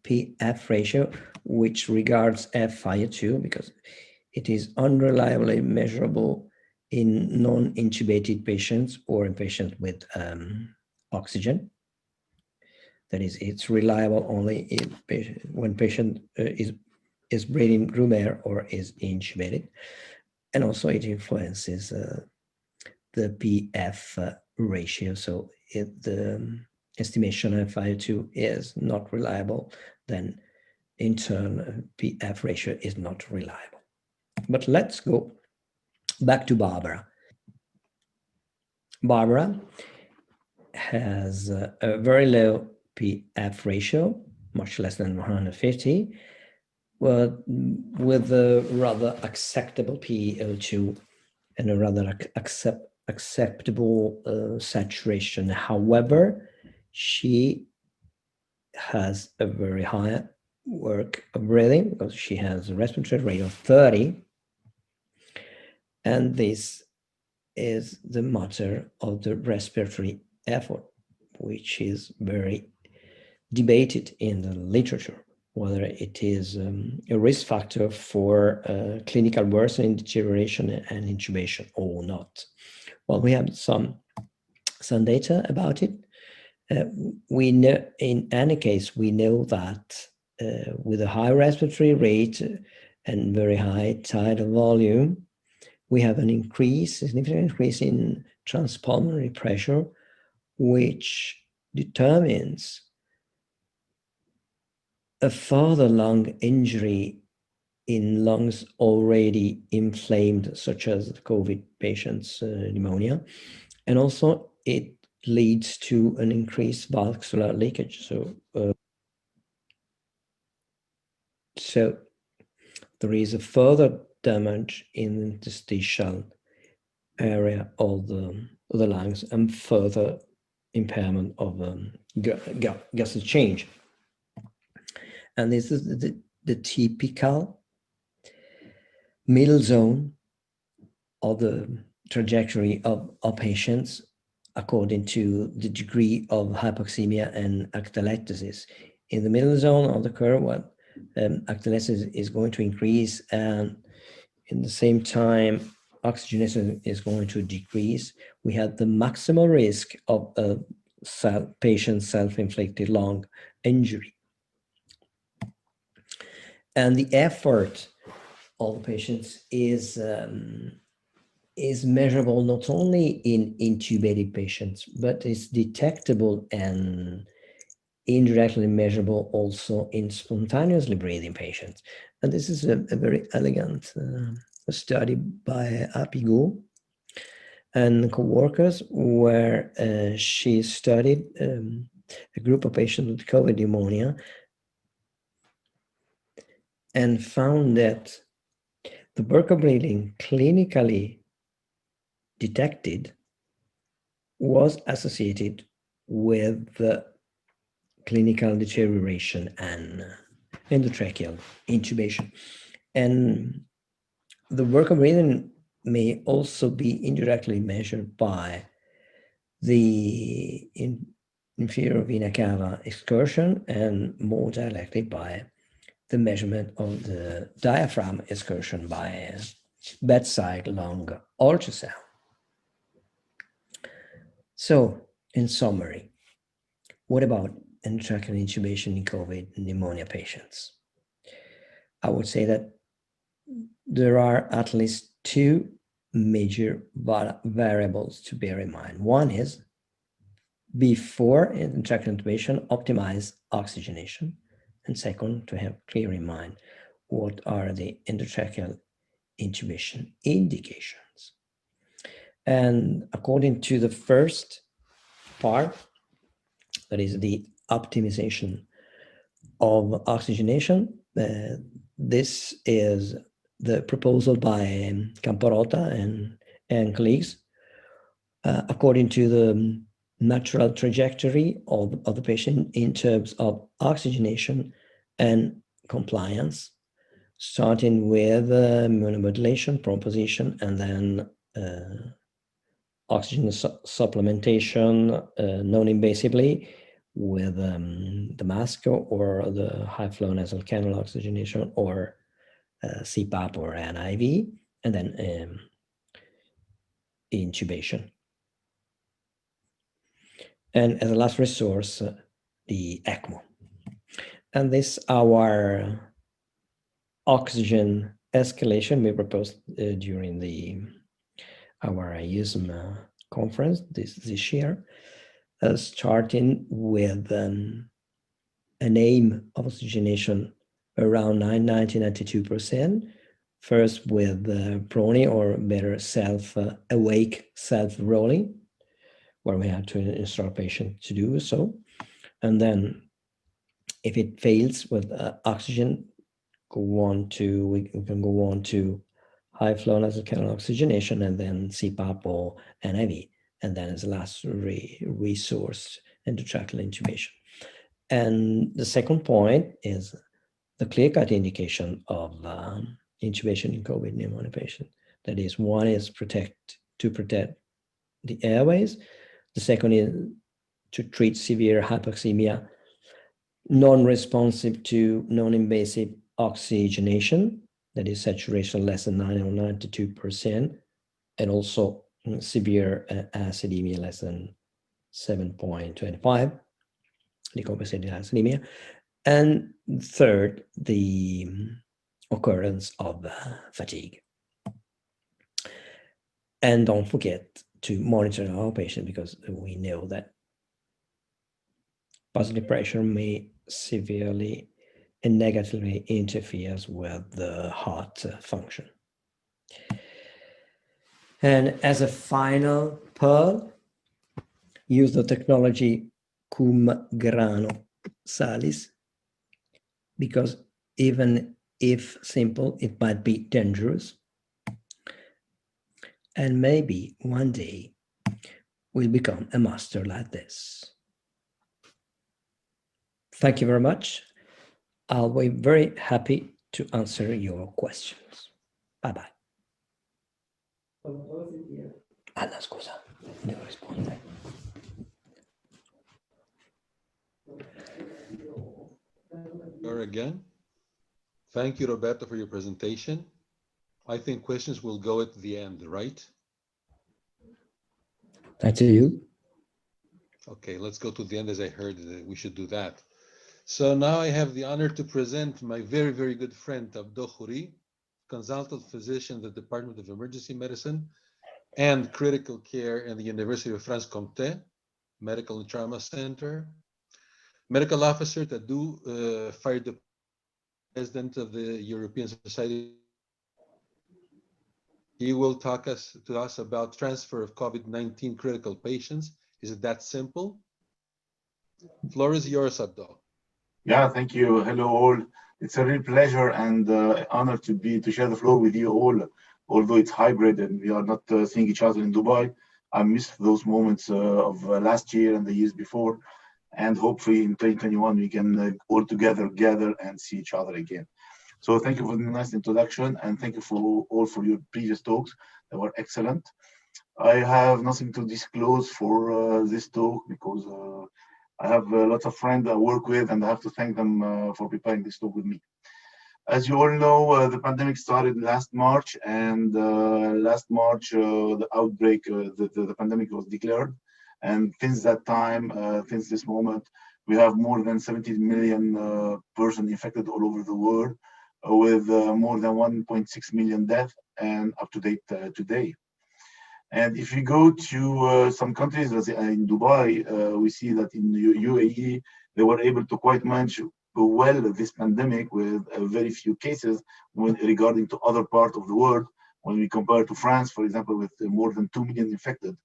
PF ratio, which regards FiO2, because it is unreliably measurable in non-intubated patients or in patients with oxygen. That is, it's reliable only when patient is breathing room air or is intubated. And also it influences the PF ratio. So if the estimation of FiO2 is not reliable, then in turn PF ratio is not reliable. But let's go back to Barbara. Barbara has a very low PF ratio, much less than 150, but with a rather acceptable PO2 and a rather acceptable saturation. However, she has a very high work of breathing because she has a respiratory rate of 30, and this is the matter of the respiratory effort, which is very debated in the literature, whether it is a risk factor for clinical worsening, deterioration, and intubation or not. Well, we have some data about it. We know, in any case, we know that with a high respiratory rate and very high tidal volume, we have an increase, significant increase in transpulmonary pressure, which determines a further lung injury in lungs already inflamed, such as the COVID patient's pneumonia. And also it leads to an increased vascular leakage. So there is a further damage in the interstitial area of the lungs and further impairment of gas exchange. And this is the typical middle zone of the trajectory of patients according to the degree of hypoxemia and atelectasis. In the middle zone of the curve, atelectasis is going to increase, and in the same time, oxygenation is going to decrease. We have the maximal risk of a patient's self-inflicted lung injury. And the effort of patients is measurable not only in intubated patients, but is detectable and indirectly measurable also in spontaneously breathing patients. And this is a very elegant study by Apigo and co-workers, where she studied a group of patients with COVID pneumonia and found that the Burqa breathing clinically detected was associated with the clinical deterioration and endotracheal intubation. And the Burqa breathing may also be indirectly measured by the inferior vena cava excursion, and more directly by the measurement of the diaphragm excursion by bedside lung ultrasound. So, in summary, what about endotracheal intubation in COVID pneumonia patients? I would say that there are at least two major variables to bear in mind. One is, before endotracheal intubation, optimize oxygenation. And second, to have clear in mind what are the endotracheal intubation indications. And according to the first part, that is the optimization of oxygenation, this is the proposal by Camporota and colleagues, according to the natural trajectory of the patient in terms of oxygenation and compliance, starting with immunomodulation, proposition, and then oxygen supplementation non-invasively with the mask or the high-flow nasal cannula oxygenation or CPAP or NIV, and then intubation. And as a last resource, the ECMO. And this our oxygen escalation we proposed during our ESMO conference this year, starting with an aim of oxygenation around 92%, first with prone or better awake self-rolling, where we have to instruct patient to do so. And then if it fails with oxygen, we can go on to high flow nasal cannula oxygenation, and then CPAP or NIV, and then as a last resource, endotracheal intubation. And the second point is the clear-cut indication of intubation in COVID pneumonia patient. That is, one is to protect the airways. The second is to treat severe hypoxemia, non-responsive to non-invasive oxygenation, that is saturation less than 90 or 92%, and also severe acidemia less than 7.25, decompensated acidemia. And third, the occurrence of fatigue. And don't forget to monitor our patient, because we know that positive pressure may severely and negatively interferes with the heart function. And as a final pearl, use the technology cum grano salis, because even if simple, it might be dangerous. And maybe one day we'll become a master like this. Thank you very much. I'll be very happy to answer your questions. Bye-bye. Anna, scusa, devo rispondere. Again, thank you, Roberto, for your presentation. I think questions will go at the end, right? Thank you. Okay, let's go to the end, as I heard that we should do that. So now I have the honor to present my very, very good friend, Abdo Khouri, consultant physician at the Department of Emergency Medicine and Critical Care in the University of Franche-Comté Medical and Trauma Center, medical officer at the Fire Department, president of the European Society. He will talk to us about transfer of COVID-19 critical patients. Is it that simple? Floor is yours, Abdo. Yeah, thank you. Hello all. It's a real pleasure and honor to share the floor with you all. Although it's hybrid and we are not seeing each other in Dubai, I missed those moments of last year and the years before. And hopefully in 2021 we can all together gather and see each other again. So thank you for the nice introduction, and thank you for your previous talks. They were excellent. I have nothing to disclose for this talk because I have lots of friends I work with, and I have to thank them for preparing this talk with me. As you all know, the pandemic started last March, and last March, the outbreak, the pandemic was declared. And since that time, since this moment, we have more than 70 million persons infected all over the world, with more than 1.6 million deaths, and up to date today. And if you go to some countries, as in Dubai, we see that in UAE, they were able to quite manage well this pandemic with very few cases regarding to other parts of the world, when we compare to France, for example, with more than 2 million infected.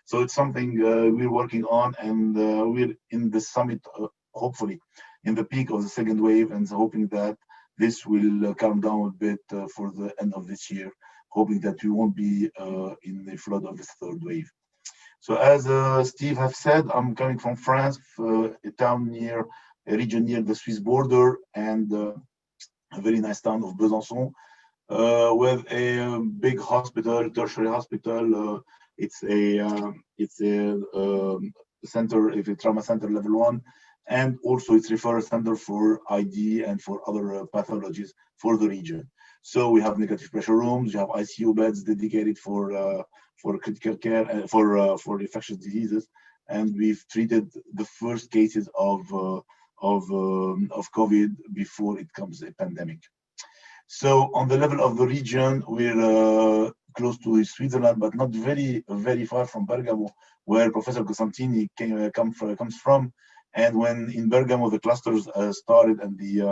So it's something we're working on, and we're in the summit, hopefully, in the peak of the second wave, and hoping that this will calm down a bit for the end of this year, hoping that we won't be in the flood of this third wave. So as Steve has said, I'm coming from France, a town near, a region near the Swiss border, and a very nice town of Besançon, with a big hospital, tertiary hospital. It's a center, if a trauma center level 1, and also it's referral center for ID and for other pathologies for the region. So we have negative pressure rooms, you have ICU beds dedicated for critical care and for infectious diseases, and we've treated the first cases of COVID before it comes a pandemic. So on the level of the region, we're close to Switzerland, but not very far from Bergamo, where Professor Cosentini comes from. And when in Bergamo the clusters started and the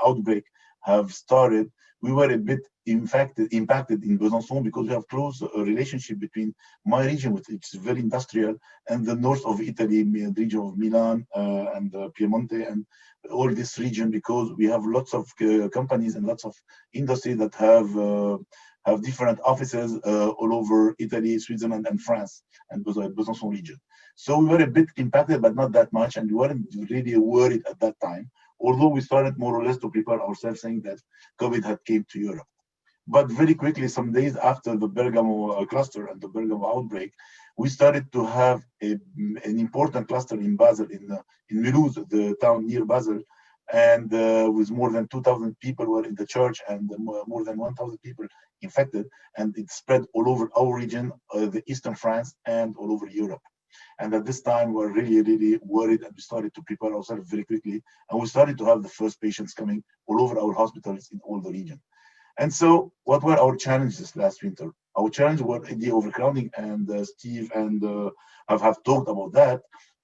outbreak have started, we were a bit impacted in Besançon, because we have close relationship between my region, which is very industrial, and the north of Italy, the region of Milan and Piemonte, and all this region, because we have lots of companies and lots of industry that have different offices all over Italy, Switzerland, and France, and Besançon region. So we were a bit impacted, but not that much, and we weren't really worried at that time, although we started more or less to prepare ourselves, saying that COVID had came to Europe. But very quickly, some days after the Bergamo cluster and the Bergamo outbreak, we started to have an important cluster in Basel, in Mulhouse, the town near Basel, and with more than 2,000 people were in the church, and more than 1,000 people infected, and it spread all over our region, the eastern France, and all over Europe. And at this time, we were really worried, and we started to prepare ourselves very quickly, and we started to have the first patients coming all over our hospitals in all the region. And so, what were our challenges last winter? Our challenge was the overcrowding, and Steve and have talked about that,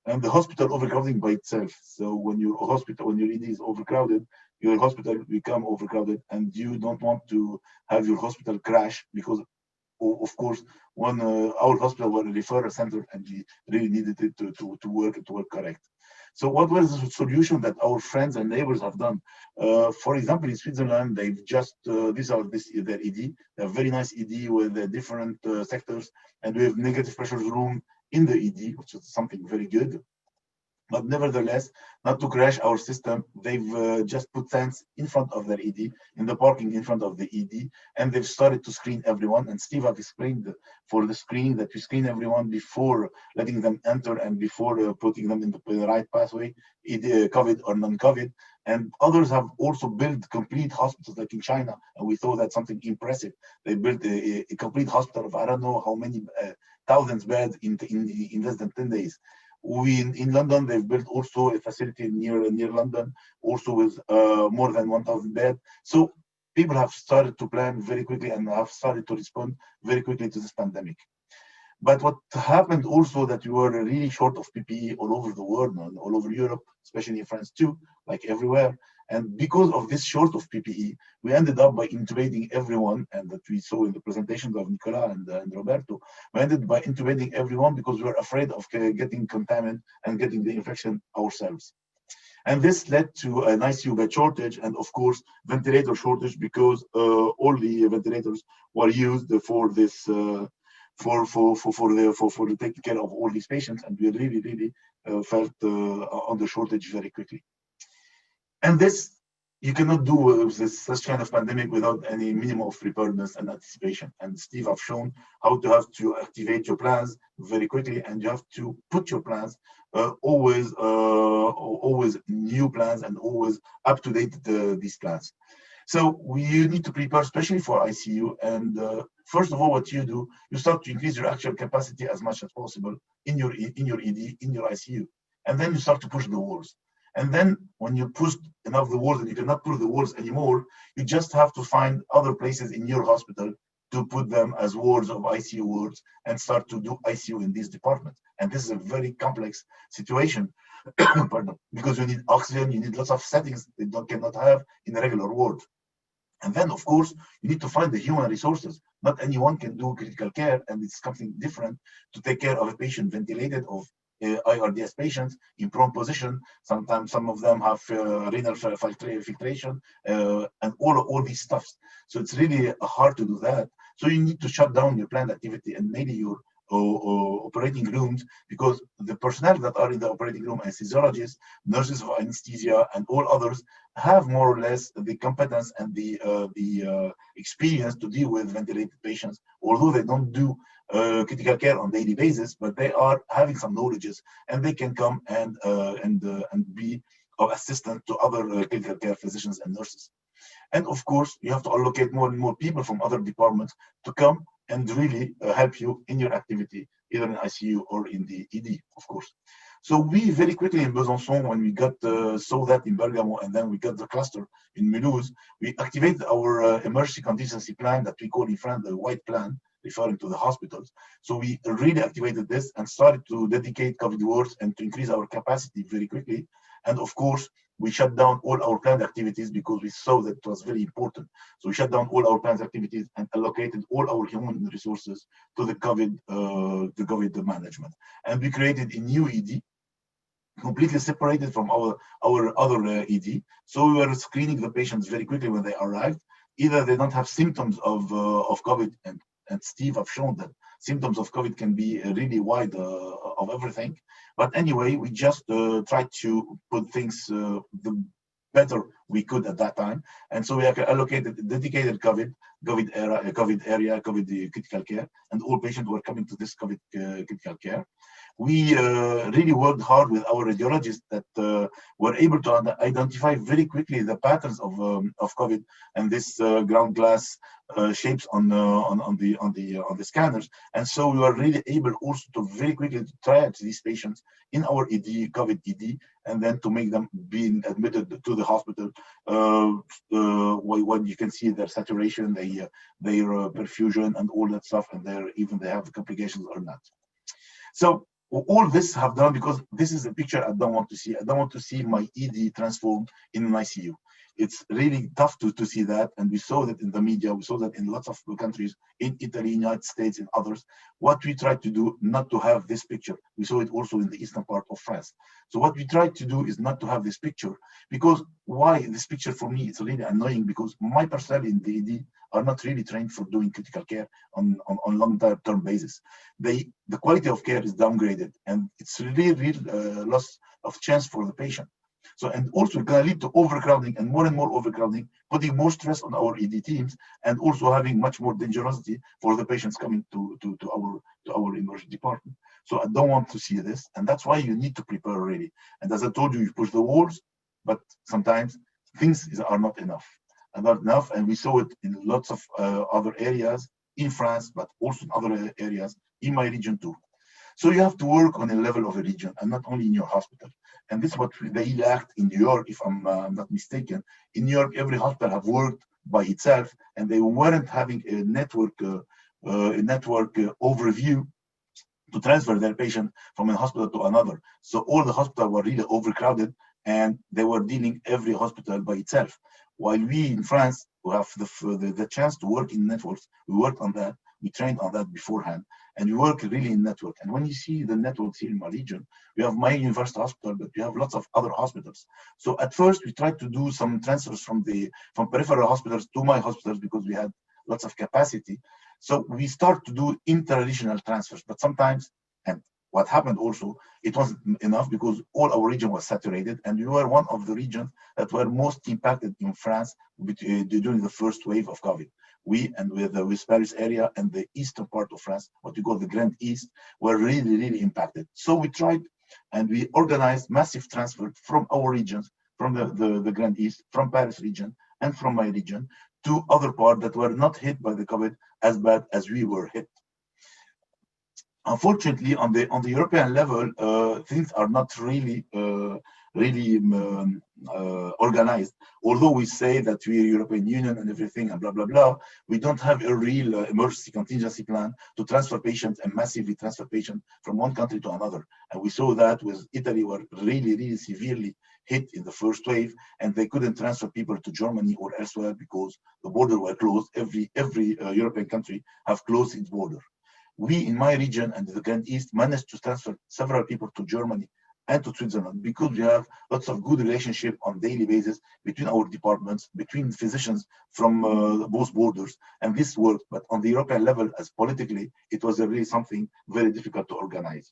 and the hospital overcrowding by itself. So when your ED is overcrowded, your hospital become overcrowded, and you don't want to have your hospital crash, because of course, when our hospital was a referral center, and we really needed it to work correct. So what was the solution that our friends and neighbors have done? For example, in Switzerland, they've just, these are their ED, a very nice ED with different sectors, and we have negative pressure room in the ED, which is something very good. But nevertheless, not to crash our system, they've just put tents in front of their ED, in the parking in front of the ED, and they've started to screen everyone. And Steve have explained for the screening that we screen everyone before letting them enter and before putting them in the right pathway, either COVID or non-COVID. And others have also built complete hospitals, like in China, and we thought that's something impressive. They built a complete hospital of I don't know how many thousands beds in less than 10 days. In London, they've built also a facility near London, also with more than 1,000 beds. So people have started to plan very quickly and have started to respond very quickly to this pandemic. But what happened also, that we were really short of PPE all over the world, and all over Europe, especially in France too, like everywhere. And because of this short of PPE, we ended up by intubating everyone, and that we saw in the presentations of Nicola and Roberto. We ended by intubating everyone because we were afraid of getting contaminated and getting the infection ourselves. And this led to an ICU bed shortage, and of course, ventilator shortage, because all the ventilators were used for this, for taking care of all these patients, and we really felt on the shortage very quickly. And this you cannot do such kind of pandemic without any minimum of preparedness and anticipation. And Steve have shown how to have to activate your plans very quickly, and you have to put your plans always new plans and always up to date these plans. So you need to prepare, especially for ICU. And first of all, what you do, you start to increase your actual capacity as much as possible in your ED, in your ICU, and then you start to push the walls. And then when you push enough the walls and you cannot push the walls anymore, you just have to find other places in your hospital to put them as wards of ICU wards and start to do ICU in these departments. And this is a very complex situation, pardon, because you need oxygen, you need lots of settings that you cannot have in a regular ward. And then, of course, you need to find the human resources. Not anyone can do critical care, and it's something different to take care of a patient ventilated, of IRDS patients in prone position. Sometimes some of them have renal filtration and all these stuffs. So it's really hard to do that. So you need to shut down your planned activity and maybe your operating rooms, because the personnel that are in the operating room, anesthesiologists, nurses of anesthesia, and all others, have more or less the competence and the experience to deal with ventilated patients, although they don't do critical care on daily basis, but they are having some knowledges, and they can come and be of assistance to other critical care physicians and nurses. And of course, you have to allocate more and more people from other departments to come and really help you in your activity, either in ICU or in the ED, of course. So we very quickly in Besançon, when we got saw that in Bergamo, and then we got the cluster in Mulhouse, we activated our emergency contingency plan that we call in France the white plan, referring to the hospitals. So we really activated this and started to dedicate COVID wards and to increase our capacity very quickly. And of course, we shut down all our planned activities because we saw that it was very important. So we shut down all our planned activities and allocated all our human resources to the COVID management. And we created a new ED, completely separated from our other ED. So we were screening the patients very quickly when they arrived. Either they don't have symptoms of COVID, and Steve have shown that symptoms of COVID can be really wide of everything. But anyway, we just tried to put things the better we could at that time. And so we have allocated dedicated COVID area, COVID critical care, and all patients were coming to this COVID critical care. We really worked hard with our radiologists that were able to identify very quickly the patterns of COVID and this ground glass shapes on the scanners. And so we were really able also to very quickly triage these patients in our ED, COVID ED, and then to make them be admitted to the hospital. When you can see their saturation, their perfusion, and all that stuff, and they have complications or not. So all this have done because this is a picture I don't want to see. I don't want to see my ED transformed in an ICU. It's really tough to see that, and we saw that in the media. We saw that in lots of countries, in Italy, United States, and others. What we tried to do, not to have this picture. We saw it also in the eastern part of France. So what we tried to do is not to have this picture, because why this picture for me? It's really annoying because my personnel in the ED are not really trained for doing critical care on long-term basis. The quality of care is downgraded, and it's really real loss of chance for the patient. So, and also going to lead to overcrowding and more overcrowding, putting more stress on our ED teams, and also having much more dangerosity for the patients coming to our emergency department. So I don't want to see this, and that's why you need to prepare already. And as I told you, you push the walls, but sometimes things are not enough. And we saw it in lots of other areas in France, but also in other areas in my region too. So you have to work on a level of a region and not only in your hospital. And this is what they lacked in New York, if I'm not mistaken. In New York, every hospital have worked by itself, and they weren't having a network overview to transfer their patient from a hospital to another. So all the hospitals were really overcrowded, and they were dealing every hospital by itself. While we in France, who have the chance to work in networks, we worked on that, we trained on that beforehand, and we work really in network. And when you see the networks here in my region, we have my university hospital, but we have lots of other hospitals. So at first, we tried to do some transfers from peripheral hospitals to my hospitals because we had lots of capacity. So we start to do inter-regional transfers, but sometimes, and what happened also, it wasn't enough because all our region was saturated, and we were one of the regions that were most impacted in France during the first wave of COVID. We, and with Paris area and the eastern part of France, what we call the Grand East, were really, really impacted. So we tried and we organized massive transfer from our regions, from the Grand East, from Paris region, and from my region to other parts that were not hit by the COVID as bad as we were hit. Unfortunately, on the European level, things are not really organized. Although we say that we are European Union and everything and blah blah blah, we don't have a real emergency contingency plan to transfer patients and massively transfer patients from one country to another. And we saw that with Italy were really severely hit in the first wave, and they couldn't transfer people to Germany or elsewhere because the borders were closed. Every European country have closed its border. We in my region and the Grand East managed to transfer several people to Germany and to Switzerland because we have lots of good relationship on daily basis between our departments, between physicians from both borders, and this worked. But on the European level, as politically, it was really something very difficult to organize.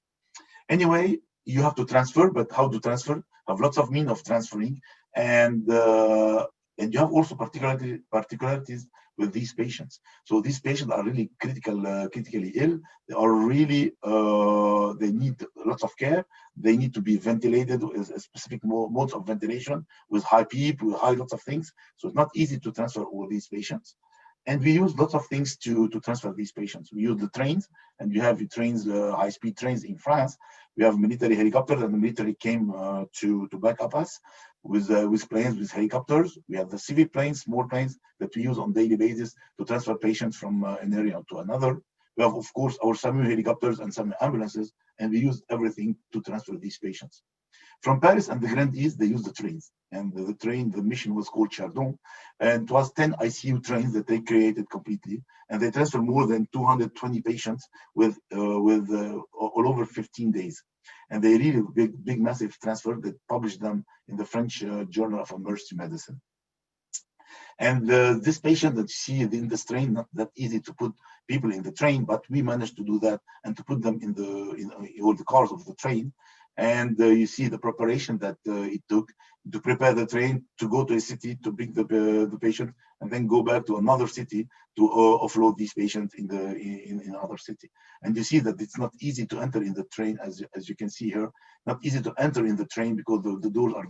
Anyway, you have to transfer, but how to transfer? Have lots of means of transferring, and you have also particularities with these patients. So these patients are really critically ill. They are really, they need lots of care. They need to be ventilated with a specific modes of ventilation, with high PEEP, with high lots of things. So it's not easy to transfer all these patients. And we use lots of things to transfer these patients. We use the trains, and we have the trains, high-speed trains in France. We have military helicopters, and the military came to back up us with planes, with helicopters. We have the civil planes, small planes that we use on daily basis to transfer patients from an area to another. We have, of course, our SAMU helicopters and SAMU ambulances, and we use everything to transfer these patients. From Paris and the Grand East, they use the trains. And the train, the mission was called Chardon. And it was 10 ICU trains that they created completely. And they transferred more than 220 patients with all over 15 days. And they really big, massive transfer. They published them in the French Journal of Emergency Medicine. And this patient that you see in this train, not that easy to put people in the train, but we managed to do that and to put them in all the cars of the train. And you see the preparation that it took to prepare the train to go to a city to bring the patient and then go back to another city to offload these patients in another city. And you see that it's not easy to enter in the train, as you can see here, not easy to enter in the train because the doors are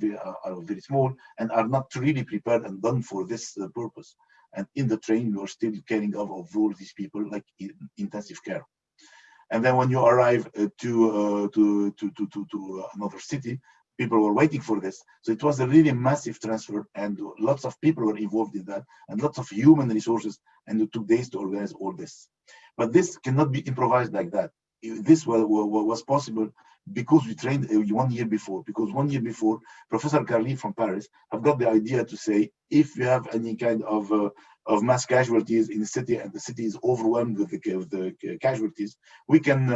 very small and are not really prepared and done for this purpose. And in the train, you are still caring of all these people like in intensive care. And then when you arrive to another city, people were waiting for this. So it was a really massive transfer, and lots of people were involved in that, and lots of human resources, and it took days to organize all this. But this cannot be improvised like that. This was possible because we trained 1 year before, because 1 year before, Professor Carly from Paris have got the idea to say, if you have any kind of mass casualties in the city and the city is overwhelmed with the casualties, we can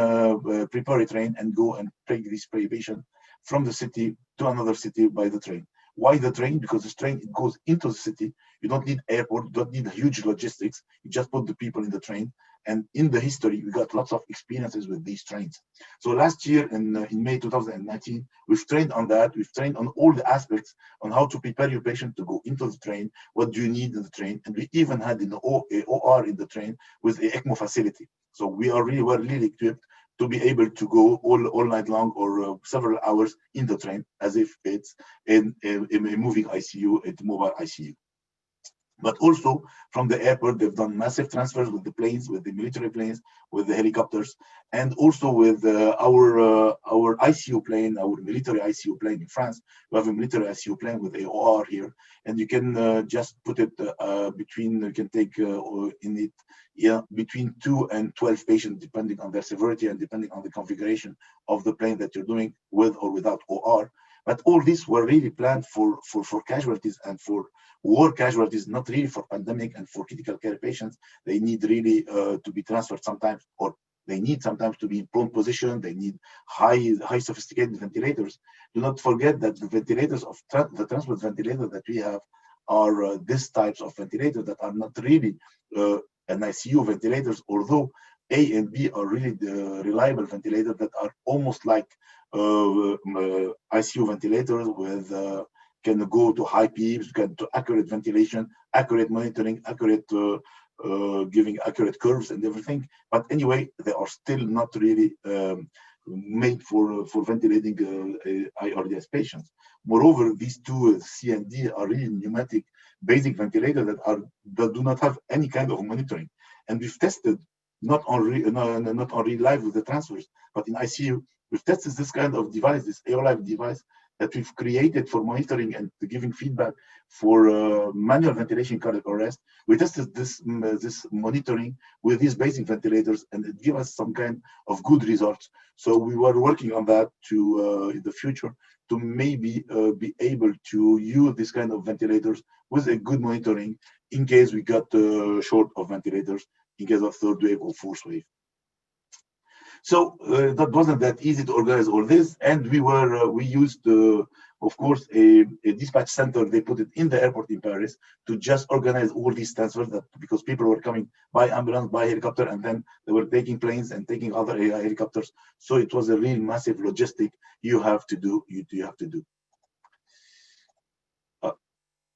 prepare a train and go and take this patient from the city to another city by the train. Why the train? Because this train, it goes into the city. You don't need airport, you don't need huge logistics. You just put the people in the train. And in the history, we got lots of experiences with these trains. So last year in May 2019, we've trained on that. We've trained on all the aspects on how to prepare your patient to go into the train. What do you need in the train? And we even had an OR in the train with a ECMO facility. So we are really equipped to be able to go all night long or several hours in the train as if it's in a moving ICU, a mobile ICU. But also from the airport, they've done massive transfers with the planes, with the military planes, with the helicopters, and also with our ICU plane, our military ICU plane in France. We have a military ICU plane with a OR here, and you can just put it between, you can take in it, between 2 and 12 patients, depending on their severity and depending on the configuration of the plane that you're doing with or without OR. But all these were really planned for casualties and for war casualties, not really for pandemic and for critical care patients. They need really to be transferred sometimes, or they need sometimes to be in prone position. They need high sophisticated ventilators. Do not forget that the ventilators of the transport ventilator that we have are these types of ventilators that are not really an ICU ventilators, although A and B are really the reliable ventilators that are almost like ICU ventilators with can go to high PEEPs, can to accurate ventilation, accurate monitoring, accurate giving accurate curves and everything. But anyway, they are still not really made for ventilating ARDS patients. Moreover, these two C and D are really pneumatic basic ventilators that do not have any kind of monitoring. And we've tested not only live with the transfers, but in ICU, we've tested this kind of device, this AirLive device that we've created for monitoring and giving feedback for manual ventilation cardiac arrest. We tested this monitoring with these basic ventilators, and it gave us some kind of good results. So we were working on that to in the future to maybe be able to use this kind of ventilators with a good monitoring in case we got short of ventilators in case of third wave or fourth wave. So that wasn't that easy to organize all this, and we used of course a dispatch center. They put it in the airport in Paris to just organize all these transfers, because people were coming by ambulance, by helicopter, and then they were taking planes and taking other helicopters. So it was a real massive logistic you have to do.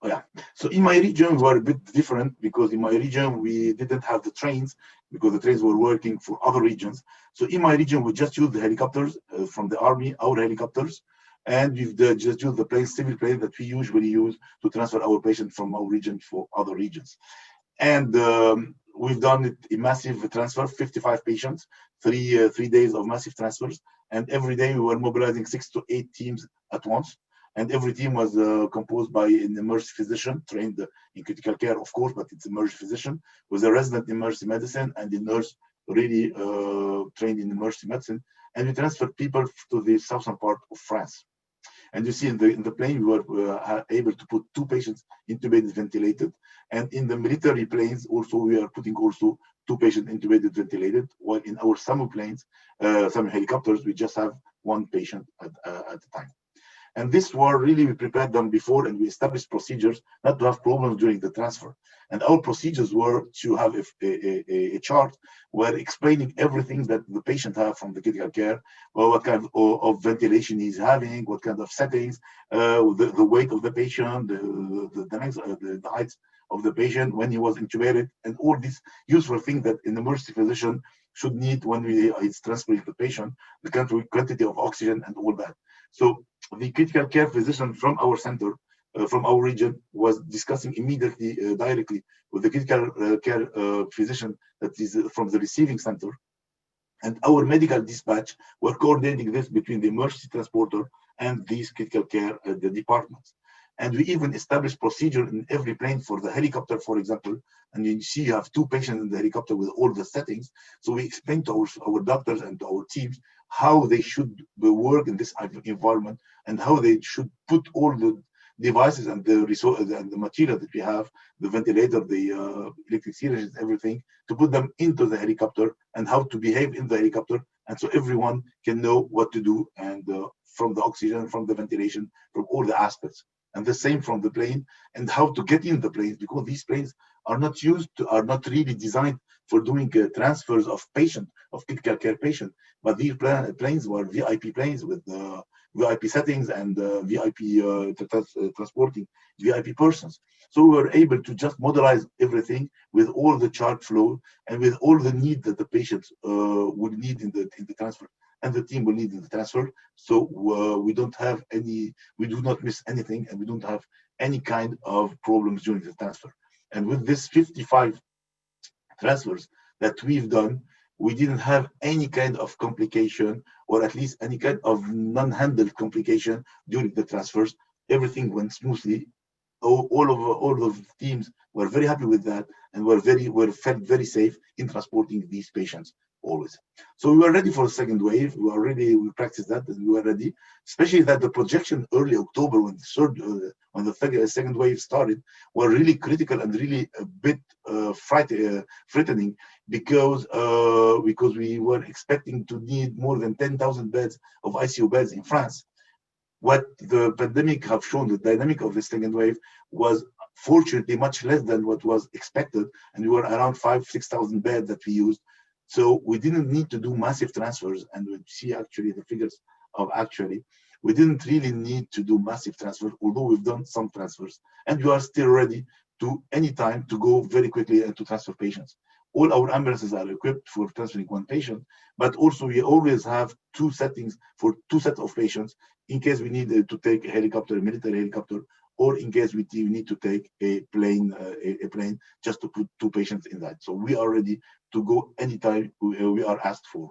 Yeah. So in my region, we were a bit different, because in my region, we didn't have the trains, because the trains were working for other regions. So in my region, we just used the helicopters from the army, our helicopters, and we've just used the planes, civil planes that we usually use to transfer our patients from our region for other regions. And we've done it a massive transfer, 55 patients, 3 days of massive transfers. And every day we were mobilizing 6 to 8 teams at once. And every team was composed by an emergency physician trained in critical care, of course, but it's emergency physician with a resident in emergency medicine and a nurse really trained in emergency medicine. And we transferred people to the southern part of France. And you see in the plane, we were able to put 2 patients intubated, ventilated. And in the military planes, also, we are putting also 2 patients intubated, ventilated. While in our SAMU planes, some helicopters, we just have 1 patient at a time. And this were really, we prepared them before, and we established procedures not to have problems during the transfer. And our procedures were to have a chart where explaining everything that the patient have from the critical care, or what kind of ventilation he's having, what kind of settings, the weight of the patient, the height of the patient when he was intubated, and all these useful things that an emergency physician should need when he's transferring the patient, the quantity of oxygen and all that. So the critical care physician from our center, from our region, was discussing immediately, directly with the critical care physician that is from the receiving center. And our medical dispatch were coordinating this between the emergency transporter and these critical care the departments. And we even established procedure in every plane for the helicopter, for example. And you see you have 2 patients in the helicopter with all the settings. So we explained to our doctors and to our teams how they should work in this environment and how they should put all the devices and the resources and the material that we have, the ventilator, the electric syringes, everything, to put them into the helicopter and how to behave in the helicopter. And so everyone can know what to do, and from the oxygen, from the ventilation, from all the aspects. And the same from the plane, and how to get in the planes, because these planes are not really designed for doing transfers of critical care patient. But these planes were VIP planes with VIP settings and VIP transporting VIP persons. So we were able to just modelize everything with all the chart flow and with all the need that the patients would need in the transfer, and the team will need in the transfer. So we do not miss anything, and we don't have any kind of problems during the transfer. And with this 55 transfers that we've done, we didn't have any kind of complication, or at least any kind of non-handled complication during the transfers. Everything went smoothly. All of the teams were very happy with that, and felt very safe in transporting these patients always. So we were ready for the second wave. We practiced that, and we were ready. Especially that the projection early October, when the second wave started, were really critical and really a bit frightening, because we were expecting to need more than 10,000 beds of ICU beds in France. What the pandemic have shown, the dynamic of the second wave, was fortunately much less than what was expected, and we were around 5,000 to 6,000 beds that we used. So we didn't need to do massive transfers, and we see actually the figures of we didn't really need to do massive transfers, although we've done some transfers, and we are still ready to anytime to go very quickly and to transfer patients. All our ambulances are equipped for transferring one patient, but also we always have two settings for two sets of patients in case we need to take a helicopter, a military helicopter, or in case we need to take a plane, just to put two patients in that. So we are ready to go anytime we are asked for.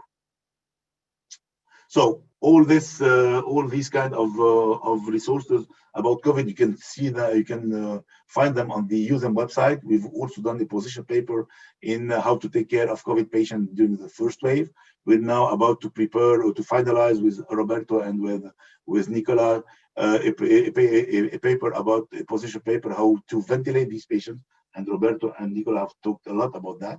So all these kind of resources about COVID, you can see that, you can find them on the USEM website. We've also done a position paper in how to take care of COVID patients during the first wave. We're now about to prepare or to finalize with Roberto and with Nicola a paper about a position paper how to ventilate these patients. And Roberto and Nicola have talked a lot about that.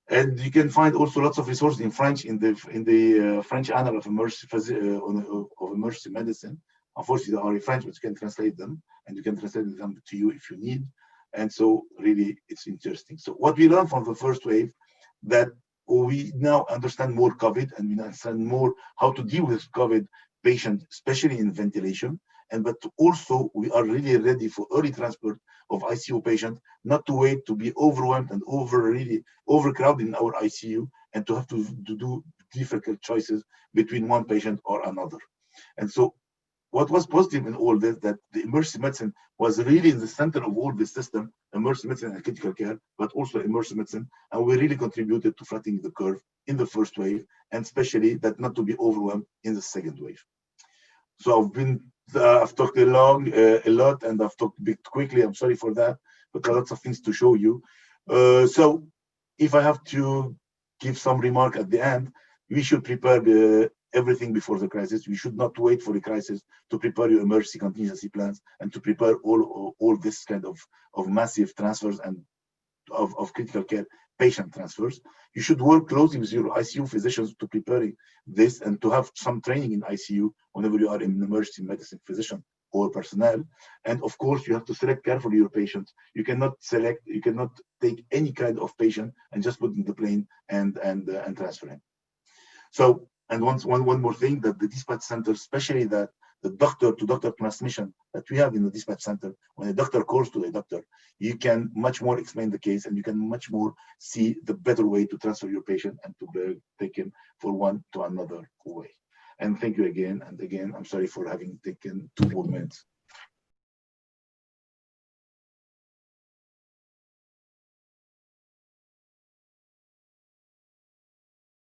And you can find also lots of resources in French in the French Annal of Emergency Medicine. Unfortunately, they are in French, but you can translate them, and you can translate them to you if you need. And so, really, it's interesting. So, what we learned from the first wave, that we now understand more COVID, and we understand more how to deal with COVID patients, especially in ventilation. But also, we are really ready for early transport of ICU patients, not to wait to be overwhelmed and really overcrowded in our ICU, and to have to do difficult choices between one patient or another. And so, what was positive in all this, that the emergency medicine was really in the center of all this system, emergency medicine and critical care, but also emergency medicine, and we really contributed to flattening the curve in the first wave, and especially that not to be overwhelmed in the second wave. So I've talked a lot, and I've talked a bit quickly. I'm sorry for that, but there are lots of things to show you. So if I have to give some remark at the end, we should prepare everything before the crisis. We should not wait for the crisis to prepare your emergency contingency plans and to prepare all this kind of massive transfers and of critical care patient transfers. You should work closely with your ICU physicians to preparing this, and to have some training in ICU whenever you are an emergency medicine physician or personnel. And of course, you have to select carefully your patients. You cannot take any kind of patient and just put in the plane and transfer him. So, and one more thing, that the dispatch center, especially that the doctor-to-doctor transmission that we have in the dispatch center, when a doctor calls to a doctor, you can much more explain the case, and you can much more see the better way to transfer your patient and to take him from one to another way. And thank you again and again. I'm sorry for having taken 2 more minutes.